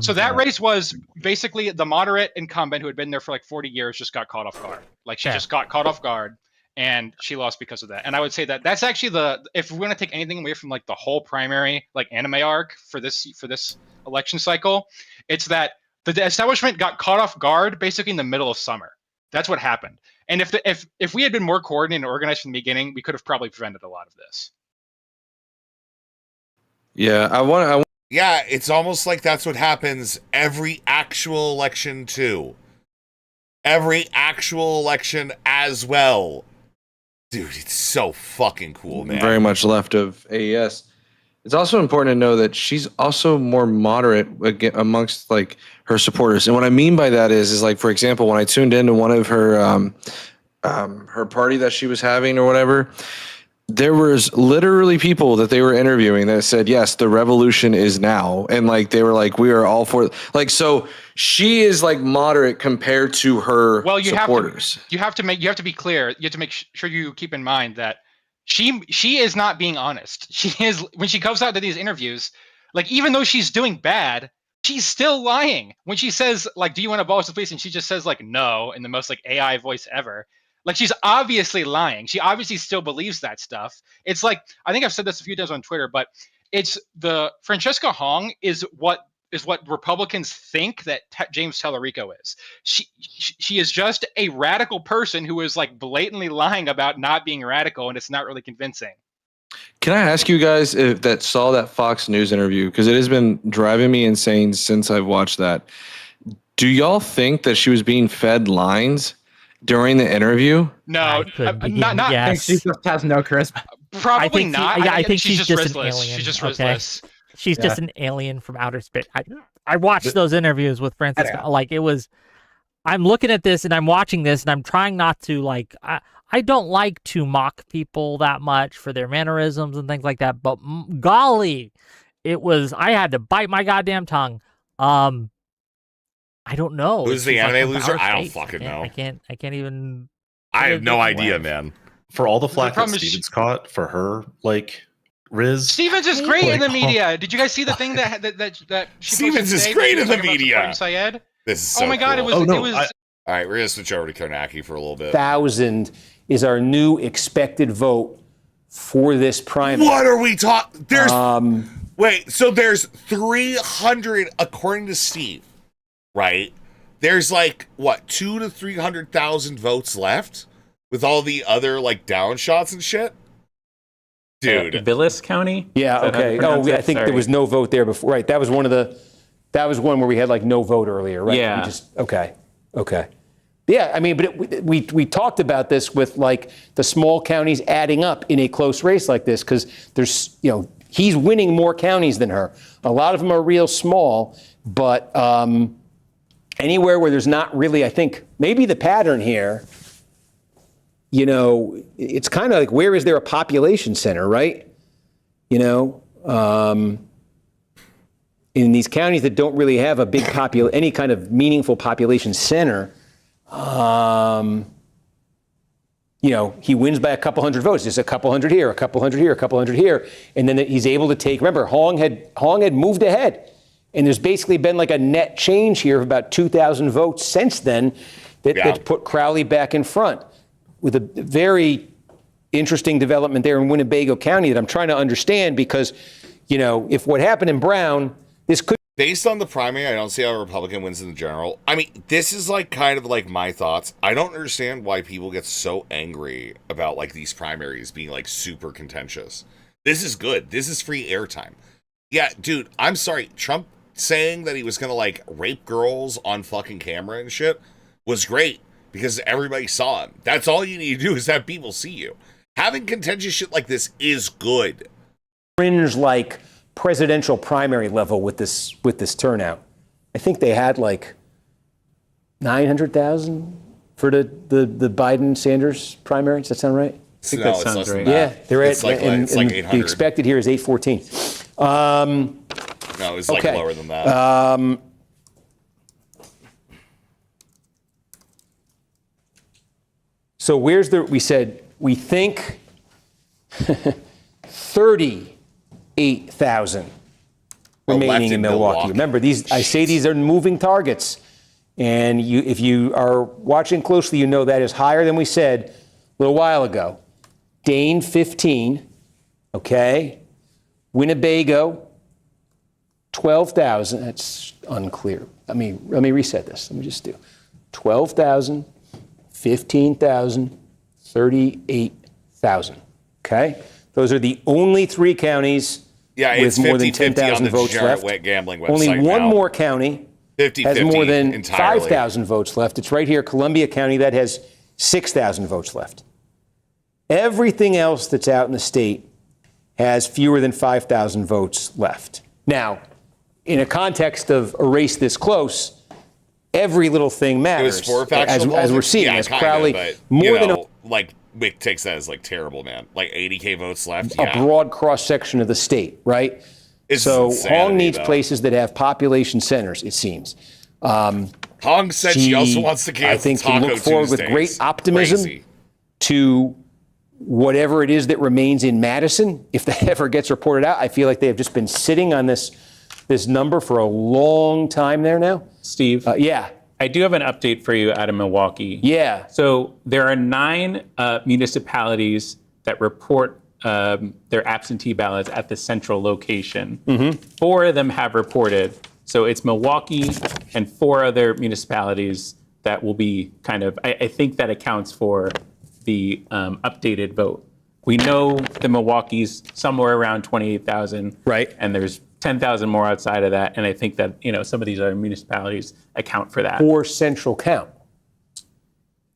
So that race was basically the moderate incumbent who had been there for like 40 years just got caught off guard. Like she just got caught off guard and she lost because of that. And I would say that that's actually if we're going to take anything away from like the whole primary like anime arc for this election cycle, it's that the establishment got caught off guard basically in the middle of summer. That's what happened. And if we had been more coordinated and organized from the beginning, we could have probably prevented a lot of this. Yeah, I want. Yeah, it's almost like that's what happens every actual election too. Every actual election as well. Dude, it's so fucking cool, man. Very much left of AES. It's also important to know that she's also more moderate amongst like her supporters. And what I mean by that is like, for example, when I tuned into one of her party that she was having or whatever, there was literally people that they were interviewing that said, yes, the revolution is now. And like, they were like, we are all for like, so she is like moderate compared to her supporters. You have to be clear. You have to make sure you keep in mind that she is not being honest. She is, when she comes out to these interviews, like, even though she's doing bad, she's still lying. When she says like, do you want to abolish the police? And she just says like, no, in the most like AI voice ever. Like, she's obviously lying. She obviously still believes that stuff. It's like, I think I've said this a few times on Twitter, but it's the Francesca Hong is what Republicans think that James Tallarico is. She is just a radical person who is like blatantly lying about not being radical, and it's not really convincing. Can I ask you guys if that saw that Fox News interview? Because it has been driving me insane since I've watched that. Do y'all think that she was being fed lines during the interview? No, not. Yes. She just has no charisma. Probably not. I think she's just an riskless. alien. She's just okay? riskless. She's just an alien from outer space. I watched those interviews with Francisco. Like, it was. I'm looking at this and I'm watching this and I'm trying not to like. I don't like to mock people that much for their mannerisms and things like that. But golly, it was. I had to bite my goddamn tongue. I don't know. Who's the anime loser? I don't fucking know. I can't even. I have no idea, man. For all the flack that problem is Stevens caught for her, like, Riz. Stevens is great in the media. Did you guys see the thing that she Stevens posted is today great in the talking about media. supporting Syed? This is so Oh my God, cool. it was. All right, we're gonna switch over to Konaki for a little bit. 1,000 is our new expected vote for this primary. What are we talking? There's wait, so there's 300 according to Steve, right? There's like what 200,000 to 300,000 votes left with all the other like down shots and shit. Dude, Vilas County. Yeah. Okay. Oh, I think there was no vote there before. Right. That was one where we had like no vote earlier. Right. Yeah. Okay. Yeah. I mean, but we talked about this with like the small counties adding up in a close race like this because there's he's winning more counties than her. A lot of them are real small, but anywhere where there's not really, I think maybe the pattern here. It's kind of like, where is there a population center, right? In these counties that don't really have a big any kind of meaningful population center, he wins by a couple hundred votes. Just a couple hundred here, a couple hundred here, a couple hundred here, and then he's able to take. Remember, Hong had moved ahead, and there's basically been like a net change here of about 2,000 votes since then that put Crowley back in front. With a very interesting development there in Winnebago County that I'm trying to understand because, if what happened in Brown, this could. Based on the primary, I don't see how a Republican wins in the general. I mean, this is like kind of like my thoughts. I don't understand why people get so angry about like these primaries being like super contentious. This is good. This is free airtime. Yeah, dude, I'm sorry. Trump saying that he was going to like rape girls on fucking camera and shit was great. Because everybody saw him. That's all you need to do is have people see you. Having contentious shit like this is good. Fringe like presidential primary level with this turnout. I think they had like 900,000 for the Biden Sanders primary. Does that sound right? I think that sounds right. Yeah, they're it's at it's like 800. The expected here is 814. No, it's like lower than that. So we said we think 38,000 remaining in Milwaukee. Remember, I say these are moving targets. And if you are watching closely, that is higher than we said a little while ago. Dane, 15. Okay. Winnebago, 12,000. That's unclear. Let me reset this. Let me just do 12,000. 15,000, 38,000. Okay? Those are the only three counties with more than 10,000 votes left. Gambling website only one more county 50, has more than 5,000 votes left. It's right here, Columbia County, that has 6,000 votes left. Everything else that's out in the state has fewer than 5,000 votes left. Now, in a context of a race this close, every little thing matters. It was for as we're seeing, as Crowley, more than like Whick takes that as like terrible, man. Like 80K votes left. A broad cross section of the state, right? So Hong needs places that have population centers. It seems. Hong said she also wants to cancel. I think Taco can look forward Tuesdays. with great optimism Crazy. to whatever it is that remains in Madison. If that ever gets reported out, I feel like they have just been sitting on this number for a long time there now. Steve? Yeah. I do have an update for you out of Milwaukee. Yeah. So there are 9 municipalities that report their absentee ballots at the central location. 4 of them have reported. So it's Milwaukee and 4 other municipalities that will be kind of, I think that accounts for the updated vote. We know the Milwaukee's somewhere around 28,000. Right. And there's 10,000 more outside of that. And I think that, some of these other municipalities account for that. Or central count.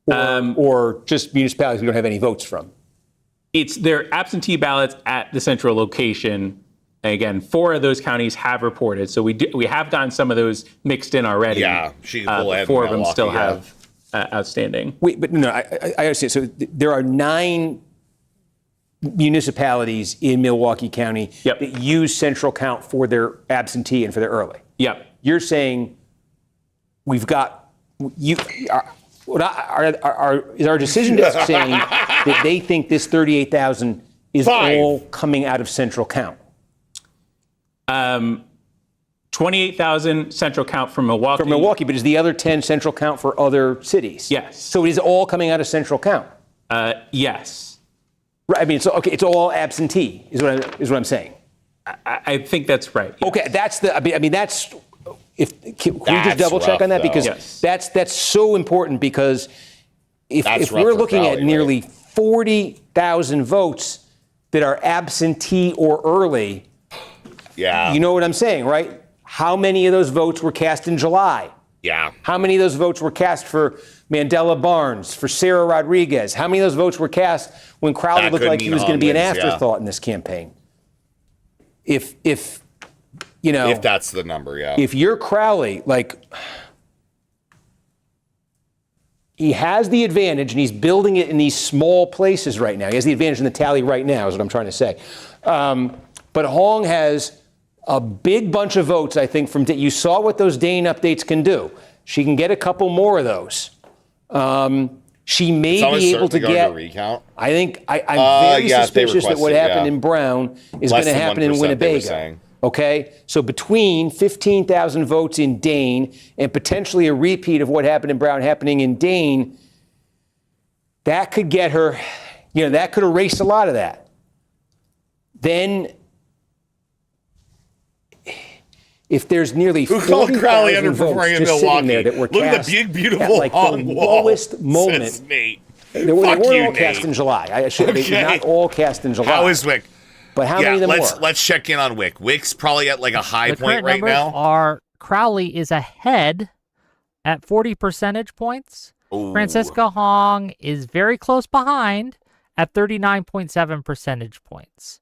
Or just municipalities we don't have any votes from. It's their absentee ballots at the central location. And again, 4 of those counties have reported. So we have gotten some of those mixed in already. Yeah, she can pull ahead 4 of them Milwaukee, still have outstanding. Wait, but no, I understand. So there are 9 municipalities in Milwaukee County that use central count for their absentee and for their early. Yep. You're saying we've got you. Is our decision just saying that they think this 38,000 is all coming out of central count? 28,000 central count from Milwaukee. From Milwaukee, but is the other 10 central count for other cities? Yes. So it is all coming out of central count? Yes. Right. I mean, so okay, it's all absentee, is what I'm saying. I think that's right. Yes. Okay, that's the. I mean, that's. Can we That's just double check rough, on that though. because Yes. that's so important because if That's rough we're for looking Crowley, at nearly 40,000 votes that are absentee or early, Yeah. you know what I'm saying, right? How many of those votes were cast in July? Yeah. How many of those votes were cast for Mandela Barnes, for Sarah Rodriguez? How many of those votes were cast when Crowley That looked could like he mean was going to be an Hong wins, yeah. afterthought in this campaign? If you know, If that's the number, yeah. if you're Crowley, like he has the advantage and he's building it in these small places right now. He has the advantage in the tally right now, is what I'm trying to say. But Hong has a big bunch of votes, I think, from you saw what those Dane updates can do. She can get a couple more of those. She may It's be able to go get. a recount. I think I'm very yeah, if they suspicious that what request it, happened yeah. in Brown is Less going to than happen in 1%, they were Winnebago. saying. Okay, so between 15,000 votes in Dane and potentially a repeat of what happened in Brown happening in Dane, that could get her, that could erase a lot of that. Then, if there's nearly Who called Crowley 40,000 votes underperforming in just sitting Milwaukee? there that were Look at cast the big, at beautiful like the Hong wall, lowest moment. says Nate. They weren't Fuck you, all cast Nate. in July. They were not all cast in July. How is Whick? But how many of them were? let's check in on Whick. Whick's probably at like a high The point current right numbers now. are Crowley is ahead at 40 percentage points. Ooh. Francisca Hong is very close behind at 39.7 percentage points.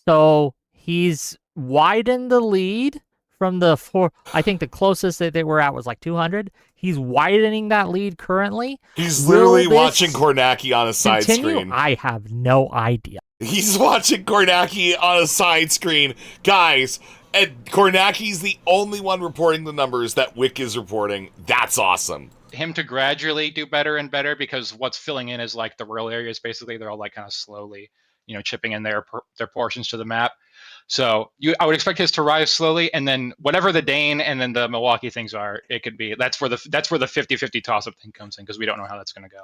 So he's widened the lead from the four. I think the closest that they were at was like 200. He's widening that lead currently. He's Will literally this watching Kornacki on a side continue? screen. I have no idea. He's watching Kornacki on a side screen. Guys, and Kornacki's the only one reporting the numbers that Whick is reporting. That's awesome. Him to gradually do better and better, because what's filling in is like the rural areas. Basically, they're all like kind of slowly, chipping in their portions to the map. So I would expect his to rise slowly, and then whatever the Dane and then the Milwaukee things are, it could be that's where the 50-50 toss-up thing comes in, because we don't know how that's going to go.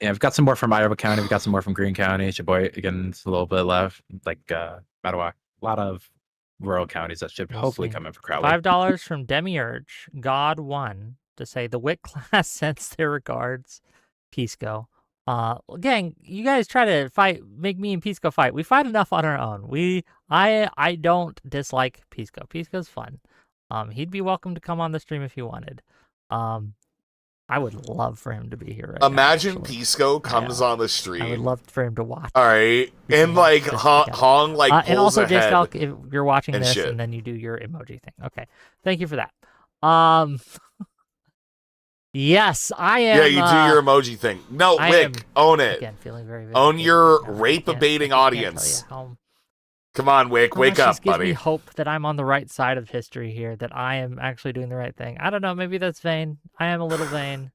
Yeah, we've got some more from Iowa County. We've got some more from Greene County. Sheboygan, it's a little bit left. Like Mattawa. A lot of rural counties that should hopefully come in for Crowley. $5 from Demiurge. God won to say the Whick class sends their regards. Pisco. Gang, you guys try to make me and Pisco fight. We fight enough on our own. I don't dislike Pisco. Pisco's fun. He'd be welcome to come on the stream if he wanted. I would love for him to be here right Imagine now, Pisco comes on the stream. I would love for him to watch. All right, and like Hong like pulls and also ahead J-Stalk, if you're watching and this shit. and then you do your emoji thing. Okay, thank you for that. Yes, I am. Yeah, you do your emoji thing. No, I Whick, am, own it. Again, feeling very own vindicated your right now. rape-abating I can't audience. tell you how Come on, Whick, wake much this up, gives buddy. me hope that I'm on the right side of history here, that I am actually doing the right thing. I don't know, maybe that's vain. I am a little vain,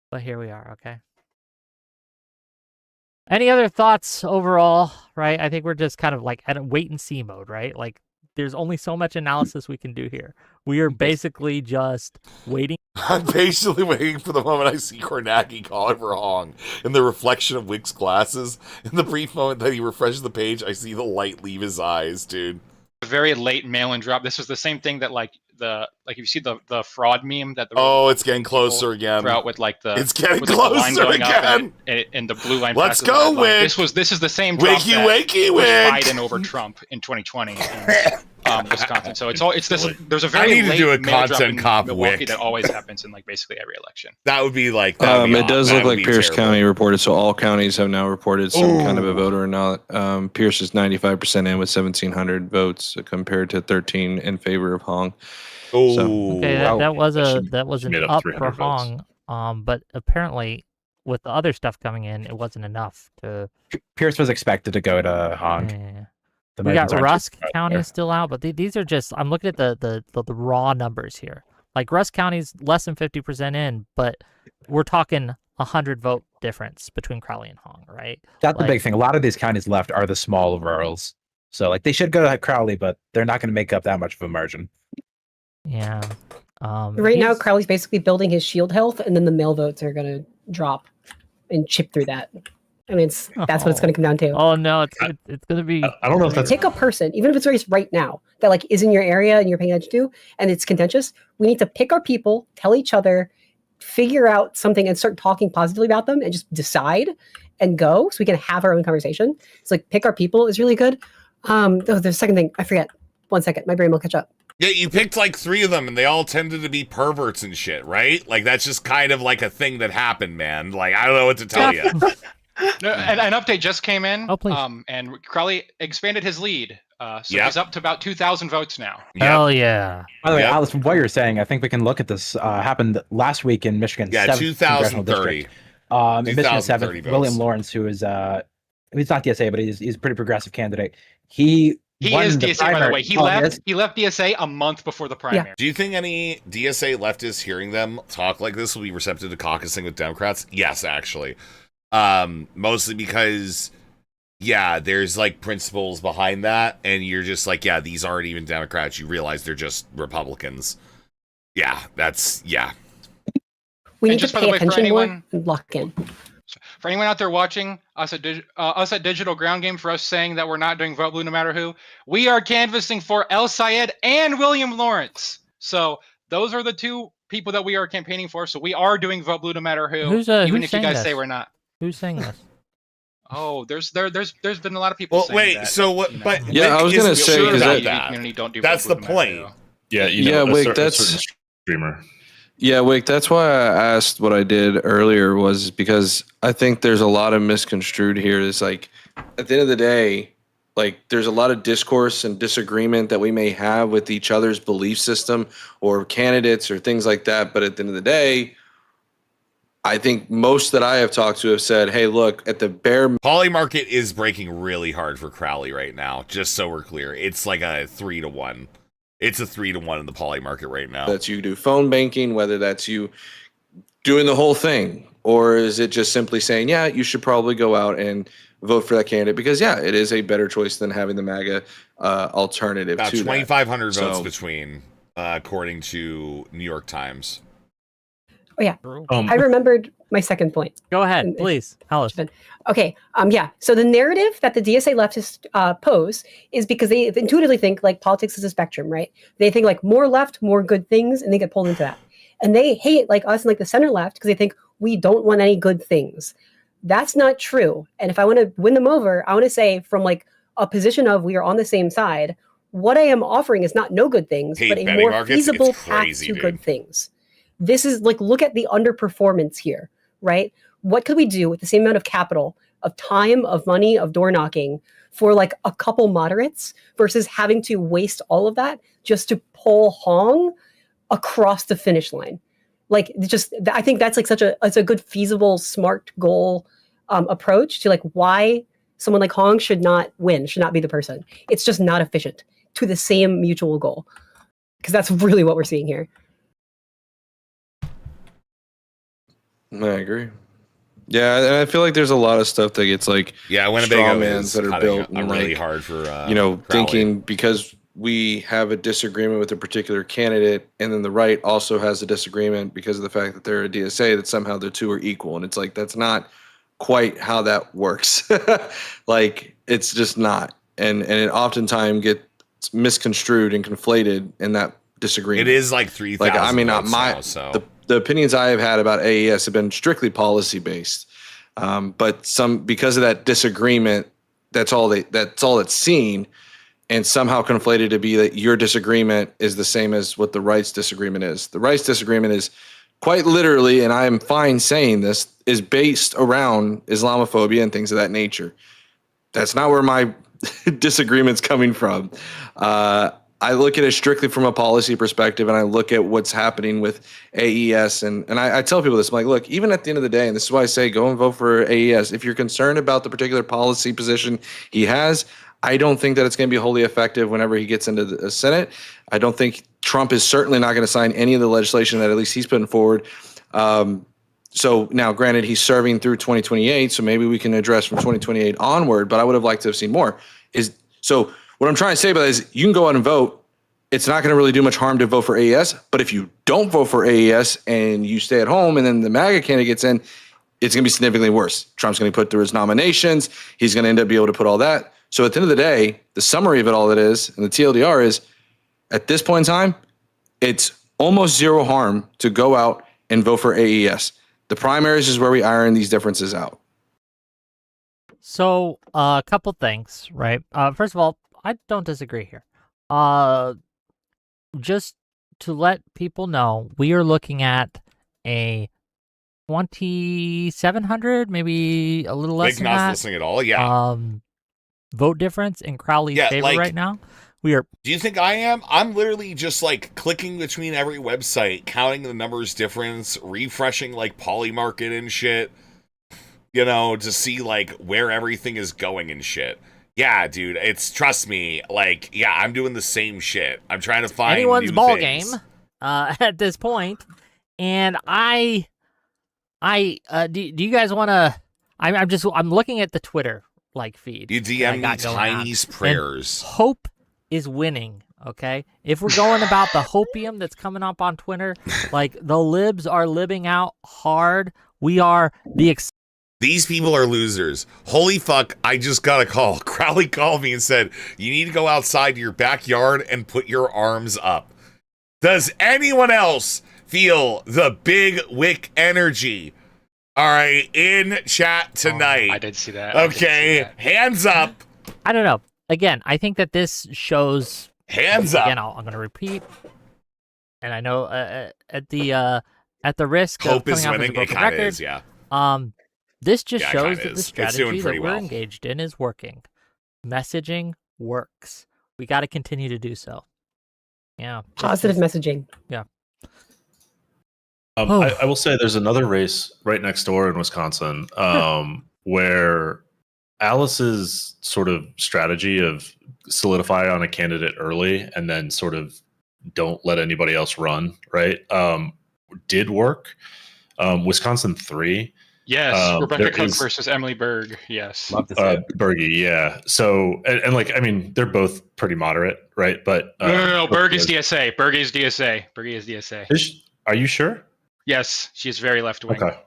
but here we are, okay? Any other thoughts overall, right? I think we're just kind of like at a wait-and-see mode, right? Like, there's only so much analysis we can do here. We are basically just waiting. I'm patiently waiting for the moment I see Kornacki calling for Hong. In the reflection of Wick's glasses, in the brief moment that he refreshes the page, I see the light leave his eyes, dude. Very late mail-in drop. This was the same thing that if you see the fraud meme that it's getting closer again. Throughout with like the it's getting with, like, the line closer going up again. and the blue line. Let's passes the go, red line. Whick. This is the same drop Wakey, that wakey, pushed Whick. Biden over Trump in 2020 in Wisconsin. So it's this. There's a I very need to late do a mail drop content in cop Milwaukee Whick. that always happens in like basically every election. That would be like that. It does look like Pierce County reported, so all counties have now reported some kind of a voter or not. Pierce is 95% in with 1,700 votes compared to 13 in favor of Hong. So, Okay, that was an made up up 300 for Hong, but apparently with the other stuff coming in, it wasn't enough to. Pierce was expected to go to Hong. Yeah. The We got Americans aren't Rusk too County there. is still out, but these are just. I'm looking at the raw numbers here. Like Rusk County's less than 50% in, but we're talking 100 vote difference between Crowley and Hong, right? That's the Like, big thing. A lot of these counties left are the small rurals. So like they should go to Crowley, but they're not going to make up that much of a margin. Yeah. Right now, Crowley's basically building his shield health, and then the mail votes are going to drop and chip through that. I mean, that's what it's going to come down to. Oh no, it's going to be. I don't know if that's Pick a person, even if it's race right now, that like is in your area and you're paying attention to, and it's contentious. We need to pick our people, tell each other, figure out something, and start talking positively about them, and just decide and go, so we can have our own conversation. It's like pick our people is really good. The second thing I forget. 1 second, my brain will catch up. Yeah, you picked like 3 of them, and they all tended to be perverts and shit, right? Like that's just kind of like a thing that happened, man. Like I don't know what to tell you. No, an update just came in. Oh, please. And Crowley expanded his lead. So Yep. he's up to about 2,000 votes now. Hell yeah. By the way, Yep. Alice, from what you're saying, I think we can look at this. Happened last week in Michigan. Yeah, 7th congressional 2030. district. In Michigan 2030 7th, William votes. Lawrence, who is he's not DSA, but he's a pretty progressive candidate. He won is the DSA, by the primary. way. He Oh, left. is? He left DSA a month before the primary. Do you think any DSA leftists hearing them talk like this will be receptive to caucusing with Democrats? Yes, actually. Mostly because, yeah, there's like principles behind that, and you're just like, yeah, these aren't even Democrats. You realize they're just Republicans. Yeah, yeah. We And need to just by the pay way, for attention more anyone- and lock in. For anyone out there watching us at Digital Ground Game, for us saying that we're not doing Vote Blue no matter who, we are canvassing for El Sayed and William Lawrence. So those are the 2 people that we are campaigning for. So we are doing Vote Blue no matter who, Who's even who's if you saying guys this? say we're not. Who's saying this? Oh, there's been a lot of people Well, saying wait. that. So what? But Yeah, I was Wick gonna isn't say, sure 'cause about that- community don't do That's Vote the Blue no matter point. who. Yeah, you Yeah, know, a Wick, certain that's streamer. Yeah, Wick, that's why I asked what I did earlier, was because I think there's a lot of misconstrued here. It's like, at the end of the day, like there's a lot of discourse and disagreement that we may have with each other's belief system or candidates or things like that. But at the end of the day, I think most that I have talked to have said, hey, look, at the bare Poly market is breaking really hard for Crowley right now, just so we're clear. It's like a 3-to-1. It's a 3-to-1 in the poly market right now. that's you do phone banking, whether that's you doing the whole thing, or is it just simply saying, yeah, you should probably go out and vote for that candidate because, yeah, it is a better choice than having the MAGA alternative About to 2,500 that. votes So- between, according to New York Times. Oh yeah, I remembered my second point. Go ahead, please, Alice. Okay. Yeah. So the narrative that the DSA leftists pose is because they intuitively think like politics is a spectrum, right? They think like more left, more good things, and they get pulled into that. And they hate like us and like the center left because they think we don't want any good things. That's not true. And if I want to win them over, I want to say from like a position of we are on the same side. What I am offering is not no good things, Hey, but a betting more markets, feasible it's crazy, path to dude. good things. This is like, look at the underperformance here, right? What could we do with the same amount of capital, of time, of money, of door knocking for like a couple moderates versus having to waste all of that just to pull Hong across the finish line? Like, just, I think that's like it's a good, feasible, smart goal approach to like why someone like Hong should not win, should not be the person. It's just not efficient to the same mutual goal. Because that's really what we're seeing here. I agree. Yeah, and I feel like there's a lot of stuff that gets like Winnebago straw mans is that are cutting built it and, really like, hard for Crowley. Thinking Crowley. because we have a disagreement with a particular candidate, and then the right also has a disagreement because of the fact that they're a DSA, that somehow the two are equal, and it's like that's not quite how that works. Like it's just not, and it oftentimes gets misconstrued and conflated in that disagreement. It is like 3,000 Like I mean, not votes my now, so. the opinions I have had about AES have been strictly policy based, but because of that disagreement, that's all that's seen, and somehow conflated to be that your disagreement is the same as what the right's disagreement is. The right's disagreement is quite literally, and I am fine saying this, is based around Islamophobia and things of that nature. That's not where my disagreement's coming from. I look at it strictly from a policy perspective, and I look at what's happening with AES. And I tell people this, I'm like, look, even at the end of the day, and this is why I say go and vote for AES. If you're concerned about the particular policy position he has, I don't think that it's going to be wholly effective whenever he gets into the Senate. I don't think Trump is certainly not going to sign any of the legislation that at least he's putting forward. So now, granted, he's serving through 2028, so maybe we can address from 2028 onward, but I would have liked to have seen more. Is So what I'm trying to say about that is you can go out and vote. It's not going to really do much harm to vote for AES. But if you don't vote for AES and you stay at home and then the MAGA candidate gets in, it's going to be significantly worse. Trump's going to put through his nominations. He's going to end up being able to put all that. So at the end of the day, the summary of it all that is, and the TLDR is, at this point in time, it's almost zero harm to go out and vote for AES. The primaries is where we iron these differences out. So, a couple things, right? First of all, I don't disagree here. Just to let people know, we are looking at a 2,700, maybe a little less Big than not that. listening at all. Yeah. Vote difference in Crowley's favor right now. We are. Do you think I am? I'm literally just like clicking between every website, counting the numbers difference, refreshing like Polymarket and shit, you know, to see like where everything is going and shit. Yeah, dude, trust me, like, yeah, I'm doing the same shit. I'm trying to find Anyone's new ball things. game at this point. And do you guys want to? I'm looking at the Twitter like feed. You DM me Chinese prayers. Hope is winning. Okay, if we're going about the hopium that's coming up on Twitter, like the libs are libbing out hard. We are These people are losers. Holy fuck, I just got a call. Crowley called me and said, you need to go outside your backyard and put your arms up. Does anyone else feel the big Whick energy? All right, in chat tonight. I did see that. Okay, hands up. I don't know. Again, I think that this shows. Hands up. Again, I'm going to repeat, and I know at the risk Hope of is coming off as a winning. It broken kind of record, is, yeah. This just Yeah, it shows kinda that the is. It's strategy doing that pretty we're well. engaged in is working. Messaging works. We got to continue to do so. Yeah. Positive messaging. Yeah. I will say there's another race right next door in Wisconsin where Alice's sort of strategy of solidify on a candidate early and then sort of don't let anybody else run, right? Did work. Wisconsin 3. Yes, Rebecca there Cook is- versus Emily Berg. Yes. Bergie, yeah. So, and like, I mean, they're both pretty moderate, right? But No. Berg is DSA. Berg is DSA. Bergie is DSA. Are you sure? Yes, she is very left wing. Okay.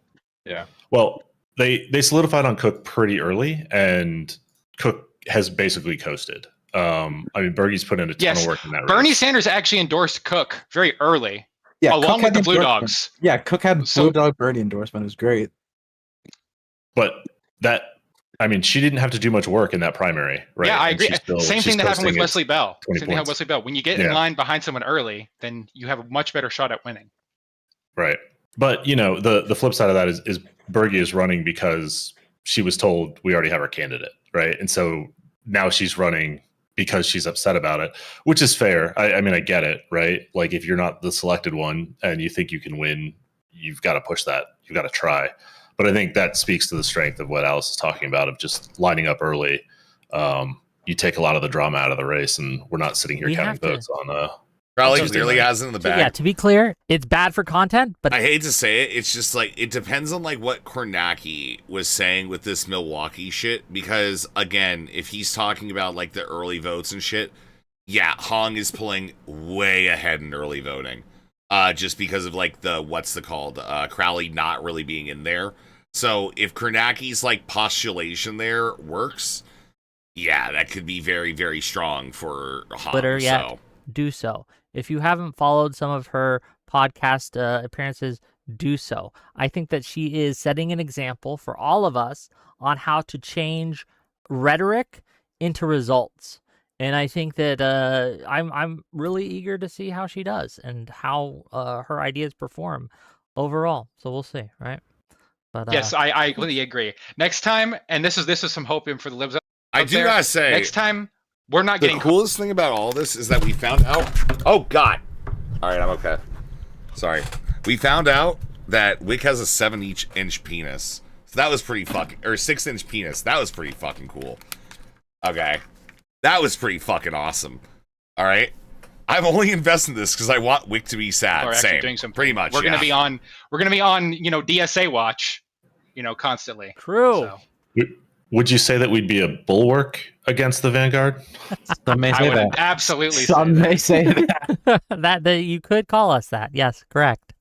Yeah. Well, they solidified on Cook pretty early, and Cook has basically coasted. I mean, Bergie's put in a ton of work in that race. Bernie Sanders actually endorsed Cook very early, Yeah, along Cook with the had Blue endorsement. Dogs. Yeah, Cook had Blue Dog Birdie endorsement. It was great. But I mean, she didn't have to do much work in that primary, right? Yeah, I And agree. she's still- Same she's thing that happened with coasting at Wesley Bell. 20 Same thing with points. Wesley Bell. When you get in line behind someone early, then you have a much better shot at winning. Right. But, you know, the flip side of that is Bergie is running because she was told we already have our candidate, right? And so now she's running because she's upset about it, which is fair. I mean, I get it, right? Like, if you're not the selected one and you think you can win, you've got to push that. You've got to try. But I think that speaks to the strength of what Alice is talking about, of just lining up early. You take a lot of the drama out of the race, and we're not sitting here We counting have to- votes on Crowley Tuesday clearly night. has it in the So, bag. yeah, to be clear, it's bad for content, but I hate to say it, it's just like it depends on like what Kornacki was saying with this Milwaukee shit. Because again, if he's talking about like the early votes and shit, yeah, Hong is pulling way ahead in early voting, just because of like the Crowley not really being in there. So if Kornacki's like postulation there works, yeah, that could be very, very strong for Hong. Twitter yet, So. do so. If you haven't followed some of her podcast appearances, do so. I think that she is setting an example for all of us on how to change rhetoric into results. And I think that I'm really eager to see how she does and how her ideas perform overall. So we'll see, right? But Yes, I completely agree. Next time, and this is some hope in for the libs. I out do there, gotta say, next time we're not the getting coolest thing about all this is that we found out. Oh God! All right, I'm okay. Sorry. We found out that Whick has a 7-inch penis. So that was pretty fucking, or 6-inch penis. That was pretty fucking cool. Okay, that was pretty fucking awesome. All right, I'm only investing in this because I want Whick to be sad. Or actually Same, doing something. pretty much. We're yeah. gonna be on. We're gonna be on. DSA watch. Constantly. True. So. Would you say that we'd be a bulwark against the vanguard? Some may I say would that. absolutely Some say may that. say that. that you could call us that. Yes, correct.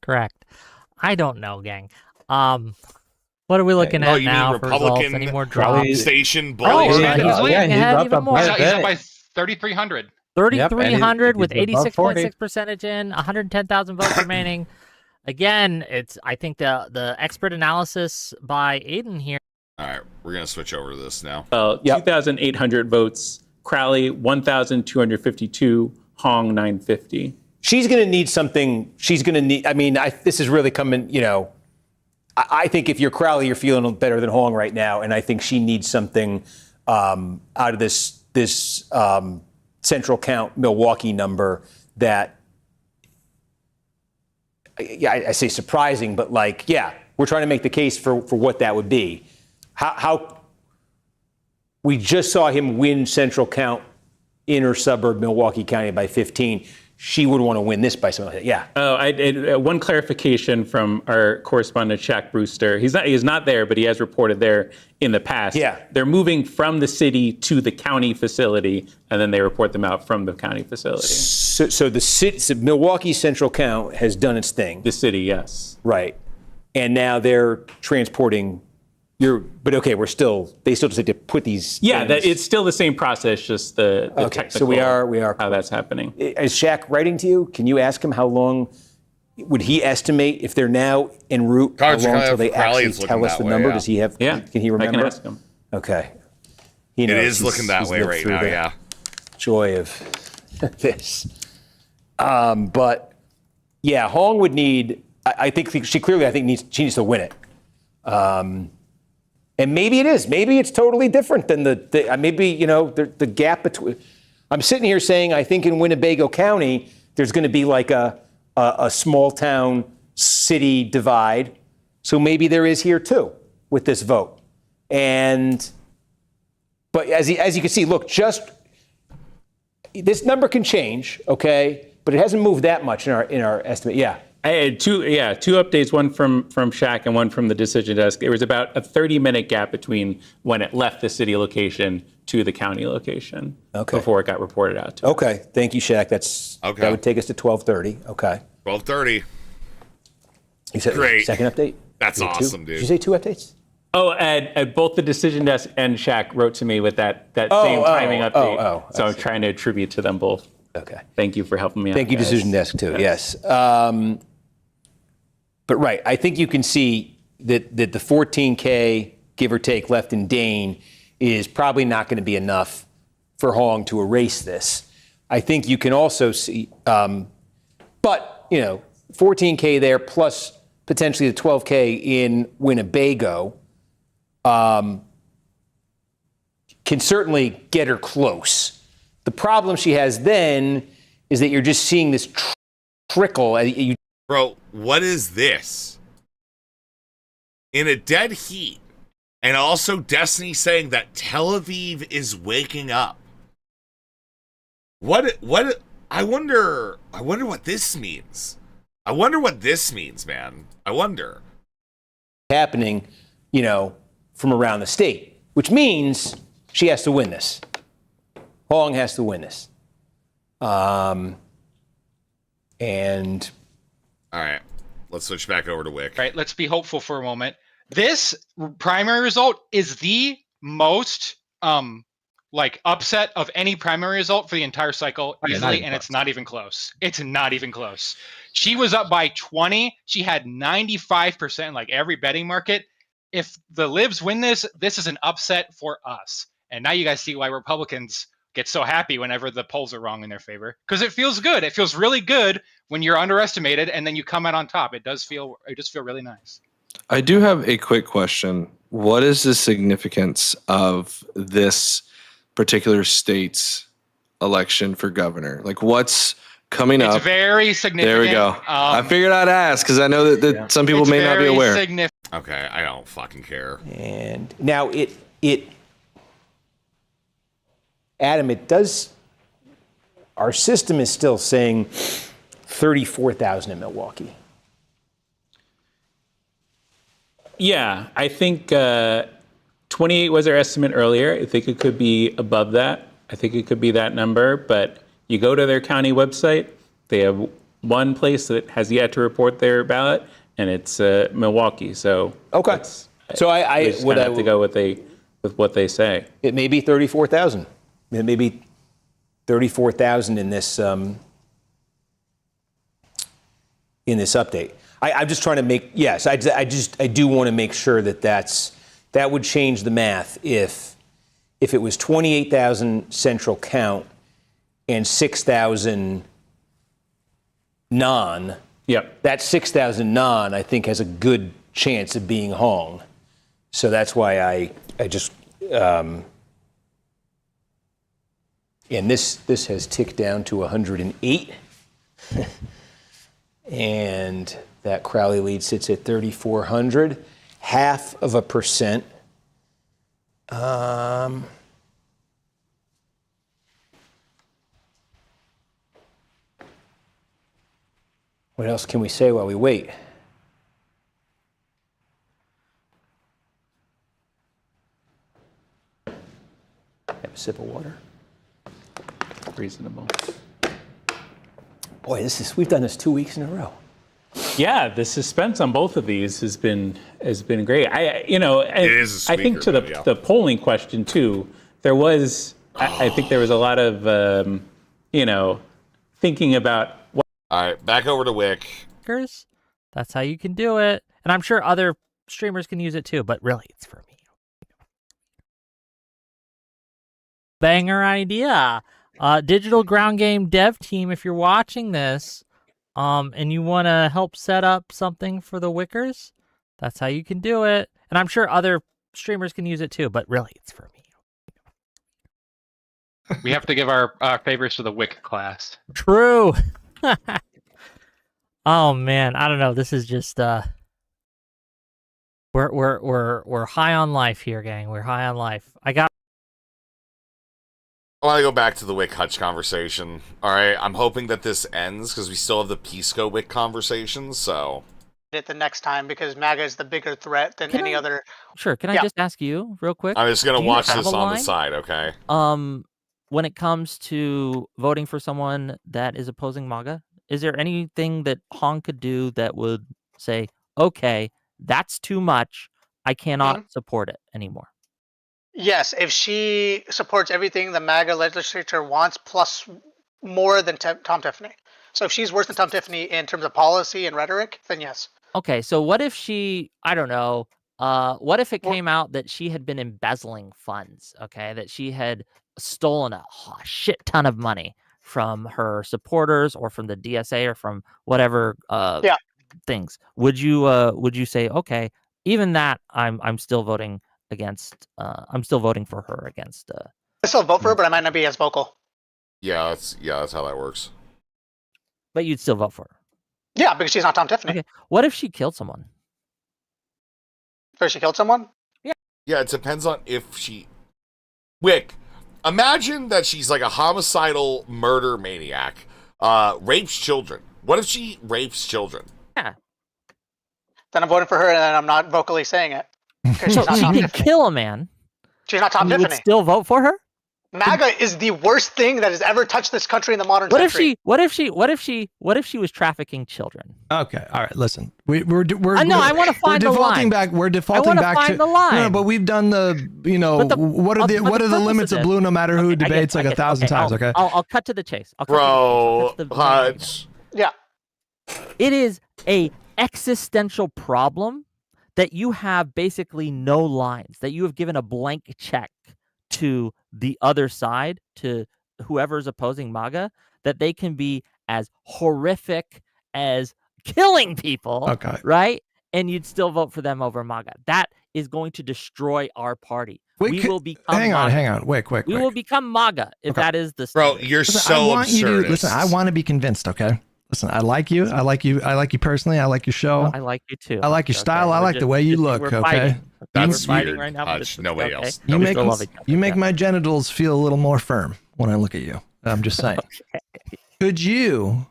I don't know, gang. What are we looking Oh, at you now mean for results? Republican Any more drops? station Oh, bulwark? he's leading ahead even more. He's up by 3,300. 3,300 with he's above 86.6 percentage in, 110,000 votes remaining. Again, I think the expert analysis by Aiden here. All right, we're gonna switch over to this now. Well, 2,800 votes. Crowley 1,252. Hong 950. She's going to need something. She's going to need. I mean, this is really coming. I think if you're Crowley, you're feeling better than Hong right now, and I think she needs something out of this central count Milwaukee number that. Yeah, I say surprising, but we're trying to make the case for what that would be. How we just saw him win central count inner suburb Milwaukee County by 15. She would want to win this by something like that. Yeah. Oh, one clarification from our correspondent Shaq Brewster. He's not there, but he has reported there in the past. Yeah. They're moving from the city to the county facility, and then they report them out from the county facility. So the Milwaukee central count has done its thing. The city, yes. Right. And now they're transporting but okay, they still just have to put these. Yeah, things. it's still the same process, just the okay, technical. so we are how that's happening. Is Shaq writing to you? Can you ask him how long would he estimate if they're now en route? Cards how long are until they Crowley actually is tell looking us the that number? way, yeah. Does he have? Yeah, can he remember? I can ask him. Okay. It is looking that way lived right through now. the Yeah. Joy of this. But yeah, Hong would need. I think she clearly. I think she needs to win it. And maybe it is. Maybe it's totally different than the gap between. I'm sitting here saying I think in Winnebago County there's going to be like a small town city divide. So maybe there is here too with this vote. But as you can see, look, just this number can change, okay? But it hasn't moved that much in our estimate. Yeah. I had two updates, one from Shaq and one from the decision desk. There was about a 30-minute gap between when it left the city location to the county location before it got reported out to us. Okay, thank you, Shaq. That would take us to 12:30. Okay. 12:30. You said Great. Second update? That's You had two? awesome, dude. Did you say two updates? Oh, and both the decision desk and Shaq wrote to me with that same timing update. So I'm trying to attribute to them both. Okay. Thank you for helping me out. Thank you, guys. decision desk, too. Yes. But right, I think you can see that the 14K, give or take, left in Dane is probably not going to be enough for Hong to erase this. I think you can also see, but 14K there plus potentially the 12K in Winnebago can certainly get her close. The problem she has then is that you're just seeing this trickle. Bro, what is this? In a dead heat, and also Destiny saying that Tel Aviv is waking up. What I wonder what this means. I wonder what this means, man. I wonder. Happening, from around the state, which means she has to win this. Hong has to win this. And all right, let's switch back over to Whick. Right, let's be hopeful for a moment. This primary result is the most upset of any primary result for the entire cycle easily, and it's not even close. It's not even close. She was up by 20. She had 95%, like every betting market. If the libs win this, this is an upset for us. And now you guys see why Republicans get so happy whenever the polls are wrong in their favor, because it feels good. It feels really good when you're underestimated and then you come out on top. It does feel really nice. I do have a quick question. What is the significance of this particular state's election for governor? Like, what's coming up? It's very significant. There we go. I figured I'd ask because I know that some people may not be aware. Okay, I don't fucking care. And now Adam, it does. Our system is still saying 34,000 in Milwaukee. Yeah, I think 28 was our estimate earlier. I think it could be above that. I think it could be that number. But you go to their county website, they have one place that has yet to report their ballot, and it's Milwaukee. So okay. So I just kinda have to go with what they say. It may be 34,000. It may be 34,000 in this update. I'm just trying to make, yes, I do want to make sure that would change the math if it was 28,000 central count and 6,000 non. Yep. That 6,000 non, I think, has a good chance of being Hong. So that's why I just, and this has ticked down to 108. And that Crowley lead sits at 3,400, 0.5%. What else can we say while we wait? Have a sip of water. Reasonable. Boy, we've done this 2 weeks in a row. Yeah, the suspense on both of these has been great. I think to the polling question too, there was I think there was a lot of thinking about. All right, back over to Whick. That's how you can do it, and I'm sure other streamers can use it too. But really, it's for me. Banger idea. Digital ground game dev team, if you're watching this, and you want to help set up something for the Wickers, that's how you can do it. And I'm sure other streamers can use it too, but really, it's for me. We have to give our favors to the Wick class. True. Oh man, I don't know. This is just we're high on life here, gang. We're high on life. I want to go back to the Wick Hutch conversation. All right, I'm hoping that this ends because we still have the Pisco Wick conversation. So it the next time because MAGA is the bigger threat than any other. Sure. Can I just ask you real quick? I'm just gonna watch this on line? the side, okay? When it comes to voting for someone that is opposing MAGA, is there anything that Hong could do that would say, okay, that's too much. I cannot support it anymore? Yes, if she supports everything the MAGA legislature wants, plus more than Tom Tiffany. So if she's worse than Tom Tiffany in terms of policy and rhetoric, then yes. Okay, so what if she, I don't know, what if it came out that she had been embezzling funds, okay, that she had stolen a shit ton of money from her supporters or from the DSA or from whatever things? Would you say, okay, even that I'm still voting against, I'm still voting for her against. I still vote for her, but I might not be as vocal. Yeah, that's how that works. But you'd still vote for her. Yeah, because she's not Tom Tiffany. Okay. What if she killed someone? Or she killed someone? Yeah. Yeah, it depends on if she. Wick, imagine that she's like a homicidal murder maniac, rapes children. What if she rapes children? Yeah. Then I'm voting for her, and then I'm not vocally saying it. So she did kill a man. She's not Tom You Tiffany. would still vote for her? MAGA is the worst thing that has ever touched this country in the modern century. What if she was trafficking children? Okay, all right. Listen, we're no, I want to find the line. We're defaulting back find to the line. No, but we've done the what are the limits of blue? No matter who debates like 1,000 times. Okay, I'll cut to the chase. Hutch. Yeah. It is a existential problem that you have basically no lines, that you have given a blank check to the other side, to whoever is opposing MAGA, that they can be as horrific as killing people, right? And you'd still vote for them over MAGA. That is going to destroy our party. We will become hang MAGA. on, Wick. We will become MAGA if that is the Bro, you're listen, so I want you absurdist. to listen. I want to be convinced. Okay. Listen, I like you. I like you personally. I like your show. I like you too. I like your style. I like the way you look. We're Okay. fighting. That's we're fighting weird. right now. But it's Nobody okay. else. You make still love each other. you make my genitals feel a little more firm when I look at you. I'm just saying. Could you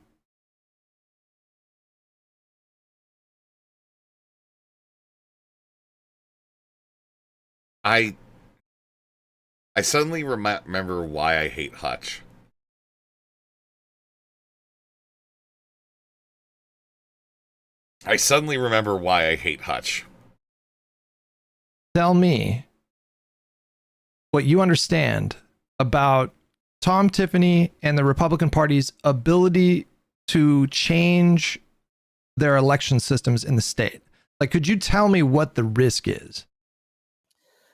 I suddenly remember why I hate Hutch. I suddenly remember why I hate Hutch. Tell me what you understand about Tom Tiffany and the Republican Party's ability to change their election systems in the state. Like, could you tell me what the risk is?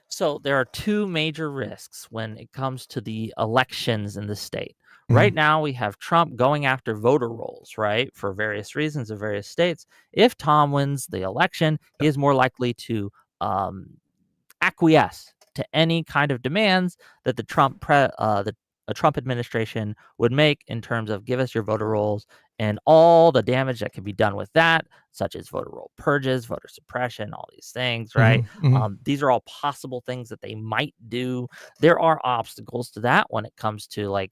So there are two major risks when it comes to the elections in the state. Right now, we have Trump going after voter rolls, right, for various reasons in various states. If Tom wins the election, he is more likely to acquiesce to any kind of demands that the Trump administration would make in terms of give us your voter rolls and all the damage that can be done with that, such as voter roll purges, voter suppression, all these things, right? These are all possible things that they might do. There are obstacles to that when it comes to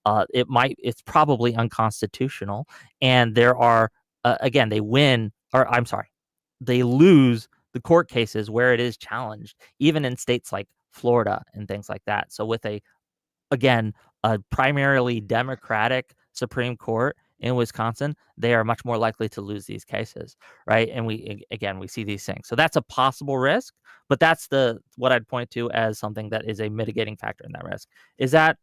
it's probably unconstitutional, and there are they lose the court cases where it is challenged, even in states like Florida and things like that. So with a primarily Democratic Supreme Court in Wisconsin, they are much more likely to lose these cases, right? And we see these things. So that's a possible risk, but that's what I'd point to as something that is a mitigating factor in that risk. Is that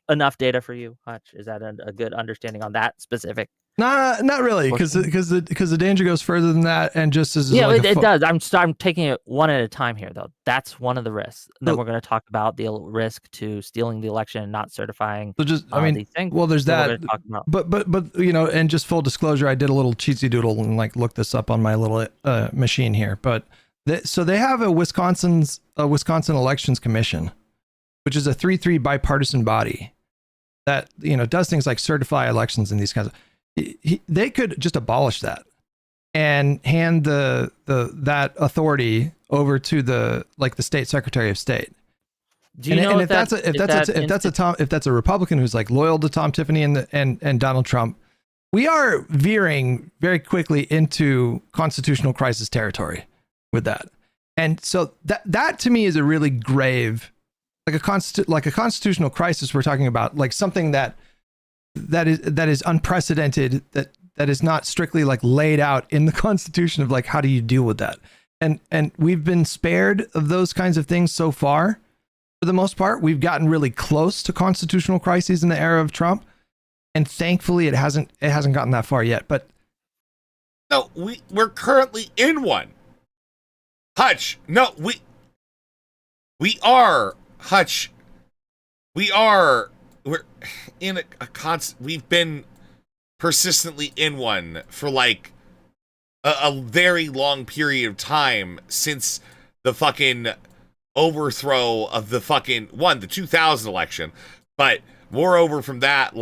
enough data for you, Hutch? Is that a good understanding on that specific? Not really, because the danger goes further than that, and just as it does. I'm taking it one at a time here, though. That's one of the risks. Then we're going to talk about the risk to stealing the election and not certifying. So just, these things. Well, there's that. But and just full disclosure, I did a little cheatsy doodle and looked this up on my little machine here. But so they have a Wisconsin Elections Commission, which is a 3-3 bipartisan body that does things like certify elections and these kinds of. They could just abolish that and hand that authority over to the state secretary of state. Do you know if that's a Republican who's loyal to Tom Tiffany and Donald Trump, we are veering very quickly into constitutional crisis territory with that. And so that to me is a really grave, like a constitutional crisis. We're talking about something that is unprecedented, that is not strictly laid out in the Constitution of how do you deal with that. And we've been spared of those kinds of things so far. For the most part, we've gotten really close to constitutional crises in the era of Trump, and thankfully it hasn't gotten that far yet. But no, we're currently in one. Hutch, no, we are Hutch. We're in a constant. We've been persistently in one for a very long period of time since the fucking overthrow of the 2000 election. But moreover from that,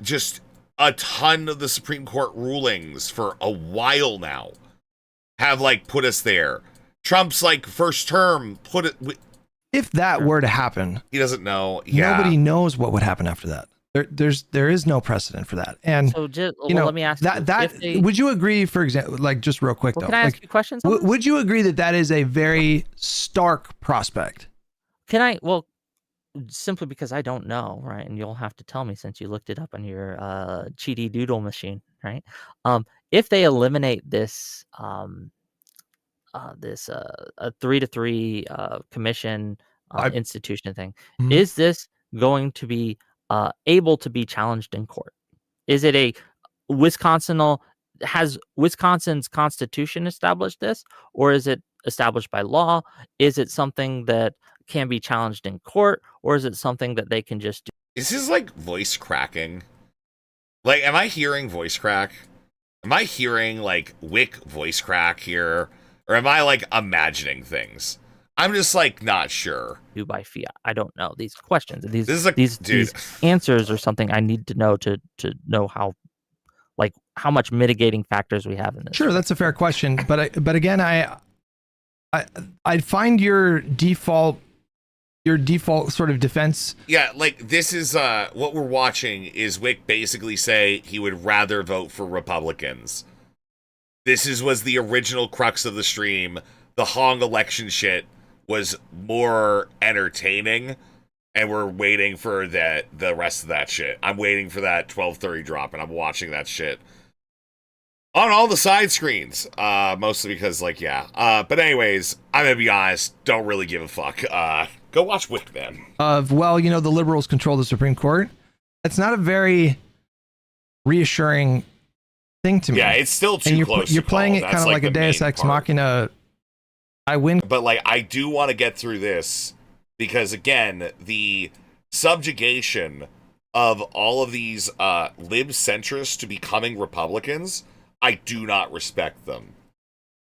just a ton of the Supreme Court rulings for a while now have put us there. Trump's first term put it. If that were to happen, he doesn't know. Yeah. Nobody knows what would happen after that. There is no precedent for that. And so let me ask would you agree, for example, just real quick though? Can I ask you questions? Would you agree that is a very stark prospect? Can I? Well, simply because I don't know, right? And you'll have to tell me since you looked it up on your cheaty doodle machine, right? If they eliminate this a 3-3 commission institution thing, is this going to be able to be challenged in court? Is it has Wisconsin's constitution established this, or is it established by law? Is it something that can be challenged in court, or is it something that they can just do? Is this voice cracking? Am I hearing voice crack? Am I hearing Whick voice crack here? Or am I imagining things? I'm just not sure. Do by fiat. I don't know these questions. These answers are something I need to know to know how much mitigating factors we have in this. Sure, that's a fair question. But again, I find your default sort of defense. Yeah, this is what we're watching is Whick basically say he would rather vote for Republicans. This was the original crux of the stream, the Hong election shit. was more entertaining, and we're waiting for the rest of that shit. I'm waiting for that 12:30 drop, and I'm watching that shit on all the side screens, mostly because, like, yeah. But anyways, I'm gonna be honest, don't really give a fuck. Go watch Whick, man. Well, you know, the liberals control the Supreme Court. It's not a very reassuring thing to me. Yeah, it's still too close. You're to playing call. it kind of like a Deus Ex Machina. I win. But, like, I do want to get through this because, again, the subjugation of all of these lib centrists to becoming Republicans, I do not respect them.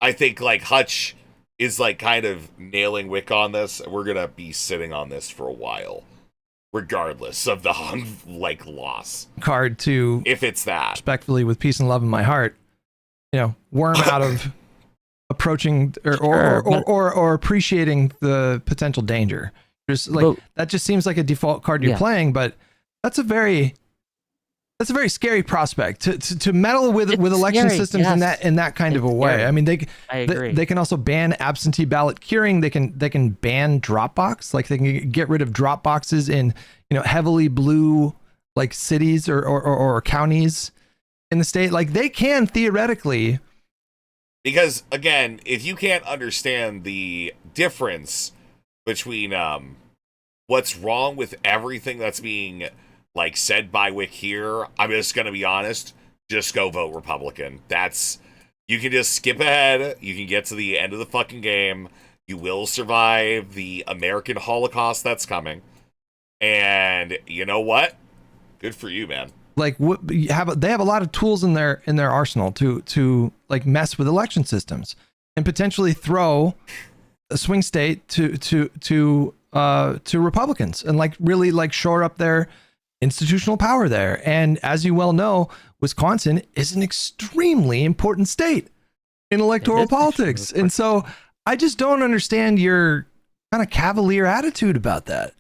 I think, like, Hutch is, like, kind of nailing Whick on this. We're going to be sitting on this for a while, regardless of the Hung, like, loss. Card to, if it's that. Respectfully, with peace and love in my heart, you know, worm out of approaching or appreciating the potential danger. Just like that just seems like a default card you're playing, but that's a very scary prospect to meddle with election systems in that kind of a way. I mean, they can also ban absentee ballot curing. They can ban Dropbox. Like they can get rid of drop boxes in, you know, heavily blue like cities or counties in the state. Like they can theoretically. Because again, if you can't understand the difference between what's wrong with everything that's being like said by Whick here, I'm just gonna be honest, just go vote Republican. You can just skip ahead, you can get to the end of the fucking game, you will survive the American Holocaust that's coming, and you know what? Good for you, man. Like they have a lot of tools in their arsenal to like mess with election systems and potentially throw a swing state to Republicans and like really like shore up their institutional power there. And as you well know, Wisconsin is an extremely important state in electoral politics. And so I just don't understand your kind of cavalier attitude about that.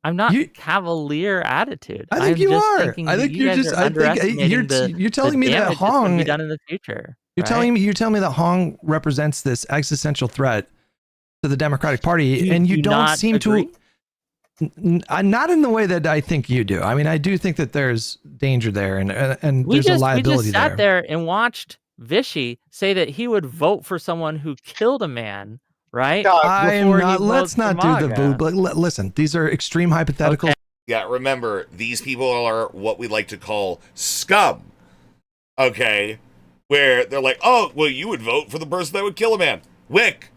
I'm not cavalier attitude. I think you are. I think you're just. I think you're telling me that Hong be done in the future. You're telling me that Hong represents this existential threat to the Democratic Party, and you don't seem to. Not in the way that I think you do. I mean, I do think that there's danger there, and there's a liability there. We just sat there and watched Vishy say that he would vote for someone who killed a man. Right? Let's not do the boo. But listen, these are extreme hypotheticals. Okay. Yeah, remember, these people are what we like to call scum. Okay? Where they're like, oh, well, you would vote for the person that would kill a man. Whick,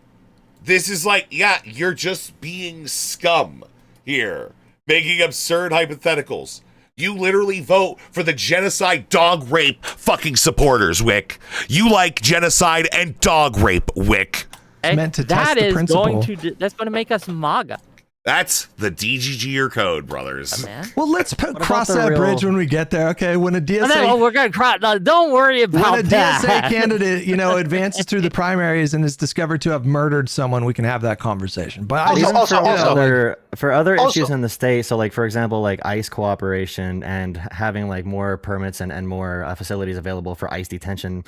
this is like, yeah, you're just being scum here. Making absurd hypotheticals. You literally vote for the genocide, dog rape fucking supporters, Whick. You like genocide and dog rape, Whick. Meant to test the principle. That's going to make us MAGA. That's the DGGer code, brothers. Well, let's cross that bridge when we get there. Okay, when a DSA, we're going to cross. No, don't worry about when a DSA candidate, you know, advances through the primaries and is discovered to have murdered someone, we can have that conversation. But for other issues in the state, so like for example, like ICE cooperation and having like more permits and more facilities available for ICE detention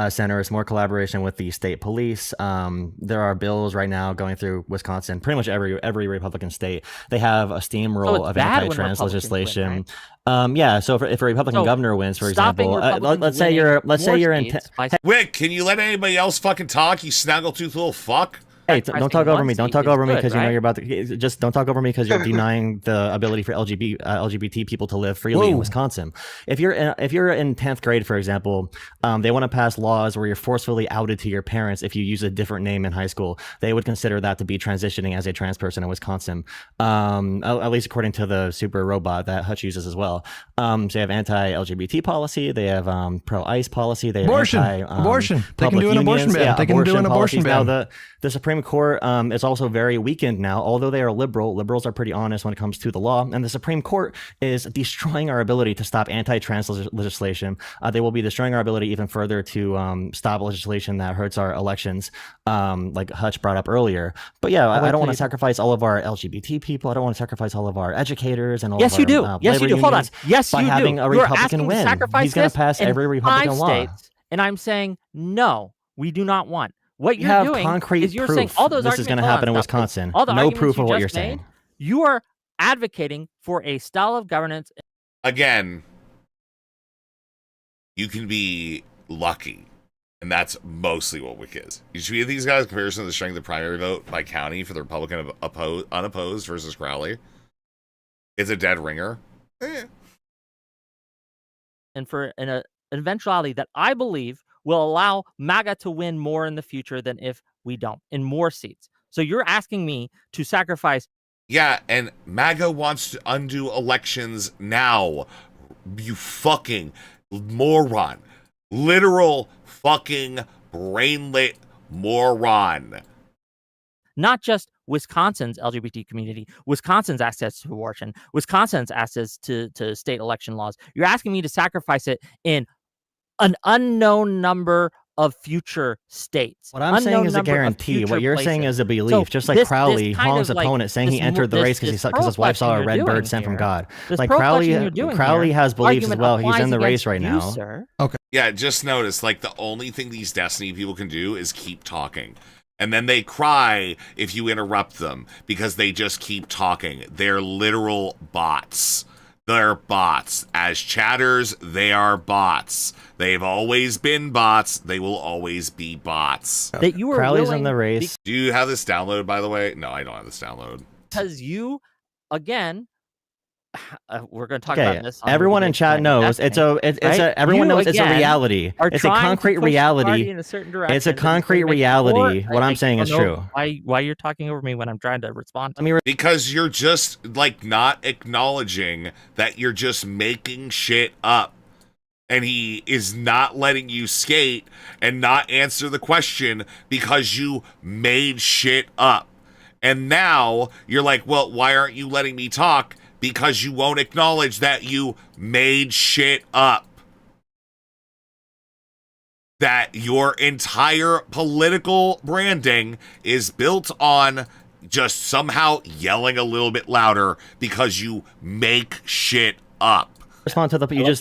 centers, more collaboration with the state police. There are bills right now going through Wisconsin, pretty much every Republican state. They have a steamroll of anti-trans legislation. So if a Republican governor wins, for example, let's say you're in Whick, can you let anybody else fucking talk, you snaggletooth little fuck? Hey, don't talk over me. Don't talk over me because you know you're about to. Just don't talk over me because you're denying the ability for LGBT people to live freely in Wisconsin. If you're in 10th grade, for example, they want to pass laws where you're forcefully outed to your parents if you use a different name in high school. They would consider that to be transitioning as a trans person in Wisconsin, at least according to the super robot that Hutch uses as well. So they have anti-LGBT policy. They have pro-ICE policy. They have abortion. They can do an abortion ban. They can do an abortion ban. Now the Supreme Court is also very weakened now. Although they are liberals are pretty honest when it comes to the law. And the Supreme Court is destroying our ability to stop anti-trans legislation. They will be destroying our ability even further to stop legislation that hurts our elections, like Hutch brought up earlier. But yeah, I don't want to sacrifice all of our LGBT people. I don't want to sacrifice all of our educators and all of our yes, you do. Hold on. Yes, by you having do. a Republican win. He's going to pass every Republican law. And I'm saying, no, we do not want. what You you're have doing concrete is you're saying proof all those this is arguments. going to hold on, happen in stop. Wisconsin. All the No arguments proof you of what just you're made, saying. you are advocating for a style of governance. Again, you can be lucky, and that's mostly what Whick is. You should be these guys in comparison to the strength of the primary vote by county for the Republican unopposed versus Crowley. It's a dead ringer. And for an eventuality that I believe will allow MAGA to win more in the future than if we don't, in more seats. So you're asking me to sacrifice. Yeah, and MAGA wants to undo elections now. You fucking moron. Literal fucking brainlet moron. Not just Wisconsin's LGBT community, Wisconsin's access to abortion, Wisconsin's access to state election laws. You're asking me to sacrifice it in an unknown number of future states. What I'm saying is a guarantee. What you're saying is a belief. Just like Crowley, Hong's opponent, saying he entered the race because his wife saw a red bird sent from God. Like Crowley has beliefs as well. He's in the race right now. Sir. Okay. Yeah, just notice, like, the only thing these Destiny people can do is keep talking. And then they cry if you interrupt them because they just keep talking. They're literal bots. They're bots. As chatters, they are bots. They've always been bots. They will always be bots. That you were Crowley's in the race. Do you have this downloaded, by the way? No, I don't have this downloaded. Because you, again, we're going to talk Okay, about this. everyone in chat knows everyone knows it's a reality. It's a concrete reality. It's a concrete reality. What I'm saying is true. Why you're talking over me when I'm trying to respond? To Because you're just, like, not acknowledging that you're just making shit up. And he is not letting you skate and not answer the question because you made shit up. And now you're like, well, why aren't you letting me talk? Because you won't acknowledge that you made shit up. That your entire political branding is built on just somehow yelling a little bit louder because you make shit up. Respond to the you're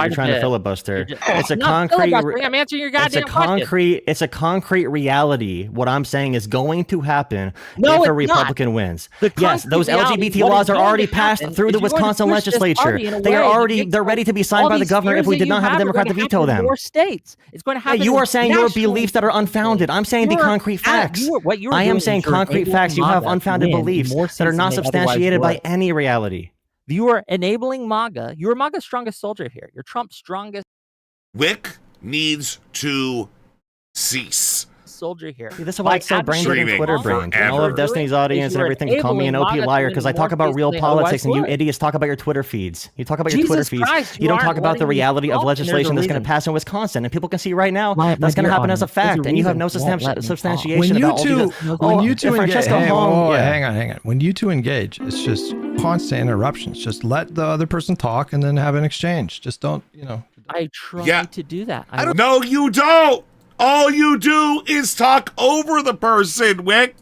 trying to filibuster. It's a concrete. I'm answering your goddamn question. It's a concrete reality. What I'm saying is going to happen if a Republican wins. Yes, those LGBT laws are already passed through the Wisconsin legislature. They're ready to be signed by the governor if we did not have a Democrat to veto them. More states. It's going to happen. You are saying your beliefs that are unfounded. I'm saying the concrete facts. I am saying concrete facts. You have unfounded beliefs that are not substantiated by any reality. You are enabling MAGA. You are MAGA's strongest soldier here. You're Trump's strongest. Whick needs to cease. Soldier here. See, this is why it's so brain dead and Twitter brain. And all of Destiny's audience and everything can call me an OP liar because I talk about real politics and you idiots talk about your Twitter feeds. You talk about your Twitter feeds. You don't talk about the reality of legislation that's going to pass in Wisconsin, and people can see right now that's going to happen as a fact, and you have no substantiation about all these. When you two engage, hang on. When you two engage, it's just constant interruptions. Just let the other person talk and then have an exchange. Just don't, I try to do that. No, you don't. All you do is talk over the person, Whick.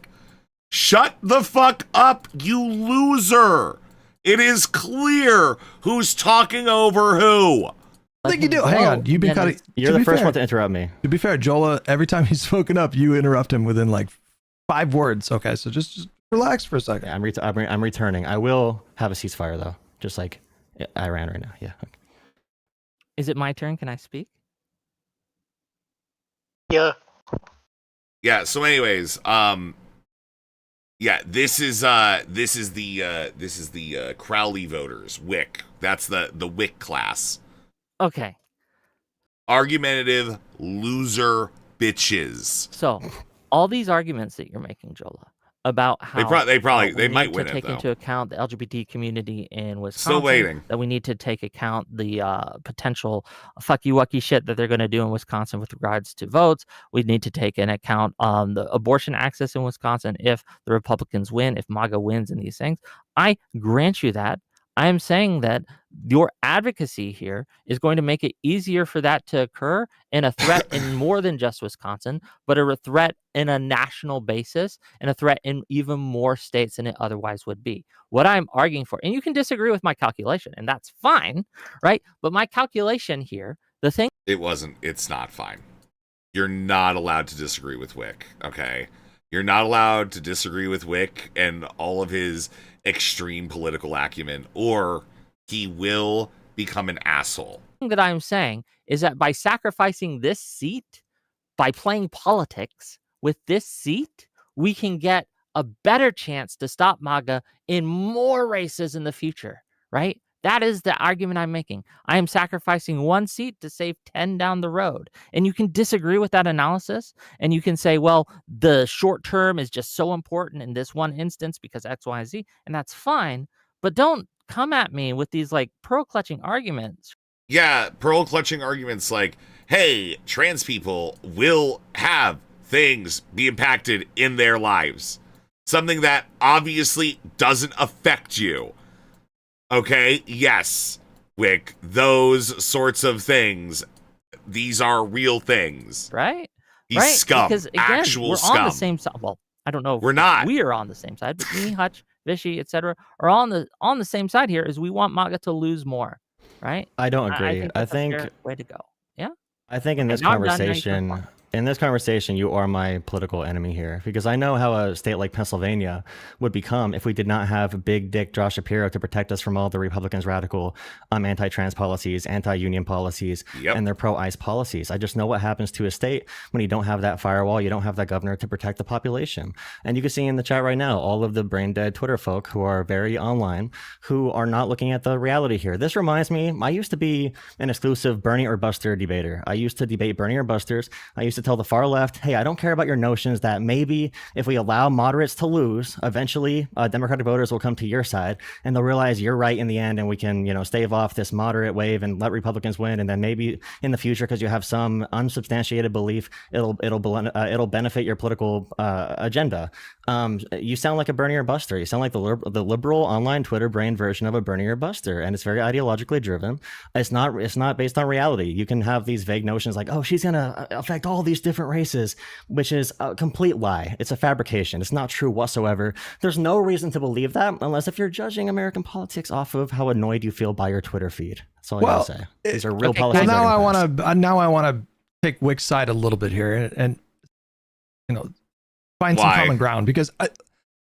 Shut the fuck up, you loser. It is clear who's talking over who. I think you do. Hang on. You've been cutting. You're the first one to interrupt me. To be fair, Jola, every time he's spoken up, you interrupt him within like 5 words. Okay, so just relax for a second. Yeah, I'm returning. I will have a ceasefire though, just like Iran right now. Yeah. Okay. Is it my turn? Can I speak? Yeah, so anyways, this is the Crowley voters, Whick. That's the Whick class. Okay. Argumentative loser bitches. So, all these arguments that you're making, Jola, about how they might win it, take though. into account the LGBT community in Wisconsin. Still waiting. That we need to take account the potential fucky-wucky shit that they're going to do in Wisconsin with regards to votes. We need to take into account the abortion access in Wisconsin if the Republicans win, if MAGA wins in these things. I grant you that. I am saying that your advocacy here is going to make it easier for that to occur in a threat in more than just Wisconsin, but a threat in a national basis and a threat in even more states than it otherwise would be. What I'm arguing for, and you can disagree with my calculation, and that's fine, right? But my calculation here, the thing... It's not fine. you're not allowed to disagree with Whick, okay? You're not allowed to disagree with Whick and all of his extreme political acumen, or he will become an asshole. That I'm saying is that by sacrificing this seat, by playing politics with this seat, we can get a better chance to stop MAGA in more races in the future, right? That is the argument I'm making. I am sacrificing one seat to save 10 down the road. And you can disagree with that analysis, and you can say, well, the short term is just so important in this one instance because X, Y, Z, and that's fine. But don't come at me with these like pearl clutching arguments. Yeah, pearl clutching arguments like, hey, trans people will have things be impacted in their lives. Something that obviously doesn't affect you. Okay, yes, Whick, those sorts of things, these are real things. Right? He's right? scum, Because, again, actual we're scum. on the same side. Well, I don't know if We're not. we are on the same side, but me, Hutch, Vishy, etc., are on the same side here. Is we want MAGA to lose more, right? I don't agree. I think that's a fair way to go. Yeah. I think in Okay, this now I'm done, now you can conversation, you are my political enemy here, because I know how a state like Pennsylvania would become if we did not have big dick Josh Shapiro to protect us from all the Republicans' radical anti-trans policies, anti-union policies, and their pro-ICE policies. I just know what happens to a state when you don't have that firewall, you don't have that governor to protect the population. And you can see in the chat right now, all of the brain dead Twitter folk who are very online, who are not looking at the reality here. This reminds me, I used to be an exclusive Bernie or Buster debater. I used to debate Bernie or Busters. I used to tell the far left, hey, I don't care about your notions that maybe if we allow moderates to lose, eventually Democratic voters will come to your side and they'll realize you're right in the end, and we can, stave off this moderate wave and let Republicans win, and then maybe in the future, because you have some unsubstantiated belief, it'll benefit your political agenda. You sound like a Bernie or Buster. You sound like the liberal online Twitter brain version of a Bernie or Buster, and it's very ideologically driven. It's not based on reality. You can have these vague notions like, oh, she's gonna affect all these different races, which is a complete lie. It's a fabrication. It's not true whatsoever. There's no reason to believe that unless if you're judging American politics off of how annoyed you feel by your Twitter feed. That's all I gotta say. These are real policies. Now I want to take Wick's side a little bit here and find some common ground, because I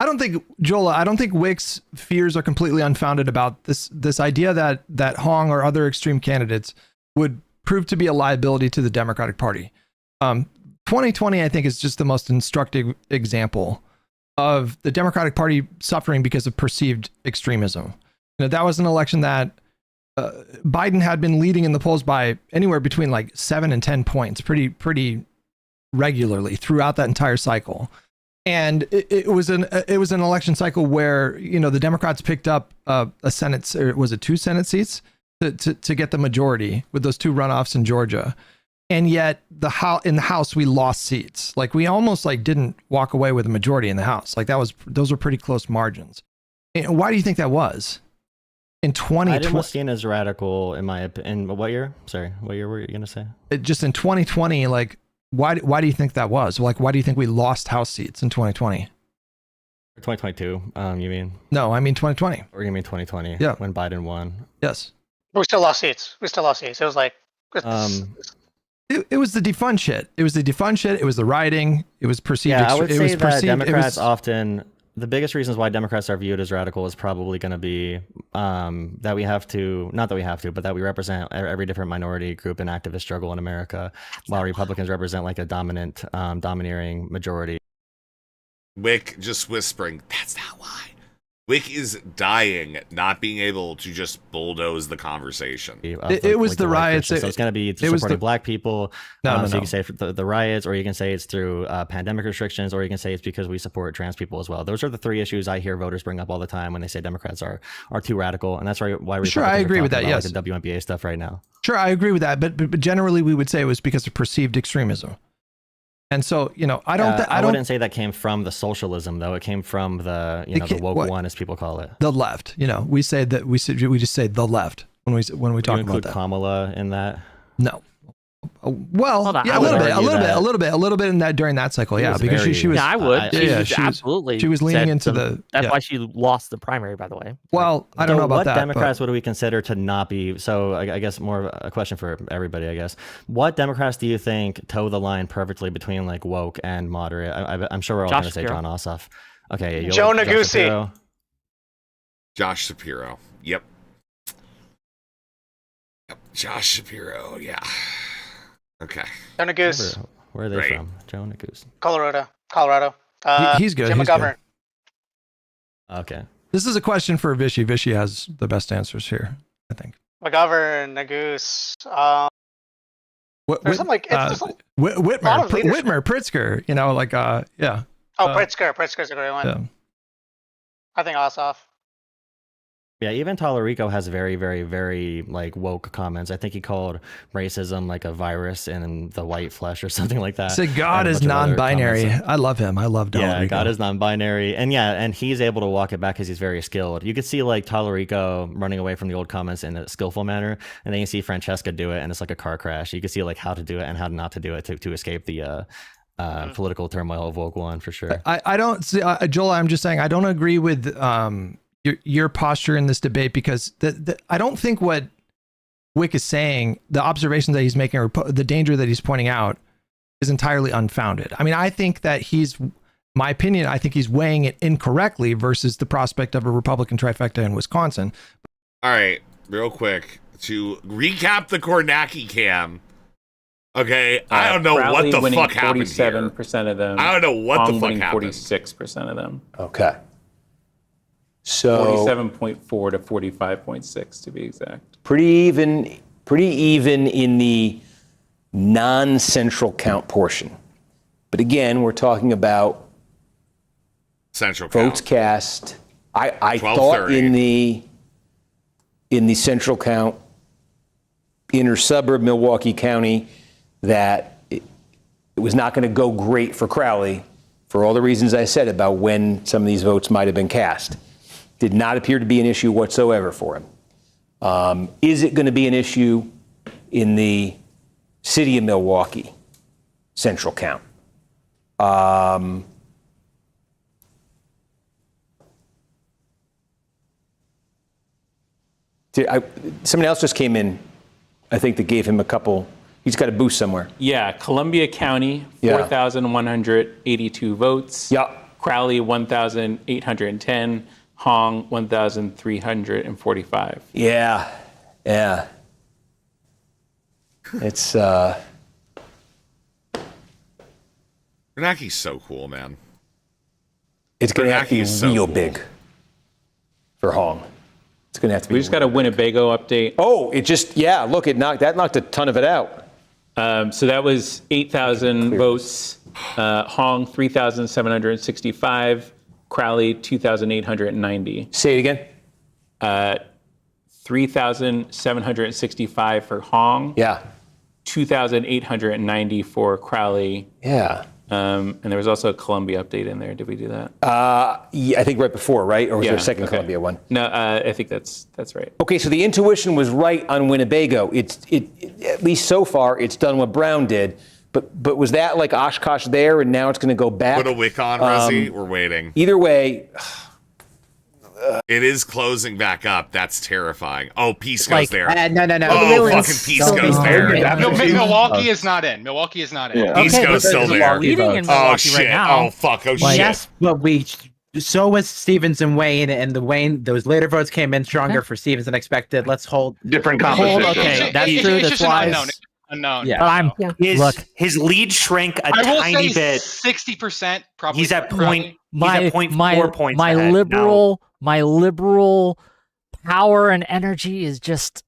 don't think, Jola, I don't think Wick's fears are completely unfounded about this idea that Hong or other extreme candidates would prove to be a liability to the Democratic Party. 2020, I think, is just the most instructive example of the Democratic Party suffering because of perceived extremism. That was an election that Biden had been leading in the polls by anywhere between like 7 and 10 points pretty regularly throughout that entire cycle. And it was an election cycle where, the Democrats picked up a Senate, or was it 2 Senate seats to get the majority with those 2 runoffs in Georgia. And yet in the House, we lost seats. Like, we almost didn't walk away with a majority in the House. Like, those were pretty close margins. And why do you think that was? In 2020, Biden was seen as radical in my opinion. What year? Sorry, what year were you going to say? Just in 2020, why do you think that was? Why do you think we lost House seats in 2020? 2022, you mean? No, I mean 2020. Or you mean 2020? Yeah. When Biden won. Yes. We still lost seats. It was like... It was the defund shit. It was the rioting. It was perceived. Yeah, I would say that Democrats often, the biggest reasons why Democrats are viewed as radical is probably going to be that we have to, not that we have to, but that we represent every different minority group and activist struggle in America, while Republicans represent like a domineering majority. Whick just whispering, that's not why. Wick is dying, not being able to just bulldoze the conversation. It was the riots. So it's going to be supporting black people. So you can say the riots, or you can say it's through pandemic restrictions, or you can say it's because we support trans people as well. Those are the 3 issues I hear voters bring up all the time when they say Democrats are too radical, and that's why Republicans I agree with that. about, Yes, the WNBA stuff right now. Sure, I agree with that. But generally, we would say it was because of perceived extremism. And so, I wouldn't say that came from the socialism, though. It came from the, the woke one, as people call it. The left. We say that we just say the left when we talk about that. Kamala in that? No, Well, Hold on, yeah, I a would little bit, argue that- a little bit in that during that cycle, yeah, was because very- she was. Yeah, I would. Yeah, Absolutely. She was leaning said into some- the. That's yeah. why she lost the primary, by the way. Well, I don't So know about what that. Democrats would we consider to not be? So I guess more of a question for everybody. I guess what Democrats do you think toe the line perfectly between like woke and moderate? I'm sure we're all Josh going to say Shapiro. John Ossoff. Okay, you'll Joe Josh Negussi. Shapiro. Josh Shapiro. Yep. Josh Shapiro. Yeah. Okay. Joe Negussi. Where are they Right. from? Joe Negussi. Colorado. He's good. Jim He's McGovern. good. Okay. This is a question for Vishy. Vishy has the best answers here, I think. McGovern, Nagoose. There's some like it's just like a lot Whitmer, of leadership. Whitmer, Pritzker. You know, like yeah. Oh, Pritzker. Pritzker's a great one. Yeah. I think Ossoff. Yeah, even Tallarico has very, very, very like woke comments. I think he called racism like a virus in the white flesh or something like that. Say God and a is bunch of other non-binary. comments. I love him. I love Don Yeah, Rico. God is non-binary, and he's able to walk it back because he's very skilled. You could see like Tallarico running away from the old comments in a skillful manner, and then you see Francesca do it, and it's like a car crash. You can see like how to do it and how not to do it to escape the political turmoil of woke one for sure. I don't see Joel. I'm just saying I don't agree with your posture in this debate because I don't think what Whick is saying, the observations that he's making, or the danger that he's pointing out, is entirely unfounded. I mean, I think that my opinion, I think he's weighing it incorrectly versus the prospect of a Republican trifecta in Wisconsin. All right, real quick to recap the Kornacki cam. Okay, I don't know what Crowley the winning fuck happened here. 47% of them. I don't know what the Hong fuck winning happened. 46% of them. Okay. So 47.4 to 45.6 to be exact. pretty even in the non-central count portion. But again, we're talking about central votes cast. I thought in the central count, inner suburb Milwaukee County, that it was not going to go great for Crowley for all the reasons I said about when some of these votes might have been cast. Did not appear to be an issue whatsoever for him. Is it going to be an issue in the city of Milwaukee central count? Somebody else just came in, I think, that gave him a couple. He's got a boost somewhere. Yeah, Columbia County, Yeah. 4,182 votes. Yeah. Crowley, 1,810. Hong, 1,345. Yeah. It's Kornacki's so cool, man. it's going to have to be Kornacki is so real cool. big for Hong. It's going to have to be. We just got a Winnebago update. Oh, it just look, that knocked a ton of it out. So that was 8,000 votes. Hong, 3,765. Crowley, 2,890. Say it again. 3,765 for Hong. Yeah. 2,890 for Crowley. Yeah. And there was also a Columbia update in there. Did we do that? Yeah, I think right before, right? Or was there a second okay. Columbia one? No, I think that's right. Okay, so the intuition was right on Winnebago. It at least so far, it's done what Brown did. But was that like Oshkosh there, and now it's going to go back? Put a wick on, Rezzy. We're waiting. Either way, it is closing back up. That's terrifying. Oh, Peace goes there. No. Oh, fucking Peace goes there. Milwaukee is not in. Milwaukee is not in. Yeah. Peace goes still there. Leading in Oh Milwaukee shit. right now. Oh fuck. Oh Well, shit. yes, but so was Stevens and Wayne, and those later votes came in stronger for Stevens than expected. Let's hold different composition. composition. Okay, that's It's true. just That's an why. unknown. Yeah. But his lead shrank a I will tiny say bit. 60% probably. He's at probably. point. He's at 0.4 points my ahead. liberal power and energy is just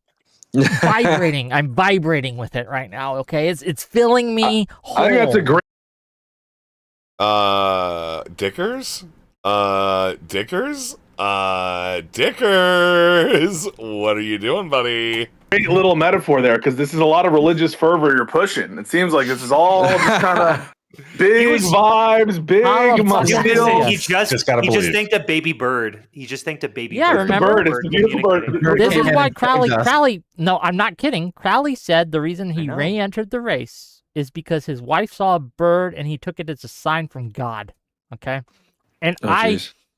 vibrating. I'm vibrating with it right now. Okay, it's filling me whole. I think that's a great. Dickers? Dickers? What are you doing, buddy? Great little metaphor there, because this is a lot of religious fervor you're pushing. It seems like this is all just kind of Big vibes, big money. He just thanked a baby bird. He just thanked a baby bird. Remember? It's a beautiful bird. This is why Crowley. No, I'm not kidding. Crowley said the reason he re-entered the race is because his wife saw a bird and he took it as a sign from God. Okay, and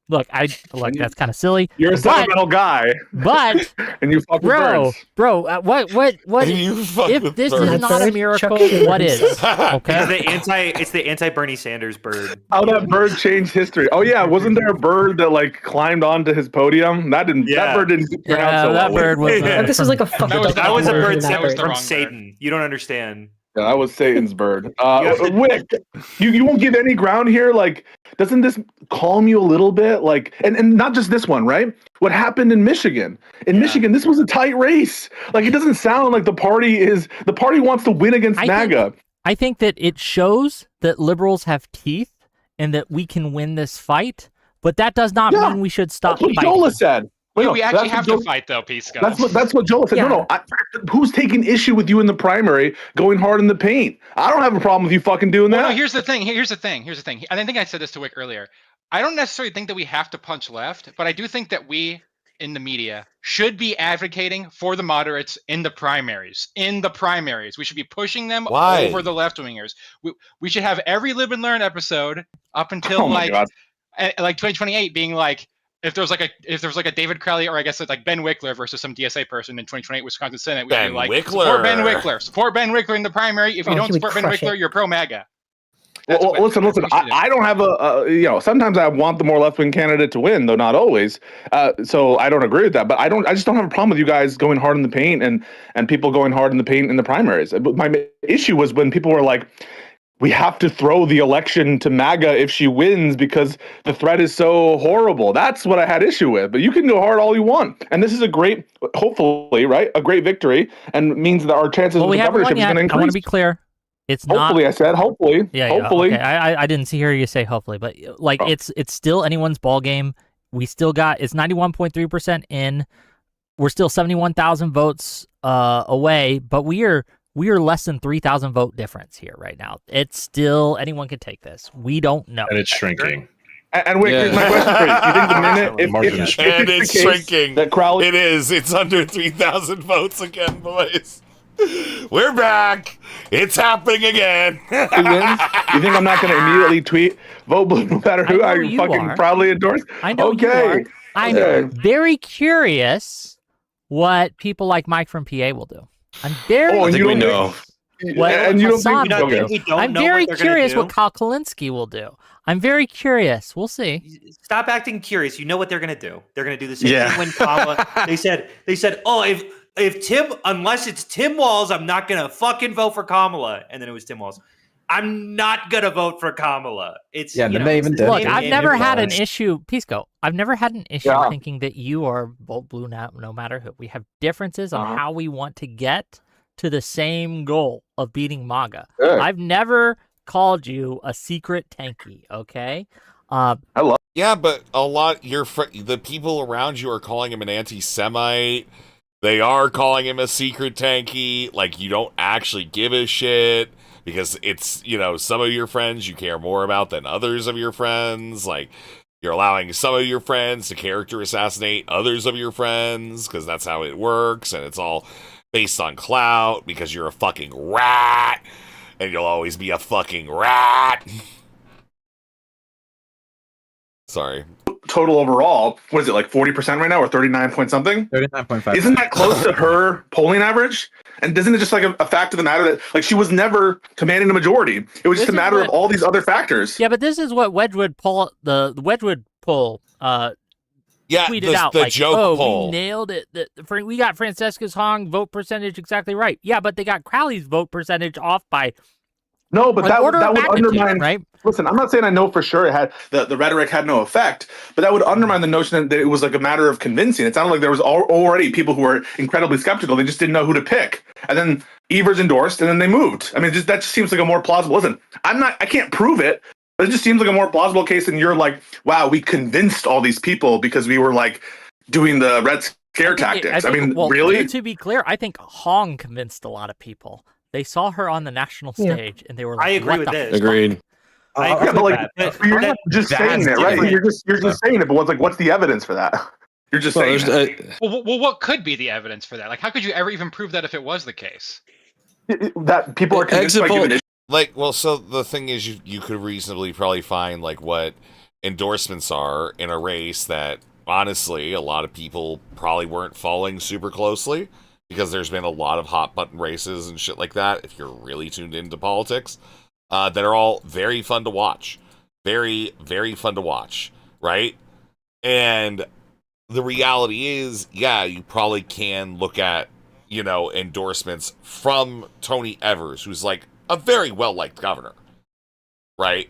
Look, that's kind of silly. You're a sentimental guy. But and you fuck with birds. Bro, what if this is not a miracle, what is? Okay. It's the anti-Bernie Sanders bird. How that bird changed history. Oh yeah, wasn't there a bird that like climbed onto his podium? That bird didn't turn out so that well. bird was This was like a fucking that was a bird That was the from wrong Satan. You don't understand. Yeah, that was Satan's bird. Whick, you won't give any ground here. Like, doesn't this calm you a little bit? Like, and not just this one, right? What happened in Michigan? In Michigan, this was a tight race. Like, it doesn't sound like the party wants to win against MAGA. I think that it shows that liberals have teeth and that we can win this fight, but that does not mean we should stop That's what fighting. Jola said. We actually have to fight, though, Pisco. That's what Joel said. Yeah. No, who's taking issue with you in the primary going hard in the paint? I don't have a problem with you fucking doing that. No, here's the thing. I think I said this to Whick earlier. I don't necessarily think that we have to punch left, but I do think that we, in the media, should be advocating for the moderates in the primaries. We should be pushing them over the left-wingers. We should have every Live and Learn episode up until like 2028 being like, if there's like a David Crowley, or I guess it's like Ben Wickler versus some DSA person in 2028 Wisconsin Senate, we'd be like, support Ben Wickler in the primary. If you don't support Ben Wickler, you're pro MAGA. Well, listen. I don't have sometimes I want the more left-wing candidate to win, though not always. So I don't agree with that. But I just don't have a problem with you guys going hard in the paint and people going hard in the paint in the primaries. But my issue was when people were like, we have to throw the election to MAGA if she wins because the threat is so horrible. That's what I had issue with. But you can go hard all you want. And this is hopefully, a great victory, and means that our chances of the governorship is going to increase. I want to be clear. It's hopefully, not. I said hopefully. Yeah, hopefully. Okay. I didn't hear you say hopefully, but it's still anyone's ball game. We still got it's 91.3% in. We're still 71,000 votes away, but we are less than 3,000 vote difference here right now. It's still anyone can take this. We don't know, and it's shrinking. And wait, here's my question for you. You think the minute if it's shrinking, that Crowley, it is. It's under 3,000 votes again, boys. We're back. It's happening again. You think I'm not going to immediately tweet vote blue no matter who I fucking proudly endorse? I know you are. I'm very curious what people like Mike from PA will do. I'm very. I think we know. I'm very curious what Kyle Kalinske will do. I'm very curious. We'll see. Stop acting curious. You know what they're going to do. They're going to do the same thing when Kamala. They said, oh, if Tim, unless it's Tim Walz, I'm not going to fucking vote for Kamala. And then it was Tim Walz. I'm not going to vote for Kamala. It's they even did. Look, I've never had an issue, Pisco. I've never had an issue thinking that you are vote blue no matter who. We have differences on how we want to get to the same goal of beating MAGA. Good. I've never called you a secret tanky, okay? Yeah, but a lot the people around you are calling him an anti-Semite. They are calling him a secret tanky. Like, you don't actually give a shit because it's, some of your friends you care more about than others of your friends. Like, you're allowing some of your friends to character assassinate others of your friends because that's how it works, and it's all based on clout because you're a fucking rat, and you'll always be a fucking rat. Sorry. Total overall, what is it, like 40% right now, or 39 point something? 39.5. Isn't that close to her polling average? And isn't it just like a fact of the matter that like she was never commanding a majority? It was just a matter of all these other factors. Yeah, but this is what Wedgwood poll, the Wedgwood poll, tweeted out the like, joke poll. We nailed it. We got Francesca's Hong vote percentage exactly right. Yeah, but they got Crowley's vote percentage off by. No, but that would undermine. Right? Listen, I'm not saying I know for sure it had the rhetoric had no effect, but that would undermine the notion that it was like a matter of convincing. It sounded like there was already people who were incredibly skeptical. They just didn't know who to pick, and then Evers endorsed, and then they moved. I mean, that just seems like a more plausible. Listen, I can't prove it, but it just seems like a more plausible case than you're like, wow, we convinced all these people because we were like doing the Red Scare tactics. Really? To be clear, I think Hong convinced a lot of people. They saw her on the national stage, and they were like, I agree what with the this. Agreed. I agree Yeah, but with like that. you're not just saying it, right? Like, you're just saying it, but what's the evidence for that? You're just saying it. Well, what could be the evidence for that? Like, how could you ever even prove that if it was the case? That people are convinced by giving it. Like, well, so the thing is, you could reasonably probably find like what endorsements are in a race that honestly a lot of people probably weren't following super closely, because there's been a lot of hot button races and shit like that, if you're really tuned into politics, that are all very fun to watch. Very, very fun to watch, right? And the reality is, yeah, you probably can look at, endorsements from Tony Evers, who's like a very well-liked governor, right?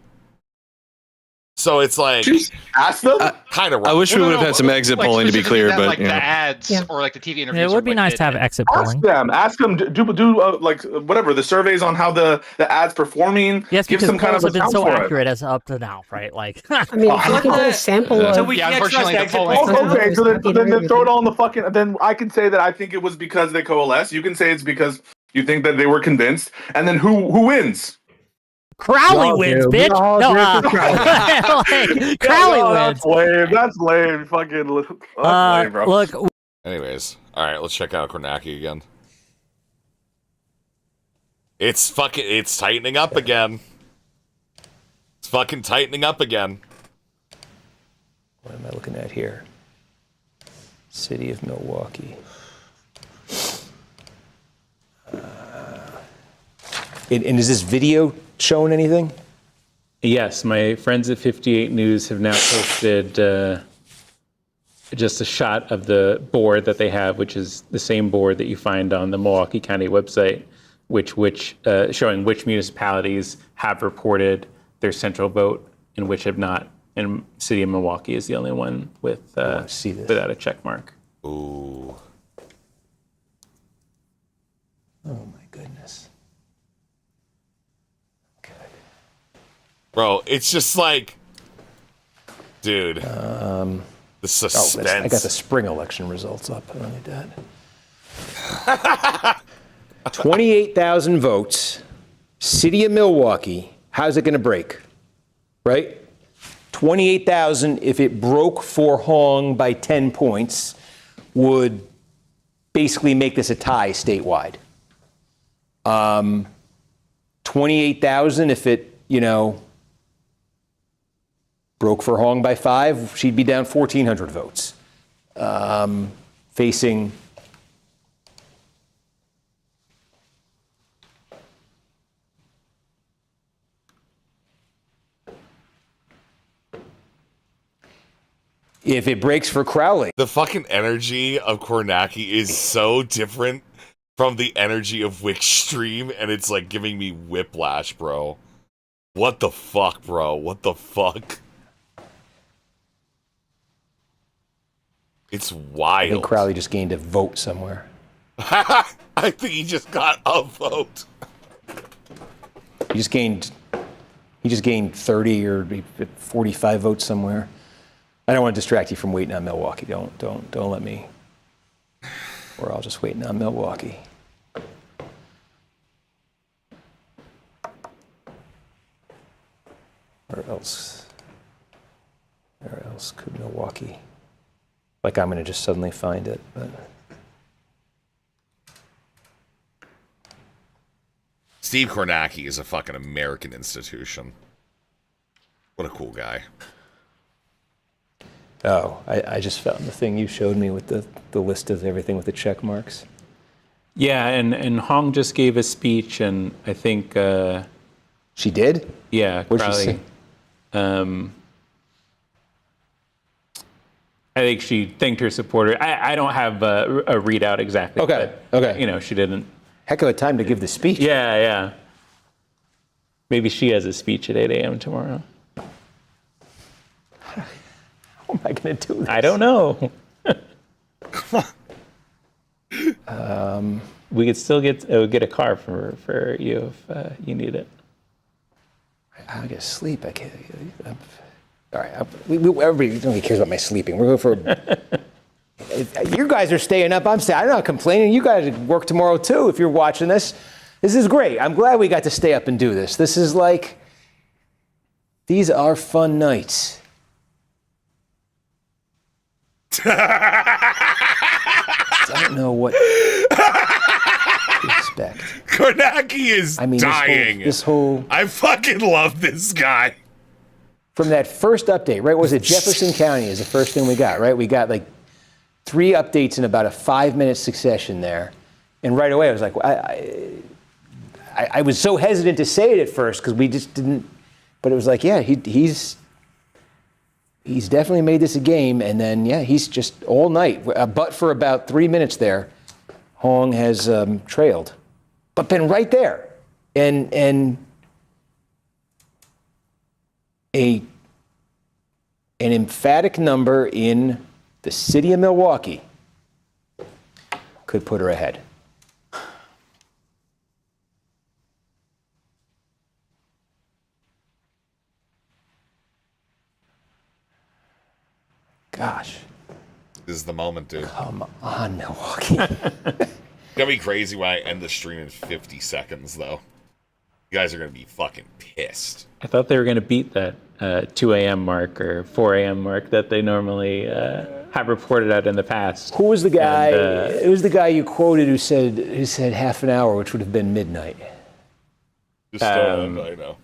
So it's like, ask them. Kind of. I wish we would have had some exit polling to be clear, but like the ads or like the TV interviews. It would be nice to have exit polling. Ask them. Do like whatever the surveys on how the ads performing. Yes, give because some kind polls of have been so account for it. accurate as up to now, right? Like, I mean, if you can get a sample of. So we can't trust exit polling. Okay, so then throw it all in the fucking. Then I can say that I think it was because they coalesce. You can say it's because you think that they were convinced. And then who wins? Crowley wins, bitch. No, Crowley wins. That's lame. That's lame. Fucking. That's lame, bro. Look. Anyways, all right, let's check out Kornacki again. It's tightening up again. It's fucking tightening up again. What am I looking at here? City of Milwaukee. And is this video showing anything? Yes, my friends at 58 News have now posted just a shot of the board that they have, which is the same board that you find on the Milwaukee County website, which showing which municipalities have reported their central vote and which have not. And City of Milwaukee is the only one with without a check mark. Ooh. Oh my goodness. Bro, it's just like, dude, the suspense. I got the spring election results up. I don't need that. 28,000 votes. City of Milwaukee. How's it going to break? Right? 28,000, if it broke for Hong by 10 points, would basically make this a tie statewide. 28,000, if it, broke for Hong by 5, she'd be down 1,400 votes. Facing if it breaks for Crowley. The fucking energy of Kornacki is so different from the energy of Whick's stream, and it's like giving me whiplash, bro. What the fuck, bro? What the fuck? It's wild. I think Crowley just gained a vote somewhere. I think he just got a vote. He just gained 30 or 45 votes somewhere. I don't want to distract you from waiting on Milwaukee. Don't let me. We're all just waiting on Milwaukee. Where else could Milwaukee? Like I'm going to just suddenly find it, but. Steve Kornacki is a fucking American institution. What a cool guy. Oh, I just found the thing you showed me with the list of everything with the check marks. Yeah, and Hong just gave a speech, and I think she did. Yeah, What'd probably. she say? I think she thanked her supporter. I don't have a readout exactly. Okay. But, Okay. She didn't. Heck of a time to give the speech. Yeah. Maybe she has a speech at 8 a.m. tomorrow. How am I going to do this? I don't know. We could still get a car for you if you need it. I get sleep. I can't. All right. Everybody nobody cares about my sleeping. We're going for. You guys are staying up. I'm not complaining. You guys work tomorrow too. If you're watching this, This is great. I'm glad we got to stay up and do this. This is like, these are fun nights. I don't know what to expect. Kornacki is dying. This whole I fucking love this guy. From that first update, right? Was it Jefferson County is the first thing we got, right? We got like 3 updates in about a 5-minute succession there. And right away I was like, I was so hesitant to say it at first because we just didn't, but it was like, yeah, he's definitely made this a game. And then, yeah, he's just all night. But for about 3 minutes there, Hong has trailed, but been right there. And an emphatic number in the city of Milwaukee could put her ahead. Gosh. This is the moment, dude. Come on, Milwaukee. It's gonna be crazy when I end the stream in 50 seconds, though. You guys are gonna be fucking pissed. I thought they were going to beat that 2 a.m. mark or 4 a.m. mark that they normally have reported out in the past. Who was the guy? It was the guy you quoted who said half an hour, which would have been midnight. Just I know.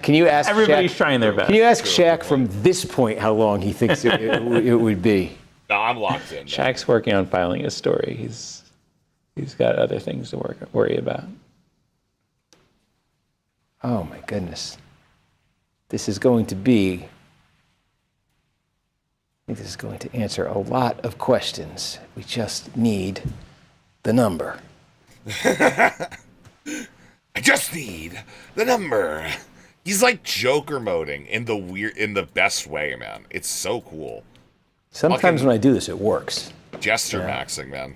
Can you ask? Everybody's Shaq, trying their best. Can you ask Shaq from this point how long he thinks it would be? No, I'm locked in. Shaq's working on filing his story. He's got other things to worry about. Oh my goodness. This is going to be, I think this is going to answer a lot of questions. We just need the number. I just need the number. He's like Joker moding in the best way, man. It's so cool. Sometimes when I do this, it works. Jester maxing, man.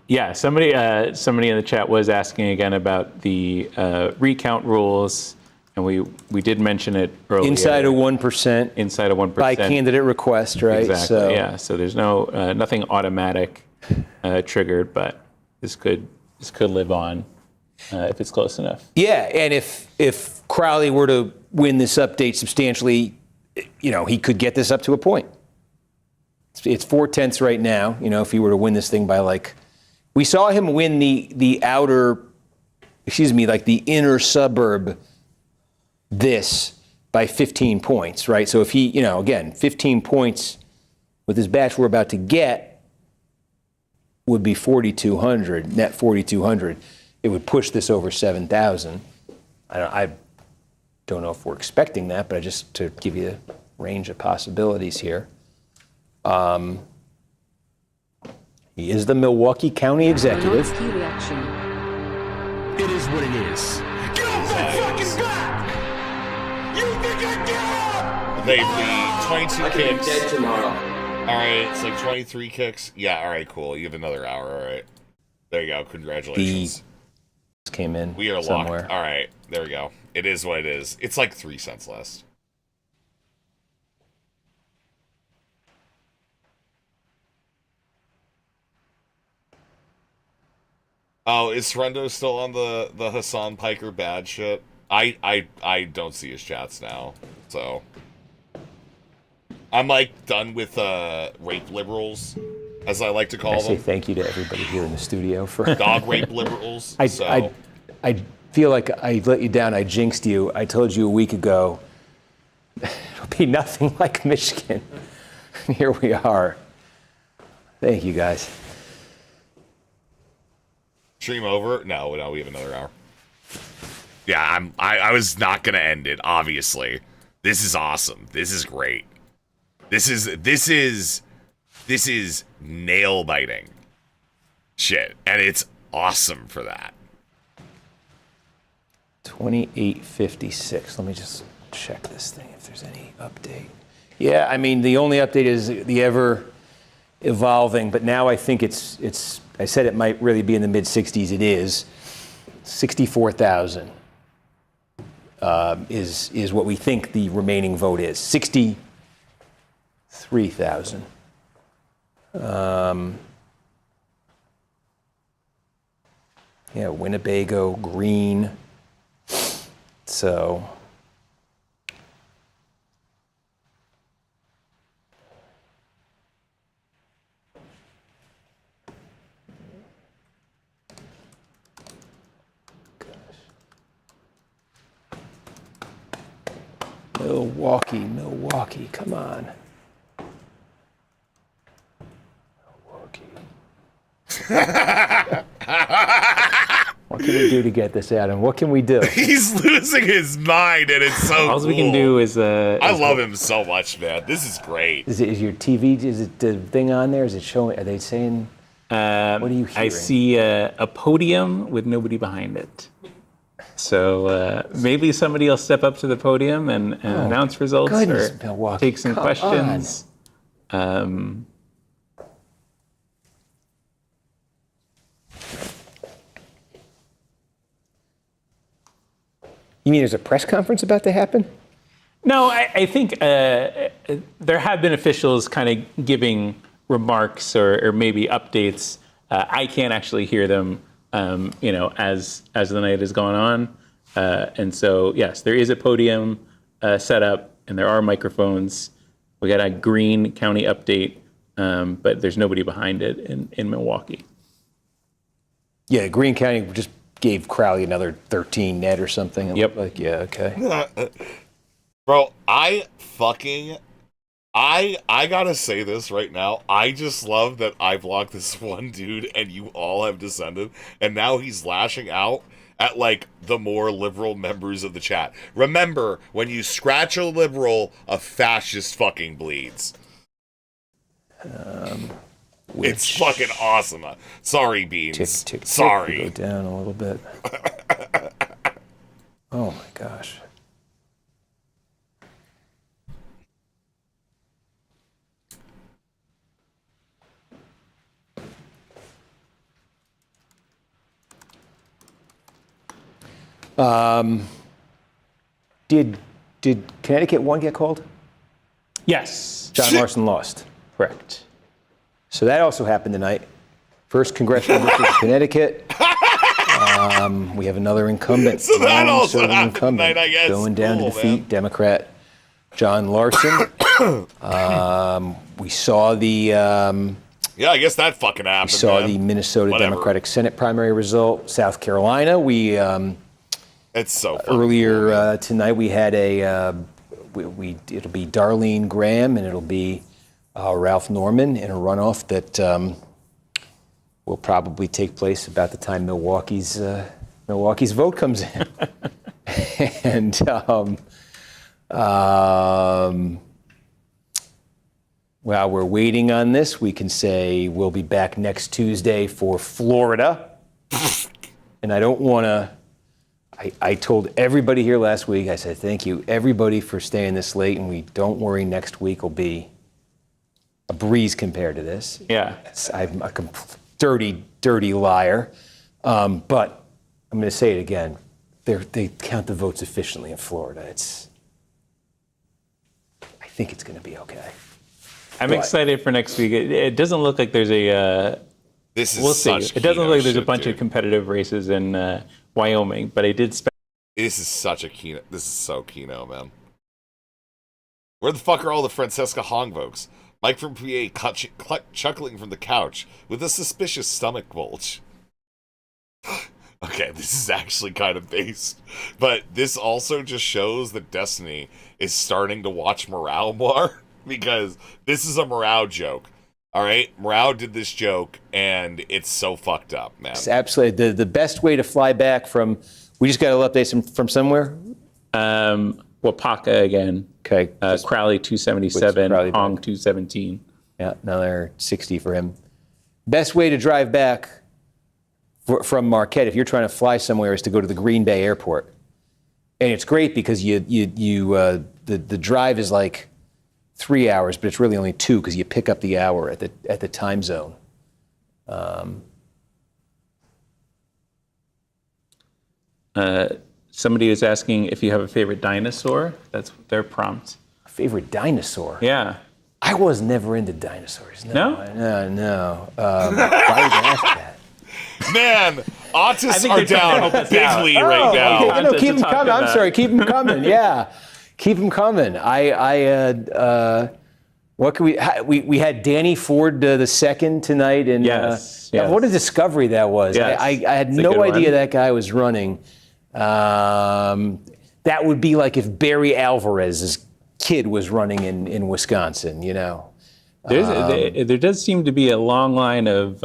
Yeah, somebody in the chat was asking again about the recount rules, and we did mention it earlier. Inside of 1%. Inside of 1%. By candidate request, right? Exactly. So, yeah. So there's nothing automatic triggered, but this could live on if it's close enough. Yeah, and if Crowley were to win this update substantially, he could get this up to a point. It's 4/10 right now. If he were to win this thing by we saw him win the inner suburb this by 15 points, right? So if he, again, 15 points with this batch we're about to get would be 4,200, net 4,200. It would push this over 7,000. I don't know if we're expecting that, but just to give you a range of possibilities here. He is the Milwaukee County Executive. Key reaction. It is what it is. Get off that fucking back! You think I get up? They 22 kicks. Dead tomorrow. All right, it's like 23 kicks. Yeah, all right, cool. You have another hour. All right, there you go. Congratulations. Came in. We are somewhere. locked. All right, there we go. It is what it is. It's like 3 cents less. Oh, is Rendo still on the Hassan Piker bad shit? I don't see his chats now, so I'm done with rape liberals, as I like to call I them. say thank you to everybody here in the studio for dog rape liberals. I feel like I let you down. I jinxed you. I told you a week ago it'll be nothing like Michigan. Here we are. Thank you, guys. Stream over? No, we have another hour. Yeah, I was not gonna end it, obviously. This is awesome. This is great. This is nail biting shit. And it's awesome for that. 2856. Let me just check this thing if there's any update. Yeah, I mean the only update is the ever evolving, but now I think it's I said it might really be in the mid 60s. It is 64,000 is what we think the remaining vote is. 63,000. Yeah, Winnebago, green. So. Milwaukee, come on. What can we do to get this, Adam? What can we do? He's losing his mind, and it's so All cool. we can do is. I love him so much, man. This is great. Is your TV? Is it the thing on there? Is it showing? Are they saying? What are you hearing? I see a podium with nobody behind it. So maybe somebody will step up to the podium and announce results goodness, or Milwaukee, take some come questions. You mean there's a press conference about to happen? No, I think there have been officials kind of giving remarks or maybe updates. I can't actually hear them, as the night is going on. And so, yes, there is a podium set up, and there are microphones. We got a Greene County update, but there's nobody behind it in Milwaukee. Yeah, Greene County just gave Crowley another 13 net or something. Yep. Okay. Bro, I gotta say this right now. I just love that I blocked this one dude and you all have descended, and now he's lashing out at like the more liberal members of the chat. Remember, when you scratch a liberal, a fascist fucking bleeds. It's fucking awesome. Sorry, Beans. Sorry. Go down a little bit. Oh my gosh. Did Connecticut 1 get called? Yes. John Larson lost. Correct. So that also happened tonight. First congressional district of Connecticut. We have another incumbent. So that also long-serving happened incumbent tonight, I guess. going down to Cool, defeat man. Democrat John Larson. We saw the. Yeah, I guess that fucking happened. We saw man. the Minnesota Whatever. Democratic Senate primary result. South Carolina, we. It's so fucking earlier tonight we had it'll be Darlene Graham and it'll be Ralph Norman in a runoff that will probably take place about the time Milwaukee's vote comes in. And while we're waiting on this, we can say we'll be back next Tuesday for Florida. And I don't want to. I told everybody here last week, I said, thank you, everybody, for staying this late, and don't worry, next week will be a breeze compared to this. Yeah. I'm a dirty, dirty liar. But I'm going to say it again. They count the votes efficiently in Florida. I think it's going to be okay. I'm excited for next week. It doesn't look like there's a... This is we'll see. such It doesn't look like there's a shit, bunch dude. of competitive races in Wyoming, but I did spend... This is such a Keno. This is so Keno, man. Where the fuck are all the Francesca Hong folks? Mike from PA chuckling from the couch with a suspicious stomach bulge. Okay, this is actually kind of based. But this also just shows that Destiny is starting to watch Morale more, because this is a Morale joke. All right? Morale did this joke, and it's so fucked up, man. It's absolutely the best way to fly back from... We just got to update from somewhere? Wapaka again. Okay. Crowley 277, Crowley Hong back. 217. Yeah, another 60 for him. Best way to drive back from Marquette, if you're trying to fly somewhere, is to go to the Green Bay Airport. And it's great because the drive is like 3 hours, but it's really only 2 because you pick up the hour at the time zone. Somebody is asking if you have a favorite dinosaur. That's their prompt. Favorite dinosaur? Yeah. I was never into dinosaurs. No? No. Why would you ask that? Man, Autists are down bigly right now. Okay, no, keep them coming. I'm sorry, keep them coming. Yeah, keep them coming. What can we had Danny Ford the second tonight, and yes. What a discovery that was. Yes. I had no idea that guy was running. That would be like if Barry Alvarez's kid was running in Wisconsin, you know. There does seem to be a long line of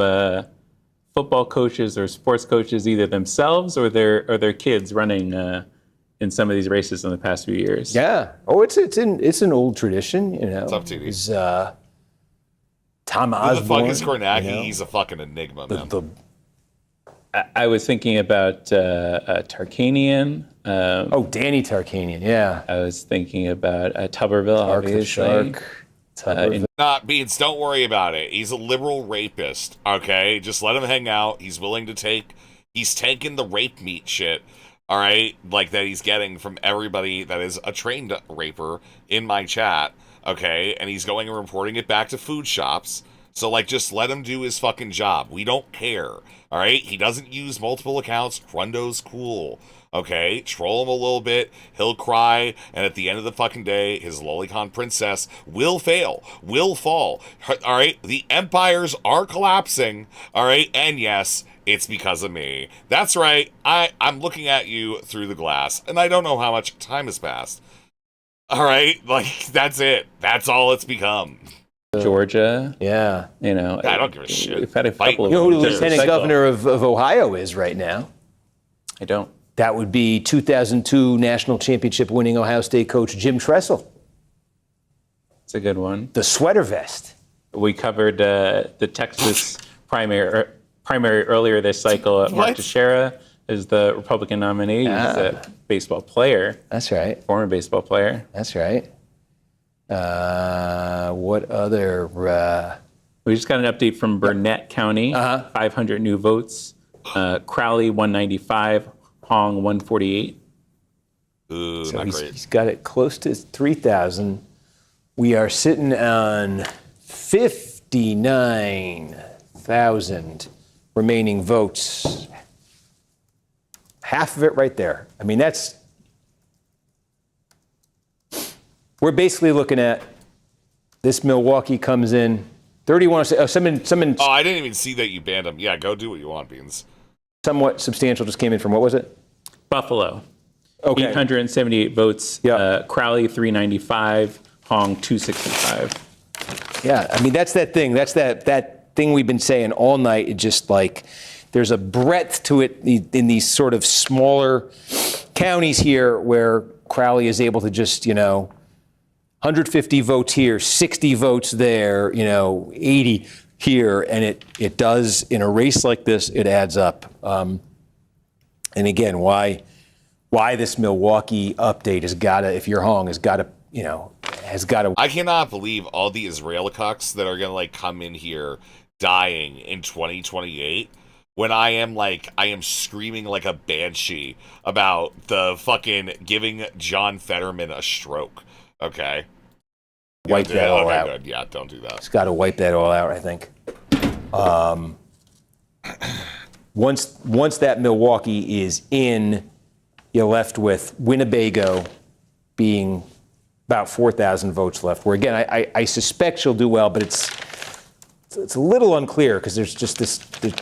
football coaches or sports coaches, either themselves or their kids, running in some of these races in the past few years. Yeah. Oh, it's an old tradition, you know. It's up to these. Tom Who Osborne. the fuck is Kornacki? You know? He's a fucking enigma, man. I was thinking about Tarkanian. Danny Tarkanian, yeah. I was thinking about Tuberville, obviously. Beans, don't worry about it. He's a liberal rapist, okay? Just let him hang out. He's willing to he's taking the rape meat shit, all right? Like that he's getting from everybody that is a trained raper in my chat, okay? And he's going and reporting it back to Foodshops. So, like, just let him do his fucking job. We don't care, all right? He doesn't use multiple accounts. Grundo's cool, okay? Troll him a little bit. He'll cry. And at the end of the fucking day, his lolicon princess will fail, will fall, all right? The empires are collapsing, all right? And yes, it's because of me. That's right. I'm looking at you through the glass, and I don't know how much time has passed. All right? Like, that's it. That's all it's become. Georgia. Yeah. You know, I don't give a shit. We've had a couple of. You know who the lieutenant governor of Ohio is right now? I don't. That would be 2002 national championship winning Ohio State coach Jim Tressel. It's a good one. The sweater vest. We covered the Texas primary earlier this cycle. Mark Teixeira is the Republican nominee. He's a baseball player. That's right. Former baseball player. That's right. What other? We just got an update from Burnett County. 500 new votes. Crowley 195. Hong 148. Ooh, so not great. He's got it close to 3,000. We are sitting on 59,000 remaining votes. Half of it right there. I mean, we're basically looking at this. Milwaukee comes in 31. Someone. Oh, I didn't even see that you banned him. Yeah, go do what you want, Beans. Somewhat substantial just came in from, what was it? Buffalo. Okay. 878 votes. Crowley 395. Hong 265. Yeah, I mean, that's that thing. That's that thing we've been saying all night. It just like there's a breadth to it in these sort of smaller counties here where Crowley is able to just, 150 votes here, 60 votes there, 80 here, and it does in a race like this, it adds up. And again, why this Milwaukee update has got to, if you're Hong, has got to. I cannot believe all the Israeli cucks that are gonna come in here dying in 2028 when I am screaming like a banshee about the fucking giving John Fetterman a stroke. Okay. Wipe that all out. Good. Yeah, don't do that. It's got to wipe that all out, I think. Once that Milwaukee is in, you're left with Winnebago being about 4,000 votes left, where again, I suspect she'll do well, but it's a little unclear because there's just this, this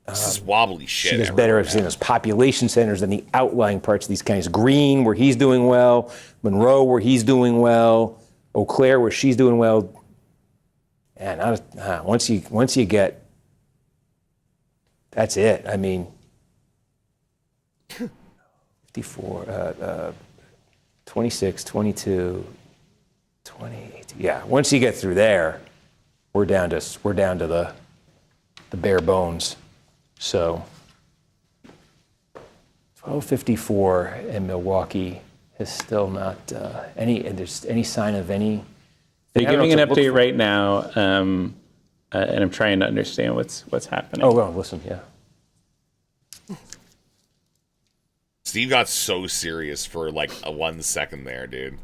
is wobbly shit. She does better in those population centers than the outlying parts of these counties. Greene, where he's doing well, Monroe, where he's doing well, Eau Claire, where she's doing well. And once you get, that's it. I mean, 54. 26, 22, 28. Yeah, once you get through there, we're down to the bare bones. So 1254 in Milwaukee is still not any sign of any. They're giving an update right now, and I'm trying to understand what's happening. Oh well, listen, yeah. Steve got so serious for a 1 second there, dude.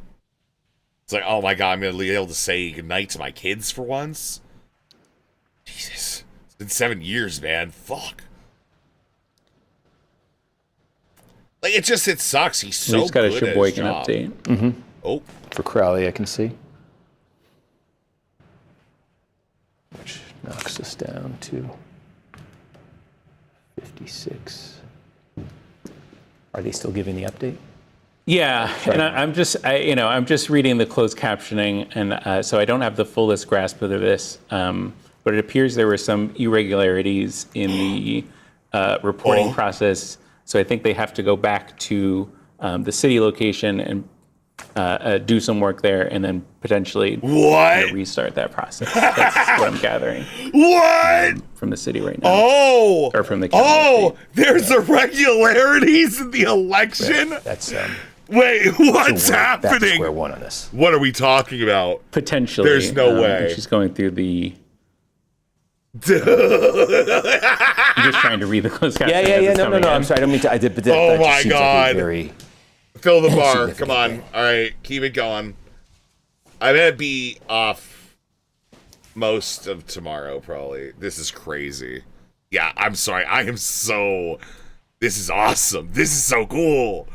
It's like, oh my god, I'm gonna be able to say goodnight to my kids for once. Jesus, it's been 7 years, man. Fuck. Like it sucks. He's so We just got a good at his Sheboygan job. update. Mm-hmm. Oh, for Crowley, I can see, which knocks us down to 56. Are they still giving the update? Yeah, and I'm just reading the closed captioning, and so I don't have the fullest grasp of this. But it appears there were some irregularities in the reporting process. So I think they have to go back to the city location and do some work there, and then potentially restart that process. That's what I'm gathering. What? From the city right now. Oh! Or from the county. Oh! There's irregularities in the election? That's Wait, what's back to happening? square one on this. What are we talking about? Potentially. There's no way. She's going through the... I'm just trying to read the closed caption. Yeah. No. I'm sorry. I don't mean to. I did. But that Oh just my seems like a God. very Fill the bar. significant Come on. thing. All right. Keep it going. I'm going to be off most of tomorrow, probably. This is crazy. Yeah, I'm sorry. This is awesome. This is so cool.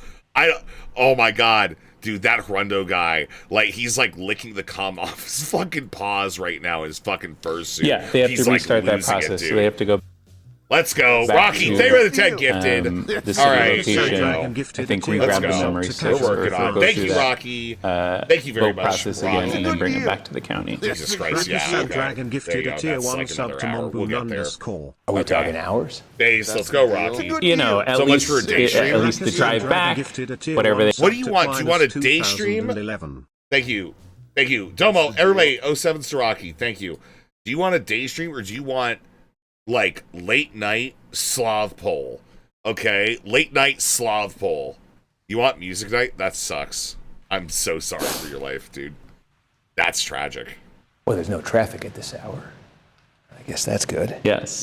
Oh my God. Dude, that Hundo guy, like, he's like licking the cum off his fucking paws right now, his fucking fursuit. Yeah, they have He's, to like, restart that losing it, process. So dude. they have to go. Let's go. back Rocky, to, thank you for the 10 gifted. The city All right. location. I think we grab the memory We're sticks. working on it. go Thank through you, that, Rocky. Thank you very vote much, process Rocky. again, and then bring it back to the county. Jesus Christ, yeah. Francis Okay. Dragon gifted There you a go. tier That's 1 like sub another to hour. We'll get there. Monboon_. Are we talking hours? Base, let's go, Rocky. You know, at So much least for a day stream. at least the drive back, whatever they. What do you want? Do you want a day stream? Thank you. Thank you. Domo, everybody, 07's to Rocky. Thank you. Do you want a day stream or do you want, like, late night sloth poll? Okay? Late night sloth poll. You want music night? That sucks. I'm so sorry for your life, dude. That's tragic. Well, there's no traffic at this hour. I guess that's good. Yes.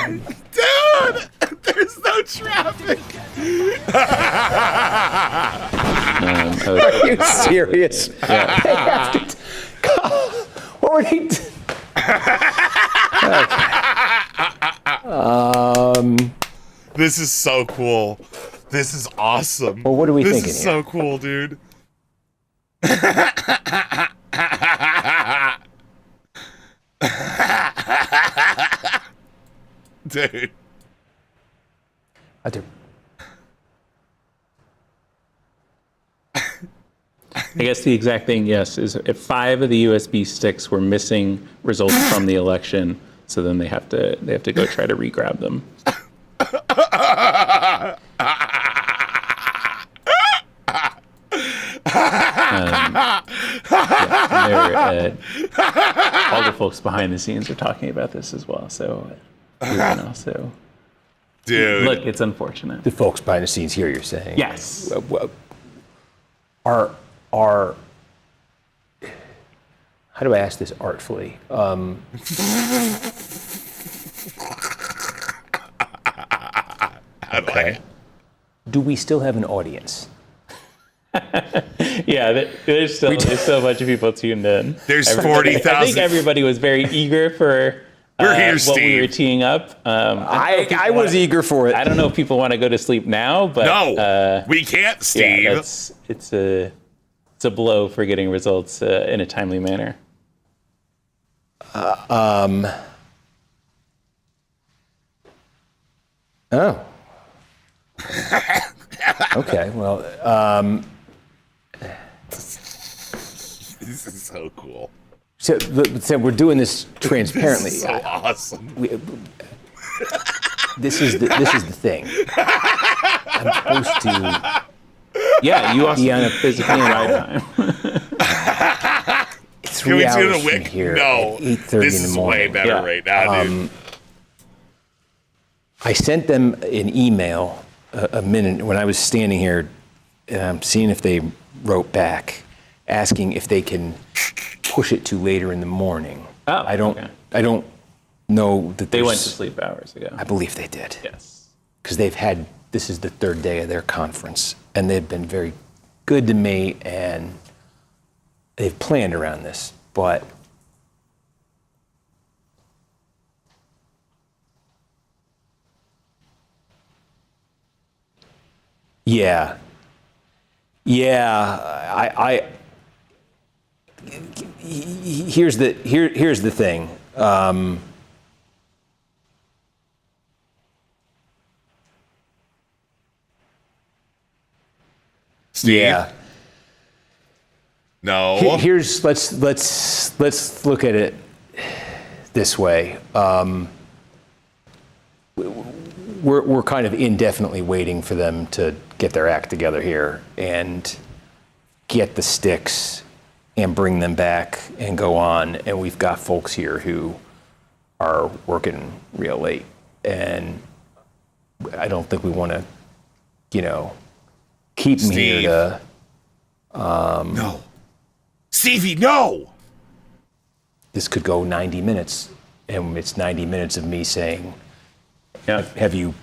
Dude! There's no traffic! Are you serious? Yeah. They have to what were they This is so cool. This is awesome. Well, what are we this thinking is here? so cool, dude. Dude. I guess the exact thing, yes, is if 5 of the USB sticks were missing results from the election, so then they have to go try to re-grab them. All the folks behind the scenes are talking about this as well, so we can also. Dude. Look, it's unfortunate. The folks behind the scenes here, you're saying? Yes. Are how do I ask this artfully? Okay. Do we still have an audience? Yeah, there's still a bunch of people tuned in. There's Everybody- 40,000. I think everybody was very eager for We're here, what we were Steve. teeing up. I was eager for it. I don't know if people want to go to sleep now, but No, we can't, Steve. Yeah, it's a blow for getting results in a timely manner. Oh. Okay. Well, This is so cool. so we're doing this transparently. This is so awesome. This is the thing. I'm supposed to. Yeah, you also be on a physically drive time. It's Can we 3 do hours the from Whick? here No. at 8:30 This in the is morning. way better right now, dude. I sent them an email a minute when I was standing here, seeing if they wrote back, asking if they can push it to later in the morning. Oh, I don't know that They went there's- to sleep hours ago. I believe they did. Yes. Because this is the 3rd day of their conference, and they've been very good to me, and they've planned around this, but Yeah. I here's the thing. Steve? Yeah. No. Here's let's look at it this way. We're kind of indefinitely waiting for them to get their act together here and get the sticks and bring them back and go on. And we've got folks here who are working real late, and I don't think we want to, keep them here to. No. Stevie, no! This could go 90 minutes, and it's 90 minutes of me saying, have you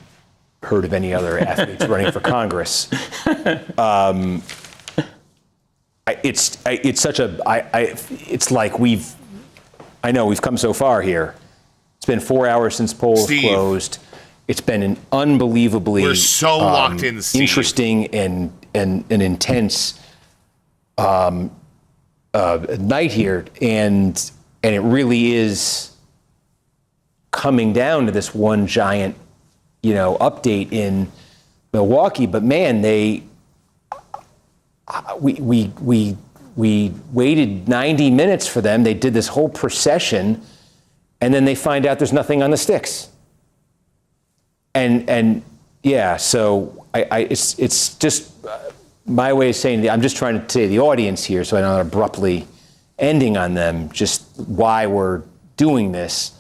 heard of any other athletes running for Congress? It's like we've come so far here. It's been 4 hours since polls closed. It's been an unbelievably We're so locked in, Steve. Interesting and intense night here, and it really is coming down to this one giant, update in Milwaukee. But man, we waited 90 minutes for them. They did this whole procession, and then they find out there's nothing on the sticks. And yeah, so it's just my way of saying I'm just trying to say to the audience here, so I'm not abruptly ending on them, just why we're doing this,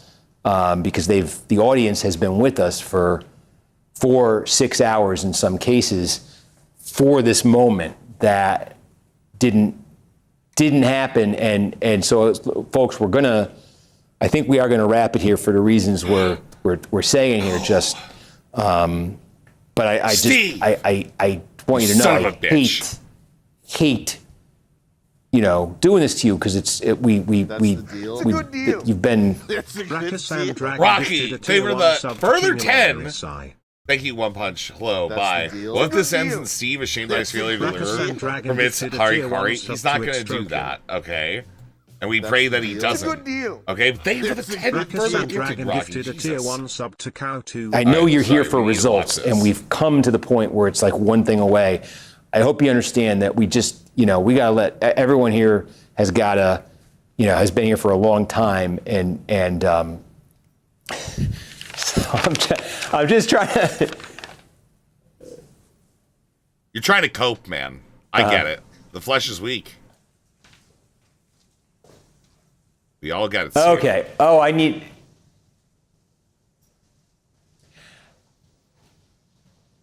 because the audience has been with us for 4-6 hours in some cases for this moment that didn't happen, and so folks, I think we are gonna wrap it here for the reasons we're saying here, just but I want you to know I hate doing this to you, because you've been Rocky, favor the further 10. Thank you, One Punch. Hello, bye. What if this ends in Steve ashamed by his failure to learn from its Harikari? He's not going to do that, okay? And we pray that he doesn't. That's a good deal. Okay, thank you for the 10 further gifted, Rocky. Jesus. I know you're here for results, and we've come to the point where it's like one thing away. I hope you understand that we just, we got to let everyone here has got to, has been here for a long time, and so I'm just trying to. You're trying to cope, man. I get it. The flesh is weak. We all got it. Okay. Oh, I need.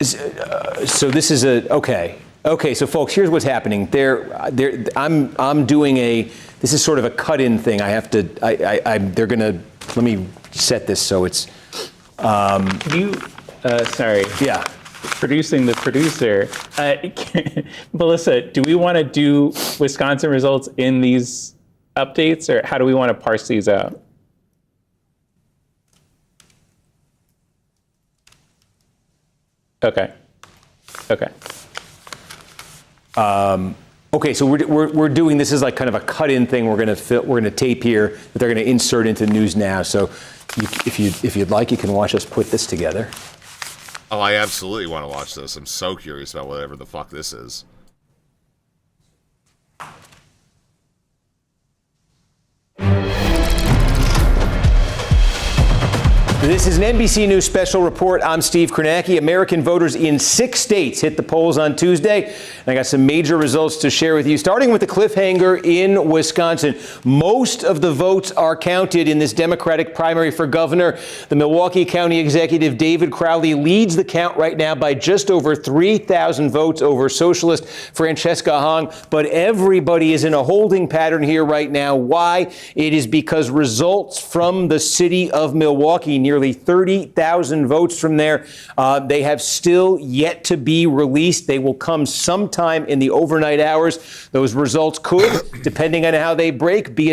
So this is okay. Okay. So folks, here's what's happening. I'm doing this is sort of a cut-in thing. I have to. They're gonna. Let me set this so it's. Sorry. Yeah. Producing the producer. Melissa, do we want to do Wisconsin results in these updates, or how do we want to parse these out? Okay. Okay, so we're doing this is like kind of a cut-in thing. We're gonna tape here that they're gonna insert into News Now. So if you'd like, you can watch us put this together. Oh, I absolutely want to watch this. I'm so curious about whatever the fuck this is. This is an NBC News special report. I'm Steve Kornacki. American voters in 6 states hit the polls on Tuesday. And I got some major results to share with you, starting with the cliffhanger in Wisconsin. Most of the votes are counted in this Democratic primary for governor. The Milwaukee County Executive David Crowley leads the count right now by just over 3,000 votes over socialist Francesca Hong. But everybody is in a holding pattern here right now. Why? It is because results from the city of Milwaukee, nearly 30,000 votes from there. They have still yet to be released. They will come sometime in the overnight hours. Those results could, depending on how they break, be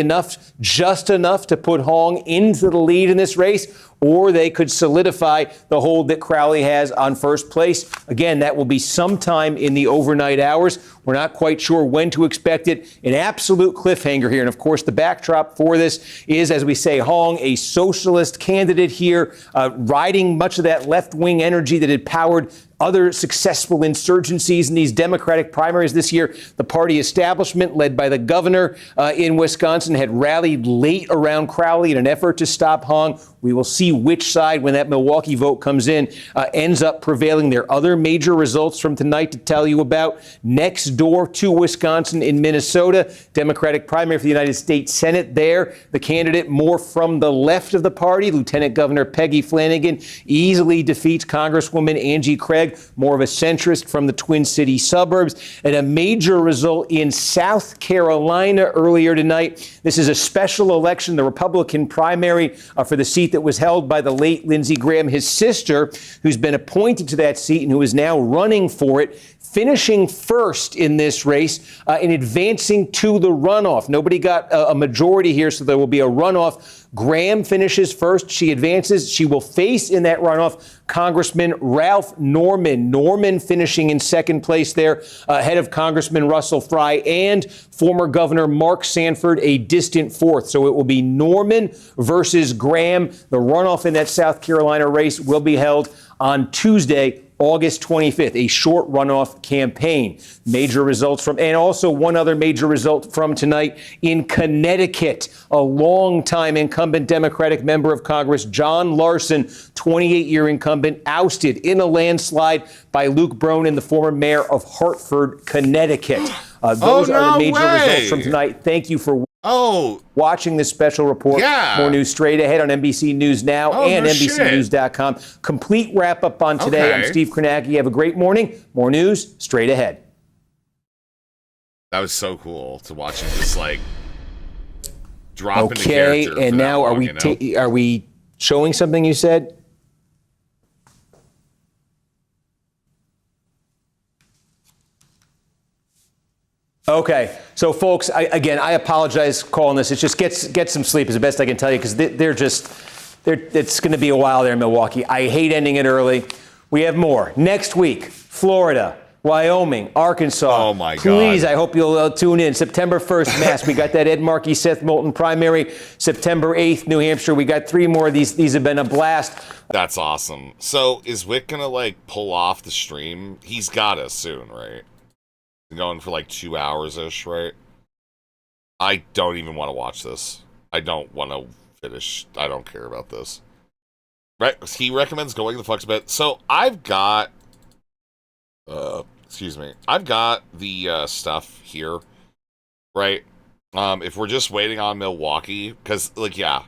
just enough to put Hong into the lead in this race, or they could solidify the hold that Crowley has on first place. Again, that will be sometime in the overnight hours. We're not quite sure when to expect it. An absolute cliffhanger here. And of course, the backdrop for this is, as we say, Hong, a socialist candidate here, riding much of that left-wing energy that had powered other successful insurgencies in these Democratic primaries this year. The party establishment, led by the governor in Wisconsin, had rallied late around Crowley in an effort to stop Hong. We will see which side, when that Milwaukee vote comes in, ends up prevailing. There are other major results from tonight to tell you about. Next door to Wisconsin, in Minnesota, Democratic primary for the United States Senate there. The candidate more from the left of the party, Lieutenant Governor Peggy Flanagan, easily defeats Congresswoman Angie Craig, more of a centrist from the Twin City suburbs. And a major result in South Carolina earlier tonight. This is a special election, the Republican primary for the seat that was held by the late Lindsey Graham, his sister, who's been appointed to that seat and who is now running for it, finishing first in this race and advancing to the runoff. Nobody got a majority here, so there will be a runoff. Graham finishes first. She advances. She will face in that runoff Congressman Ralph Norman. Norman finishing in second place there, ahead of Congressman Russell Fry and former Governor Mark Sanford, a distant fourth. So it will be Norman versus Graham. The runoff in that South Carolina race will be held on Tuesday, August 25th, a short runoff campaign. Major results from, and also one other major result from tonight in Connecticut. A longtime incumbent Democratic member of Congress, John Larson, 28-year incumbent, ousted in a landslide by Luke Bronin, the former mayor of Hartford, Connecticut. Those are the major results from tonight. Thank you for watching this special report. More news straight ahead on NBC News Now and NBCNews.com. Complete wrap up on today. I'm Steve Kornacki. Have a great morning. More news straight ahead. That was so cool to watch him just like drop into character. Okay, and now are we showing something you said? Okay, so folks, I apologize calling this. It's just get some sleep is the best I can tell you, because it's going to be a while there in Milwaukee. I hate ending it early. We have more next week. Florida, Wyoming, Arkansas. Oh my God! Please, I hope you'll tune in. September 1st, Mass. We got that Ed Markey, Seth Moulton primary. September 8th, New Hampshire. We got 3 more of these. These have been a blast. That's awesome. So is Whick gonna like pull off the stream? He's got us soon, right? Going for like 2 hours-ish, right? I don't even want to watch this. I don't want to finish. I don't care about this. Right? He recommends going the fuck's bit. So I've got, excuse me. I've got the stuff here, right? If we're just waiting on Milwaukee, because like, yeah,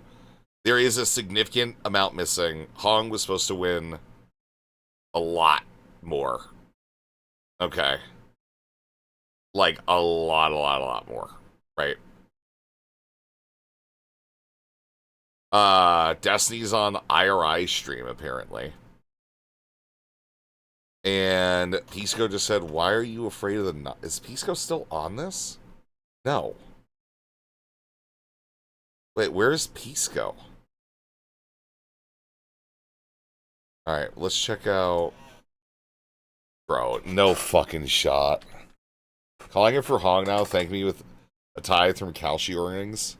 there is a significant amount missing. Hong was supposed to win a lot more. Okay. Like a lot more, right? Destiny's on IRI stream apparently, and Pisco just said, "Why are you afraid of the?" Is Pisco still on this? No. Wait, where's Pisco? All right, let's check out. Bro, no fucking shot. Calling it for Hong now, thank me with a tithe from Kalshi earnings.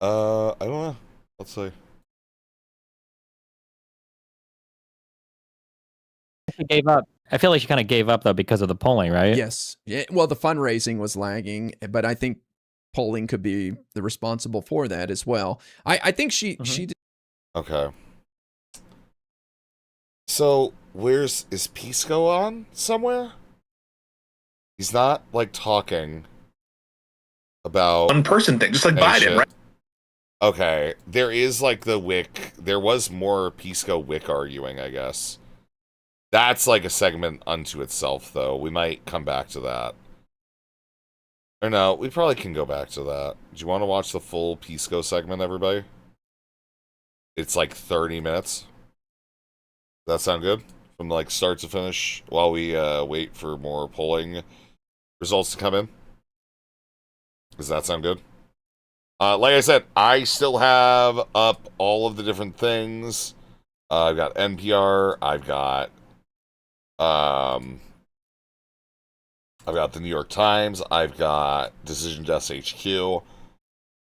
I don't know. Let's see. She gave up. I feel like she kind of gave up though because of the polling, right? Yes. Yeah, well, the fundraising was lagging, but I think polling could be the responsible for that as well. I think she did. Okay. So is Pisco on somewhere? He's not like talking about one person thing, just like Biden, shit. Right? Okay, there is like the Whick. There was more Pisco Whick arguing, I guess. That's like a segment unto itself, though. We might come back to that. Or no, we probably can go back to that. Do you want to watch the full Pisco segment, everybody? It's like 30 minutes. Does that sound good? From like start to finish while we wait for more polling results to come in? Does that sound good? Like I said, I still have up all of the different things. I've got NPR. I've got the New York Times. I've got Decision Desk HQ.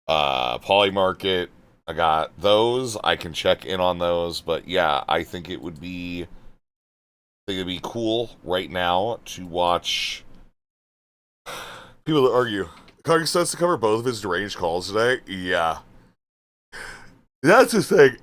Polymarket. I got those. I can check in on those. But yeah, I think it would be cool right now to watch people that argue. Congress starts to cover both of his deranged calls today. Yeah. That's the thing.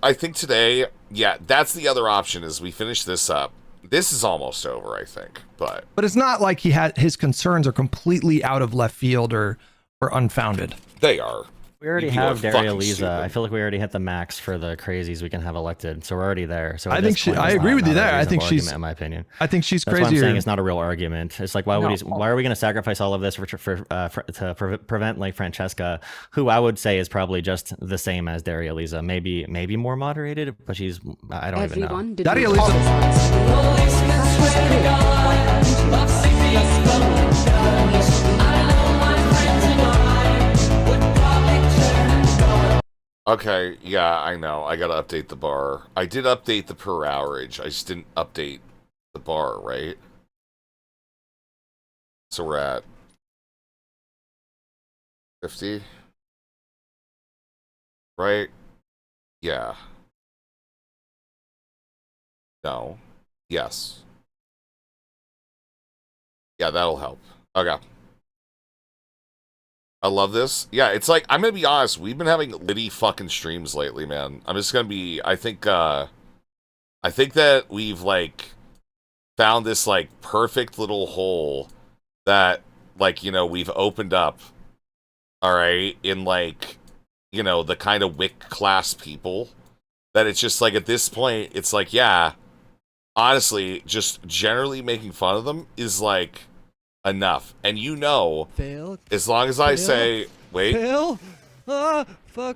I think today, yeah, that's the other option is we finish this up. This is almost over, I think. But it's not like his concerns are completely out of left field or unfounded. They are. We already have Daria Lisa. I feel like we already hit the max for the crazies we can have elected, so we're already there. So I agree with you there. I think she's, in my opinion, I think she's That's crazier. What I'm saying it's not a real argument. It's like why are we going to sacrifice all of this to prevent like Francesca, who I would say is probably just the same as Daria Lisa, maybe more moderated, but I don't even know. Daria Lisa. okay, yeah, I know. I gotta update the bar. I did update the per hourage. I just didn't update the bar, right? So we're at 50, right? Yeah. No. Yes. Yeah, that'll help. Okay. I love this. Yeah, it's like, I'm gonna be honest, we've been having litty fucking streams lately, man. I'm just gonna be, I think that we've, like, found this, like, perfect little hole that, like, you know, we've opened up, alright, in, like, you know, the kind of Whick class people, that it's just, like, at this point, it's like, yeah, honestly, just generally making fun of them is, like, enough. And you know, as long as I say, wait, fuck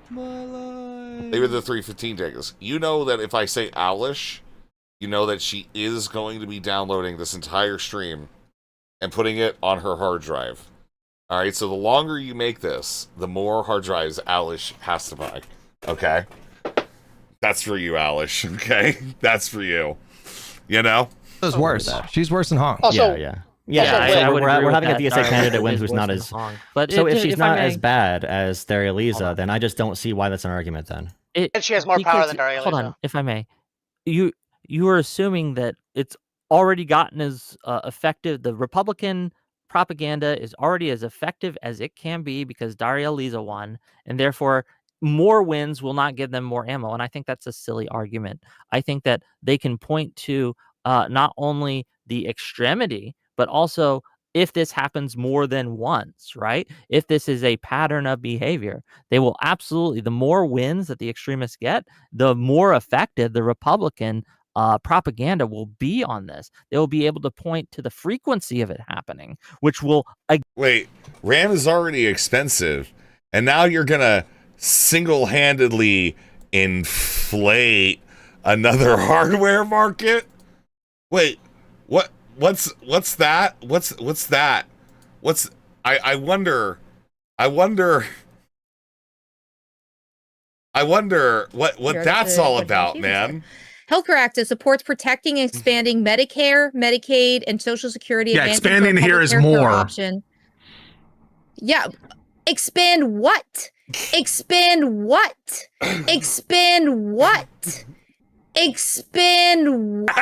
my life. they were the 315 takers. You know that if I say Owlish, you know that she is going to be downloading this entire stream and putting it on her hard drive. All right, so the longer you make this, the more hard drives Owlish has to buy. Okay? That's for you, Owlish. Okay? That's for you. You know? She's worse. She's worse than Hong. Yeah. So we're having a DSA candidate win who's not as. But so if she's not as bad as Daria Lisa, then I just don't see why that's an argument. Then And she has more power than Daria Lisa. Hold on, if I may, you are assuming that it's already gotten as effective. The Republican propaganda is already as effective as it can be because Daria Lisa won, and therefore more wins will not give them more ammo. And I think that's a silly argument. I think that they can point to not only the extremity, but also if this happens more than once, right? If this is a pattern of behavior, they will absolutely, the more wins that the extremists get, the more effective the Republican propaganda will be on this. They will be able to point to the frequency of it happening, which will... Wait, RAM is already expensive, and now you're going to single-handedly inflate another hardware market? Wait, what's that? What's that? I wonder what that's all about, man. Healthcare Act supports protecting and expanding Medicare, Medicaid, and Social Security. Yeah, expanding here is more. Option. Yeah, expand what? Expand what? Expand what? Expand what?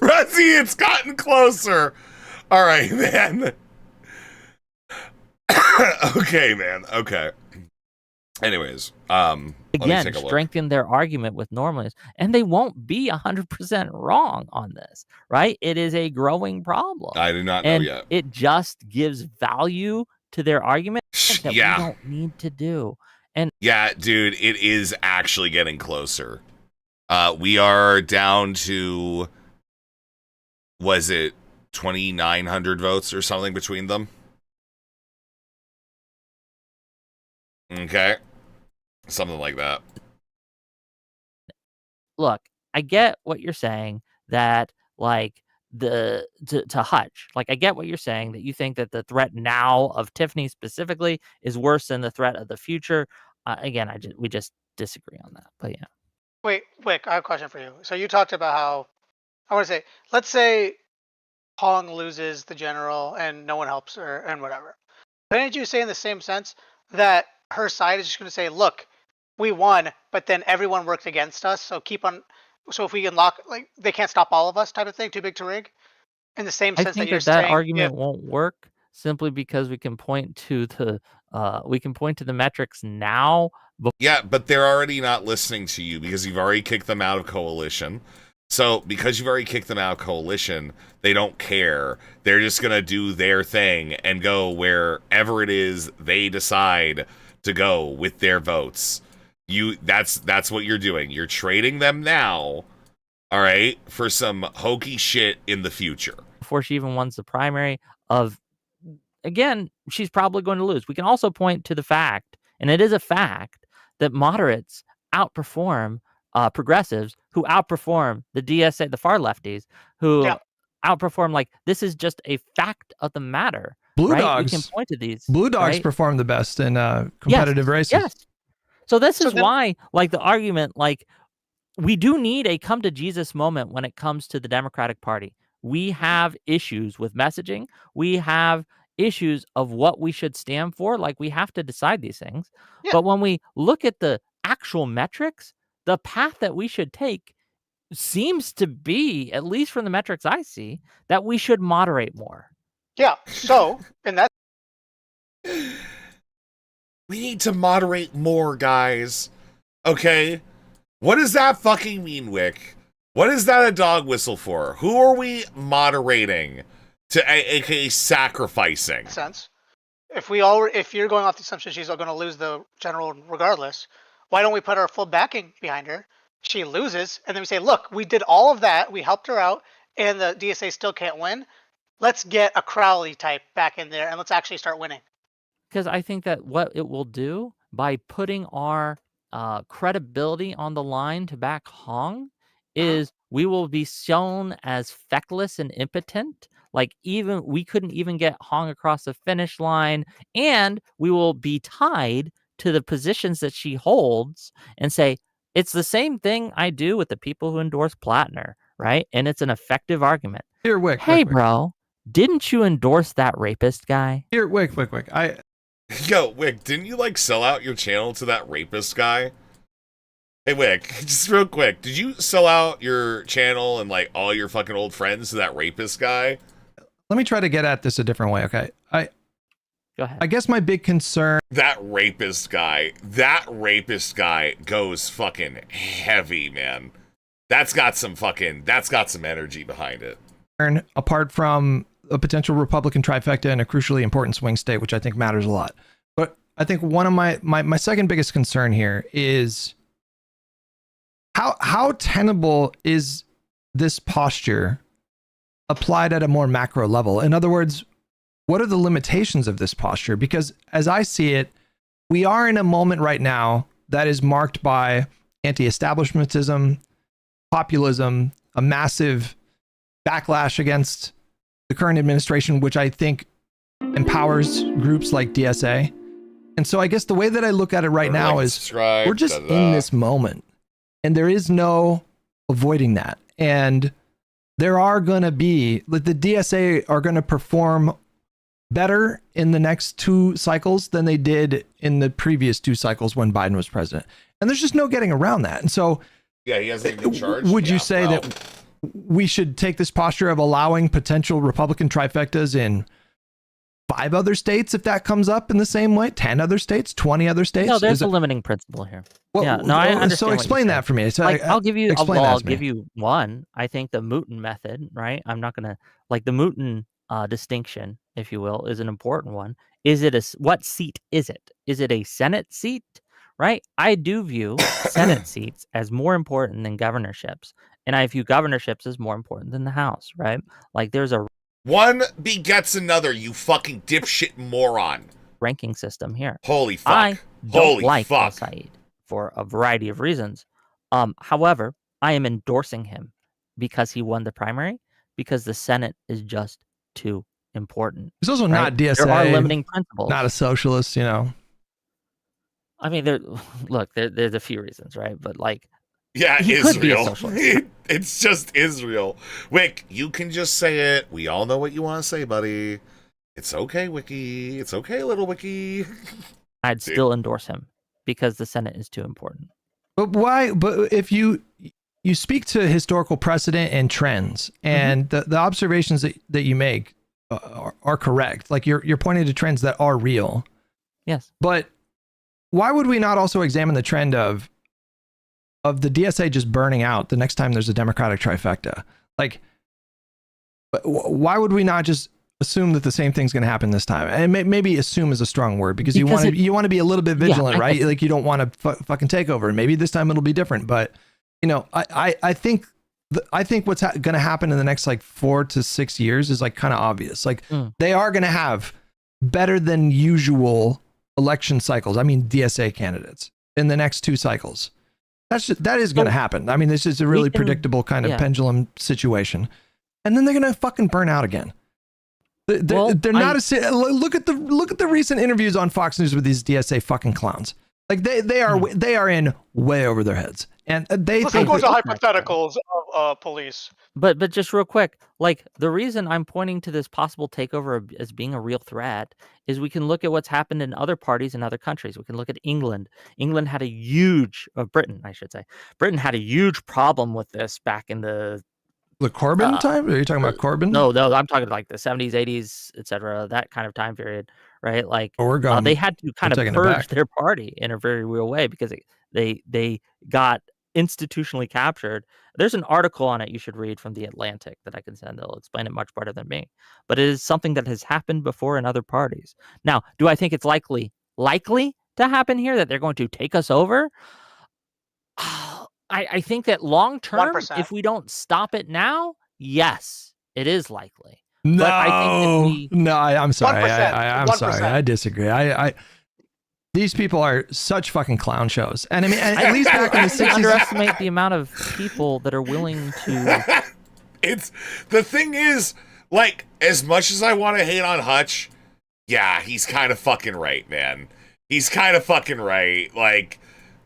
Rusty, it's gotten closer. All right, man. Okay, man. Okay. Anyways, again, strengthen their argument with normalists, and they won't be 100% wrong on this, right? It is a growing problem. I do not know and yet. It just gives value to their argument that we don't need to do. And yeah, dude, it is actually getting closer. We are down to, was it 2,900 votes or something between them? Okay. Something like that. Look, I get what you're saying, that like to Hutch. Like, I get what you're saying, that you think that the threat now of Tiffany specifically is worse than the threat of the future. Again, we just disagree on that. But yeah. Wait, Wick, I have a question for you. So you talked about how, I want to say, let's say Hong loses the general and no one helps her and whatever. Couldn't you say in the same sense that her side is just going to say, look, we won, but then everyone worked against us, so if we unlock, like, they can't stop all of us type of thing, too big to rig? In the same I sense that think you're that saying, argument won't work simply because we can point to the metrics now. Yeah, but they're already not listening to you because you've already kicked them out of coalition. So because you've already kicked them out of coalition, they don't care. They're just going to do their thing and go wherever it is they decide to go with their votes. That's what you're doing. You're trading them now, all right, for some hokey shit in the future. Before she even wins the primary again, she's probably going to lose. We can also point to the fact, and it is a fact, that moderates outperform progressives, who outperform the DSA, the far lefties, who outperform. Like, this is just a fact of the matter. Blue right? Dogs. We can point to these. Blue Dogs right? perform the best in competitive races. Yes. So this is why, like, the argument, like, we do need a come to Jesus moment when it comes to the Democratic Party. We have issues with messaging. We have issues of what we should stand for. Like, we have to decide these things. Yeah. But when we look at the actual metrics, the path that we should take seems to be, at least from the metrics I see, that we should moderate more. Yeah. So, and that we need to moderate more, guys. Okay? What does that fucking mean, Wick? What is that a dog whistle for? Who are we moderating to, aka sacrificing? Sense. If you're going off the assumption she's going to lose the general regardless, why don't we put our full backing behind her? She loses, and then we say, look, we did all of that, we helped her out, and the DSA still can't win. Let's get a Crowley type back in there, and let's actually start winning. Because I think that what it will do, by putting our credibility on the line to back Hong, is we will be shown as feckless and impotent. Like, even we couldn't even get Hong across the finish line, and we will be tied to the positions that she holds and say, it's the same thing I do with the people who endorse Plattner, right? And it's an effective argument. Here, Wick. Hey, Wick, bro, didn't you endorse that rapist guy? Here, Wick. Yo, Wick, didn't you, like, sell out your channel to that rapist guy? Hey, Wick, just real quick, did you sell out your channel and, like, all your fucking old friends to that rapist guy? Let me try to get at this a different way, okay? Go ahead. I guess my big concern... That rapist guy goes fucking heavy, man. That's got some energy behind it. Apart from a potential Republican trifecta in a crucially important swing state, which I think matters a lot. But I think one of my second biggest concern here is how tenable is this posture applied at a more macro level? In other words, what are the limitations of this posture? Because as I see it, we are in a moment right now that is marked by anti-establishmentism, populism, a massive backlash against the current administration, which I think empowers groups like DSA. And so I guess the way that I look at it right now is we're just in this moment, and there is no avoiding that. And there are going to be, like, the DSA are going to perform better in the next 2 cycles than they did in the previous 2 cycles when Biden was president. And there's just no getting around that. And so, yeah, he hasn't been charged. Would you say that we should take this posture of allowing potential Republican trifectas in 5 other states if that comes up in the same way? 10 other states? 20 other states? No, there's a limiting principle here. Well, yeah, no, I understand. So explain that for me. So like, I'll give you one. I think the Mooten method, right? I'm not gonna, like, the Mooten distinction, if you will, is an important one. Is it what seat is it? Is it a Senate seat? Right? I do view Senate seats as more important than governorships, and I view governorships as more important than the House. Right? Like, there's a one begets another. You fucking dipshit moron. Ranking system here. Holy fuck! I don't like Al-Said for a variety of reasons. However, I am endorsing him because he won the primary, because the Senate is just too important. He's also right? not DSA. There are limiting principles. Not a socialist, you know. I mean, there's a few reasons, right? But like, Yeah, he Israel. could be a socialist. It's just Israel. Wick, you can just say it. We all know what you want to say, buddy. It's okay, Wiki. It's okay, little Wiki. I'd still endorse him because the Senate is too important. But why? But if you speak to historical precedent and trends, and the observations that you make are correct. Like you're pointing to trends that are real. Yes. But why would we not also examine the trend of the DSA just burning out the next time there's a Democratic trifecta? Like, why would we not just assume that the same thing's going to happen this time? And maybe assume is a strong word because you want to be a little bit vigilant, right? Like you don't want to fucking take over. And maybe this time it'll be different. But you know, I think what's going to happen in the next like 4 to 6 years is like kind of obvious. Like they are going to have better than usual election cycles. I mean, DSA candidates in the next 2 cycles. That is going to happen. I mean, this is a really predictable kind of pendulum situation. And then they're going to fucking burn out again. They're not look at the recent interviews on Fox News with these DSA fucking clowns. Like they are in way over their heads, and they Let's think go to hypotheticals of police. But just real quick, like the reason I'm pointing to this possible takeover as being a real threat is we can look at what's happened in other parties in other countries. We can look at England. England had a huge Britain, I should say. Britain had a huge problem with this back in the Corbyn time? Are you talking about Corbyn? No, I'm talking like the 70s, 80s, etc. That kind of time period, right? Like they had to kind of purge their party in a very real way because they got institutionally captured. There's an article on it you should read from The Atlantic that I can send. They'll explain it much better than me. But it is something that has happened before in other parties. Now, do I think it's likely to happen here that they're going to take us over? I think that long term, 1%. if we don't stop it now, yes, it is likely. No, but I think I'm sorry. 1%, I'm sorry. I disagree. These people are such fucking clown shows. And I mean, at least back in the 60s. Underestimate the amount of people that are willing to. It's the thing is, like, as much as I want to hate on Hutch, yeah, he's kind of fucking right, man. He's kind of fucking right. Like,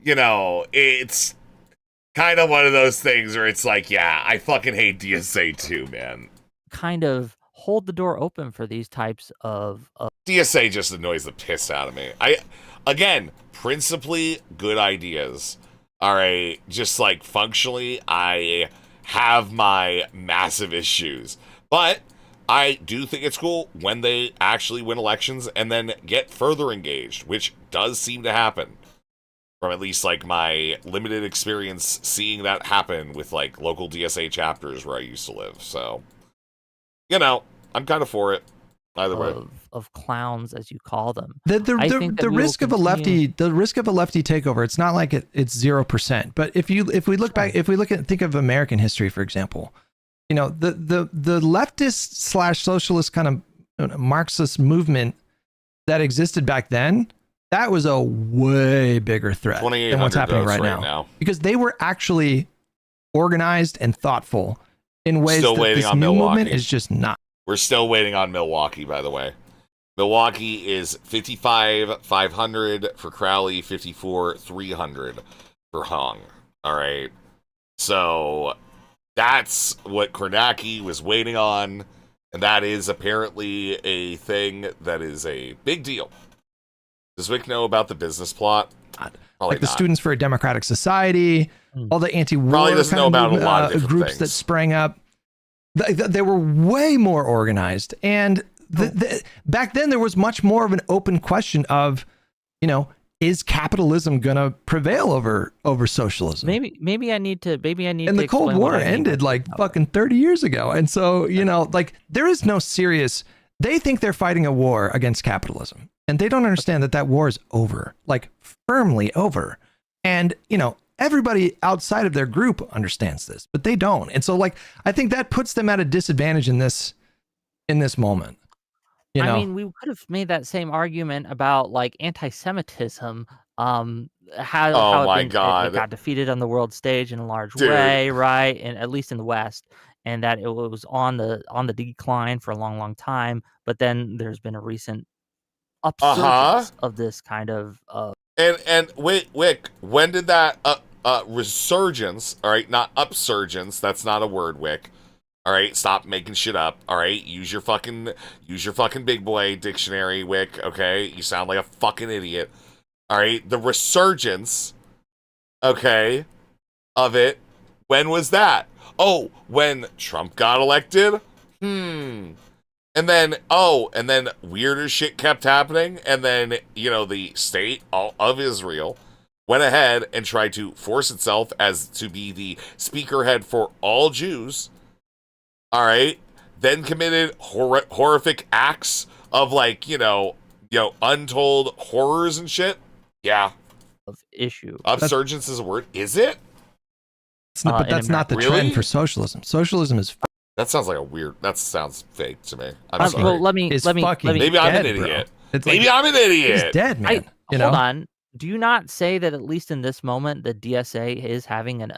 you know, it's kind of one of those things where it's like, yeah, I fucking hate DSA too, man. Kind of hold the door open for these types of DSA just annoys the piss out of me. Again, principally good ideas. All right, just like functionally, I have my massive issues. But I do think it's cool when they actually win elections and then get further engaged, which does seem to happen. From at least like my limited experience seeing that happen with like local DSA chapters where I used to live. So, you know, I'm kind of for it. Either way. Of clowns, as you call them. The risk of a lefty takeover, it's not like it's 0%. But if we look back, think of American history, for example, you know, the leftist / socialist kind of Marxist movement that existed back then, that was a way bigger threat than what's happening right now. Because they were actually organized and though in ways that this new movement is just not. We're still waiting on Milwaukee, by the way. Milwaukee is 55,500 for Crowley, 54,300 for Hung. All right. So that's what Kornacki was waiting on. And that is apparently a thing that is a big deal. Does Wick know about the business plot? Probably like the Students for a Democratic Society, all the anti-war probably doesn't know about a lot of groups things that sprang up. They were way more organized, and back then there was much more of an open question of, you know, is capitalism gonna prevail over socialism? Maybe I need to. And the Cold War ended like fucking 30 years ago, and so you know, like there is no serious. They think they're fighting a war against capitalism, and they don't understand that war is over, like firmly over, and you know. Everybody outside of their group understands this, but they don't. And so like, I think that puts them at a disadvantage in this moment. You know? I mean, we could have made that same argument about like anti-Semitism, how it got defeated on the world stage in a large way, right? And at least in the West. and that it was on the decline for a long time. But then there's been a recent upsurgence of this kind of And wait, Wick, when did that resurgence? All right, not upsurgence. That's not a word, Wick. All right, stop making shit up. All right, use your fucking big boy dictionary, Wick. Okay, you sound like a fucking idiot. All right, the resurgence, okay, of it. When was that? Oh, when Trump got elected. And then weirder shit kept happening, and then the state of Israel went ahead and tried to force itself as to be the speakerhead for all Jews. All right, then committed horrific acts of untold horrors and shit. Yeah, of issue. Upsurgence is a word, is it? But that's not the trend for socialism. Socialism is. That sounds like a weird. That sounds fake to me. I'm sorry. Well, let me. Maybe I'm an idiot. Maybe I'm an idiot. He's dead, man. Hold on. Do you not say that at least in this moment the DSA is having an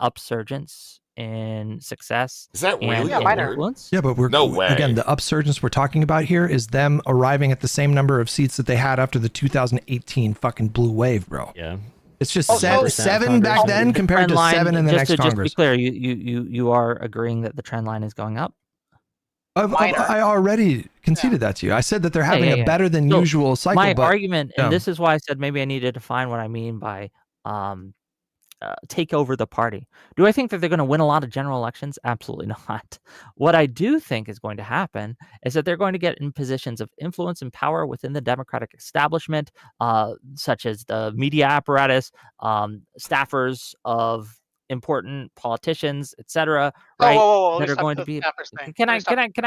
upsurgence in success? Is that really influence? Yeah, but no way. Again, the upsurgence we're talking about here is them arriving at the same number of seats that they had after the 2018 fucking blue wave, bro. Yeah. It's just seven back then compared to 7 in the next Congress. Just to be clear, you are agreeing that the trend line is going up? I already conceded that to you. I said that they're having a better than usual cycle. My argument, and this is why I said maybe I need to define what I mean by take over the party. Do I think that they're going to win a lot of general elections? Absolutely not. What I do think is going to happen is that they're going to get in positions of influence and power within the Democratic establishment, such as the media apparatus, staffers of important politicians, etc. Right? Whoa, that are going to be. Can I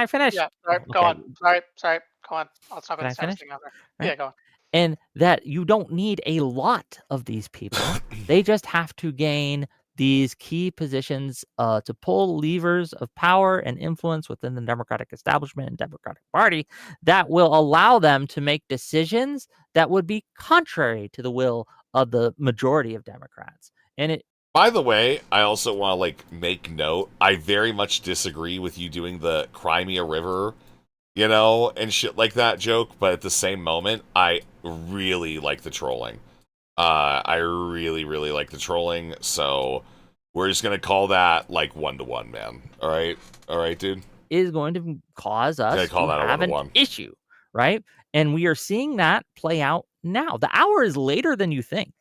finish? Yeah. Sorry, go on. Sorry. Go on. Let's not go to the thing out there. Right? Yeah, go on. And that you don't need a lot of these people. They just have to gain these key positions to pull levers of power and influence within the Democratic establishment and Democratic Party that will allow them to make decisions that would be contrary to the will of the majority of Democrats. And it. By the way, I also want to make note. I very much disagree with you doing the Crimea River, and shit like that joke. But at the same moment, I really like the trolling. I really, really like the trolling. So we're just gonna call that 1-to-1, man. All right, dude. Is going to cause us to have an issue, right? And we are seeing that play out now. The hour is later than you think.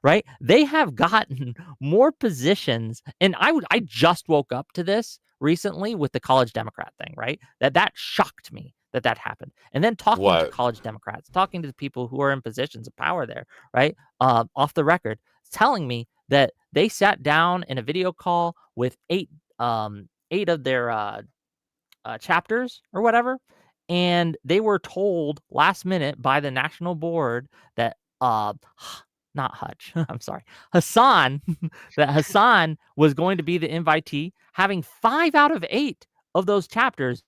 Right? They have gotten more positions. And I just woke up to this recently with the college Democrat thing, right? That shocked me that happened. And then talking to college Democrats, talking to the people who are in positions of power there, right? Off the record, telling me that they sat down in a video call with eight of their chapters or whatever. And they were told last minute by the national board that not Hutch. I'm sorry. Hassan, that Hassan was going to be the invitee, having 5 out of 8 of those chapters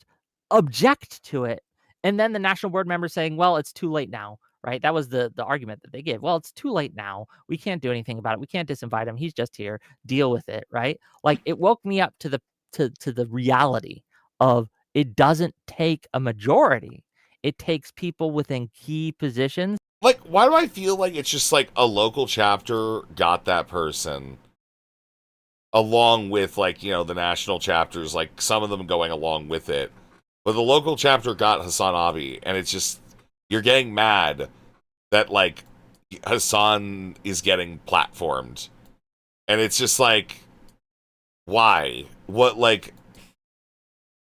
object to it. And then the national board members saying, well, it's too late now, right? That was the argument that they gave. Well, it's too late now. We can't do anything about it. We can't disinvite him. He's just here. Deal with it, right? It woke me up to the reality of it doesn't take a majority. It takes people within key positions. Why do I feel like it's just a local chapter got that person along with the national chapters, some of them going along with it. But the local chapter got Hassan Abi, and it's just, you're getting mad that Hassan is getting platformed. And it's just why? What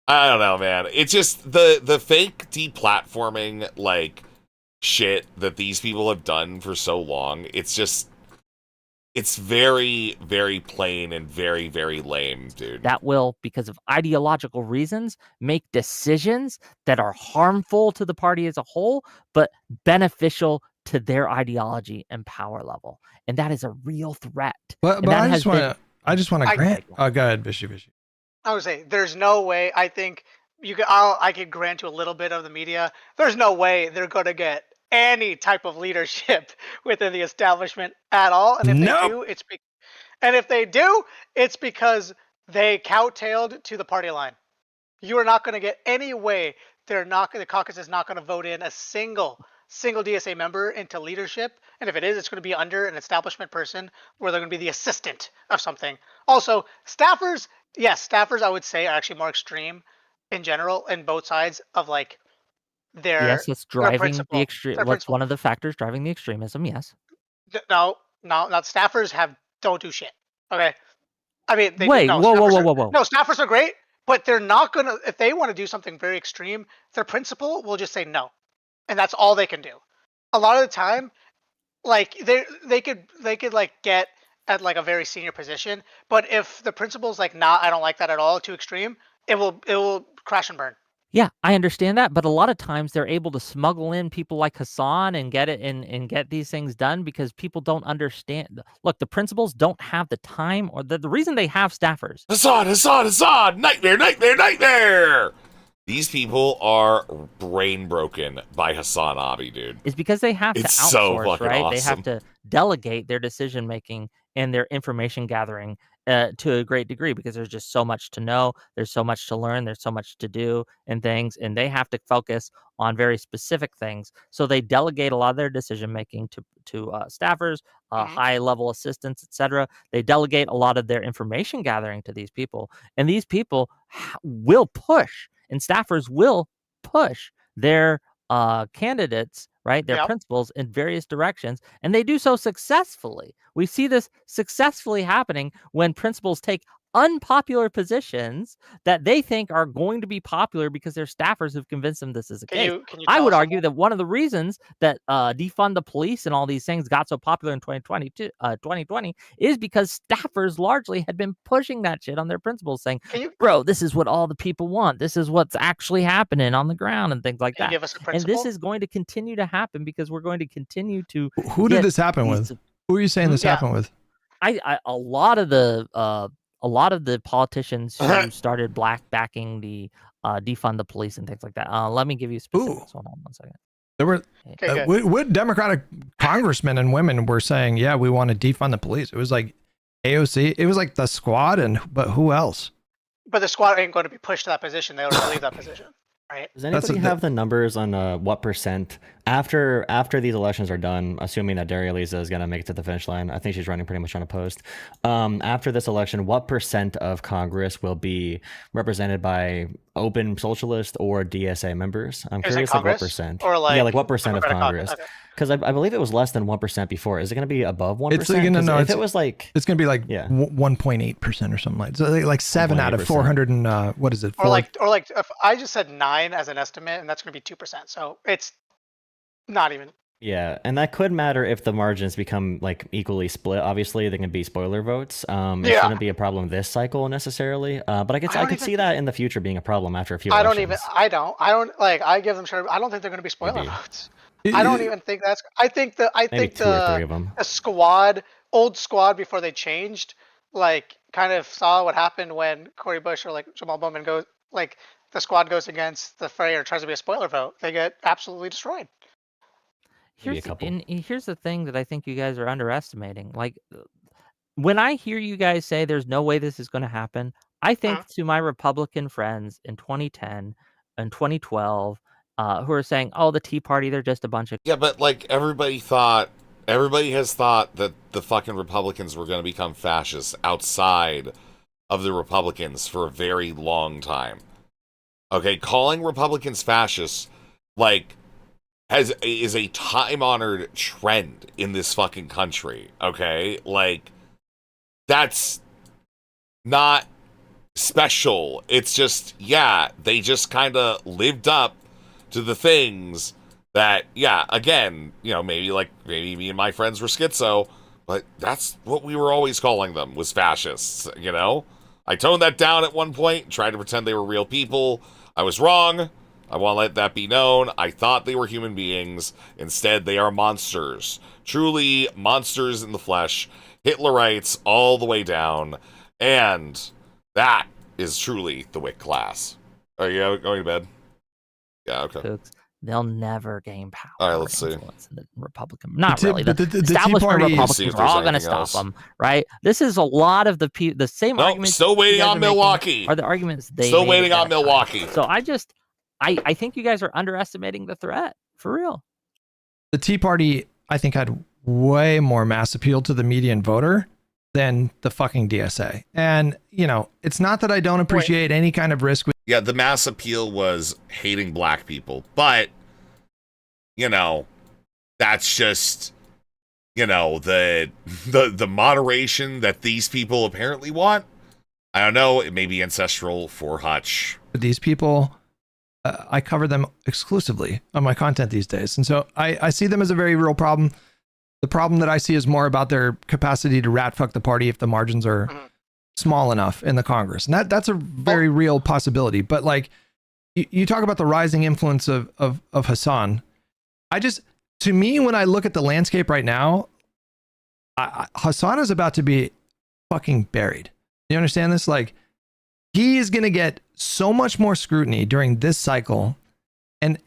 I don't know, man. It's just the fake deplatforming shit that these people have done for so long. It's very, very plain and very, very lame, dude. That will, because of ideological reasons, make decisions that are harmful to the party as a whole, but beneficial to their ideology and power level. And that is a real threat. But I just want to grant. Oh, go ahead, Bishy. I would say there's no way. I think I could grant you a little bit of the media. There's no way they're going to get any type of leadership within the establishment at all. And if they do, it's because They cowtailed to the party line. You are not going to get any way. The caucus is not going to vote in a single DSA member into leadership. And if it is, it's going to be under an establishment person where they're going to be the assistant of something. Also, staffers, yes, staffers I would say are actually more extreme in general in both sides of like Yes, that's driving the their extreme. What's principle. one of the factors driving the extremism? Yes. No, staffers don't do shit. Okay. I mean, they Wait, do. No, whoa. No, staffers are great, but they're not gonna. If they want to do something very extreme, their principal will just say no, and that's all they can do. A lot of the time, like they could like get at like a very senior position, but if the principal's like, nah, I don't like that at all, too extreme, it will crash and burn. Yeah, I understand that, but a lot of times they're able to smuggle in people like Hassan and get it and get these things done because people don't understand. Look, the principals don't have the time or the reason they have staffers. Hassan! Nightmare! These people are brain broken by Hassan Abi, dude. Is because they have to It's outsource, so fucking right? awesome. They have to delegate their decision making and their information gathering to a great degree because there's just so much to know, there's so much to learn, there's so much to do and things, and they have to focus on very specific things. So they delegate a lot of their decision making to staffers, high level assistants, etc. They delegate a lot of their information gathering to these people, and these people will push, and staffers will push their candidates, right, their principals in various directions, and they do so successfully. We see this successfully happening when principals take unpopular positions that they think are going to be popular because their staffers have convinced them this is the case. I would argue that one of the reasons that defund the police and all these things got so popular in 2020 is because staffers largely had been pushing that shit on their principals, saying, bro, this is what all the people want. This is what's actually happening on the ground and things like that. Give us a And principle? this is going to continue to happen because we're going to continue to. Who did this happen with? Who are you saying this happened with? A lot of the politicians who started backing the defund the police and things like that. Let me give you specifics. Hold on one second. There were what Democratic congressmen and women were saying, yeah, we want to defund the police. It was like AOC. It was like the squad, but who else? But the squad ain't going to be pushed to that position. They already leave that position, right? Does anybody have the numbers on what percent after these elections are done, assuming that Daria Lisa is going to make it to the finish line? I think she's running pretty much unopposed. After this election, what percent of Congress will be represented by open socialist or DSA members? I'm curious, like what percent? Or like, yeah, like what percent of Congress? Because I believe it was less than 1% before. Is it going to be above 1%? It's going to if it was like, it's going to be like 1.8% or something like. So like 7 out of 400 and what is it? Or like if I just said 9 as an estimate, and that's going to be 2%. So it's not even. Yeah, and that could matter if the margins become like equally split. Obviously, they can be spoiler votes. It shouldn't be a problem this cycle necessarily. But I could see that in the future being a problem after a few. I don't like. I give them I don't think they're going to be spoiler votes. I don't even think that's. I think the 2 or 3 of them. A old squad before they changed, like kind of saw what happened when Cory Bush or like Jamal Bowman goes, like the squad goes against the fray or tries to be a spoiler vote. They get absolutely destroyed. Here's the thing that I think you guys are underestimating. Like when I hear you guys say there's no way this is going to happen, I think to my Republican friends in 2010 and 2012 who are saying, oh, the Tea Party, they're just a bunch of... Yeah, but like everybody has thought that the fucking Republicans were going to become fascists outside of the Republicans for a very long time. Okay, calling Republicans fascists, like, is a time-honored trend in this fucking country, okay? Like, that's not special. It's just, yeah, they just kind of lived up to the things that, yeah, again, you know, maybe me and my friends were schizo, but that's what we were always calling them, was fascists, you know? I toned that down at one point, tried to pretend they were real people. I was wrong. I want to let that be known. I thought they were human beings. Instead, they are monsters. Truly monsters in the flesh. Hitlerites all the way down. And that is truly the Whick class. Are you going to bed? Yeah, okay. they'll never gain power. All right, let's see. In the Republican, not The Tea- really. The, the Tea establishment Party- Republicans are all going to stop them, right? This is a lot of the same Nope, arguments. still you waiting guys on are making Milwaukee. Are the arguments they Still made waiting at on that time. Milwaukee. So I think you guys are underestimating the threat for real. The Tea Party, I think, had way more mass appeal to the median voter than the fucking DSA. And, you know, it's not that I don't appreciate any kind of risk. Yeah, the mass appeal was hating black people, but, you know, that's just, you know, the moderation that these people apparently want. I don't know. It may be ancestral for Hutch. These people, I cover them exclusively on my content these days. And so I see them as a very real problem. The problem that I see is more about their capacity to rat fuck the party if the margins are small enough in the Congress. And that's a very real possibility. But like, you talk about the rising influence of Hassan. To me, when I look at the landscape right now, Hassan is about to be fucking buried. You understand this? Like, he is going to get so much more scrutiny during this cycle. And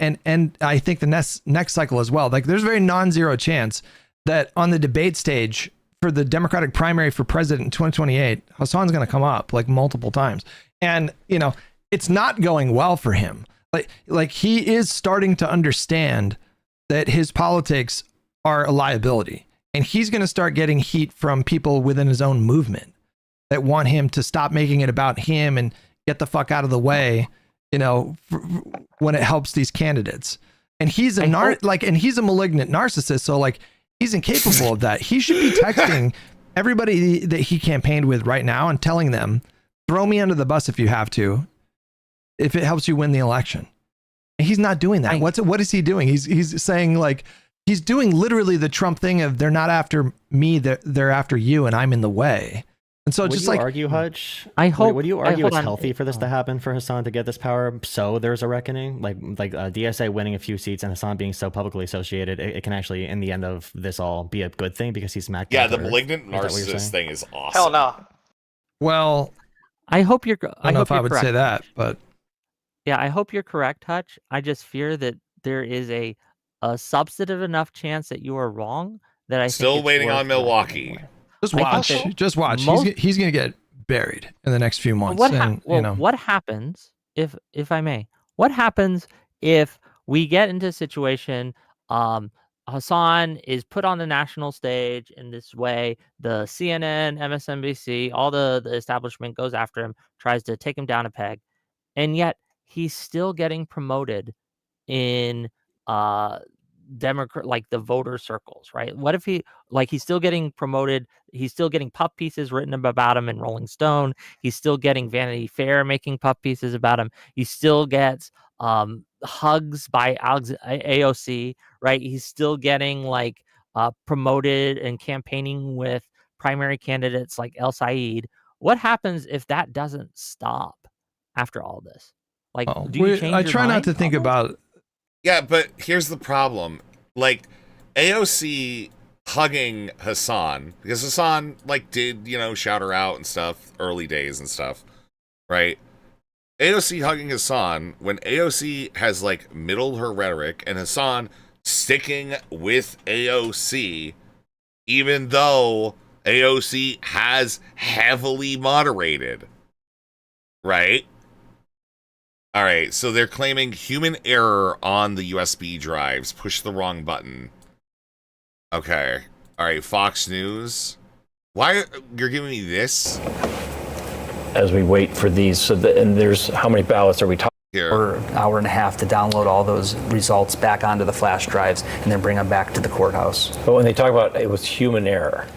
I think the next cycle as well. Like, there's a very non-zero chance that on the debate stage for the Democratic primary for president in 2028, Hassan's going to come up like multiple times. And, you know, it's not going well for him. Like he is starting to understand that his politics are a liability, and he's going to start getting heat from people within his own movement that want him to stop making it about him and get the fuck out of the way, you know, when it helps these candidates. And he's he's a malignant narcissist. So like, he's incapable of that. He should be texting everybody that he campaigned with right now and telling them, throw me under the bus if you have to, if it helps you win the election. And he's not doing that. What is he doing? He's saying, like, he's doing literally the Trump thing of, they're not after me, they're after you, and I'm in the way. And so Would you argue, Hutch? Would you argue it's healthy for this to happen, for Hassan to get this power, so there's a reckoning? Like DSA winning a few seats and Hassan being so publicly associated, it can actually, in the end of this all, be a good thing because he's smacked. Yeah, the malignant narcissist thing is awesome. Hell no. Well, I hope you're. I don't know if I would say that, but yeah, I hope you're correct, Hutch. I just fear that there is a substantive enough chance that you are wrong that I still think waiting on Milwaukee. Just watch. He's going to get buried in the next few months. What happens if I may? What happens if we get into a situation? Hassan is put on the national stage in this way. The CNN, MSNBC, all the establishment goes after him, tries to take him down a peg, and yet he's still getting promoted in Democrat, like the voter circles, right? What if he's still getting promoted? He's still getting puff pieces written about him in Rolling Stone. He's still getting Vanity Fair making puff pieces about him. He still gets hugs by AOC, right? He's still getting promoted and campaigning with primary candidates like El Said. What happens if that doesn't stop after all this? Do you change I your try not mind to think about. Yeah, but here's the problem. Like, AOC hugging Hassan, because Hassan, did, shout her out and stuff, early days and stuff, right? AOC hugging Hassan, when AOC has, middled her rhetoric, and Hassan sticking with AOC, even though AOC has heavily moderated, right? All right, so they're claiming human error on the USB drives. Push the wrong button. Okay. All right, Fox News. Why you're giving me this? As we wait for these, and there's how many ballots are we talking? Or hour and a half to download all those results back onto the flash drives and then bring them back to the courthouse. But when they talk about it was human error,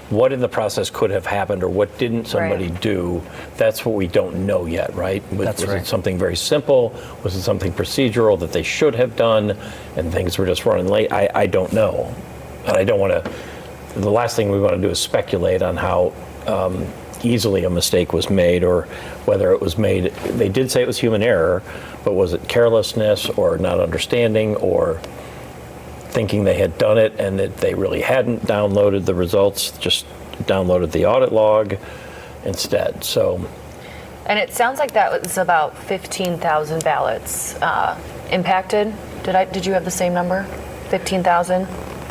what in the process could have happened, or what didn't somebody do? That's what we don't know yet, right? Was it something very simple? Was it something procedural that they should have done, and things were just running late? I don't know, and I don't want to. The last thing we want to do is speculate on how easily a mistake was made, or whether it was made. They did say it was human error, but was it carelessness, or not understanding, or thinking they had done it and that they really hadn't downloaded the results, just downloaded the audit log instead? So, and it sounds like that was about 15,000 ballots impacted. Did you have the same number? 15,000?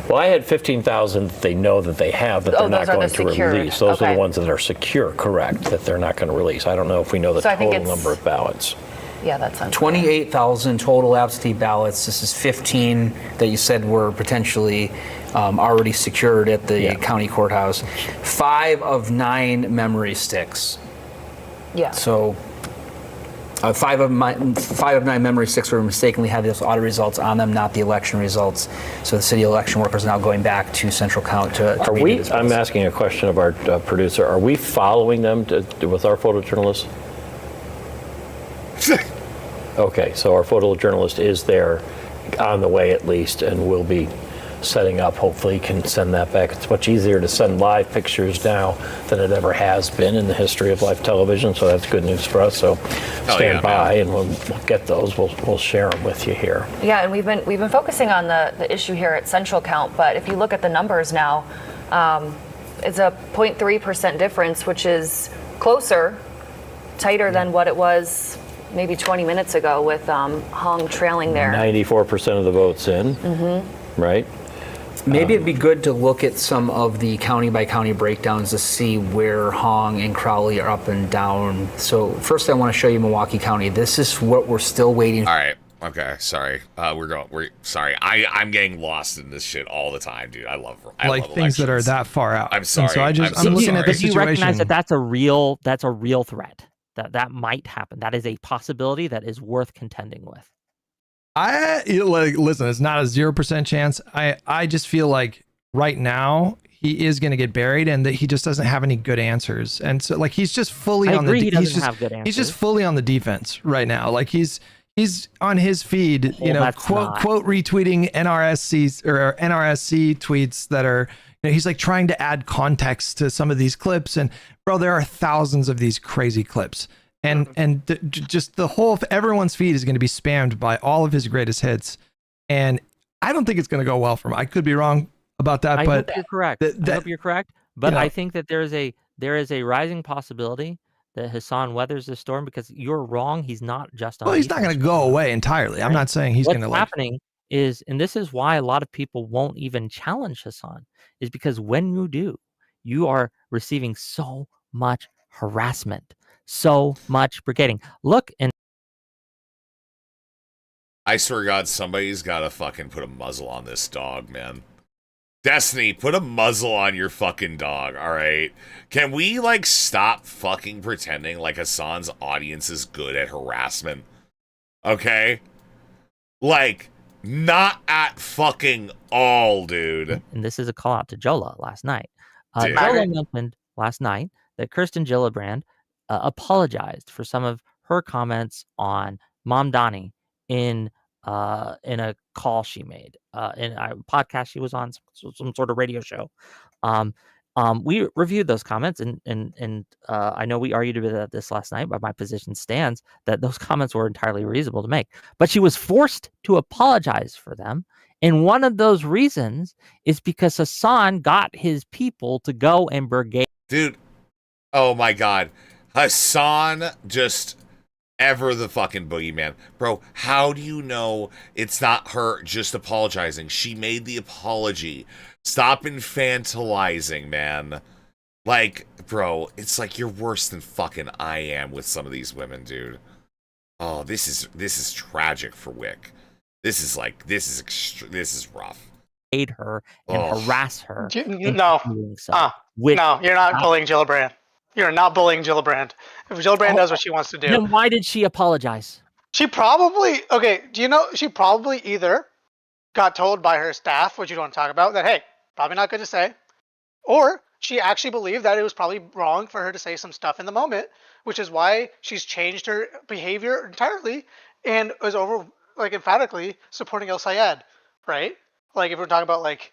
Well, I had 15,000 that they know that they have that they're not going to release. Those are the ones that are secure, correct, that they're not going to release. I don't know if we know the total number of ballots. Yeah, that's 28,000 total absentee ballots. This is 15 that you said were potentially already secured at the county courthouse. 5 of 9 memory sticks. Yeah. So 5 of 9 memory sticks were mistakenly had those audit results on them, not the election results. So the city election workers are now going back to central count to redo this. I'm asking a question of our producer. Are we following them with our photojournalists? Okay, so our photojournalist is there on the way at least, and will be setting up. Hopefully can send that back. It's much easier to send live pictures now than it ever has been in the history of live television, so that's good news for us. So stand by, and we'll get those. We'll share them with you here. Yeah, and we've been focusing on the issue here at central count, but if you look at the numbers now, it's a 0.3% difference, which is tighter than what it was maybe 20 minutes ago with Hong trailing there. 94% of the votes in, right? Maybe it'd be good to look at some of the county by county breakdowns to see where Hong and Crowley are up and down. So first I want to show you Milwaukee County. This is what we're still waiting for. All right. Okay. Sorry. We're sorry. I'm getting lost in this shit all the time, dude. I love things that are that far out. I'm sorry. And so I'm looking at the situation. But you recognize that that's a real threat. That might happen. That is a possibility that is worth contending with. Listen, it's not a 0% chance. I just feel like right now he is going to get buried, and that he just doesn't have any good answers. And so, like, he's just fully on the. He doesn't have good answers. He's just fully on the defense right now. Like he's on his feed, quote retweeting NRSC tweets that are. He's like trying to add context to some of these clips, and bro, there are thousands of these crazy clips, and just the whole everyone's feed is going to be spammed by all of his greatest hits, and I don't think it's going to go well for him. I could be wrong about that, but hope you're correct. I hope you're correct, but I think that there is a rising possibility that Hassan weathers the storm, because you're wrong. He's not just on. Well, he's not going to go away entirely. I'm not saying he's going to. What's happening is, and this is why a lot of people won't even challenge Hassan, is because when you do, you are receiving so much harassment, so much brigading. Look, and I swear to God, somebody's got to fucking put a muzzle on this dog, man. Destiny, put a muzzle on your fucking dog, all right? Can we, like, stop fucking pretending like Hassan's audience is good at harassment? Okay? Like, not at fucking all, dude. And this is a call out to Jola last night. Jola mentioned last night that Kirsten Gillibrand apologized for some of her comments on Mom Donnie in a call she made in a podcast she was on, some sort of radio show. We reviewed those comments, and I know we argued about this last night, but my position stands that those comments were entirely reasonable to make. But she was forced to apologize for them, and one of those reasons is because Hassan got his people to go and brigade. Dude, oh my God, Hassan just ever the fucking boogeyman. Bro, how do you know it's not her just apologizing? She made the apology. Stop infantilizing, man. Like, bro, it's like you're worse than fucking I am with some of these women, dude. Oh, this is tragic for Whick. This is rough. Aid her and harass her. No, no, you're not bullying Gillibrand. You're not bullying Gillibrand. If Gillibrand does what she wants to do, then why did she apologize? She probably do you know she probably either got told by her staff, which you don't want to talk about, that hey, probably not good to say, or she actually believed that it was probably wrong for her to say some stuff in the moment, which is why she's changed her behavior entirely and is emphatically supporting El Sayed, right? Like if we're talking about like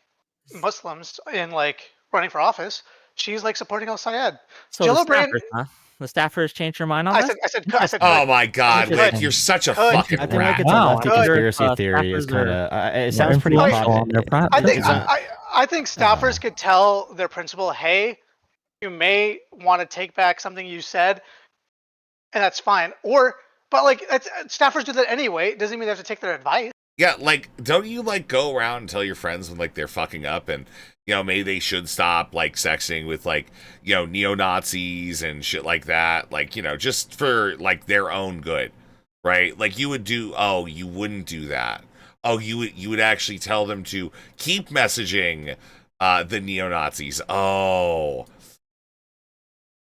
Muslims in like running for office, she's like supporting El Sayed. So Gillibrand, the staffers changed her mind on this? I said. Oh my God, Whick, you're such a fucking rat. I think like it's a lefty conspiracy theory. Is kind of it sounds pretty plausible. I think staffers could tell their principal, hey, you may want to take back something you said, and that's fine. But like staffers do that anyway. It doesn't mean they have to take their advice. Yeah, like, don't you, like, go around and tell your friends when, like, they're fucking up and, you know, maybe they should stop, like, sexting with, like, you know, neo-Nazis and shit like that, like, you know, just for, like, their own good, right? Like, you wouldn't do that. Oh, you would actually tell them to keep messaging the neo-Nazis. Oh.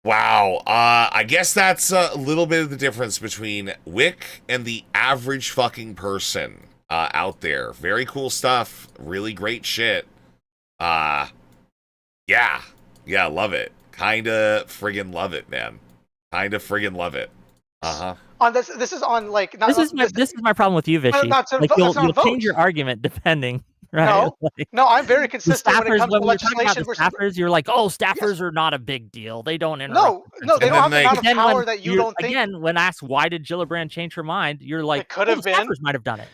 Wow. I guess that's a little bit of the difference between Whick and the average fucking person out there. Very cool stuff. Really great shit. Yeah. Yeah, love it. Kinda friggin' love it, man. Kinda friggin' love it. Uh-huh. On this is on like not. This is my problem with you, Vishy. Like you'll change your argument depending, right? No, Like, no, I'm very the consistent when it comes to when we were talking about legislation the versus. staffers, you're like, oh, staffers are not a big deal. They don't interrupt. No, they don't have the amount of Then power when that you don't think. Again, when asked why did Gillibrand change her mind, you're like, could well, have the been. staffers might have done it.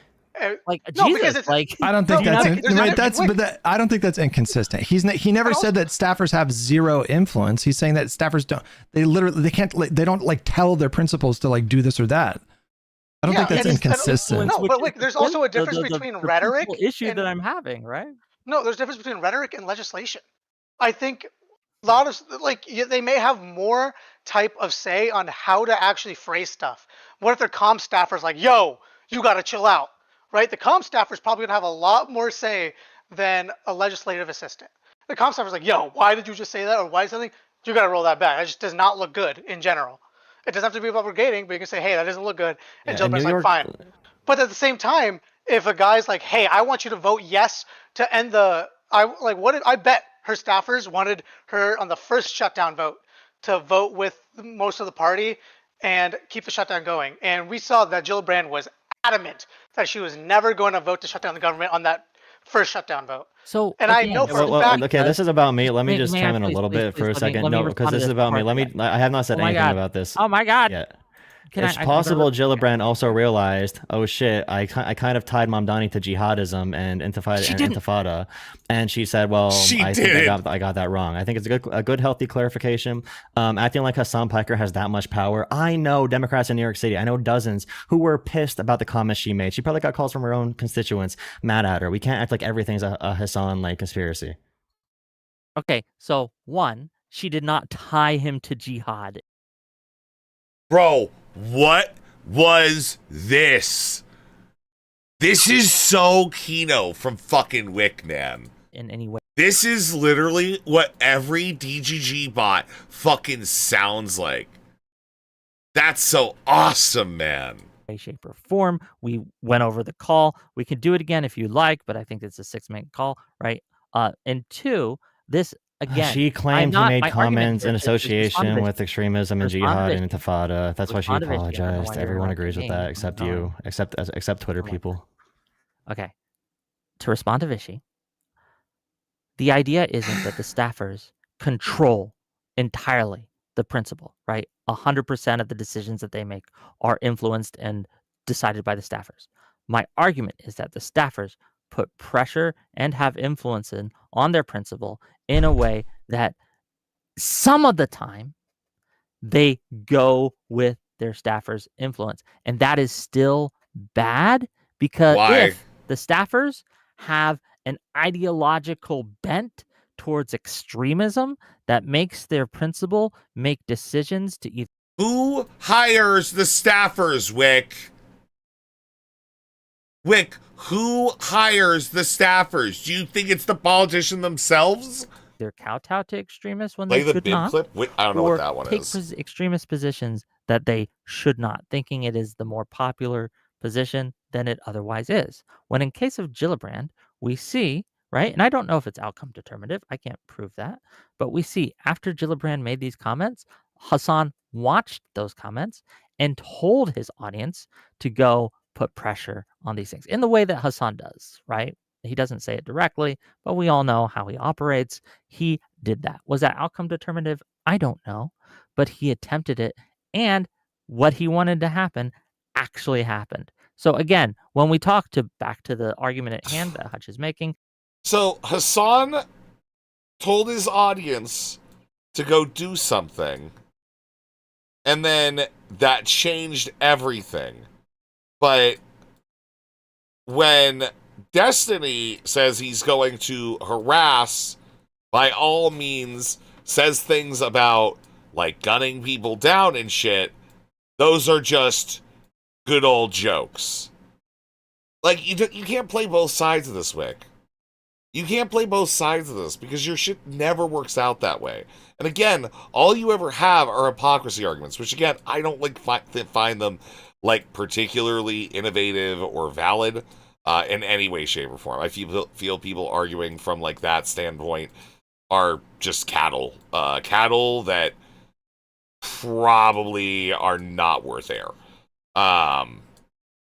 Like No, Jesus, because it's, like I don't think No, that's Whick, but I don't think that's inconsistent. He never said that staffers have zero influence. He's saying that staffers don't. They don't like tell their principals to like do this or that. I don't think that's inconsistent. No, but look, there's also a difference between rhetoric. Issue that I'm having, right? No, there's a difference between rhetoric and legislation. I think a lot of they may have more type of say on how to actually phrase stuff. What if their comm staffers like, yo, you gotta chill out, right? The comm staffer's probably gonna have a lot more say than a legislative assistant. The comm staffer's like, yo, why did you just say that, or why something? You gotta roll that back. That just does not look good in general. It doesn't have to be about brigading, but you can say, hey, that doesn't look good, and Gilbert's like, fine. But at the same time, if a guy's like, hey, I want you to vote yes to end I bet her staffers wanted her on the first shutdown vote to vote with most of the party and keep the shutdown going. And we saw that Gillibrand was adamant that she was never going to vote to shut down the government on that first shutdown vote. So, and I know for a fact. Okay, this is about me. Let me just chime in a please, little please, bit for a please, let me second. No, because respond to this is this about me. part. I have not said Oh my anything God. about this. Oh my God. yet. Can It's I possible Gillibrand also realized, oh shit, I kind of tied Mamdani to jihadism and intifada, and she said, well, I think I got that wrong. I think it's a good healthy clarification. Acting like Hassan Piker has that much power. I know Democrats in New York City. I know dozens who were pissed about the comments she made. She probably got calls from her own constituents mad at her. We can't act like everything's a Hassan like conspiracy. Okay, so one, she did not tie him to jihad. Bro, what was this? This is so Kino from fucking Whick, man. In any way. This is literally what every DGG bot fucking sounds like. That's so awesome, man. Way, shape, or form. We went over the call. We can do it again if you like, but I think it's a 6-minute call, right? And two, this again. She claimed he made comments in association with extremism and jihad and intifada. That's why she apologized. Everyone agrees with that, except you, except Twitter people. Okay. To respond to Vishy, the idea isn't that the staffers control entirely the principal, right? 100% of the decisions that they make are influenced and decided by the staffers. My argument is that the staffers put pressure and have influence on their principal in a way that some of the time they go with their staffers' influence. And that is still bad because if the staffers have an ideological bent towards extremism that makes their principal make decisions to either. Who hires the staffers, Whick? Whick, who hires the staffers? Do you think it's the politician themselves? They're kowtow to extremists when Play they the should bid not. clip? I don't know what that one take is. Extremist positions that they should not, thinking it is the more popular position than it otherwise is. When in case of Gillibrand, we see, right, and I don't know if it's outcome determinative, I can't prove that, but we see after Gillibrand made these comments, Hassan watched those comments and told his audience to go put pressure on these things in the way that Hassan does, right? He doesn't say it directly, but we all know how he operates. He did that. Was that outcome determinative? I don't know, but he attempted it, and what he wanted to happen actually happened. So again, when we talk back to the argument at hand that Hutch is making. So Hassan told his audience to go do something, and then that changed everything. But when Destiny says he's going to harass, by all means, says things about, like, gunning people down and shit, those are just good old jokes. Like, you can't play both sides of this, Whick. You can't play both sides of this because your shit never works out that way. And again, all you ever have are hypocrisy arguments, which again, I don't like find them like particularly innovative or valid in any way, shape, or form. I feel people arguing from like that standpoint are just cattle. Cattle that probably are not worth air.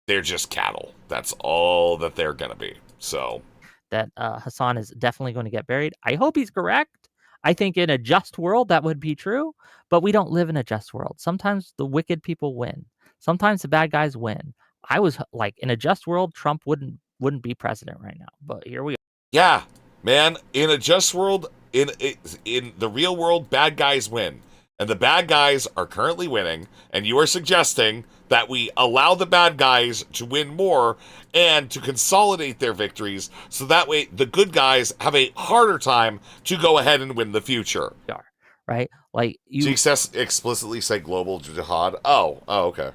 They're just cattle. That's all that they're gonna be. So that Hassan is definitely going to get buried. I hope he's correct. I think in a just world that would be true, but we don't live in a just world. Sometimes the wicked people win. Sometimes the bad guys win. I was like, in a just world, Trump wouldn't be president right now. But here we are. Yeah, man. In a just world, in the real world, bad guys win. And the bad guys are currently winning, and you are suggesting that we allow the bad guys to win more and to consolidate their victories so that way the good guys have a harder time to go ahead and win the future. Right? Like you explicitly say global jihad. Oh, okay.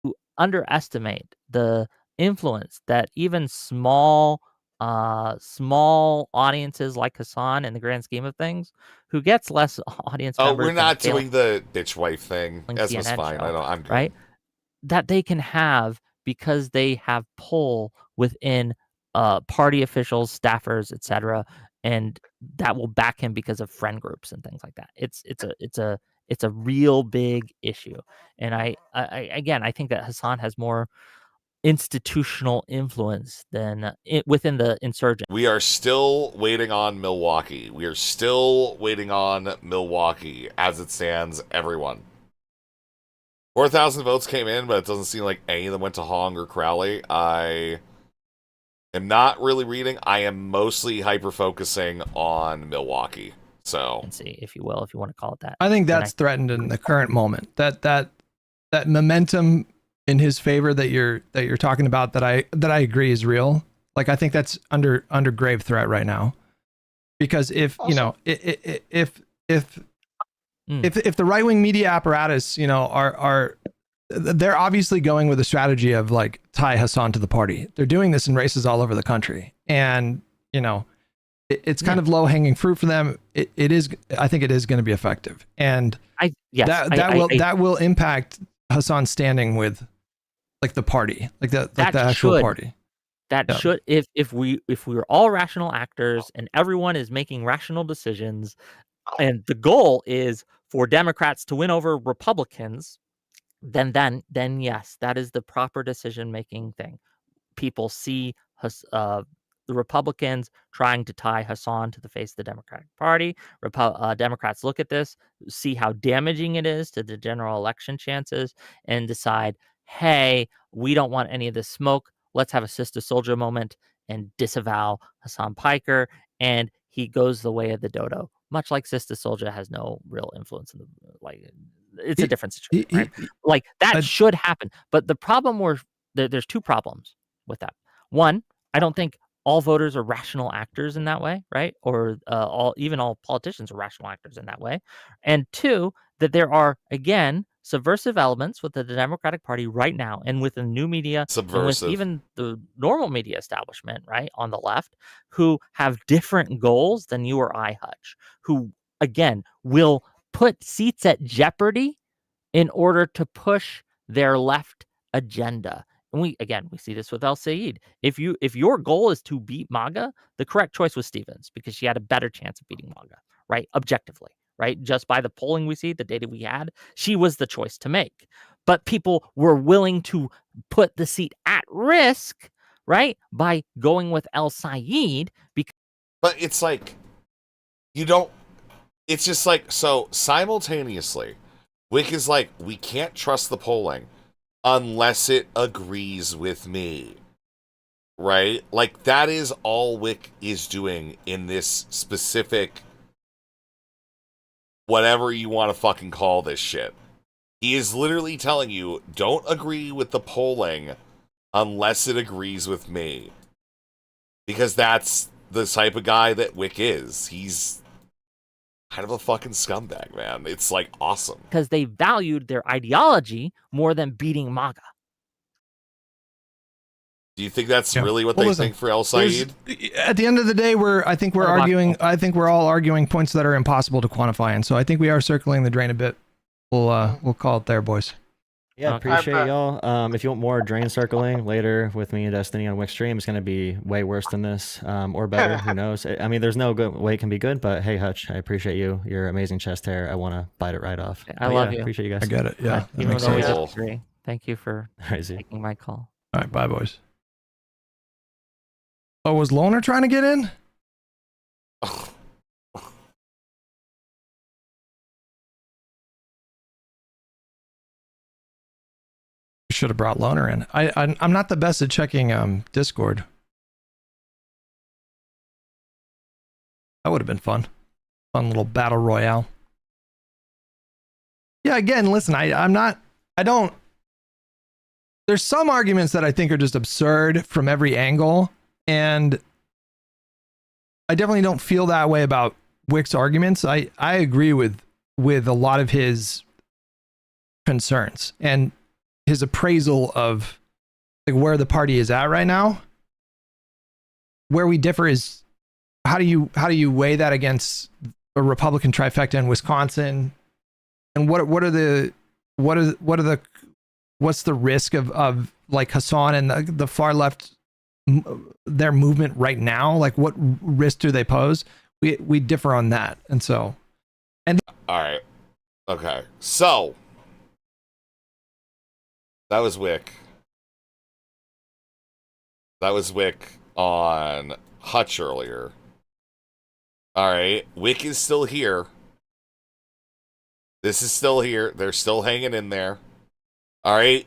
You underestimate the influence that even small audiences like Hassan in the grand scheme of things, who gets less audience members. We're not doing the bitch wife thing. That's fine. I'm good. Right? That they can have because they have pull within party officials, staffers, etc., and that will back him because of friend groups and things like that. It's a real big issue, and I again I think that Hassan has more institutional influence than within the insurgent. We are still waiting on Milwaukee. We are still waiting on Milwaukee as it stands, everyone. 4,000 votes came in, but it doesn't seem like any of them went to Hong or Crowley. I am not really reading. I am mostly hyper-focusing on Milwaukee. So, let's see, if you will, if you want to call it that. I think that's threatened in the current moment. That momentum in his favor that you're talking about, that I agree is real. Like, I think that's under grave threat right now, because if also, you know, if the right wing media apparatus, you know, are they're obviously going with a strategy of like tie Hassan to the party. They're doing this in races all over the country, and you know, it's kind of low hanging fruit for them. It is. I think it is going to be effective, and that will impact Hassan's standing with like the party, like the actual party. That should, if we were all rational actors and everyone is making rational decisions, and the goal is for Democrats to win over Republicans, then yes, that is the proper decision making thing. People see the Republicans trying to tie Hassan to the face of the Democratic Party. Democrats look at this, see how damaging it is to the general election chances, and decide, hey, we don't want any of this smoke. Let's have a Sister Soldier moment and disavow Hassan Piker. And he goes the way of the dodo, much like Sister Soldier has no real influence in the, like, it's a different situation, right? Like that should happen. But the problem there's two problems with that. One, I don't think all voters are rational actors in that way, right? Or even all politicians are rational actors in that way. And two, that there are, again, subversive elements with the Democratic Party right now, and with the new media, and with even the normal media establishment, right, on the left, who have different goals than you or I, Hutch, who, again, will put seats at jeopardy in order to push their left agenda. And we see this with El Sayed. If your goal is to beat MAGA, the correct choice was Stevens, because she had a better chance of beating MAGA, right? Objectively, right? Just by the polling we see, the data we had, she was the choice to make. But people were willing to put the seat at risk, right, by going with El Sayed. But it's like, you don't, it's just like, so simultaneously, Whick is like, we can't trust the polling unless it agrees with me, right? Like, that is all Whick is doing in this specific, whatever you want to fucking call this shit. He is literally telling you, don't agree with the polling unless it agrees with me. Because that's the type of guy that Whick is. He's kind of a fucking scumbag, man. It's like awesome. Because they valued their ideology more than beating MAGA. Do you think that's really what they think for El Said? At the end of the day, I think we're all arguing points that are impossible to quantify, and so I think we are circling the drain a bit. We'll call it there, boys. Yeah, appreciate y'all. If you want more drain circling later with me and Destiny on Wick stream, it's going to be way worse than this, or better. Who knows? I mean, there's no good way it can be good, but hey, Hutch, I appreciate you. Your amazing chest hair. I want to bite it right off. I love you. Appreciate you guys. I get it. Yeah. Even though we disagree. Thank you for Crazy. taking my call. All right, bye, boys. Oh, was Loner trying to get in? Should have brought Loner in. I'm not the best at checking Discord. That would have been fun. Fun little battle royale. Yeah, again, listen, there's some arguments that I think are just absurd from every angle, and I definitely don't feel that way about Wick's arguments. I agree with a lot of his concerns and his appraisal of like where the party is at right now. Where we differ is how do you weigh that against a Republican trifecta in Wisconsin, and what's the risk of like Hassan and the far left, their movement right now? Like, what risk do they pose? We differ on that, and so, and all right, okay, so that was Whick. That was Whick on Hutch earlier. All right, Whick is still here. This is still here. They're still hanging in there. All right,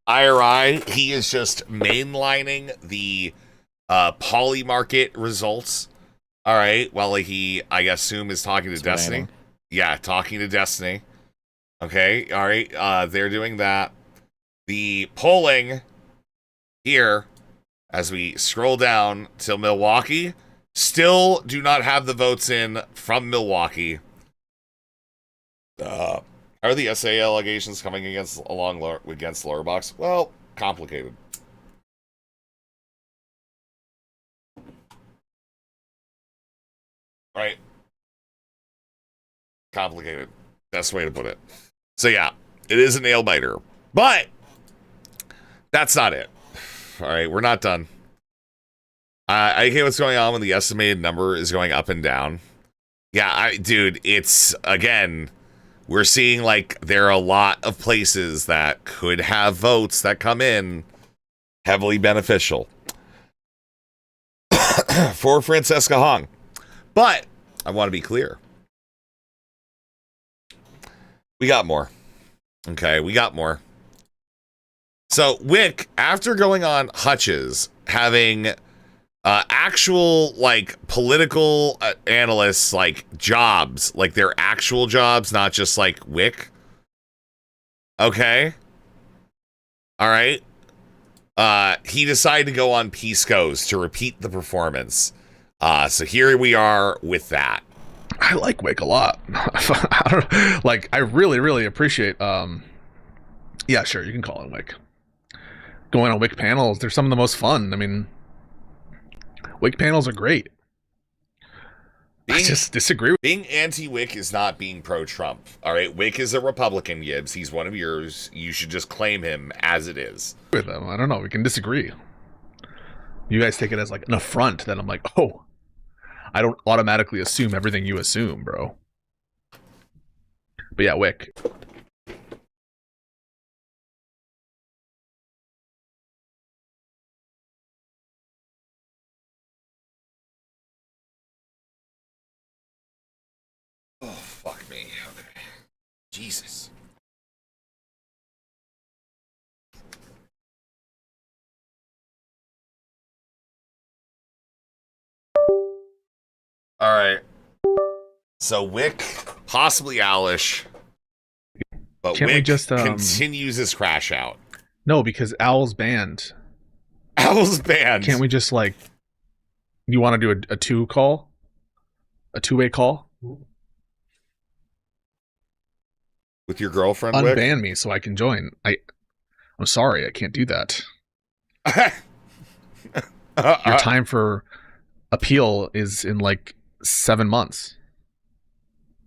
IRI, he is just mainlining the poly market results. All right, well, he, I assume, is talking to Destiny. Yeah, talking to Destiny. Okay, all right, they're doing that. The polling here, as we scroll down till Milwaukee, still do not have the votes in from Milwaukee. Are the SA allegations coming against Lowerbox? Well, complicated. Right? Complicated. Best way to put it. So yeah, it is a nail biter. But that's not it. All right, we're not done. I get what's going on when the estimated number is going up and down. Yeah, dude, it's, again, we're seeing like there are a lot of places that could have votes that come in heavily beneficial for Francesca Hong. But I want to be clear. We got more. Okay, we got more. So Whick, after going on Hutch's, having actual like political analysts like jobs, like their actual jobs, not just like Whick. Okay. All right. He decided to go on Peace Goes to repeat the performance. So here we are with that. I like Whick a lot. I really, really appreciate. Yeah, sure, you can call it Whick. Going on Whick panels, they're some of the most fun. I mean, Whick panels are great. I just disagree with being anti-Whick is not being pro-Trump. All right, Whick is a Republican, Gibbs. He's one of yours. You should just claim him as it is. With them, I don't know. We can disagree. You guys take it as like an affront. Then I'm like, oh, I don't automatically assume everything you assume, bro. But yeah, Whick. Oh, fuck me. Okay. Jesus. All right. So Whick, possibly Alish, but Can't we Whick just, continues his crash out. No, because Owl's banned. Owl's banned. Can't we just like? You want to do a two-way call with your girlfriend? Whick? Unban me so I can join. I'm sorry, I can't do that. Your time for appeal is in like 7 months.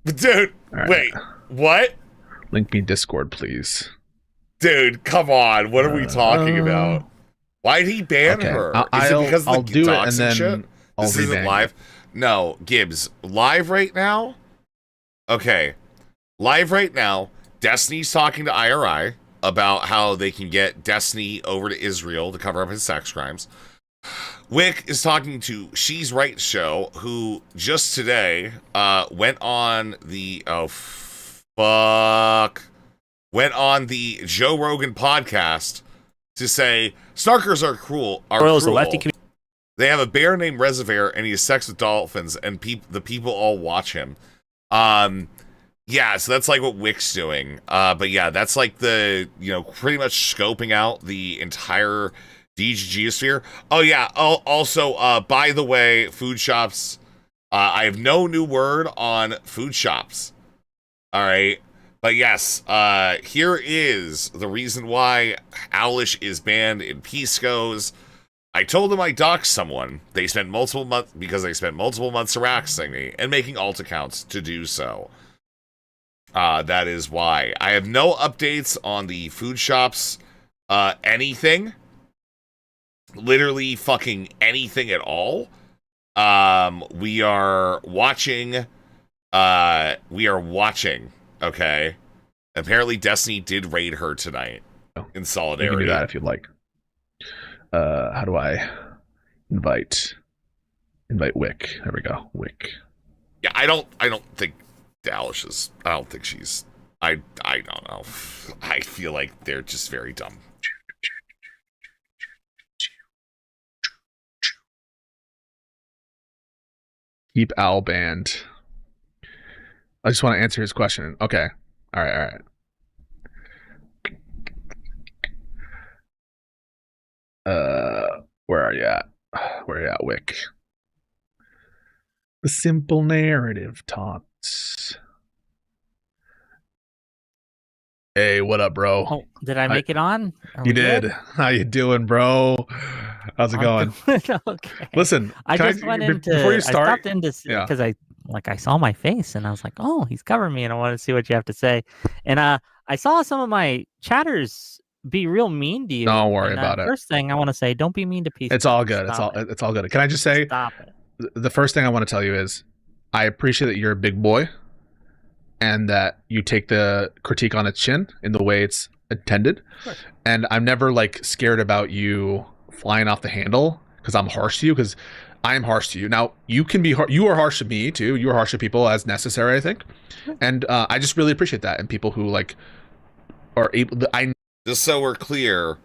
Dude, right. Wait, what? Link me Discord, please. Dude, come on. What are we talking about? Why'd he ban her? Is it because I'll of the do it and doxing then shit? This isn't live? No, Gibbs. Live right now? Okay. Live right now, Destiny's talking to IRI about how they can get Destiny over to Israel to cover up his sex crimes. Whick is talking to She's Right Show, who just today went on the went on the Joe Rogan podcast to say snarkers are cruel. They have a bear named Reservoir, and he has sex with dolphins, and the people all watch him. Yeah, so that's like what Wick's doing. But yeah, that's like the pretty much scoping out the entire DGG sphere. Oh yeah. Also, by the way, Foodshops. I have no new word on Foodshops. All right, but yes. Here is the reason why Owlish is banned in Pisco's. I told them I doxed someone. They spent multiple months harassing me and making alt accounts to do so. That is why. I have no updates on the Foodshops. Anything. Literally fucking anything at all. We are watching. Okay. Apparently Destiny did raid her tonight in solidarity. You can do that if you'd like. How do I invite Whick? There we go. Whick. Yeah, I don't think Dallas is. I don't think she's. I don't know. I feel like they're just very dumb. Keep Owl banned. I just want to answer his question. Okay. All right. Where are you at? Where are you at, Whick? The simple narrative talks. Hey, what up, bro? Oh, did I make it on? You did. Good? How you doing, bro? How's it going? Okay. Listen, I just went into. before you start. I stopped in because I saw my face and I was like, oh, he's covering me, and I wanted to see what you have to say. And I saw some of my chatters be real mean to you. Don't worry about it. First thing I want to say, don't be mean to people. It's all good. It's all good. Can I just say, stop it? The first thing I want to tell you is, I appreciate that you're a big boy, and that you take the critique on its chin in the way it's intended. And I'm never like scared about you flying off the handle because I'm harsh to you, because I'm harsh to you. Now you can be you are harsh to me too. You are harsh to people as necessary, I think. And I just really appreciate that. And people who like are able to, just so we're clear,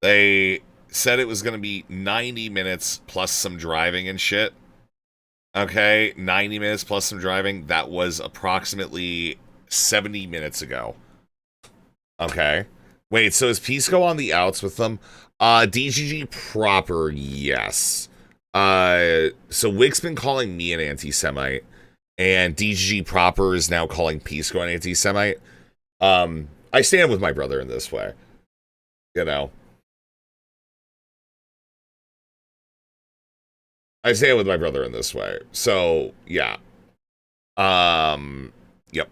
they said it was going to be 90 minutes plus some driving and shit. Okay, 90 minutes plus some driving. That was approximately 70 minutes ago. Okay. Wait, so is Pisco on the outs with them? DGG proper, yes. So Wick's been calling me an anti-Semite, and DGG proper is now calling Pisco an anti-Semite. I stand with my brother in this way. You know. I stand with my brother in this way. So, yeah. Yep.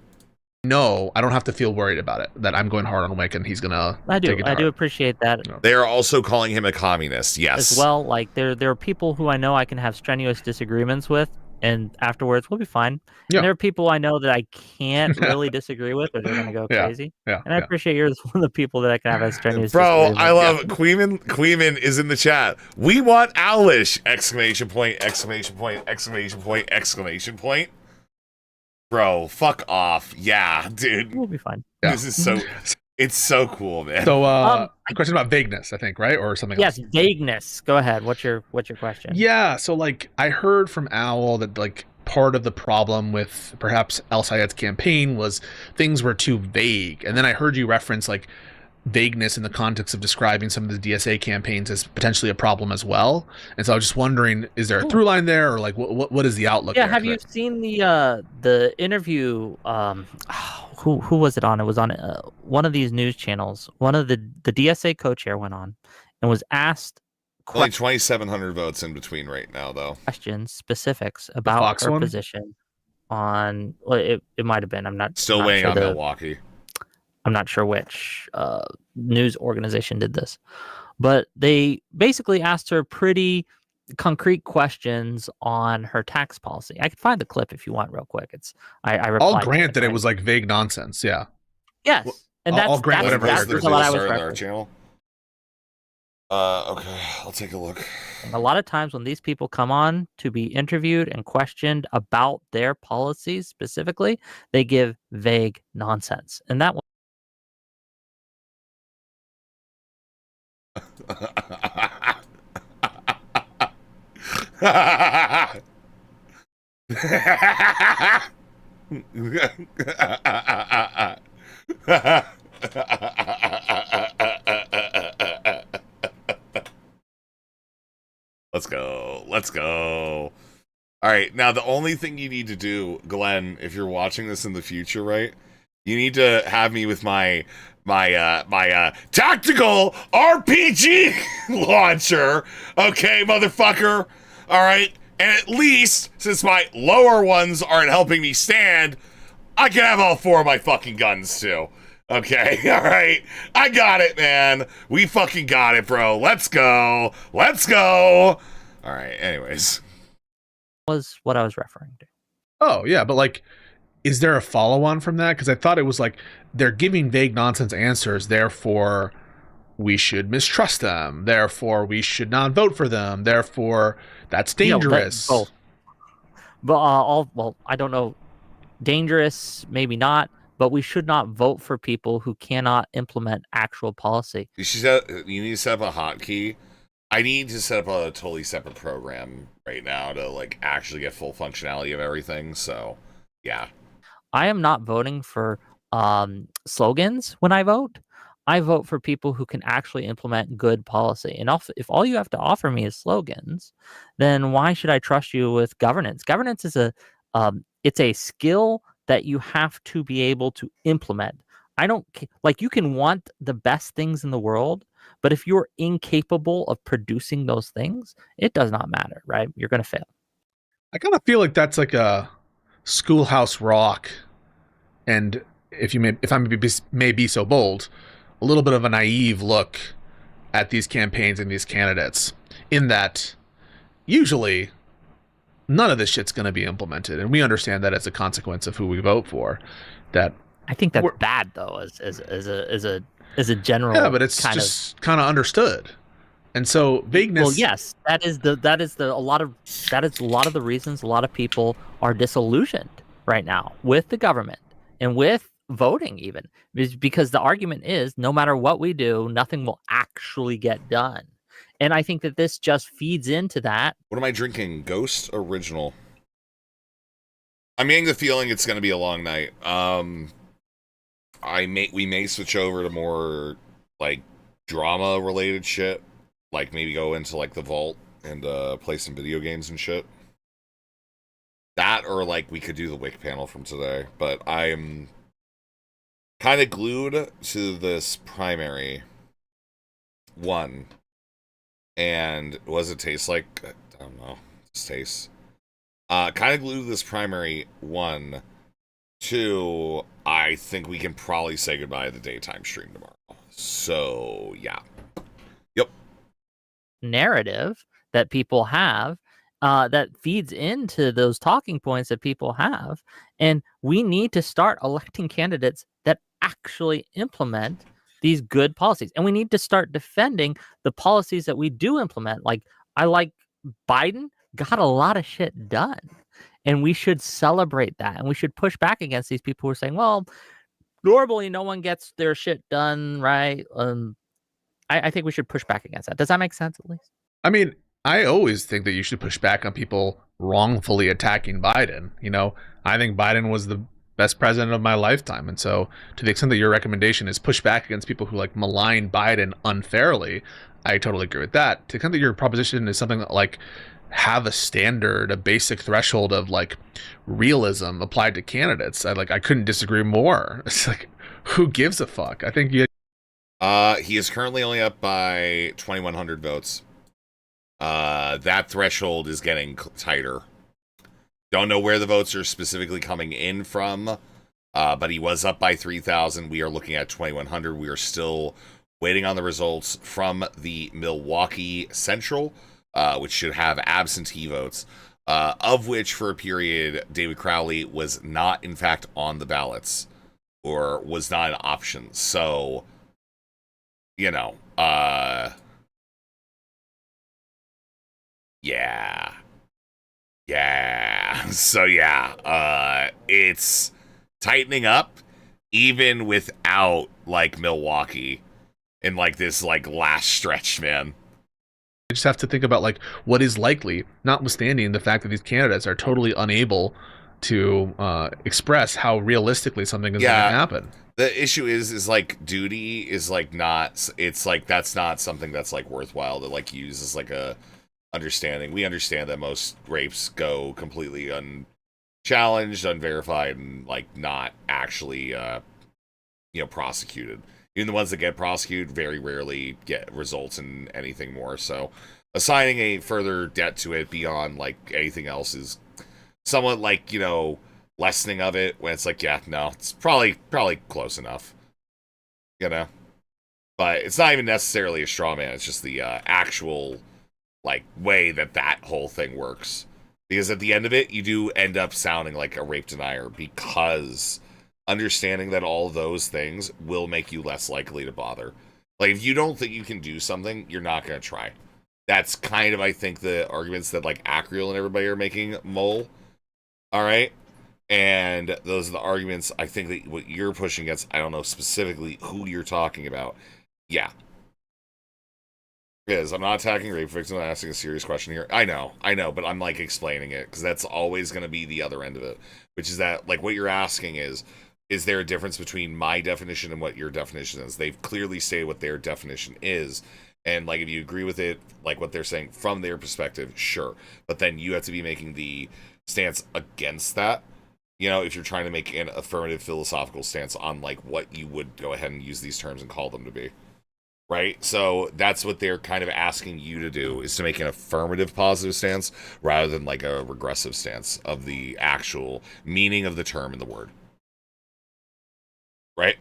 No, I don't have to feel worried about it, that I'm going hard on Wick and he's gonna I do. take it I hard. do appreciate that. They are also calling him a communist, yes. As well, like there are people who I know I can have strenuous disagreements with, and afterwards we'll be fine. Yeah. And there are people I know that I can't really disagree with, or they're gonna go crazy. Yeah. And I appreciate you're one of the people that I can have a strenuous Bro, disagreement I love with. Queeman is in the chat. We want Owlish! Exclamation point, exclamation point, exclamation point, exclamation point. Bro, fuck off. Yeah, dude. We'll be fine. This is so it's so cool, man. So a question about vagueness, I think, right? Or something else. Yes, vagueness. Go ahead. What's your question? Yeah, so like I heard from Owl that like part of the problem with perhaps El Sayed's campaign was things were too vague. And then I heard you reference like vagueness in the context of describing some of the DSA campaigns as potentially a problem as well. And so I was just wondering, is there a through line there, or like what is the outlook? Yeah, there? have you seen the interview? Who was it on? It was on one of these news channels. One of the DSA co-chair went on and was asked only 2,700 votes in between right now, though. Questions, specifics about her position on. Well, it might have been. I'm not still weighing on Milwaukee. I'm not sure which news organization did this, but they basically asked her pretty concrete questions on her tax policy. I could find the clip if you want, real quick. I'll grant that it was like vague nonsense. Yeah. Yes, well, and that's grant that's what I was referencing. Channel. Okay, I'll take a look. And a lot of times when these people come on to be interviewed and questioned about their policies specifically, they give vague nonsense, and that one. Let's go. All right, now the only thing you need to do, Glenn, if you're watching this in the future, right? You need to have me with my tactical RPG launcher, okay, motherfucker? All right, and at least since my lower ones aren't helping me stand, I can have all 4 of my fucking guns too. Okay, all right, I got it, man. We fucking got it, bro. Let's go. All right. Anyways, was what I was referring to. Oh yeah, but like, is there a follow-on from that? Because I thought it was like they're giving vague nonsense answers, therefore we should mistrust them, therefore we should not vote for them, therefore that's dangerous. But well, I don't know. Dangerous, maybe not, but we should not vote for people who cannot implement actual policy. You need to set up a hotkey. I need to set up a totally separate program right now to like actually get full functionality of everything. So, yeah. I am not voting for slogans when I vote. I vote for people who can actually implement good policy. And if all you have to offer me is slogans, then why should I trust you with governance? Governance is it's a skill that you have to be able to implement. I don't like, you can want the best things in the world, but if you're incapable of producing those things, it does not matter, right? You're going to fail. I kind of feel like that's like a Schoolhouse Rock, and if I may be so bold, a little bit of a naive look at these campaigns and these candidates, in that usually none of this shit's going to be implemented, and we understand that as a consequence of who we vote for. That I think that's bad, though, as a general. Yeah, but it's just kind of understood, and so vagueness. Well, yes, that is a lot of the reasons a lot of people are disillusioned right now with the government and with voting, even because the argument is no matter what we do, nothing will actually get done. And I think that this just feeds into that. What am I drinking? Ghost Original. I'm getting the feeling it's going to be a long night. We may switch over to more like drama related shit, like maybe go into like the vault and play some video games and shit. That, or like we could do the Whick panel from today, but I'm kind of glued to this primary one. And what does it taste like? I don't know. It just tastes. Kind of glued to this primary one. 2, I think we can probably say goodbye to the daytime stream tomorrow. So, yeah. Yep. Narrative that people have that feeds into those talking points that people have. And we need to start electing candidates that actually implement these good policies. And we need to start defending the policies that we do implement. Like, I like Biden got a lot of shit done. And we should celebrate that. And we should push back against these people who are saying, well, normally no one gets their shit done, right? I think we should push back against that. Does that make sense, at least? I mean, I always think that you should push back on people wrongfully attacking Biden. You know, I think Biden was the best president of my lifetime. And so to the extent that your recommendation is push back against people who like malign Biden unfairly, I totally agree with that. To the extent that your proposition is something that like have a standard, a basic threshold of like realism applied to candidates, I couldn't disagree more. It's like, who gives a fuck? I think he is currently only up by 2,100 votes. That threshold is getting tighter. Don't know where the votes are specifically coming in from, but he was up by 3,000. We are looking at 2,100. We are still waiting on the results from the Milwaukee Central, which should have absentee votes, of which for a period David Crowley was not in fact on the ballots or was not an option. So, you know, yeah. So yeah, it's tightening up even without like Milwaukee in like this like last stretch, man. You just have to think about like what is likely, notwithstanding the fact that these candidates are totally unable to express how realistically something is going to happen. The issue is like duty is like not, it's like that's not something that's like worthwhile to like use as like a understanding. We understand that most rapes go completely unchallenged, unverified, and like not actually prosecuted. Even the ones that get prosecuted very rarely get results in anything more. So assigning a further debt to it beyond like anything else is somewhat like, lessening of it when it's like, yeah, no, it's probably close enough, but it's not even necessarily a straw man. It's just the actual like way that whole thing works, because at the end of it you do end up sounding like a rape denier, because understanding that all those things will make you less likely to bother. Like if you don't think you can do something, you're not going to try. That's kind of, I think, the arguments that like Acreal and everybody are making, Mole. All right. And those are the arguments I think that what you're pushing against. I don't know specifically who you're talking about. Yeah. I'm not attacking rape victims. I'm asking a serious question here. I know, but I'm like explaining it because that's always going to be the other end of it, which is that like what you're asking is there a difference between my definition and what your definition is? They've clearly stated what their definition is. And like if you agree with it, like what they're saying from their perspective, sure. But then you have to be making the stance against that. If you're trying to make an affirmative philosophical stance on like what you would go ahead and use these terms and call them to be. Right? So that's what they're kind of asking you to do, is to make an affirmative positive stance rather than like a regressive stance of the actual meaning of the term in the word. Right?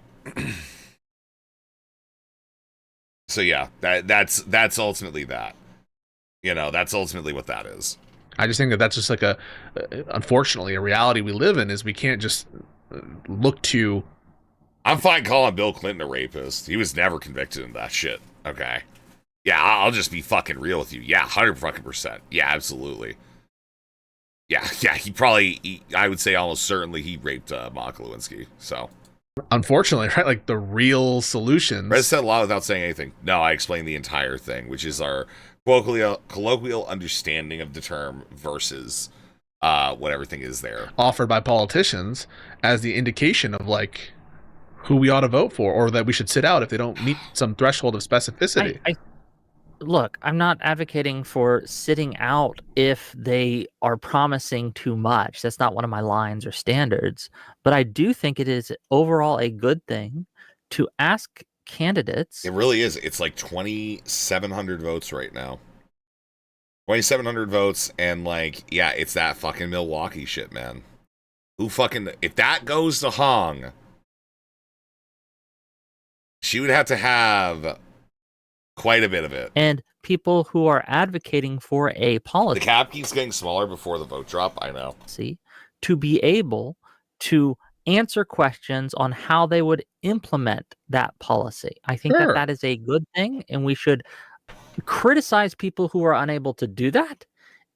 So yeah, that's ultimately that. That's ultimately what that is. I just think that that's just like unfortunately, a reality we live in, is we can't just look to. I'm fine calling Bill Clinton a rapist. He was never convicted of that shit. Okay. Yeah, I'll just be fucking real with you. Yeah, 100%. Yeah, absolutely. Yeah, he probably, I would say almost certainly he raped Monica Lewinsky. So. Unfortunately, right? Like the real solutions. Rez said a lot without saying anything. No, I explained the entire thing, which is our colloquial understanding of the term versus what everything is there. Offered by politicians as the indication of like who we ought to vote for, or that we should sit out if they don't meet some threshold of specificity. Look, I'm not advocating for sitting out if they are promising too much. That's not one of my lines or standards. But I do think it is overall a good thing to ask candidates. It really is. It's like 2,700 votes right now. 2,700 votes, and like, yeah, it's that fucking Milwaukee shit, man. If that goes to Hong, she would have to have quite a bit of it. And people who are advocating for a policy. The cap keeps getting smaller before the vote drop, I know. To be able to answer questions on how they would implement that policy. I think that is a good thing, and we should criticize people who are unable to do that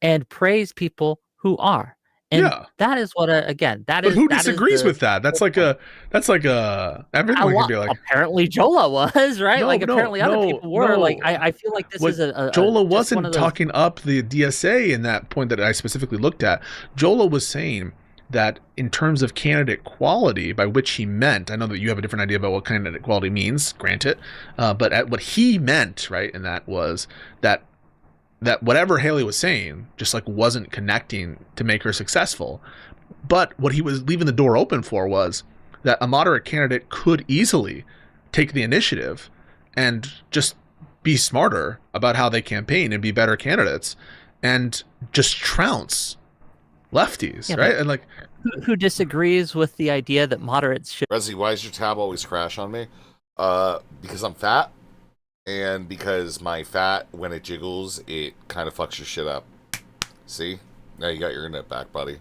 and praise people who are. And that is what who disagrees with that? That's like everyone can be like. Apparently Jola was, right? Apparently other people were. Like I feel like this is Jola wasn't talking up the DSA in that point that I specifically looked at. Jola was saying that in terms of candidate quality, by which he meant, I know that you have a different idea about what candidate quality means, granted, but what he meant, right, and that was that whatever Haley was saying just like wasn't connecting to make her successful. But what he was leaving the door open for was that a moderate candidate could easily take the initiative and just be smarter about how they campaign and be better candidates and just trounce lefties, Yeah, right? but And like, who disagrees with the idea that moderates should? Resi, why does your tab always crash on me? Because I'm fat, and because my fat, when it jiggles, it kind of fucks your shit up. See? Now you got your internet back, buddy.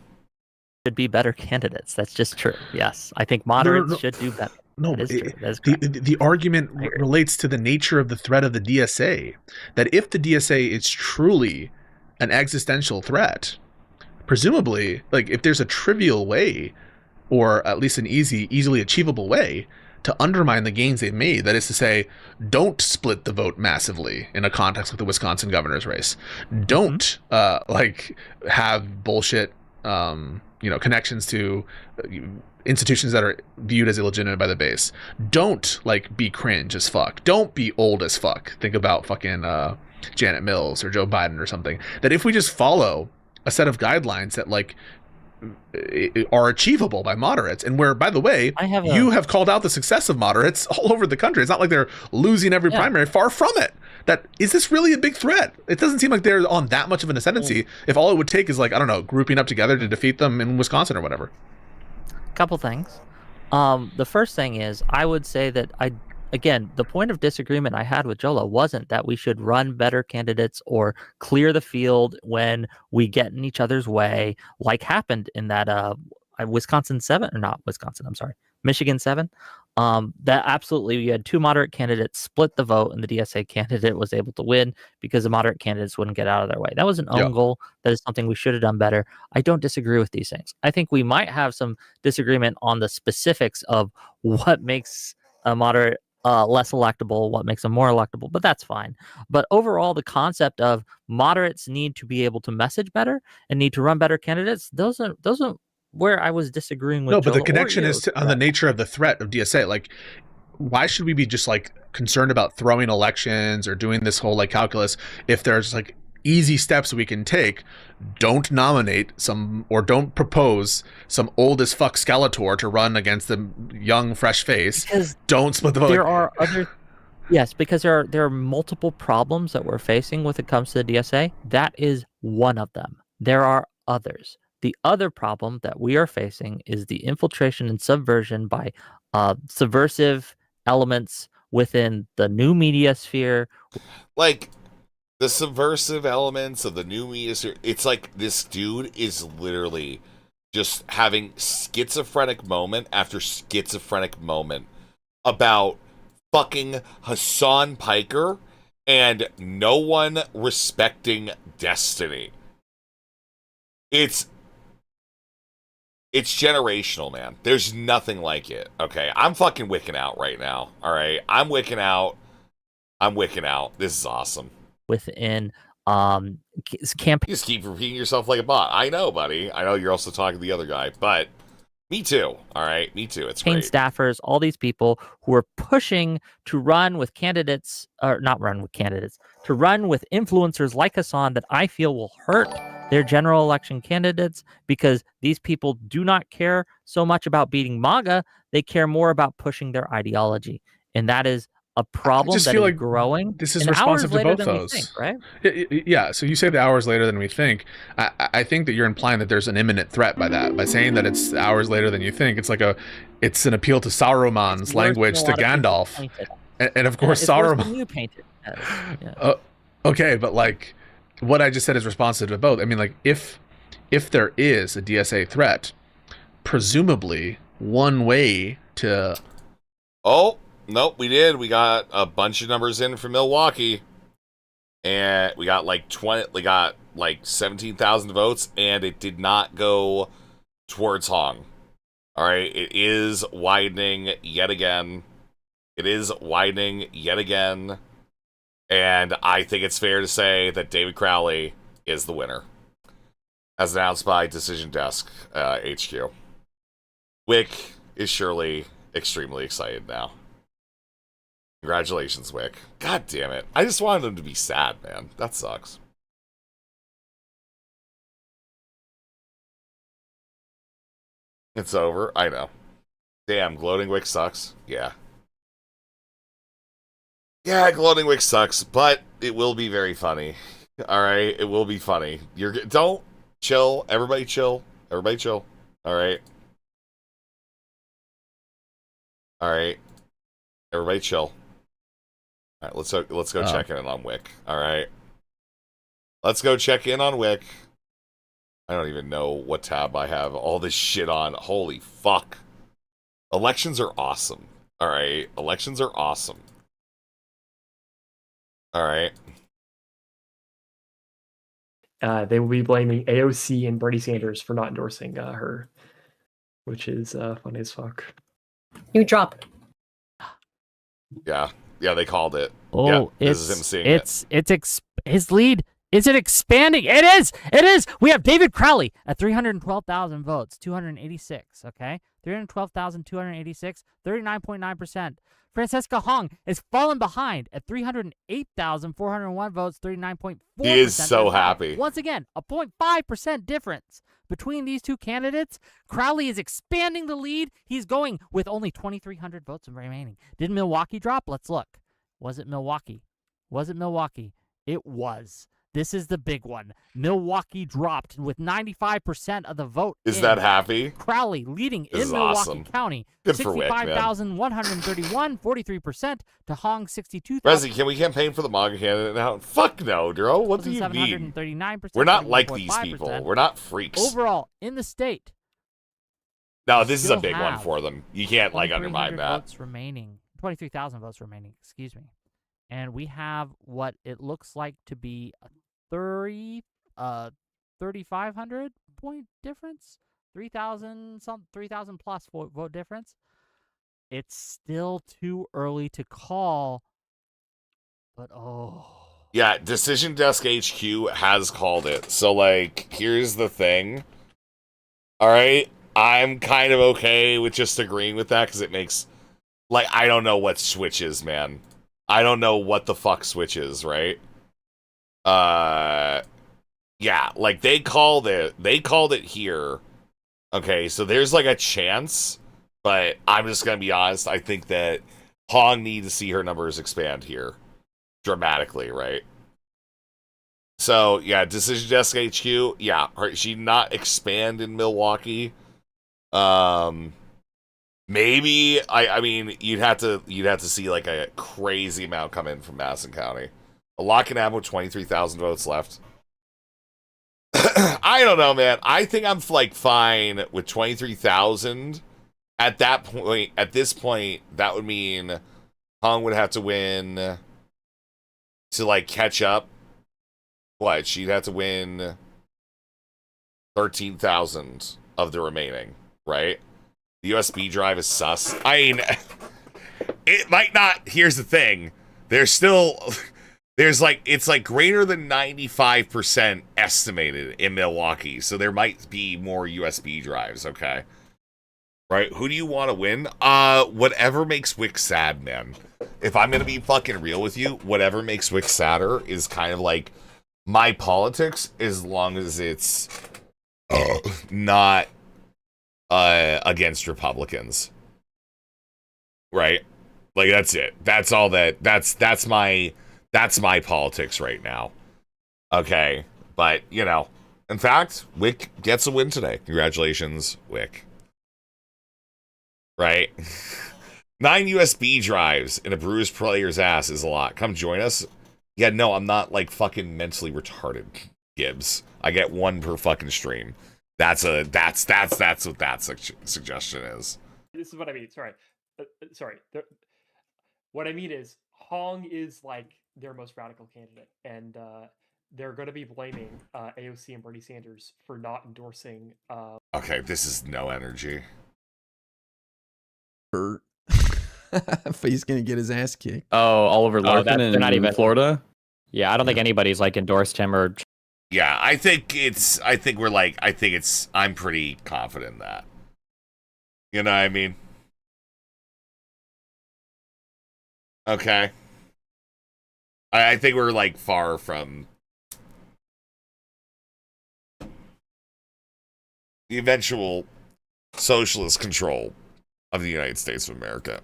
Should be better candidates. That's just true. Yes, I think moderates should do better. No, that is true. That is the argument relates to the nature of the threat of the DSA. That if the DSA is truly an existential threat, presumably, like if there's a trivial way, or at least an easily achievable way to undermine the gains they've made, that is to say, don't split the vote massively in a context like the Wisconsin governor's race. Don't like have bullshit connections to institutions that are viewed as illegitimate by the base. Don't like be cringe as fuck. Don't be old as fuck. Think about fucking Janet Mills or Joe Biden or something. That if we just follow a set of guidelines that like are achievable by moderates, and where, by the way, you have called out the success of moderates all over the country. It's not like they're losing every primary. Far from it. That is this really a big threat? It doesn't seem like they're on that much of an ascendancy. If all it would take is like, I don't know, grouping up together to defeat them in Wisconsin or whatever. Couple things. The first thing is, I would say that again, the point of disagreement I had with Jola wasn't that we should run better candidates or clear the field when we get in each other's way, like happened in that Wisconsin 7, or not Wisconsin, I'm sorry, Michigan 7. That absolutely, you had two moderate candidates split the vote, and the DSA candidate was able to win because the moderate candidates wouldn't get out of their way. That was an own goal. That is something we should have done better. I don't disagree with these things. I think we might have some disagreement on the specifics of what makes a moderate less electable, what makes them more electable, but that's fine. But overall, the concept of moderates need to be able to message better and need to run better candidates, those are where I was disagreeing with. No, but Jola the connection is on the nature of the threat of DSA. Like, why should we be just like concerned about throwing elections or doing this whole like calculus if there's like easy steps we can take? Don't nominate some, or don't propose some old as fuck Skeletor to run against the young fresh face. Because don't split the vote. There are other, yes, because there are multiple problems that we're facing when it comes to the DSA. That is one of them. There are others. The other problem that we are facing is the infiltration and subversion by subversive elements within the new media sphere. Like, the subversive elements of the new media sphere, it's like this dude is literally just having schizophrenic moment after schizophrenic moment about fucking Hassan Piker and no one respecting destiny. It's generational, man. There's nothing like it. Okay, I'm fucking wicking out right now. All right, I'm wicking out. This is awesome. Within campaign, you just keep repeating yourself like a bot. I know, buddy. I know you're also talking to the other guy, but me too. All right, me too. It's great. Staffers, all these people who are pushing to run with candidates, or not run with candidates, to run with influencers like Hassan that I feel will hurt their general election candidates, because these people do not care so much about beating MAGA. They care more about pushing their ideology. And that is a problem that is growing. This is responsive to both those. Think, right? Yeah. So you say the hours later than we think. I think that you're implying that there's an imminent threat by that. By saying that it's hours later than you think, it's an appeal to Saruman's language to Gandalf. And of course, Saruman. You painted. Yeah. Okay, but like, what I just said is responsive to both. I mean, like, if there is a DSA threat, presumably one way to... Oh, nope, we did. We got a bunch of numbers in from Milwaukee. And we got like 17,000 votes, and it did not go towards Hong. All right, it is widening yet again. And I think it's fair to say that David Crowley is the winner. as announced by Decision Desk HQ. Whick is surely extremely excited now. Congratulations, Whick. God damn it. I just wanted him to be sad, man. That sucks. It's over. I know. Damn, Gloating Whick sucks. Yeah. Yeah, Gloating Whick sucks, but it will be very funny. Alright? It will be funny. Don't chill. Everybody chill. Everybody chill. Alright? Alright. Everybody chill. Alright, let's go check in on Whick. Alright. Let's go check in on Whick. I don't even know what tab I have all this shit on. Holy fuck. Elections are awesome. Alright. Elections are awesome. Alright. They will be blaming AOC and Bernie Sanders for not endorsing her, which is funny as fuck. New drop. Yeah. Yeah, they called it. Oh, yeah, this is him seeing his lead. Is it expanding? It is. It is. We have David Crowley at 312,000 votes, 286. Okay, 312,286, 39.9%. Francesca Hong is falling behind at 308,401 votes, 39.4%. He is so happy. Once again, a 0.5% difference between these two candidates. Crowley is expanding the lead. He's going with only 2,300 votes remaining. Did Milwaukee drop? Let's look. Was it Milwaukee? Was it Milwaukee? It was. This is the big one. Milwaukee dropped with 95% of the vote. Is that happy? Crowley leading this in Milwaukee awesome. County. Good for Whick, man. 65,131, 43% to Hong 62,000. Resi, can we campaign for the MAGA candidate now? Fuck no, Dro. What do you mean? We're not like these people. We're not freaks. Overall, in the state. No, this is a big one for them. You can't like undermine that. Votes remaining. 23,000 votes remaining. Excuse me. And we have what it looks like to be a 3,500 point difference, 3,000 plus vote difference. It's still too early to call, but yeah, Decision Desk HQ has called it. So like, here's the thing. All right, I'm kind of okay with just agreeing with that because it makes like I don't know what switches, man. I don't know what the fuck switches, right? Yeah, like they called it here. Okay, so there's like a chance, but I'm just gonna be honest, I think that Hong needs to see her numbers expand here dramatically, right? So yeah, Decision Desk HQ, yeah, she not expand in Milwaukee. Maybe I mean you'd have to see like a crazy amount come in from Madison County. A lot can happen with 23,000 votes left. I don't know, man. I think I'm like fine with 23,000. At that point, at this point, that would mean Hong would have to win to like catch up. What? She'd have to win 13,000 of the remaining, right? The USB drive is sus. I mean, it might not. Here's the thing. There's like, it's like greater than 95% estimated in Milwaukee. So there might be more USB drives, okay? Right? Who do you want to win? Whatever makes Whick sad, man. If I'm going to be fucking real with you, whatever makes Whick sadder is kind of like my politics, as long as it's not against Republicans, right? Like that's it. That's all that. That's my politics right now. Okay, but you know, in fact, Whick gets a win today. Congratulations, Whick. Right? 9 USB drives in a bruised player's ass is a lot. Come join us. Yeah, no, I'm not like fucking mentally retarded, Gibbs. I get one per fucking stream. That's what that suggestion is. This is what I mean. Sorry. What I mean is Hong is like their most radical candidate, and they're going to be blaming AOC and Bernie Sanders for not endorsing. Okay, this is no energy. He's going to get his ass kicked. Oh, Oliver Larkin they're not even Florida. Yeah, I don't think anybody's like endorsed him or Yeah, I think I'm pretty confident in that. You know what I mean? Okay. I think we're like far from the eventual socialist control of the United States of America.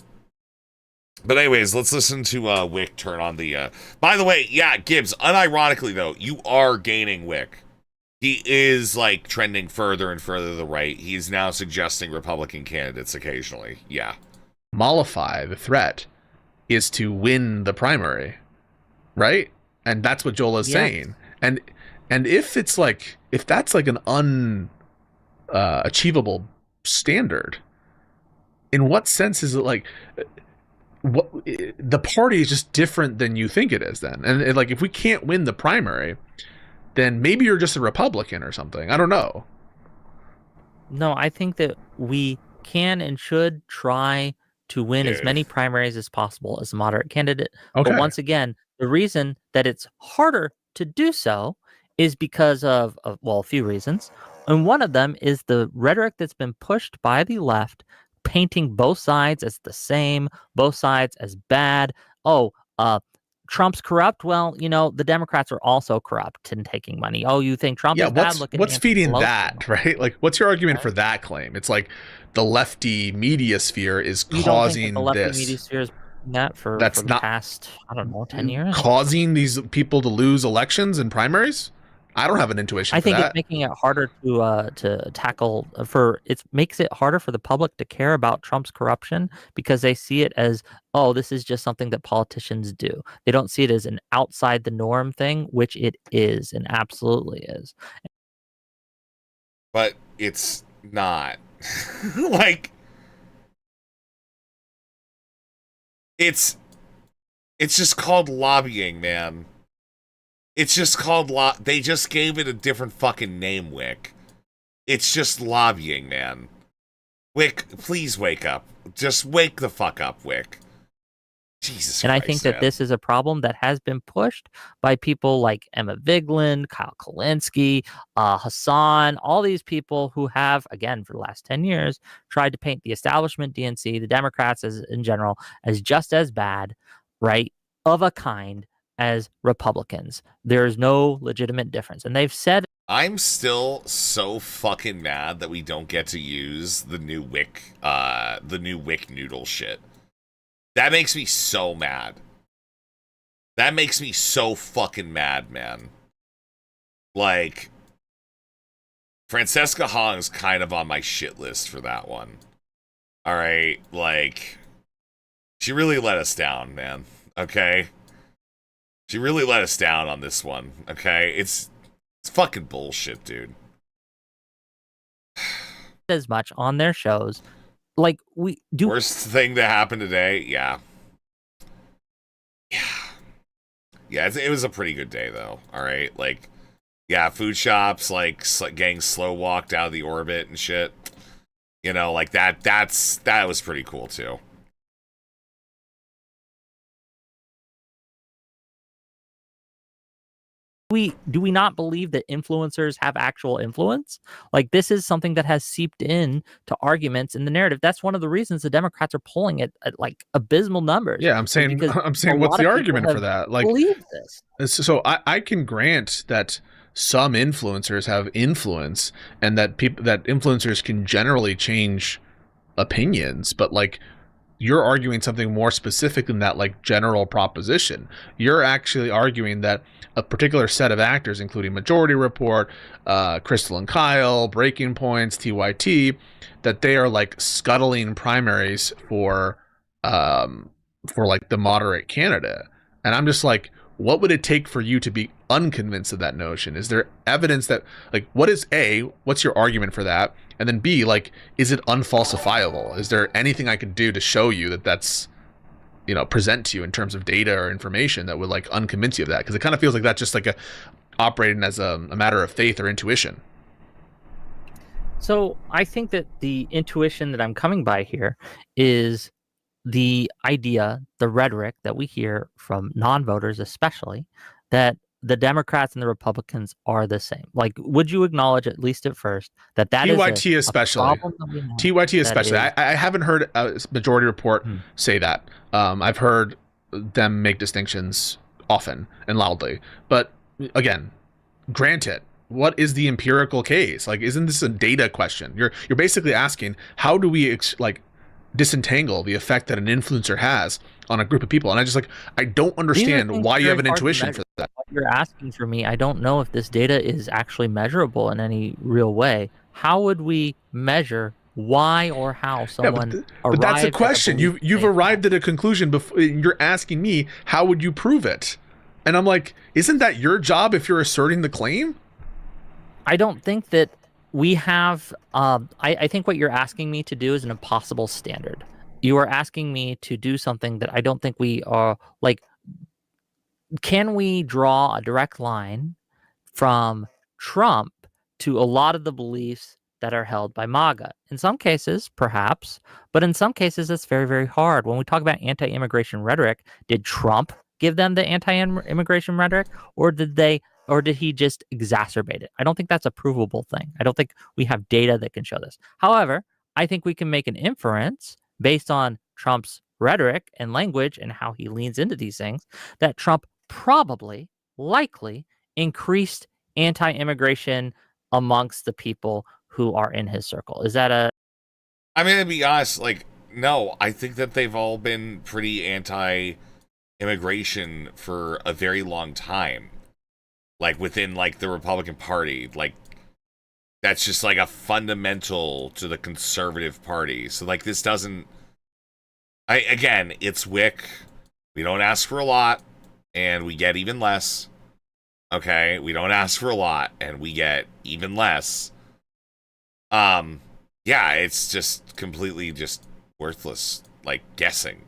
But anyways, let's listen to Whick turn on the by the way, yeah, Gibbs, unironically though, you are gaining Whick. He is like trending further and further to the right. He's now suggesting Republican candidates occasionally. Yeah. Mollify the threat is to win the primary, right? And that's what Joel is saying. And if that's like an achievable standard, in what sense is it like what the party is just different than you think it is then? And like if we can't win the primary, then maybe you're just a Republican or something. I don't know. No, I think that we can and should try to win as many primaries as possible as a moderate candidate. Okay. But once again, the reason that it's harder to do so is because of a few reasons. And one of them is the rhetoric that's been pushed by the left, painting both sides as the same, both sides as bad. Trump's corrupt. Well, the Democrats are also corrupt and taking money. Oh, you think Trump is bad? What's feeding that, right? Like, what's your argument for that claim? It's like the lefty media sphere is causing the lefty this. Media sphere is that for That's the not past, 10 years, causing these people to lose elections and primaries. I don't have an intuition. I think for that. it's making it harder to tackle. It makes it harder for the public to care about Trump's corruption because they see it as, oh, this is just something that politicians do. They don't see it as an outside the norm thing, which it is and absolutely is. But it's not. Like it's just called lobbying, man. It's just called they just gave it a different fucking name, Whick. It's just lobbying, man. Whick, please wake up. Just wake the fuck up, Whick. Jesus And Christ, I think that this is a problem that has been pushed by people like Emma Vigeland, Kyle Kulinski, Hassan, all these people who have, again, for the last 10 years, tried to paint the establishment, DNC, the Democrats in general, as just as bad, right, of a kind as Republicans. There's no legitimate difference. And they've said... I'm still so fucking mad that we don't get to use the new Whick noodle shit. That makes me so mad. That makes me so fucking mad, man. Like, Francesca Hong's kind of on my shit list for that one. Alright, like, she really let us down, man. Okay? She really let us down on this one, okay? It's fucking bullshit, dude. As much on their shows. Like, we do. Worst thing that happened today, yeah. Yeah, it was a pretty good day, though, alright? Like, yeah, Foodshops, like, getting slow walked out of the orbit and shit. You know, like, that was pretty cool, too. Do we not believe that influencers have actual influence? Like, this is something that has seeped in to arguments in the narrative. That's one of the reasons the Democrats are polling it at like abysmal numbers. Yeah, I'm saying what's the argument for that? Like, believe this. So I can grant that some influencers have influence and that influencers can generally change opinions, but like, you're arguing something more specific than that, like general proposition. You're actually arguing that a particular set of actors, including Majority Report, Crystal and Kyle, Breaking Points, TYT, that they are like scuttling primaries for like the moderate candidate. And I'm just like, what would it take for you to be unconvinced of that notion? Is there evidence that, like, what's your argument for that? And then B, like, is it unfalsifiable? Is there anything I could do to show you that that's, present to you in terms of data or information that would like unconvince you of that? Because it kind of feels like that's just like operating as a matter of faith or intuition. So I think that the intuition that I'm coming by here is the idea, the rhetoric that we hear from non-voters, especially, that the Democrats and the Republicans are the same? Like, would you acknowledge, at least at first, that TYT is especially. a problem that we have TYT especially. that is- I haven't heard a majority report say that. I've heard them make distinctions often and loudly. But again, granted, what is the empirical case? Like, isn't this a data question? You're basically asking, how do we disentangle the effect that an influencer has on a group of people? And I don't understand why you have an intuition for that. What you're asking for me, I don't know if this data is actually measurable in any real way. How would we measure why or how someone but that's the arrived at question. belief You've arrived at a conclusion before. You're asking me, how would you prove it? And I'm like, isn't that your job if you're asserting the claim? I don't think that we have. I think what you're asking me to do is an impossible standard. You are asking me to do something that I don't think we are. Like, can we draw a direct line from Trump to a lot of the beliefs that are held by MAGA? In some cases, perhaps, but in some cases, it's very, very hard. When we talk about anti-immigration rhetoric, did Trump give them the anti-immigration rhetoric, or did he just exacerbate it? I don't think that's a provable thing. I don't think we have data that can show this. However, I think we can make an inference based on Trump's rhetoric and language and how he leans into these things that Trump probably, likely increased anti-immigration amongst the people who are in his circle. Is that a... I mean, to be honest, like, no, I think that they've all been pretty anti-immigration for a very long time. Like, within, like, the Republican Party. Like, that's just, like, a fundamental to the conservative party. So, like, this doesn't... Again, it's Whick. We don't ask for a lot, and we get even less. Okay? We don't ask for a lot, and we get even less. Yeah, it's just completely just worthless, like, guessing.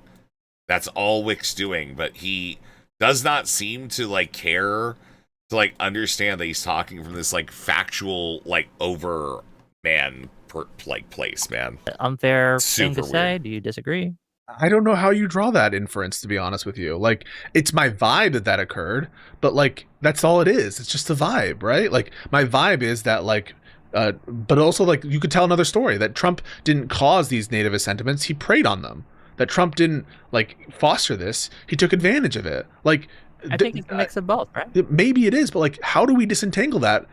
That's all Wick's doing, but he does not seem to, like, care to, like, understand that he's talking from this, like, factual, like, over man place, man. Unfair Super thing to say. weird. Do you disagree? I don't know how you draw that inference, to be honest with you. Like, it's my vibe that occurred, but, like, that's all it is. It's just a vibe, right? Like, my vibe is that, like, but also, like, you could tell another story that Trump didn't cause these nativist sentiments. He preyed on them. That Trump didn't, like, foster this. He took advantage of it. Like, I think it's a mix of both, right? Maybe it is, but, like, how do we disentangle that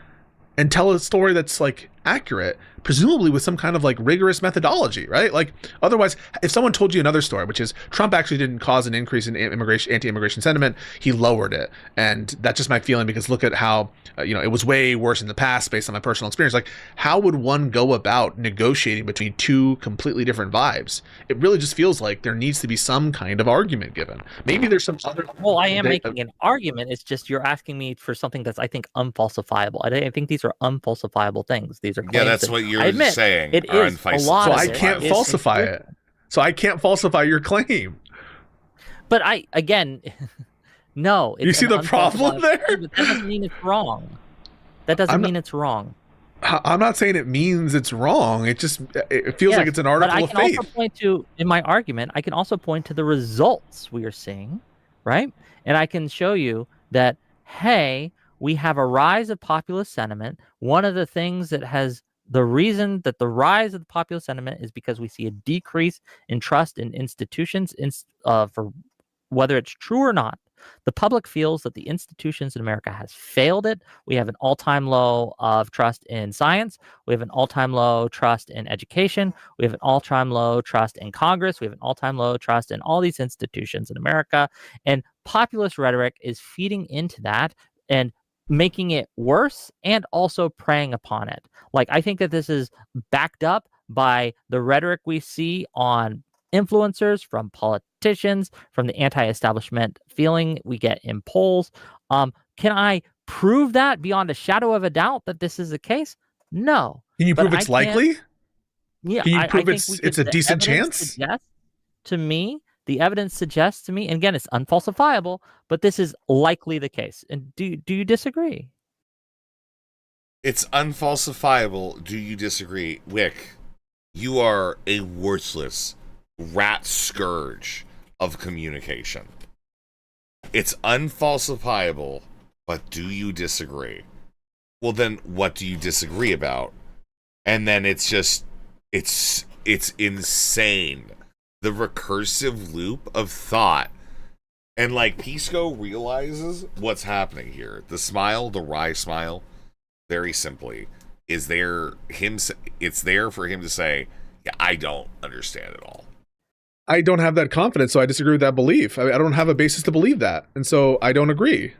and tell a story that's, like, accurate, presumably with some kind of, like, rigorous methodology, right? Like, otherwise, if someone told you another story, which is Trump actually didn't cause an increase in anti-immigration sentiment, he lowered it. And that's just my feeling, because look at how, it was way worse in the past based on my personal experience. Like, how would one go about negotiating between two completely different vibes? It really just feels like there needs to be some kind of argument given. Maybe there's some other... Well, I am making an argument. It's just you're asking me for something that's, I think, unfalsifiable. I think these are unfalsifiable things. These are claims. Yeah, that's what you're saying. It are is a lot. So I can't falsify it. So I can't falsify your claim. But no. You see the problem there? But that doesn't mean it's wrong. That doesn't mean it's wrong. I'm not saying it means it's wrong. It just feels like it's an article of faith. But I can also point to, in my argument, I can also point to the results we are seeing, right? And I can show you that, hey, we have a rise of populist sentiment. One of the things that has the reason that the rise of the populist sentiment is because we see a decrease in trust in institutions, for whether it's true or not. The public feels that the institutions in America has failed it. We have an all-time low of trust in science. We have an all-time low trust in education. We have an all-time low trust in Congress. We have an all-time low trust in all these institutions in America. And populist rhetoric is feeding into that and making it worse and also preying upon it. Like, I think that this is backed up by the rhetoric we see on influencers, from politicians, from the anti-establishment feeling we get in polls. Can I prove that beyond a shadow of a doubt that this is the case? No. Can you prove it's likely? Yeah. Can you prove I it's a decent chance? The evidence suggests to me, and again, it's unfalsifiable, but this is likely the case. And do you disagree? It's unfalsifiable. Do you disagree? Wick, you are a worthless rat scourge of communication. It's unfalsifiable. But do you disagree? Well, then what do you disagree about? And then it's just, it's insane. The recursive loop of thought. And like Pisco realizes what's happening here. The smile, the wry smile, very simply, is there it's there for him to say, yeah, I don't understand it all. I don't have that confidence, so I disagree with that belief. I don't have a basis to believe that, and so I don't agree.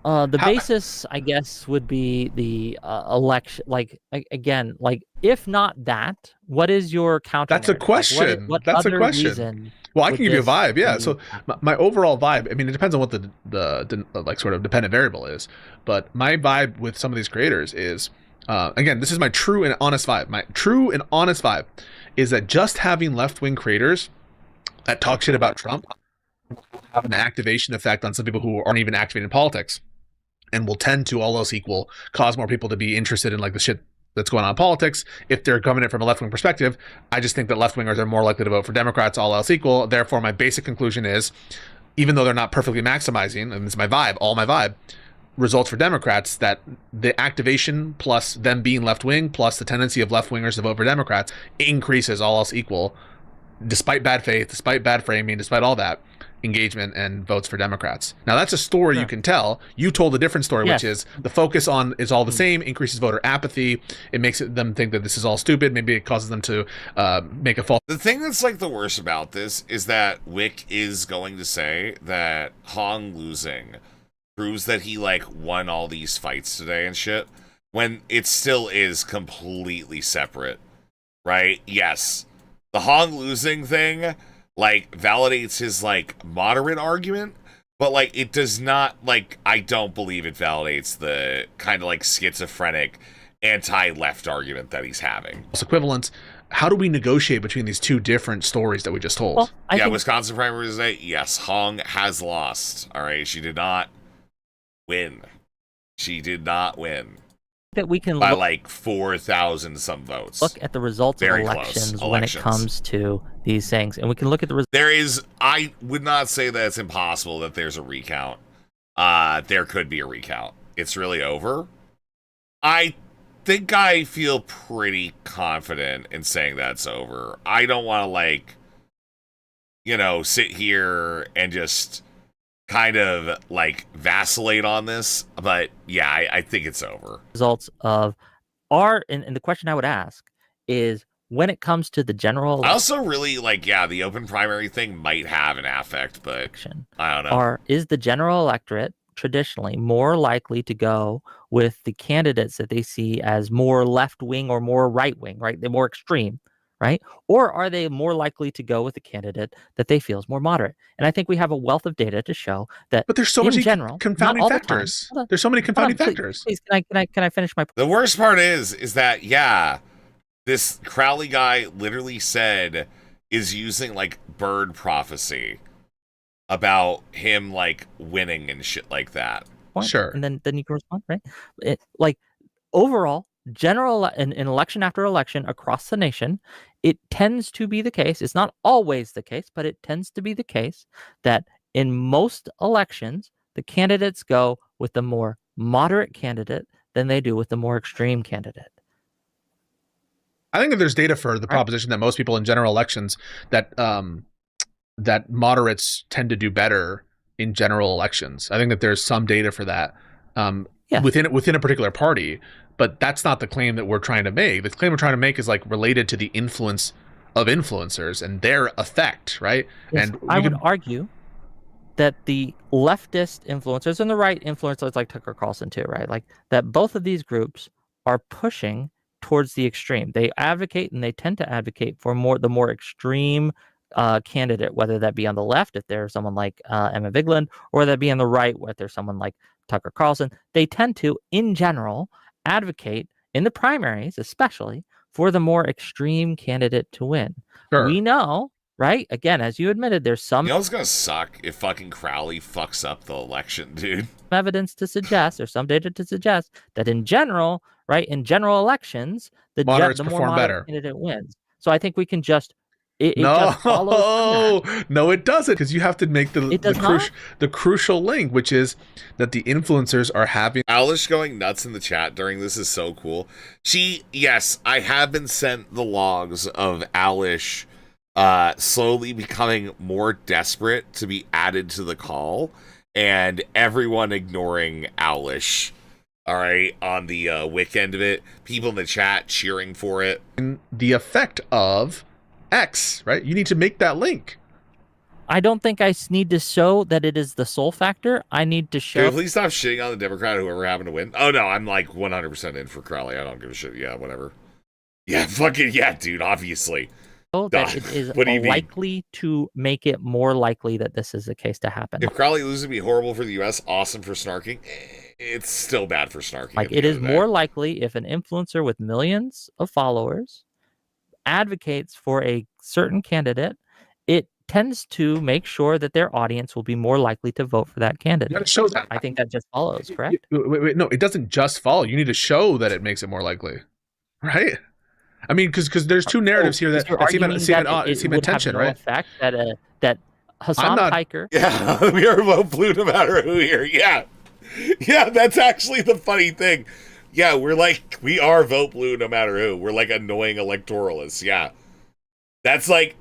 The basis, I guess, would be the election. Like again, like if not that, what is your counter? That's a question. What That's a other question. reason Well, I can would give you a this vibe. Yeah. be So my overall vibe. I mean, it depends on what the like sort of dependent variable is. But my vibe with some of these creators is, again, this is my true and honest vibe. My true and honest vibe is that just having left-wing creators that talk shit about Trump have an activation effect on some people who aren't even activated in politics, and will tend to, all else equal, cause more people to be interested in like the shit that's going on in politics. If they're coming in from a left-wing perspective, I just think that left-wingers are more likely to vote for Democrats, all else equal. Therefore, my basic conclusion is, even though they're not perfectly maximizing, and this is my vibe, all my vibe, results for Democrats, that the activation plus them being left-wing plus the tendency of left-wingers to vote for Democrats increases, all else equal, despite bad faith, despite bad framing, despite all that, engagement and votes for Democrats. Now that's a story you can tell. You told a different story, which is the focus on is all the same, increases voter apathy. It makes them think that this is all stupid. Maybe it causes them to make a false. The thing that's like the worst about this is that Whick is going to say that Hong losing proves that he like won all these fights today and shit, when it still is completely separate, right? Yes, the Hong losing thing like validates his like moderate argument, but like it does not, like, I don't believe it validates the kind of like schizophrenic anti-left argument that he's having. It's equivalent. How do we negotiate between these two different stories that we just told? Well, yeah, Wisconsin primary today, yes, Hong has lost. All right, she did not win. She did not win. That we can by like 4,000 some votes. Look at the results Very of elections when it comes to these things, and we can look at the results. There is, I would not say that it's impossible that there's a recount. There could be a recount. It's really over. I think I feel pretty confident in saying that's over. I don't want to like, you know, sit here and just kind of like vacillate on this, but yeah, I think it's over. Results of and the question I would ask is, when it comes to the general I also really like, yeah, the open primary thing might have an affect, but I don't know. Is the general electorate traditionally more likely to go with the candidates that they see as more left-wing or more right-wing, right? They're more extreme, right? Or are they more likely to go with a candidate that they feel is more moderate? And I think we have a wealth of data to show that. But there's so in many general, confounding not all the factors. time. There's so many confounding factors. Please, can I finish my point? The worst part is that, yeah, this Crowley guy literally said is using like bird prophecy about him like winning and shit like that. Sure. And then you can respond, right? Like overall, in election after election across the nation, it tends to be the case. It's not always the case, but it tends to be the case that in most elections, the candidates go with the more moderate candidate than they do with the more extreme candidate. I think that there's data for the proposition that most people in general elections that that moderates tend to do better in general elections. I think that there's some data for that within a particular party, but that's not the claim that we're trying to make. The claim we're trying to make is like related to the influence of influencers and their effect, right? Yes, and I would argue that the leftist influencers and the right influencers like Tucker Carlson too, right? Like that both of these groups are pushing towards the extreme. They advocate and they tend to advocate for the more extreme candidate, whether that be on the left, if there's someone like Emma Vigeland, or that be on the right, if there's someone like Tucker Carlson. They tend to, in general, advocate in the primaries, especially for the more extreme candidate to win. Sure. We know, right? Again, as you admitted, there's some. You know what's gonna suck if fucking Crowley fucks up the election, dude. Evidence to suggest, or some data to suggest, that in general, right, in general elections, the more perform moderate better. candidate wins. So I think we can just It just follows from that. No, it doesn't, because you have to make the crucial link, which is that the influencers are having. Alish going nuts in the chat during this is so cool. Yes, I have been sent the logs of Alish slowly becoming more desperate to be added to the call, and everyone ignoring Alish. All right, on the Whick end of it, people in the chat cheering for it. The effect of X, right? You need to make that link. I don't think I need to show that it is the sole factor. I need to show. Dude, please stop shitting on the Democrat, whoever happened to win. Oh no, I'm like 100% in for Crowley. I don't give a shit. Yeah, whatever. Yeah, fucking yeah, dude. Obviously. That it is likely to make it more likely that this is the case to happen. If Crowley loses, it'd be horrible for the U.S. Awesome for snarking. It's still bad for snarking. Like, it is more likely if an influencer with millions of followers advocates for a certain candidate, it tends to make sure that their audience will be more likely to vote for that candidate. You gotta show that. I think that just follows, correct? Wait, no, it doesn't just follow. You need to show that it makes it more likely, right? I mean, because there's two narratives here that seem in tension, right? Effect that Hassan Piker. Yeah, we are vote blue no matter who here. Yeah, that's actually the funny thing. Yeah, we are vote blue no matter who. We're like annoying electoralists. Yeah, that's like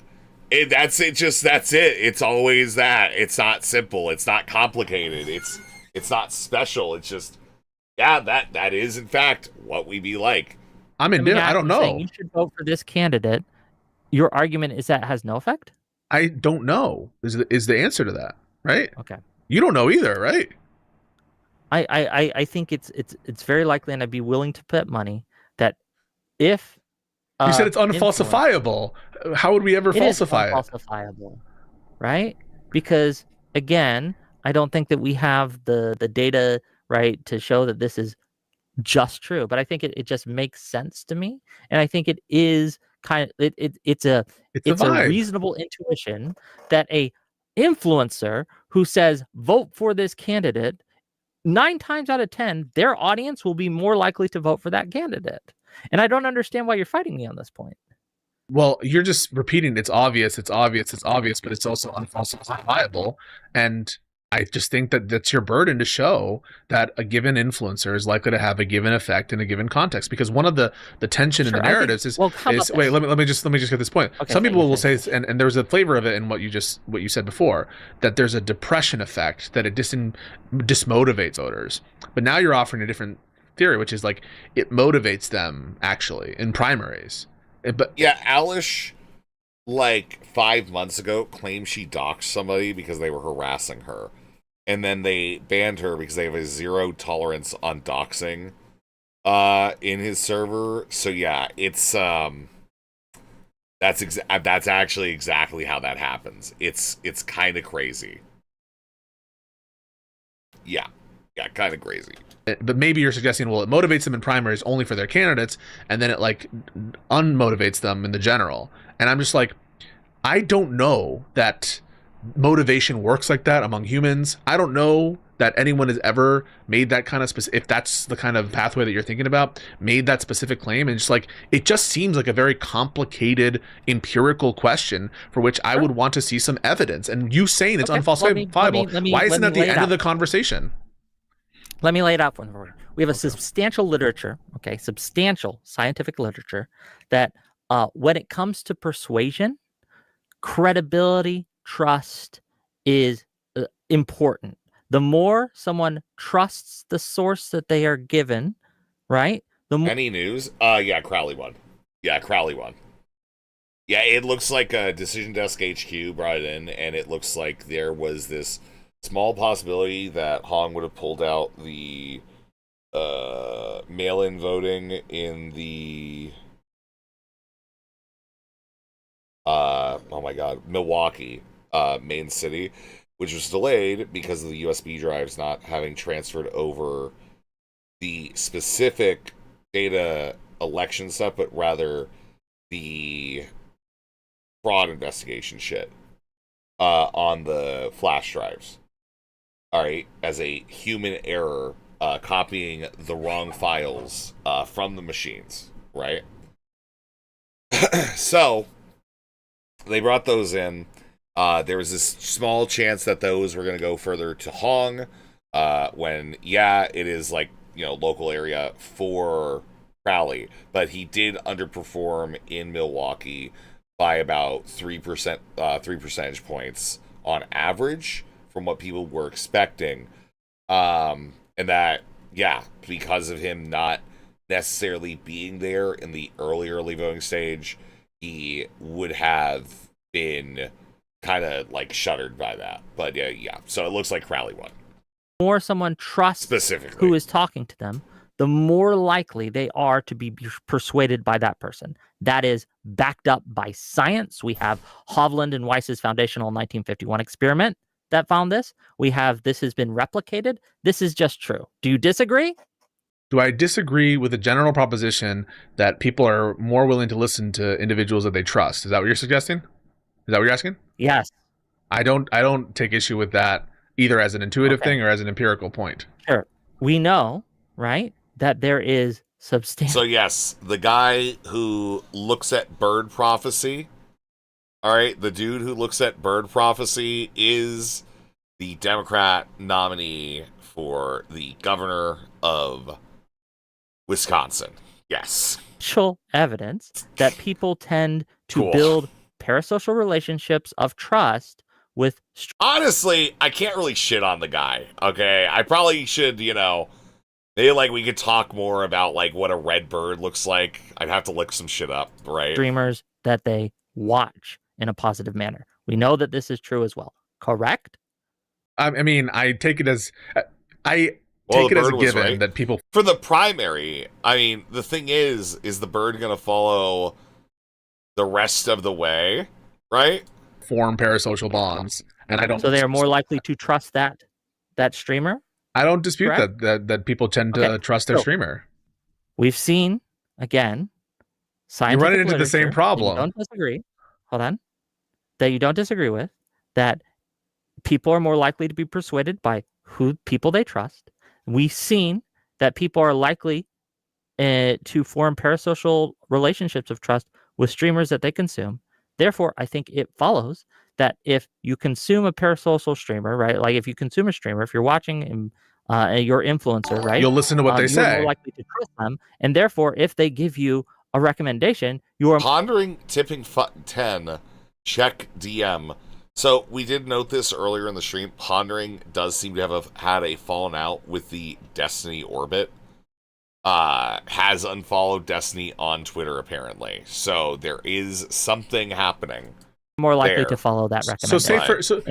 it. That's it. That's it. It's always that. It's not simple. It's not complicated. It's not special. It's just that is in fact what we be like. I don't know. You should vote for this candidate. Your argument is that has no effect? I don't know. Is the answer to that, right? Okay. You don't know either, right? I think it's very likely, and I'd be willing to bet money that if you said it's unfalsifiable, how would we ever falsify it? It is unfalsifiable, right? Because again, I don't think that we have the data right to show that this is just true, but I think it just makes sense to me, and I think it is it's a reasonable intuition that a influencer who says vote for this candidate, 9 times out of 10 their audience will be more likely to vote for that candidate, and I don't understand why you're fighting me on this point. Well, you're just repeating it's obvious, but it's also unfalsifiable, and I just think that that's your burden to show that a given influencer is likely to have a given effect in a given context. Because one of the tension in the narratives is wait, let me just get this point. Okay, some people will say, and there's a flavor of it in what you said before, that there's a depression effect, that it dismotivates voters. But now you're offering a different theory, which is like it motivates them actually in primaries. But yeah, Alish, like 5 months ago, claimed she doxed somebody because they were harassing her, and then they banned her because they have a zero tolerance on doxing in his server. So yeah, it's that's actually exactly how that happens. It's kind of crazy. Yeah, kind of crazy. But maybe you're suggesting, well, it motivates them in primaries only for their candidates, and then it like unmotivates them in the general. And I'm just like, I don't know that motivation works like that among humans. I don't know that anyone has ever made that kind of if that's the kind of pathway that you're thinking about, made that specific claim. And just like, it just seems like a very complicated empirical question for which I would want to see some evidence. And you saying it's unfalsifiable, why isn't that the end of the conversation? Let me lay it out for you. We have a substantial literature, substantial scientific literature that when it comes to persuasion, credibility, trust is important. The more someone trusts the source that they are given, right? Any news? Yeah, Crowley won. Yeah, it looks like a Decision Desk HQ brought it in, and it looks like there was this small possibility that Hong would have pulled out the mail-in voting in the Milwaukee main city, which was delayed because of the USB drives not having transferred over the specific data election stuff, but rather the fraud investigation shit on the flash drives. All right, as a human error, copying the wrong files from the machines, right? So they brought those in. There was this small chance that those were going to go further to Hong, when, yeah, it is like, local area for Crowley, but he did underperform in Milwaukee by about 3%, 3 percentage points on average from what people were expecting. And that, yeah, because of him not necessarily being there in the early voting stage, he would have been kind of like shuttered by that. But yeah. So it looks like Crowley won. The more someone trusts specifically who is talking to them, the more likely they are to be persuaded by that person. That is backed up by science. We have Hovland and Weiss's foundational 1951 experiment that found this. We have this has been replicated. This is just true. Do you disagree? Do I disagree with the general proposition that people are more willing to listen to individuals that they trust? Is that what you're suggesting? Is that what you're asking? Yes. I don't take issue with that either as an intuitive thing or as an empirical point. Sure. We know, right, that there is substantial. So yes, the guy who looks at bird prophecy, all right, the dude who looks at bird prophecy is the Democrat nominee for the governor of Wisconsin. Yes. Evidence that people tend to build parasocial relationships of trust with. Honestly, I can't really shit on the guy. Okay, I probably should, maybe like we could talk more about like what a red bird looks like. I'd have to look some shit up, right? Streamers that they watch in a positive manner. We know that this is true as well. Correct? I mean, I take it as take it as a given that people for the primary. I mean, the thing is the bird going to follow the rest of the way, right? Form parasocial bonds, and I don't. So they are more likely to trust that streamer. I don't dispute that people tend to trust their streamer. We've seen again. You're running into the same problem. Don't disagree. Hold on. That you don't disagree with. That people are more likely to be persuaded by people they trust. We've seen that people are likely to form parasocial relationships of trust with streamers that they consume. Therefore, I think it follows that if you consume a parasocial streamer, right? Like if you consume a streamer, if you're watching your influencer, right? You'll listen to what they say. You're more likely to trust them. And therefore, if they give you a recommendation, you are pondering tipping 10, check DM. So we did note this earlier in the stream. Pondering does seem to have had a fallen out with the Destiny Orbit. Has unfollowed Destiny on Twitter apparently. So there is something happening. More likely to follow that recommendation.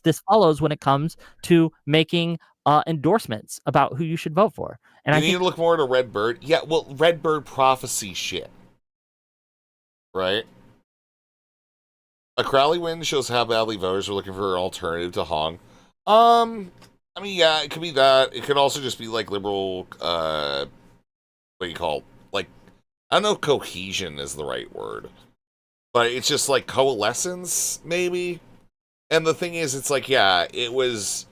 This follows when it comes to making endorsements about who you should vote for. And I need to look more at a red bird. Yeah, well, red bird prophecy shit. Right? A Crowley win shows how badly voters are looking for an alternative to Hong. I mean, yeah, it could be that. It could also just be like liberal, what do you call, like, I don't know if cohesion is the right word, but it's just like coalescence, maybe. And the thing is, it's like, yeah, it was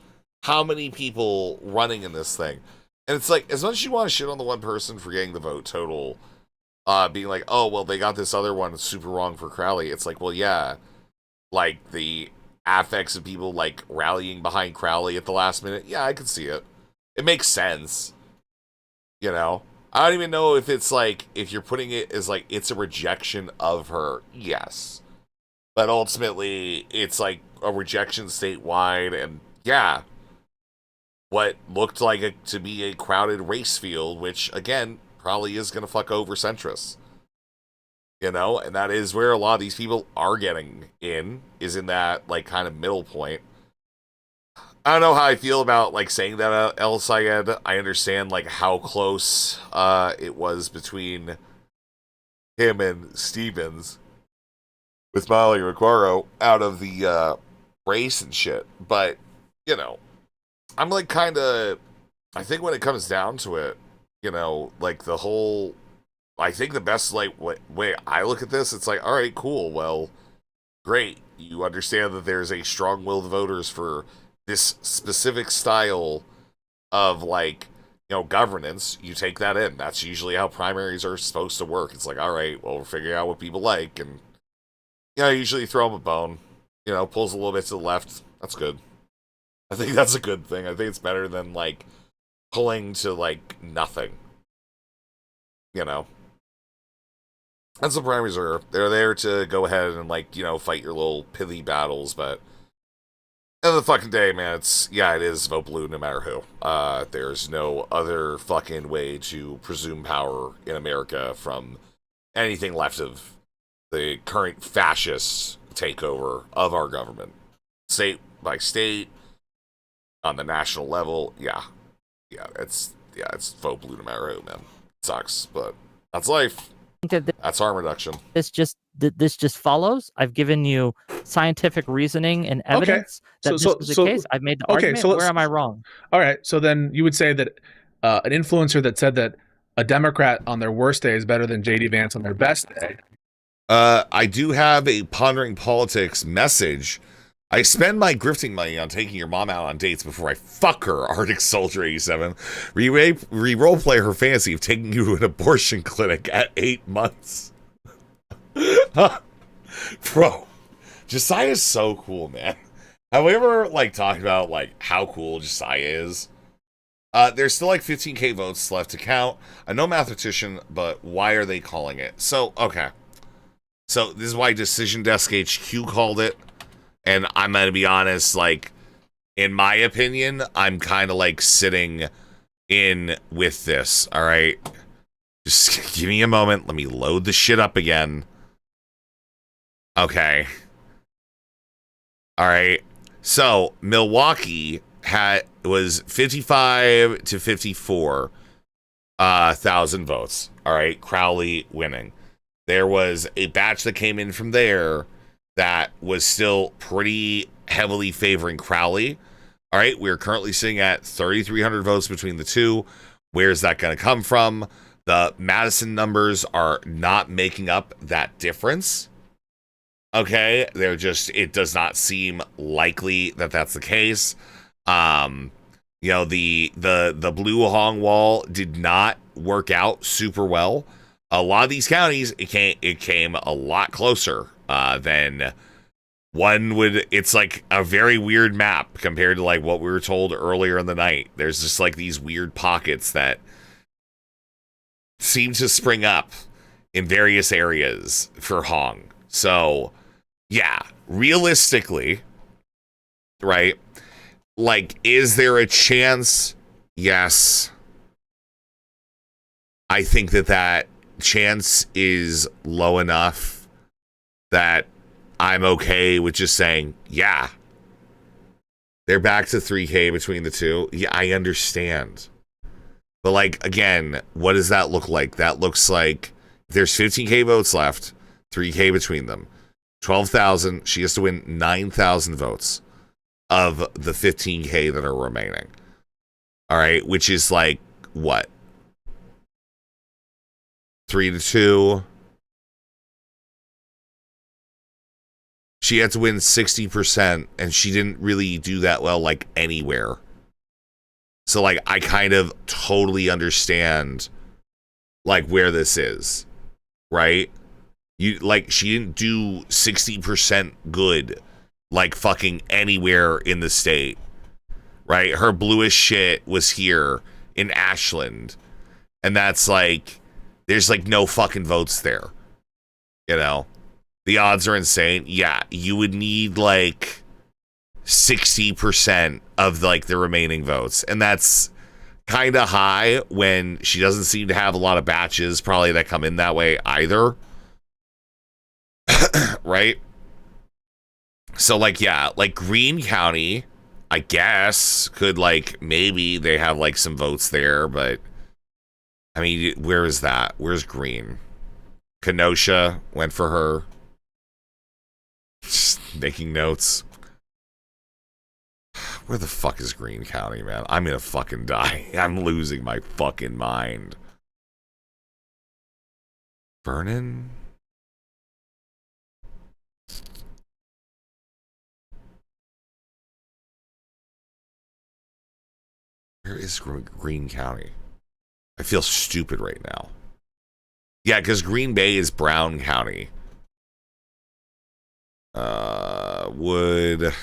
how many people running in this thing. And it's like, as much as you want to shit on the one person for getting the vote total, being like, oh, well, they got this other one super wrong for Crowley. It's like, well, yeah, like the affects of people like rallying behind Crowley at the last minute. Yeah, I can see it. It makes sense. I don't even know if it's like, if you're putting it as like, it's a rejection of her. Yes. But ultimately, it's like a rejection statewide. And yeah, what looked like to be a crowded race field, which again, probably is going to fuck over centrists. And that is where a lot of these people are getting in, is in that, like, kind of middle point. I don't know how I feel about, like, saying that El Sayed. I understand, like, how close it was between him and Stevens with Molly Requaro out of the race and shit. But, I'm, like, kind of... I think when it comes down to it, like, the whole... I think the best, like, way I look at this, it's like, all right, cool, well, great. You understand that there's a strong will of the voters for this specific style of, like, governance. You take that in. That's usually how primaries are supposed to work. It's like, all right, well, we're figuring out what people like, and, Yeah, I usually throw him a bone. You know, pulls a little bit to the left. That's good. I think that's a good thing. I think it's better than, like, pulling to, like, nothing. You know? That's the Prime Reserve. They're there to go ahead and, like, you know, fight your little pithy battles, but end of the fucking day, man, it is vote blue no matter who. There's no other fucking way to presume power in America from anything left of the current fascist takeover of our government. State by state, on the national level, it's vote blue no matter who, man. It sucks, but that's life. That's harm reduction. This just follows. I've given you scientific reasoning and evidence that this is the case. I've made the argument. Where am I wrong? All right, so then you would say that an influencer that said that a Democrat on their worst day is better than JD Vance on their best day. I do have a Pondering Politics message. I spend my grifting money on taking your mom out on dates before I fuck her, Arctic Soldier 87. Re-roleplay her fantasy of taking you to an abortion clinic at 8 months. Bro, Josiah is so cool, man. Have we ever, like, talked about, like, how cool Josiah is? There's still, like, 15k votes left to count. I'm no mathematician, but why are they calling it? So, okay. So, this is why Decision Desk HQ called it. And I'm going to be honest, like, in my opinion, I'm kind of, like, sitting in with this, all right? Just give me a moment. Let me load the shit up again. Okay. All right. So, Milwaukee was 55 to 54 thousand votes. All right. Crowley winning. There was a batch that came in from there that was still pretty heavily favoring Crowley. All right, we're currently sitting at 3,300 votes between the two. Where's that going to come from? The Madison numbers are not making up that difference. Okay, it does not seem likely that that's the case. You know, the blue Hong wall did not work out super well. A lot of these counties, it came a lot closer than one would. It's like a very weird map compared to like what we were told earlier in the night. There's just like these weird pockets that seem to spring up in various areas for Hong. So, yeah, realistically, right? Like, is there a chance? Yes. I think that chance is low enough that I'm okay with just saying, yeah, they're back to 3K between the two. Yeah, I understand. But, like, again, what does that look like? That looks like there's 15K votes left, 3K between them. 12,000. She has to win 9,000 votes of the 15K that are remaining. All right, which is like, what? 3-2. She had to win 60%, and she didn't really do that well, like, anywhere. So, like, I kind of totally understand, like, where this is, right? She didn't do 60% good, like, fucking anywhere in the state, right? Her bluish shit was here in Ashland, and that's, like, there's, like, no fucking votes there, you know? The odds are insane. Yeah, you would need, like, 60% of, like, the remaining votes. And that's kind of high when she doesn't seem to have a lot of batches probably that come in that way either. Right? So, like, yeah, like, Greene County, I guess, could, like, maybe they have, like, some votes there, but, I mean, where is that? Where's Greene? Kenosha went for her. Just making notes. Where the fuck is Greene County, man? I'm gonna fucking die. I'm losing my fucking mind. Vernon? Where is Greene County? I feel stupid right now. Yeah, because Green Bay is Brown County. Would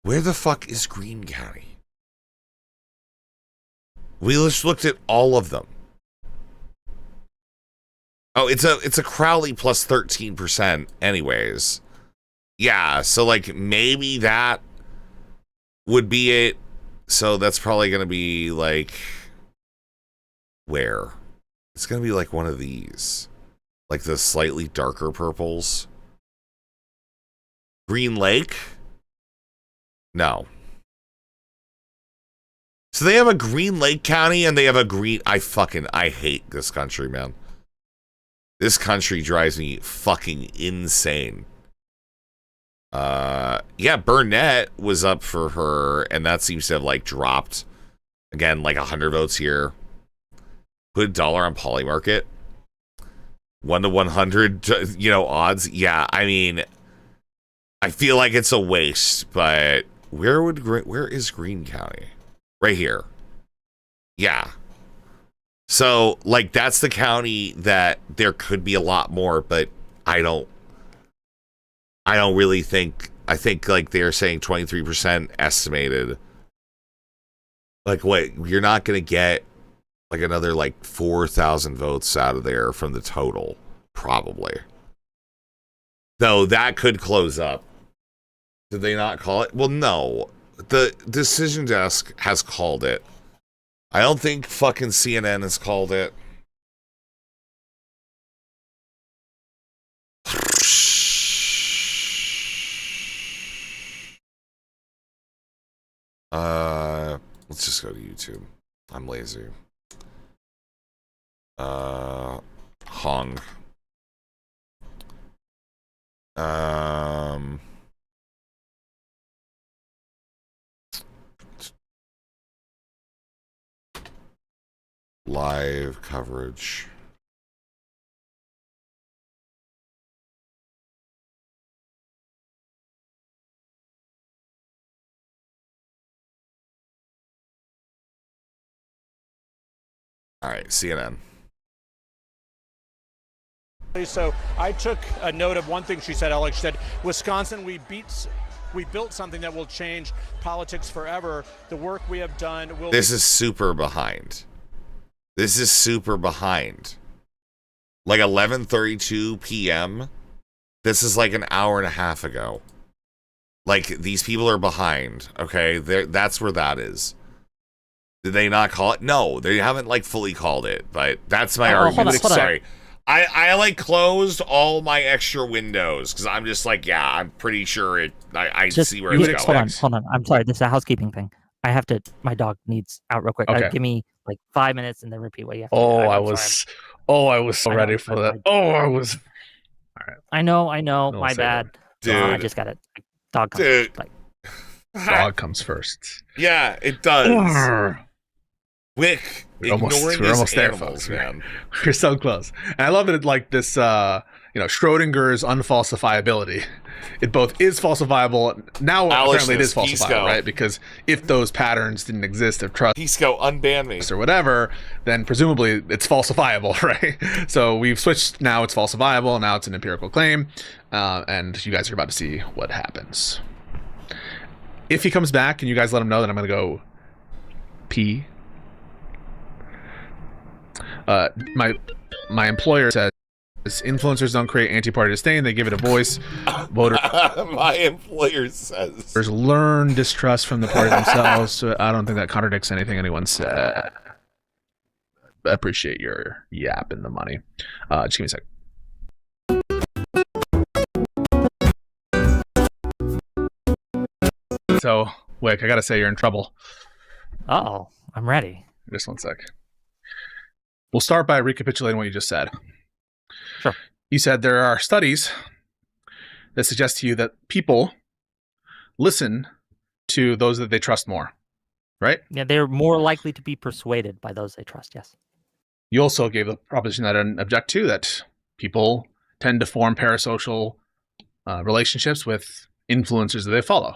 where the fuck is Greene County? We just looked at all of them. Oh, it's a Crowley plus 13% anyways. Yeah, so like maybe that would be it. So that's probably going to be like where? It's going to be like one of these. Like the slightly darker purples. Green Lake? No. So they have a Green Lake County and they have a green... I hate this country, man. This country drives me fucking insane. Yeah, Burnett was up for her, and that seems to have, like, dropped. Again, like 100 votes here. Put $1 on Polymarket. 1 to 100, odds. Yeah, I mean, I feel like it's a waste, but where is Greene County? Right here. Yeah. So, like, that's the county that there could be a lot more, but I don't really think, I think, like, they're saying 23% estimated. Like, wait, you're not going to get, like, another, like, 4,000 votes out of there from the total, probably. Though, that could close up. Did they not call it? Well, no. The decision desk has called it. I don't think fucking CNN has called it. Let's just go to YouTube. I'm lazy. Hong. Live coverage. All right, CNN. So I took a note of one thing she said, Alex. She said, Wisconsin, we built something that will change politics forever. The work we have done will... This is super behind. This is super behind. Like 11:32 p.m. This is like an hour and a half ago. Like, these people are behind, okay? That's where that is. Did they not call it? No, they haven't, like, fully called it, but that's my argument. Sorry. I like closed all my extra windows because I'm just like, yeah, I'm pretty sure I see where it's going. Hold on. I'm sorry. This is a housekeeping thing. I have to. My dog needs out real quick. Okay. Give me like 5 minutes and then repeat what you have to Oh, do. I was so ready for that. Oh, I was. All right. I know. Don't My say bad. Dude. I just got it. Dog comes Dude. like Dog comes first. Yeah, it does. Wick, We're ignoring almost there, animals, folks. man. We're so close. And I love it like this, Schrodinger's unfalsifiability. It both is falsifiable. Now, apparently it is falsifiable, right? Because if those patterns didn't exist of trust, Pisco, unban me. or whatever, then presumably it's falsifiable, right? So we've switched. Now it's falsifiable. Now it's an empirical claim. And you guys are about to see what happens. If he comes back and you guys let him know, then I'm going to go pee. My employer says influencers don't create anti-party disdain; they give it a voice. Voters, my employer says, learn distrust from the party themselves. So I don't think that contradicts anything anyone said. I appreciate your yap in the money. Just give me a sec. So, Wick, I gotta say you're in trouble. Uh-oh, I'm ready. Just one sec. We'll start by recapitulating what you just said. Sure. You said there are studies that suggest to you that people listen to those that they trust more, right? Yeah, they're more likely to be persuaded by those they trust. Yes. You also gave the proposition that I didn't object to, that people tend to form parasocial relationships with influencers that they follow.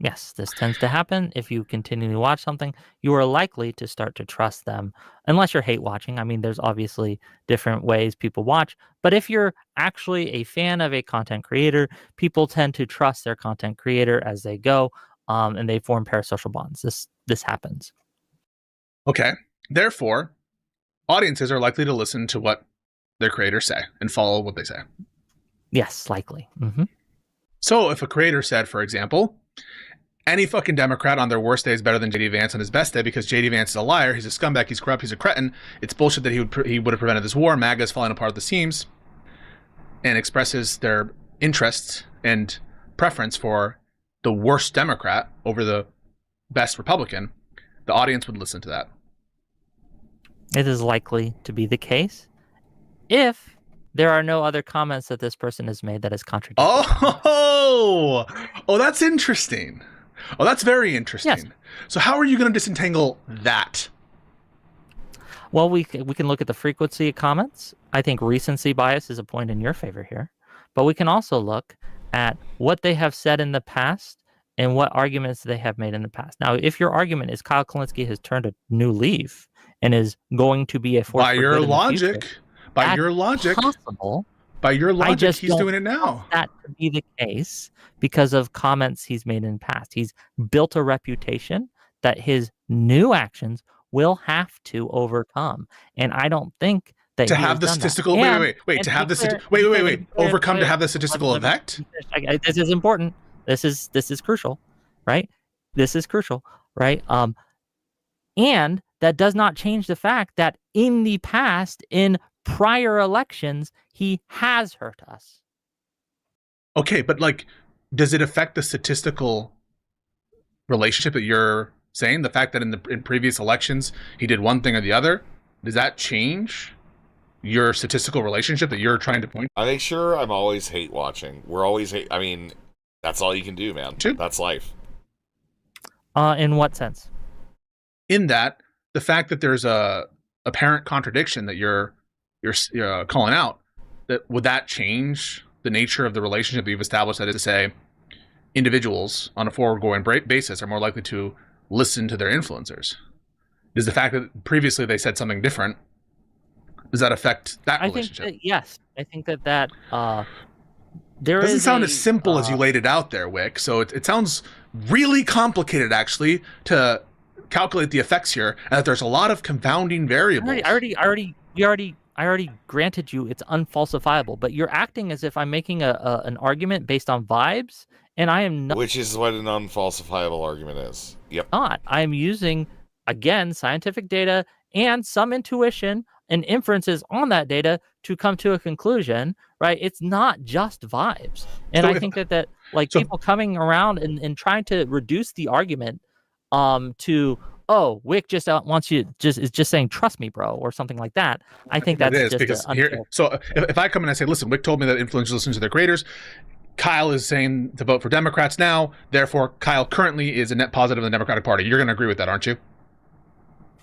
Yes, this tends to happen. If you continually watch something, you are likely to start to trust them, unless you're hate watching. I mean, there's obviously different ways people watch, but if you're actually a fan of a content creator, people tend to trust their content creator as they go, and they form parasocial bonds. This happens. Okay. Therefore, audiences are likely to listen to what their creators say and follow what they say. Yes, likely. Mm-hmm. So if a creator said, for example, any fucking Democrat on their worst day is better than JD Vance on his best day because JD Vance is a liar, he's a scumbag, he's corrupt, he's a cretin. It's bullshit that he would have prevented this war. MAGA is falling apart at the seams, and expresses their interest and preference for the worst Democrat over the best Republican. The audience would listen to that. It is likely to be the case if there are no other comments that this person has made that is contradictory. Oh, that's interesting. Oh, that's very interesting. Yes. So how are you going to disentangle that? Well, we can look at the frequency of comments. I think recency bias is a point in your favor here. But we can also look at what they have said in the past and what arguments they have made in the past. Now, if your argument is Kyle Kalinske has turned a new leaf and is going to be a force By for your good in the logic, future, by your logic, possible. By your I logic, just he's don't doing it now. want that to be the case because of comments he's made in the past. He's built a reputation that his new actions will have to overcome, and I don't think that To he have has the done that. statistical And- wait, and to be have the clear- wait, overcome to have the statistical effect? This is important. This is crucial, right? This is crucial, right? And that does not change the fact that in the past, in prior elections, he has hurt us. Okay, but like, does it affect the statistical relationship that you're saying? The fact that in previous elections he did one thing or the other, does that change your statistical relationship that you're trying to point? I make sure I'm always hate watching. We're always hate. I mean, that's all you can do, man. That's life. In what sense? In that, the fact that there's a apparent contradiction that you're calling out, that would that change the nature of the relationship that you've established? That is to say, individuals on a forward-going basis are more likely to listen to their influencers. Does the fact that previously they said something different, does that affect that relationship? Think that, yes, I think that It doesn't sound as simple as you laid it out there, Whick. So it sounds really complicated, actually, to calculate the effects here, and that there's a lot of confounding variables. I already granted you it's unfalsifiable, but you're acting as if I'm making an argument based on vibes, and I am not. Which is what an unfalsifiable argument is. Yep. Not. I'm using, again, scientific data and some intuition and inferences on that data to come to a conclusion, right? It's not just vibes. And I think that people coming around and trying to reduce the argument to, oh, Whick just wants you is just saying trust me, bro, or something like that. I think that's it is just because unfair. here. So if I come in and I say, listen, Whick told me that influencers listen to their creators. Kyle is saying to vote for Democrats now. Therefore, Kyle currently is a net positive in the Democratic Party. You're going to agree with that, aren't you?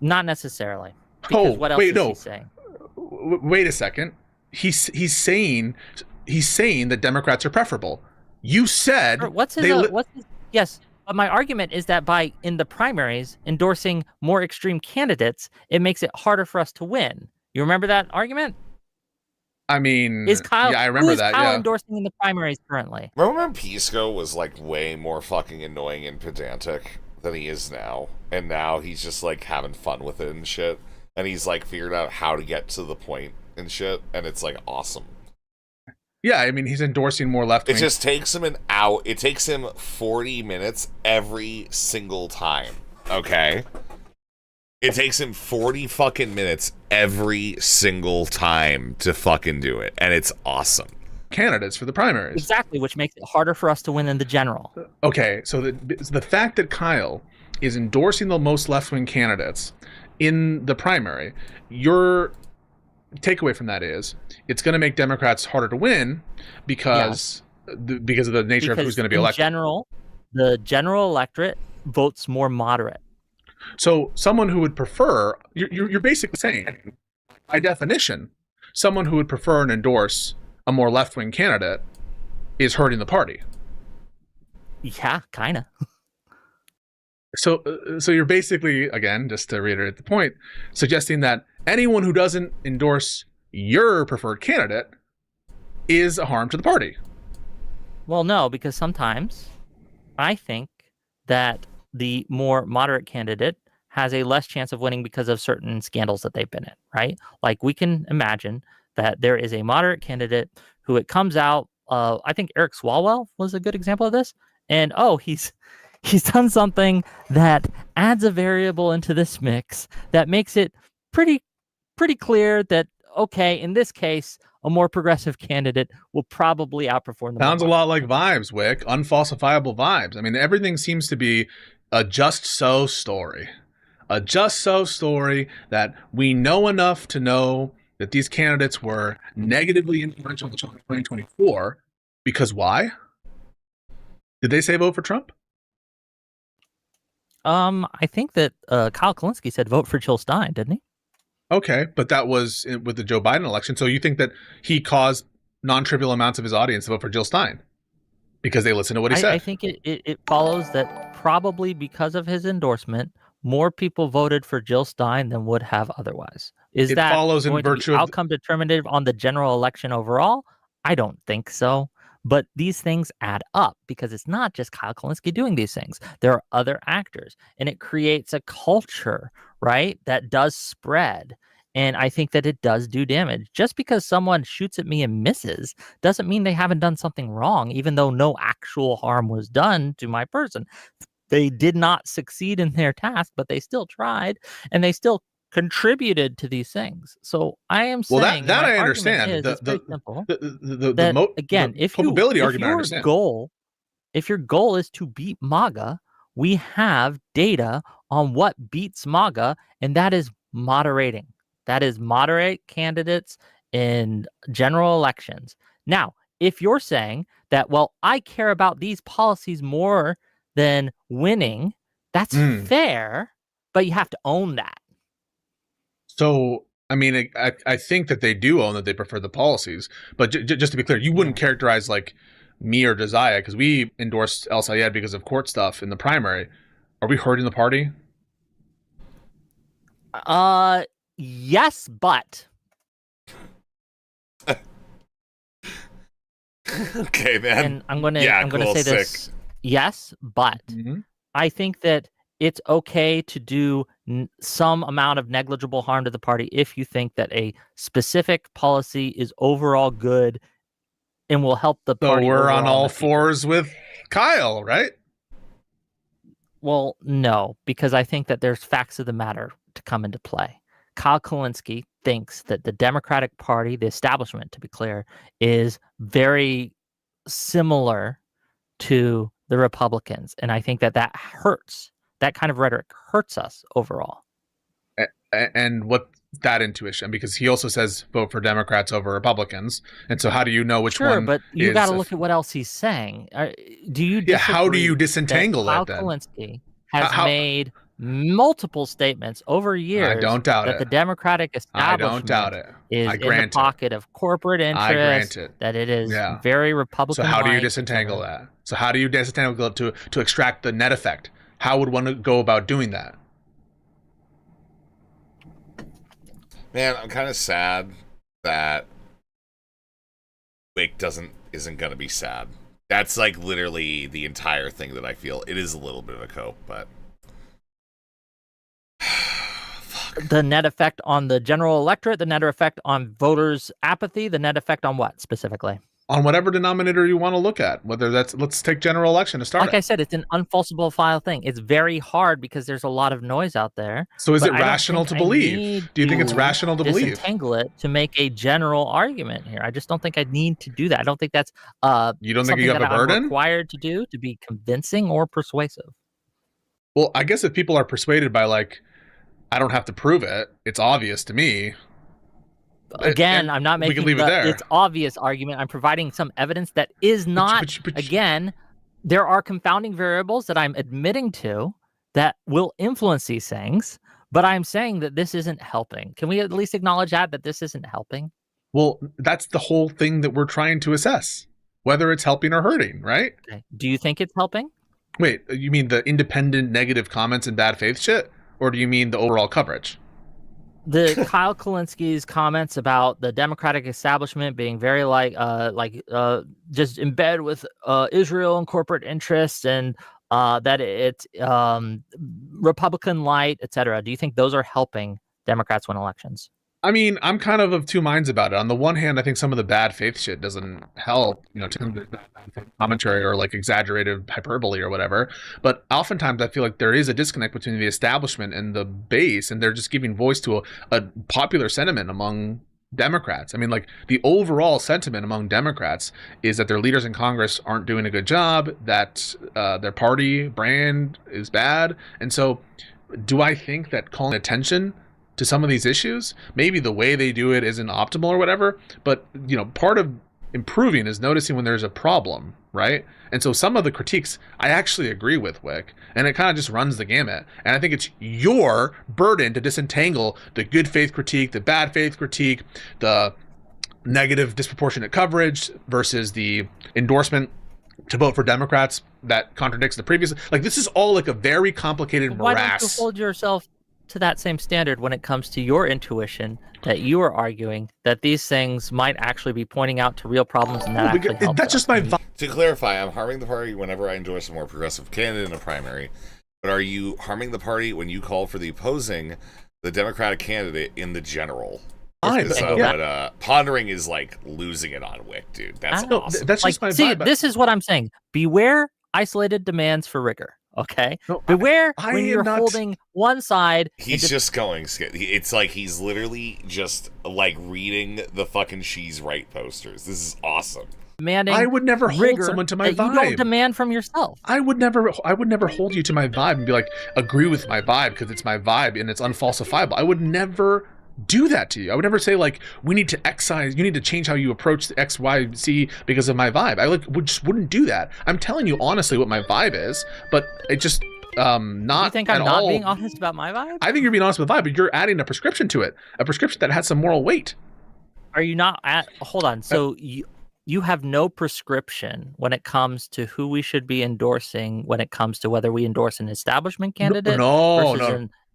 Not necessarily. Because what else is he saying? Wait a second. He's saying that Democrats are preferable. You said Yes, but my argument is that by in the primaries endorsing more extreme candidates, it makes it harder for us to win. You remember that argument? I mean, is Kyle? Yeah, I remember that. Kyle yeah. endorsing in the primaries currently? Remember when Pisco was like way more fucking annoying and pedantic than he is now, and now he's just like having fun with it and shit, and he's like figured out how to get to the point and shit, and it's like awesome. Yeah, I mean, he's endorsing more left-wing. It just takes him an hour. It takes him 40 minutes every single time. Okay? It takes him 40 fucking minutes every single time to fucking do it, and it's awesome. Candidates for the primaries. Exactly, which makes it harder for us to win in the general. Okay, so the fact that Kyle is endorsing the most left-wing candidates in the primary, your takeaway from that is it's going to make Democrats harder to win because of the nature of who's going to be elected. In general, the general electorate votes more moderate. So someone who would prefer, you're basically saying, by definition, someone who would prefer and endorse a more left-wing candidate is hurting the party. Yeah, kind of. So you're basically, again, just to reiterate the point, suggesting that anyone who doesn't endorse your preferred candidate is a harm to the party. Well, no, because sometimes I think that the more moderate candidate has a less chance of winning because of certain scandals that they've been in, right? Like we can imagine that there is a moderate candidate who it comes out, I think Eric Swalwell was a good example of this. And he's done something that adds a variable into this mix that makes it pretty clear that, okay, in this case, a more progressive candidate will probably outperform the Sounds a lot like vibes, Wick. Unfalsifiable vibes. I mean, everything seems to be a just so story. A just so story that we know enough to know that these candidates were negatively influential in 2024. Because why? Did they say vote for Trump? I think that Kyle Kalinske said vote for Jill Stein, didn't he? Okay, but that was with the Joe Biden election. So you think that he caused non-trivial amounts of his audience to vote for Jill Stein because they listened to what he said? I think it follows that probably because of his endorsement, more people voted for Jill Stein than would have otherwise. Is that follows in going to virtue be of outcome determinative on the general election overall? I don't think so. But these things add up because it's not just Kyle Kalinske doing these things. There are other actors, and it creates a culture, right, that does spread. And I think that it does do damage. Just because someone shoots at me and misses doesn't mean they haven't done something wrong, even though no actual harm was done to my person. They did not succeed in their task, but they still tried, and they still contributed to these things. So I am saying, well, that my I argument understand. is, it's very simple. Again, If culpability your argument, I understand. if your goal is to beat MAGA, we have data on what beats MAGA, and that is moderating. That is moderate candidates in general elections. Now, if you're saying that, well, I care about these policies more than winning, that's fair, but you have to own that. So, I mean, I think that they do own that they prefer the policies. But just to be clear, you wouldn't characterize like me or Josiah, because we endorsed El Sayed because of court stuff in the primary. Are we hurting the party? Yes, but. Okay, man. And I'm gonna say this. Yes, but I think that it's okay to do some amount of negligible harm to the party if you think that a specific policy is overall good and will help the party. So we're on all fours with Kyle, right? Well, no, because I think that there's facts of the matter to come into play. Kyle Kalinske thinks that the Democratic Party, the establishment, to be clear, is very similar to the Republicans. And I think that hurts. That kind of rhetoric hurts us overall. And what that intuition? Because he also says vote for Democrats over Republicans. And so how do you know which one? Sure, but you got to look at what else he's saying. Do you disagree? Yeah, how do you disentangle that then? Kyle Kalinske has made multiple statements over years. I don't doubt that it. the Democratic establishment I don't doubt it. is in the pocket of corporate interests. I grant it. That it is very Republican. So how do you disentangle that? So how do you disentangle it to extract the net effect? How would one go about doing that? Man, I'm kind of sad that Whick isn't gonna be sad. That's like literally the entire thing that I feel. It is a little bit of a cope, but the net effect on the general electorate, the net effect on voters' apathy, the net effect on what specifically? On whatever denominator you want to look at, whether that's, let's take general election to start. Like I said, it's an unfalsifiable thing. It's very hard because there's a lot of noise out there. So is it rational to believe? Do you think it's rational to believe? Disentangle it to make a general argument here. I just don't think I need to do that. I don't think that's you don't think you have a burden? I'm required to do to be convincing or persuasive. Well, I guess if people are persuaded by like, I don't have to prove it. It's obvious to me. Again, I'm not making it's obvious argument. I'm providing some evidence that is not, again, there are confounding variables that I'm admitting to that will influence these things, but I'm saying that this isn't helping. Can we at least acknowledge that this isn't helping? Well, that's the whole thing that we're trying to assess, whether it's helping or hurting, right? Okay. Do you think it's helping? Wait, you mean the independent negative comments and bad faith shit? Or do you mean the overall coverage? The Kyle Kalinski's comments about the Democratic establishment being very just in bed with Israel and corporate interests, and that it's Republican light, etc. Do you think those are helping Democrats win elections? I mean, I'm kind of two minds about it. On the one hand, I think some of the bad faith shit doesn't help, to commentary or like exaggerated hyperbole or whatever. But oftentimes I feel like there is a disconnect between the establishment and the base, and they're just giving voice to a popular sentiment among Democrats. I mean, like the overall sentiment among Democrats is that their leaders in Congress aren't doing a good job, that their party brand is bad. And so do I think that calling attention to some of these issues, maybe the way they do it isn't optimal or whatever, but part of improving is noticing when there's a problem, right? And so some of the critiques I actually agree with, Whick, and it kind of just runs the gamut. And I think it's your burden to disentangle the good faith critique, the bad faith critique, the negative disproportionate coverage versus the endorsement to vote for Democrats that contradicts the previous. Like, this is all like a very complicated morass. Why don't you hold yourself to that same standard when it comes to your intuition that you are arguing that these things might actually be pointing out to real problems, and that actually helps? That's just my vibe. To clarify, I'm harming the party whenever I endorse a more progressive candidate in a primary, but are you harming the party when you call for the opposing the Democratic candidate in the general? But Pondering is like losing it on Whick, dude. That's awesome. That's just my vibe. This is what I'm saying. Beware isolated demands for rigor. Okay. No, Beware I when am you're not holding one side. He's just going. It's like he's literally just like reading the fucking She's Right posters. This is awesome. Demanding I would never hold someone to my that vibe. You don't demand from yourself. I would never hold you to my vibe and be like, agree with my vibe because it's my vibe and it's unfalsifiable. I would never do that to you. I would never say like, we need to excise, you need to change how you approach the X, Y, Z because of my vibe. I wouldn't do that. I'm telling you honestly what my vibe is, but it just not. You think I'm not being honest about my vibe? I think you're being honest with the vibe, but you're adding a prescription to it, a prescription that has some moral weight. Are you not hold on. So you have no prescription when it comes to who we should be endorsing when it comes to whether we endorse an establishment candidate No.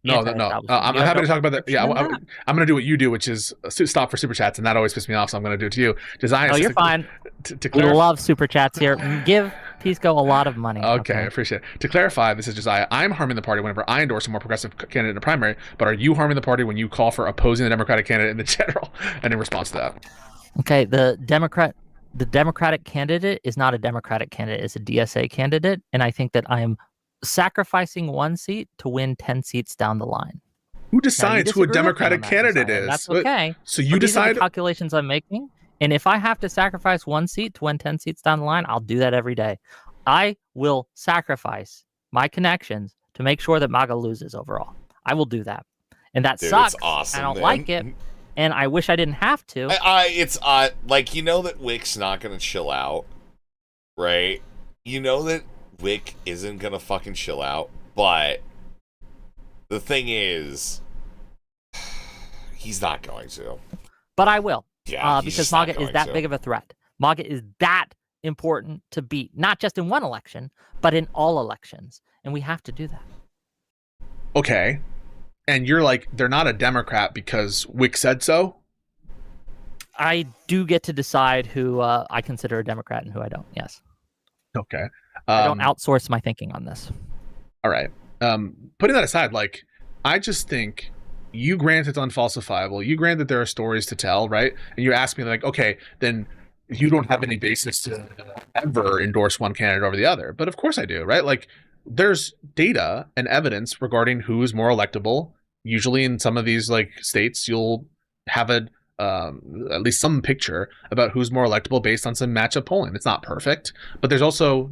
No. I'm happy to talk about that. Yeah, I'm going to do what you do, which is stop for super chats, and that always pisses me off. So I'm going to do it to you. You're fine. To we love super chats here. Give Pisco a lot of money. Okay, I appreciate it. To clarify, this is Josiah. I'm harming the party whenever I endorse a more progressive candidate in a primary, but are you harming the party when you call for opposing the Democratic candidate in the general? And in response to that, okay, the Democratic candidate is not a Democratic candidate; it's a DSA candidate, and I think that I'm sacrificing one seat to win 10 seats down the line. Who decides who a Democratic candidate is? That's okay. So you decide. These are the calculations I'm making, and if I have to sacrifice one seat to win 10 seats down the line, I'll do that every day. I will sacrifice my connections to make sure that MAGA loses overall. I will do that, and that sucks. It's awesome, I don't like it, and I wish I didn't have to. It's like, that Wick's not gonna chill out, right? You know that Whick isn't gonna fucking chill out, but the thing is, he's not going to. But I will. Yeah, because MAGA is that big of a threat. MAGA is that important to beat, not just in one election, but in all elections, and we have to do that. Okay, and you're like, they're not a Democrat because Whick said so? I do get to decide who I consider a Democrat and who I don't. Yes. Okay. I don't outsource my thinking on this. All right. Putting that aside, like, I just think you grant it's unfalsifiable. You grant that there are stories to tell, right? And you ask me like, okay, then you don't have any basis to ever endorse one candidate over the other. But of course I do, right? Like, there's data and evidence regarding who is more electable. Usually in some of these like states, you'll have at least some picture about who's more electable based on some matchup polling. It's not perfect, but there's also,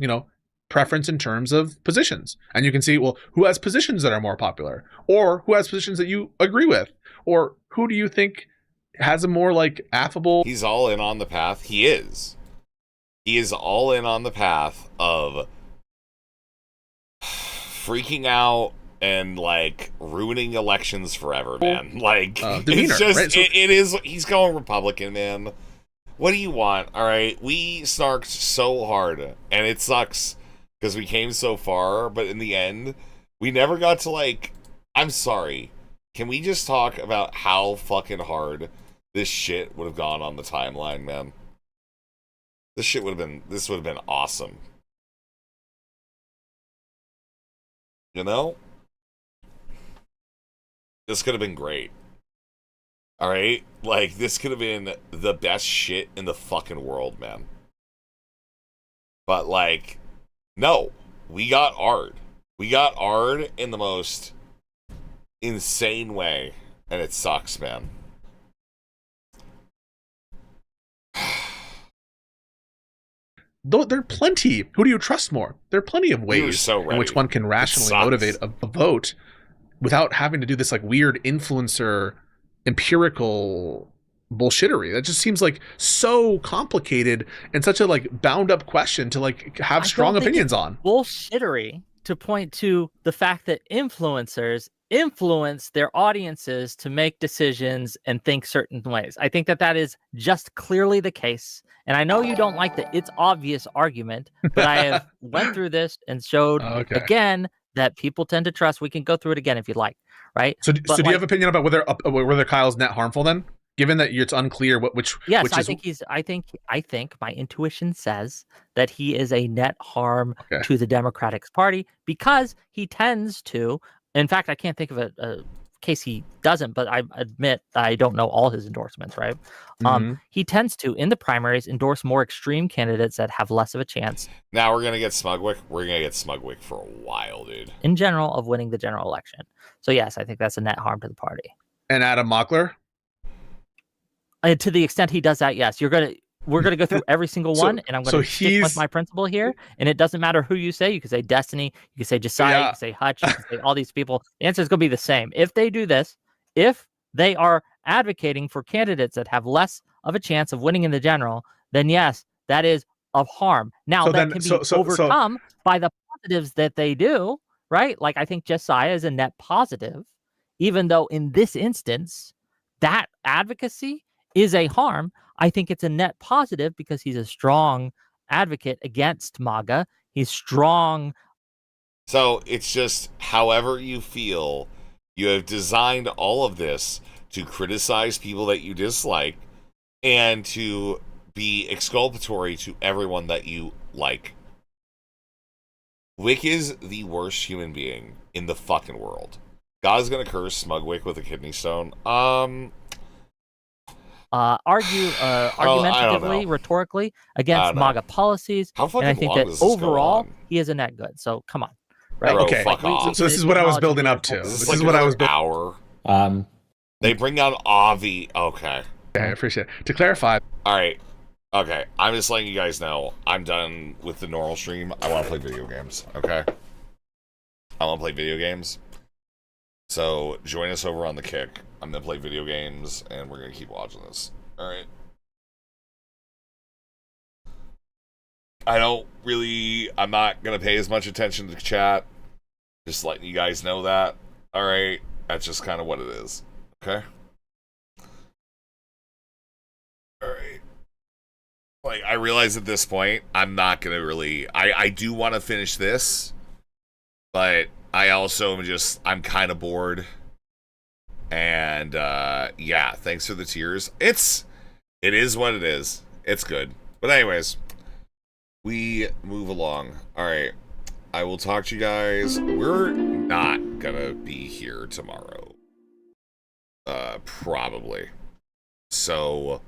preference in terms of positions. And you can see, well, who has positions that are more popular, or who has positions that you agree with, or who do you think has a more like affable. He's all in on the path. He is all in on the path of freaking out and like ruining elections forever, man. Like, demeanor, it's just, right? So, it is, he's going Republican, man. What do you want? All right. We snarked so hard, and it sucks because we came so far, but in the end, we never got to, like, I'm sorry. Can we just talk about how fucking hard this shit would have gone on the timeline, man? This would have been awesome. You know? This could have been great. Alright? Like, this could have been the best shit in the fucking world, man. But, like, no. We got Ard. We got Ard in the most insane way. And it sucks, man. Though there are plenty. Who do you trust more? There are plenty of ways in which one can rationally motivate a vote without having to do this like weird influencer empirical bullshittery. That just seems like so complicated and such a like bound up question to like have strong opinions on. Bullshittery to point to the fact that influencers influence their audiences to make decisions and think certain ways. I think that is just clearly the case. And I know you don't like the it's obvious argument, but I have went through this and showed again that people tend to trust. We can go through it again if you'd like, right? So do you have opinion about whether Kyle's net harmful then? Given that it's unclear which I think my intuition says that he is a net harm to the Democratic Party because he tends to. In fact, I can't think of a case he doesn't, but I admit I don't know all his endorsements, right? He tends to, in the primaries, endorse more extreme candidates that have less of a chance. Now we're going to get Smugwick. We're going to get Smugwick for a while, dude. In general, of winning the general election. So, yes, I think that's a net harm to the party. And Adam Mockler? To the extent he does that, yes. We're gonna go through every single one, and I'm gonna stick with my principle here. And it doesn't matter who you say. You can say Destiny, you can say Josiah, you can say Hutch, you can say all these people. The answer is gonna be the same. If they do this, if they are advocating for candidates that have less of a chance of winning in the general, then yes, that is of harm. Now that can be overcome by the positives that they do, right? Like I think Josiah is a net positive, even though in this instance, that advocacy is a harm. I think it's a net positive because he's a strong advocate against MAGA. He's strong. So it's just however you feel, you have designed all of this to criticize people that you dislike and to be exculpatory to everyone that you like. Whick is the worst human being in the fucking world. God's gonna curse Smugwick with a kidney stone. Argumentatively, rhetorically against MAGA policies, and I think that overall he is a net good. So come on, right? Bro, okay, so this is what I was building up to. This is what I was hour. They bring down Avi. Okay, I appreciate it. To clarify, all right. Okay, I'm just letting you guys know I'm done with the normal stream. I want to play video games. Okay, I want to play video games. So join us over on the Kick. I'm gonna play video games, and we're gonna keep watching this. All right. I'm not gonna pay as much attention to chat. Just letting you guys know that. All right, that's just kind of what it is. Okay. All right. Like I realize at this point, I'm not gonna really. I do want to finish this, but I also I'm kind of bored. And yeah, thanks for the tears. It is what it is. It's good. But anyways, we move along. All right. I will talk to you guys. We're not gonna be here tomorrow. Probably. So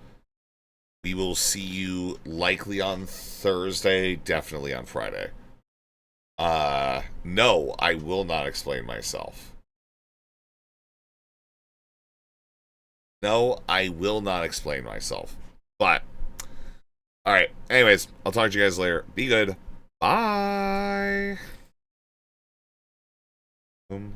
we will see you likely on Thursday, definitely on Friday. No, I will not explain myself. No, I will not explain myself. But, alright. Anyways, I'll talk to you guys later. Be good. Bye. Boom.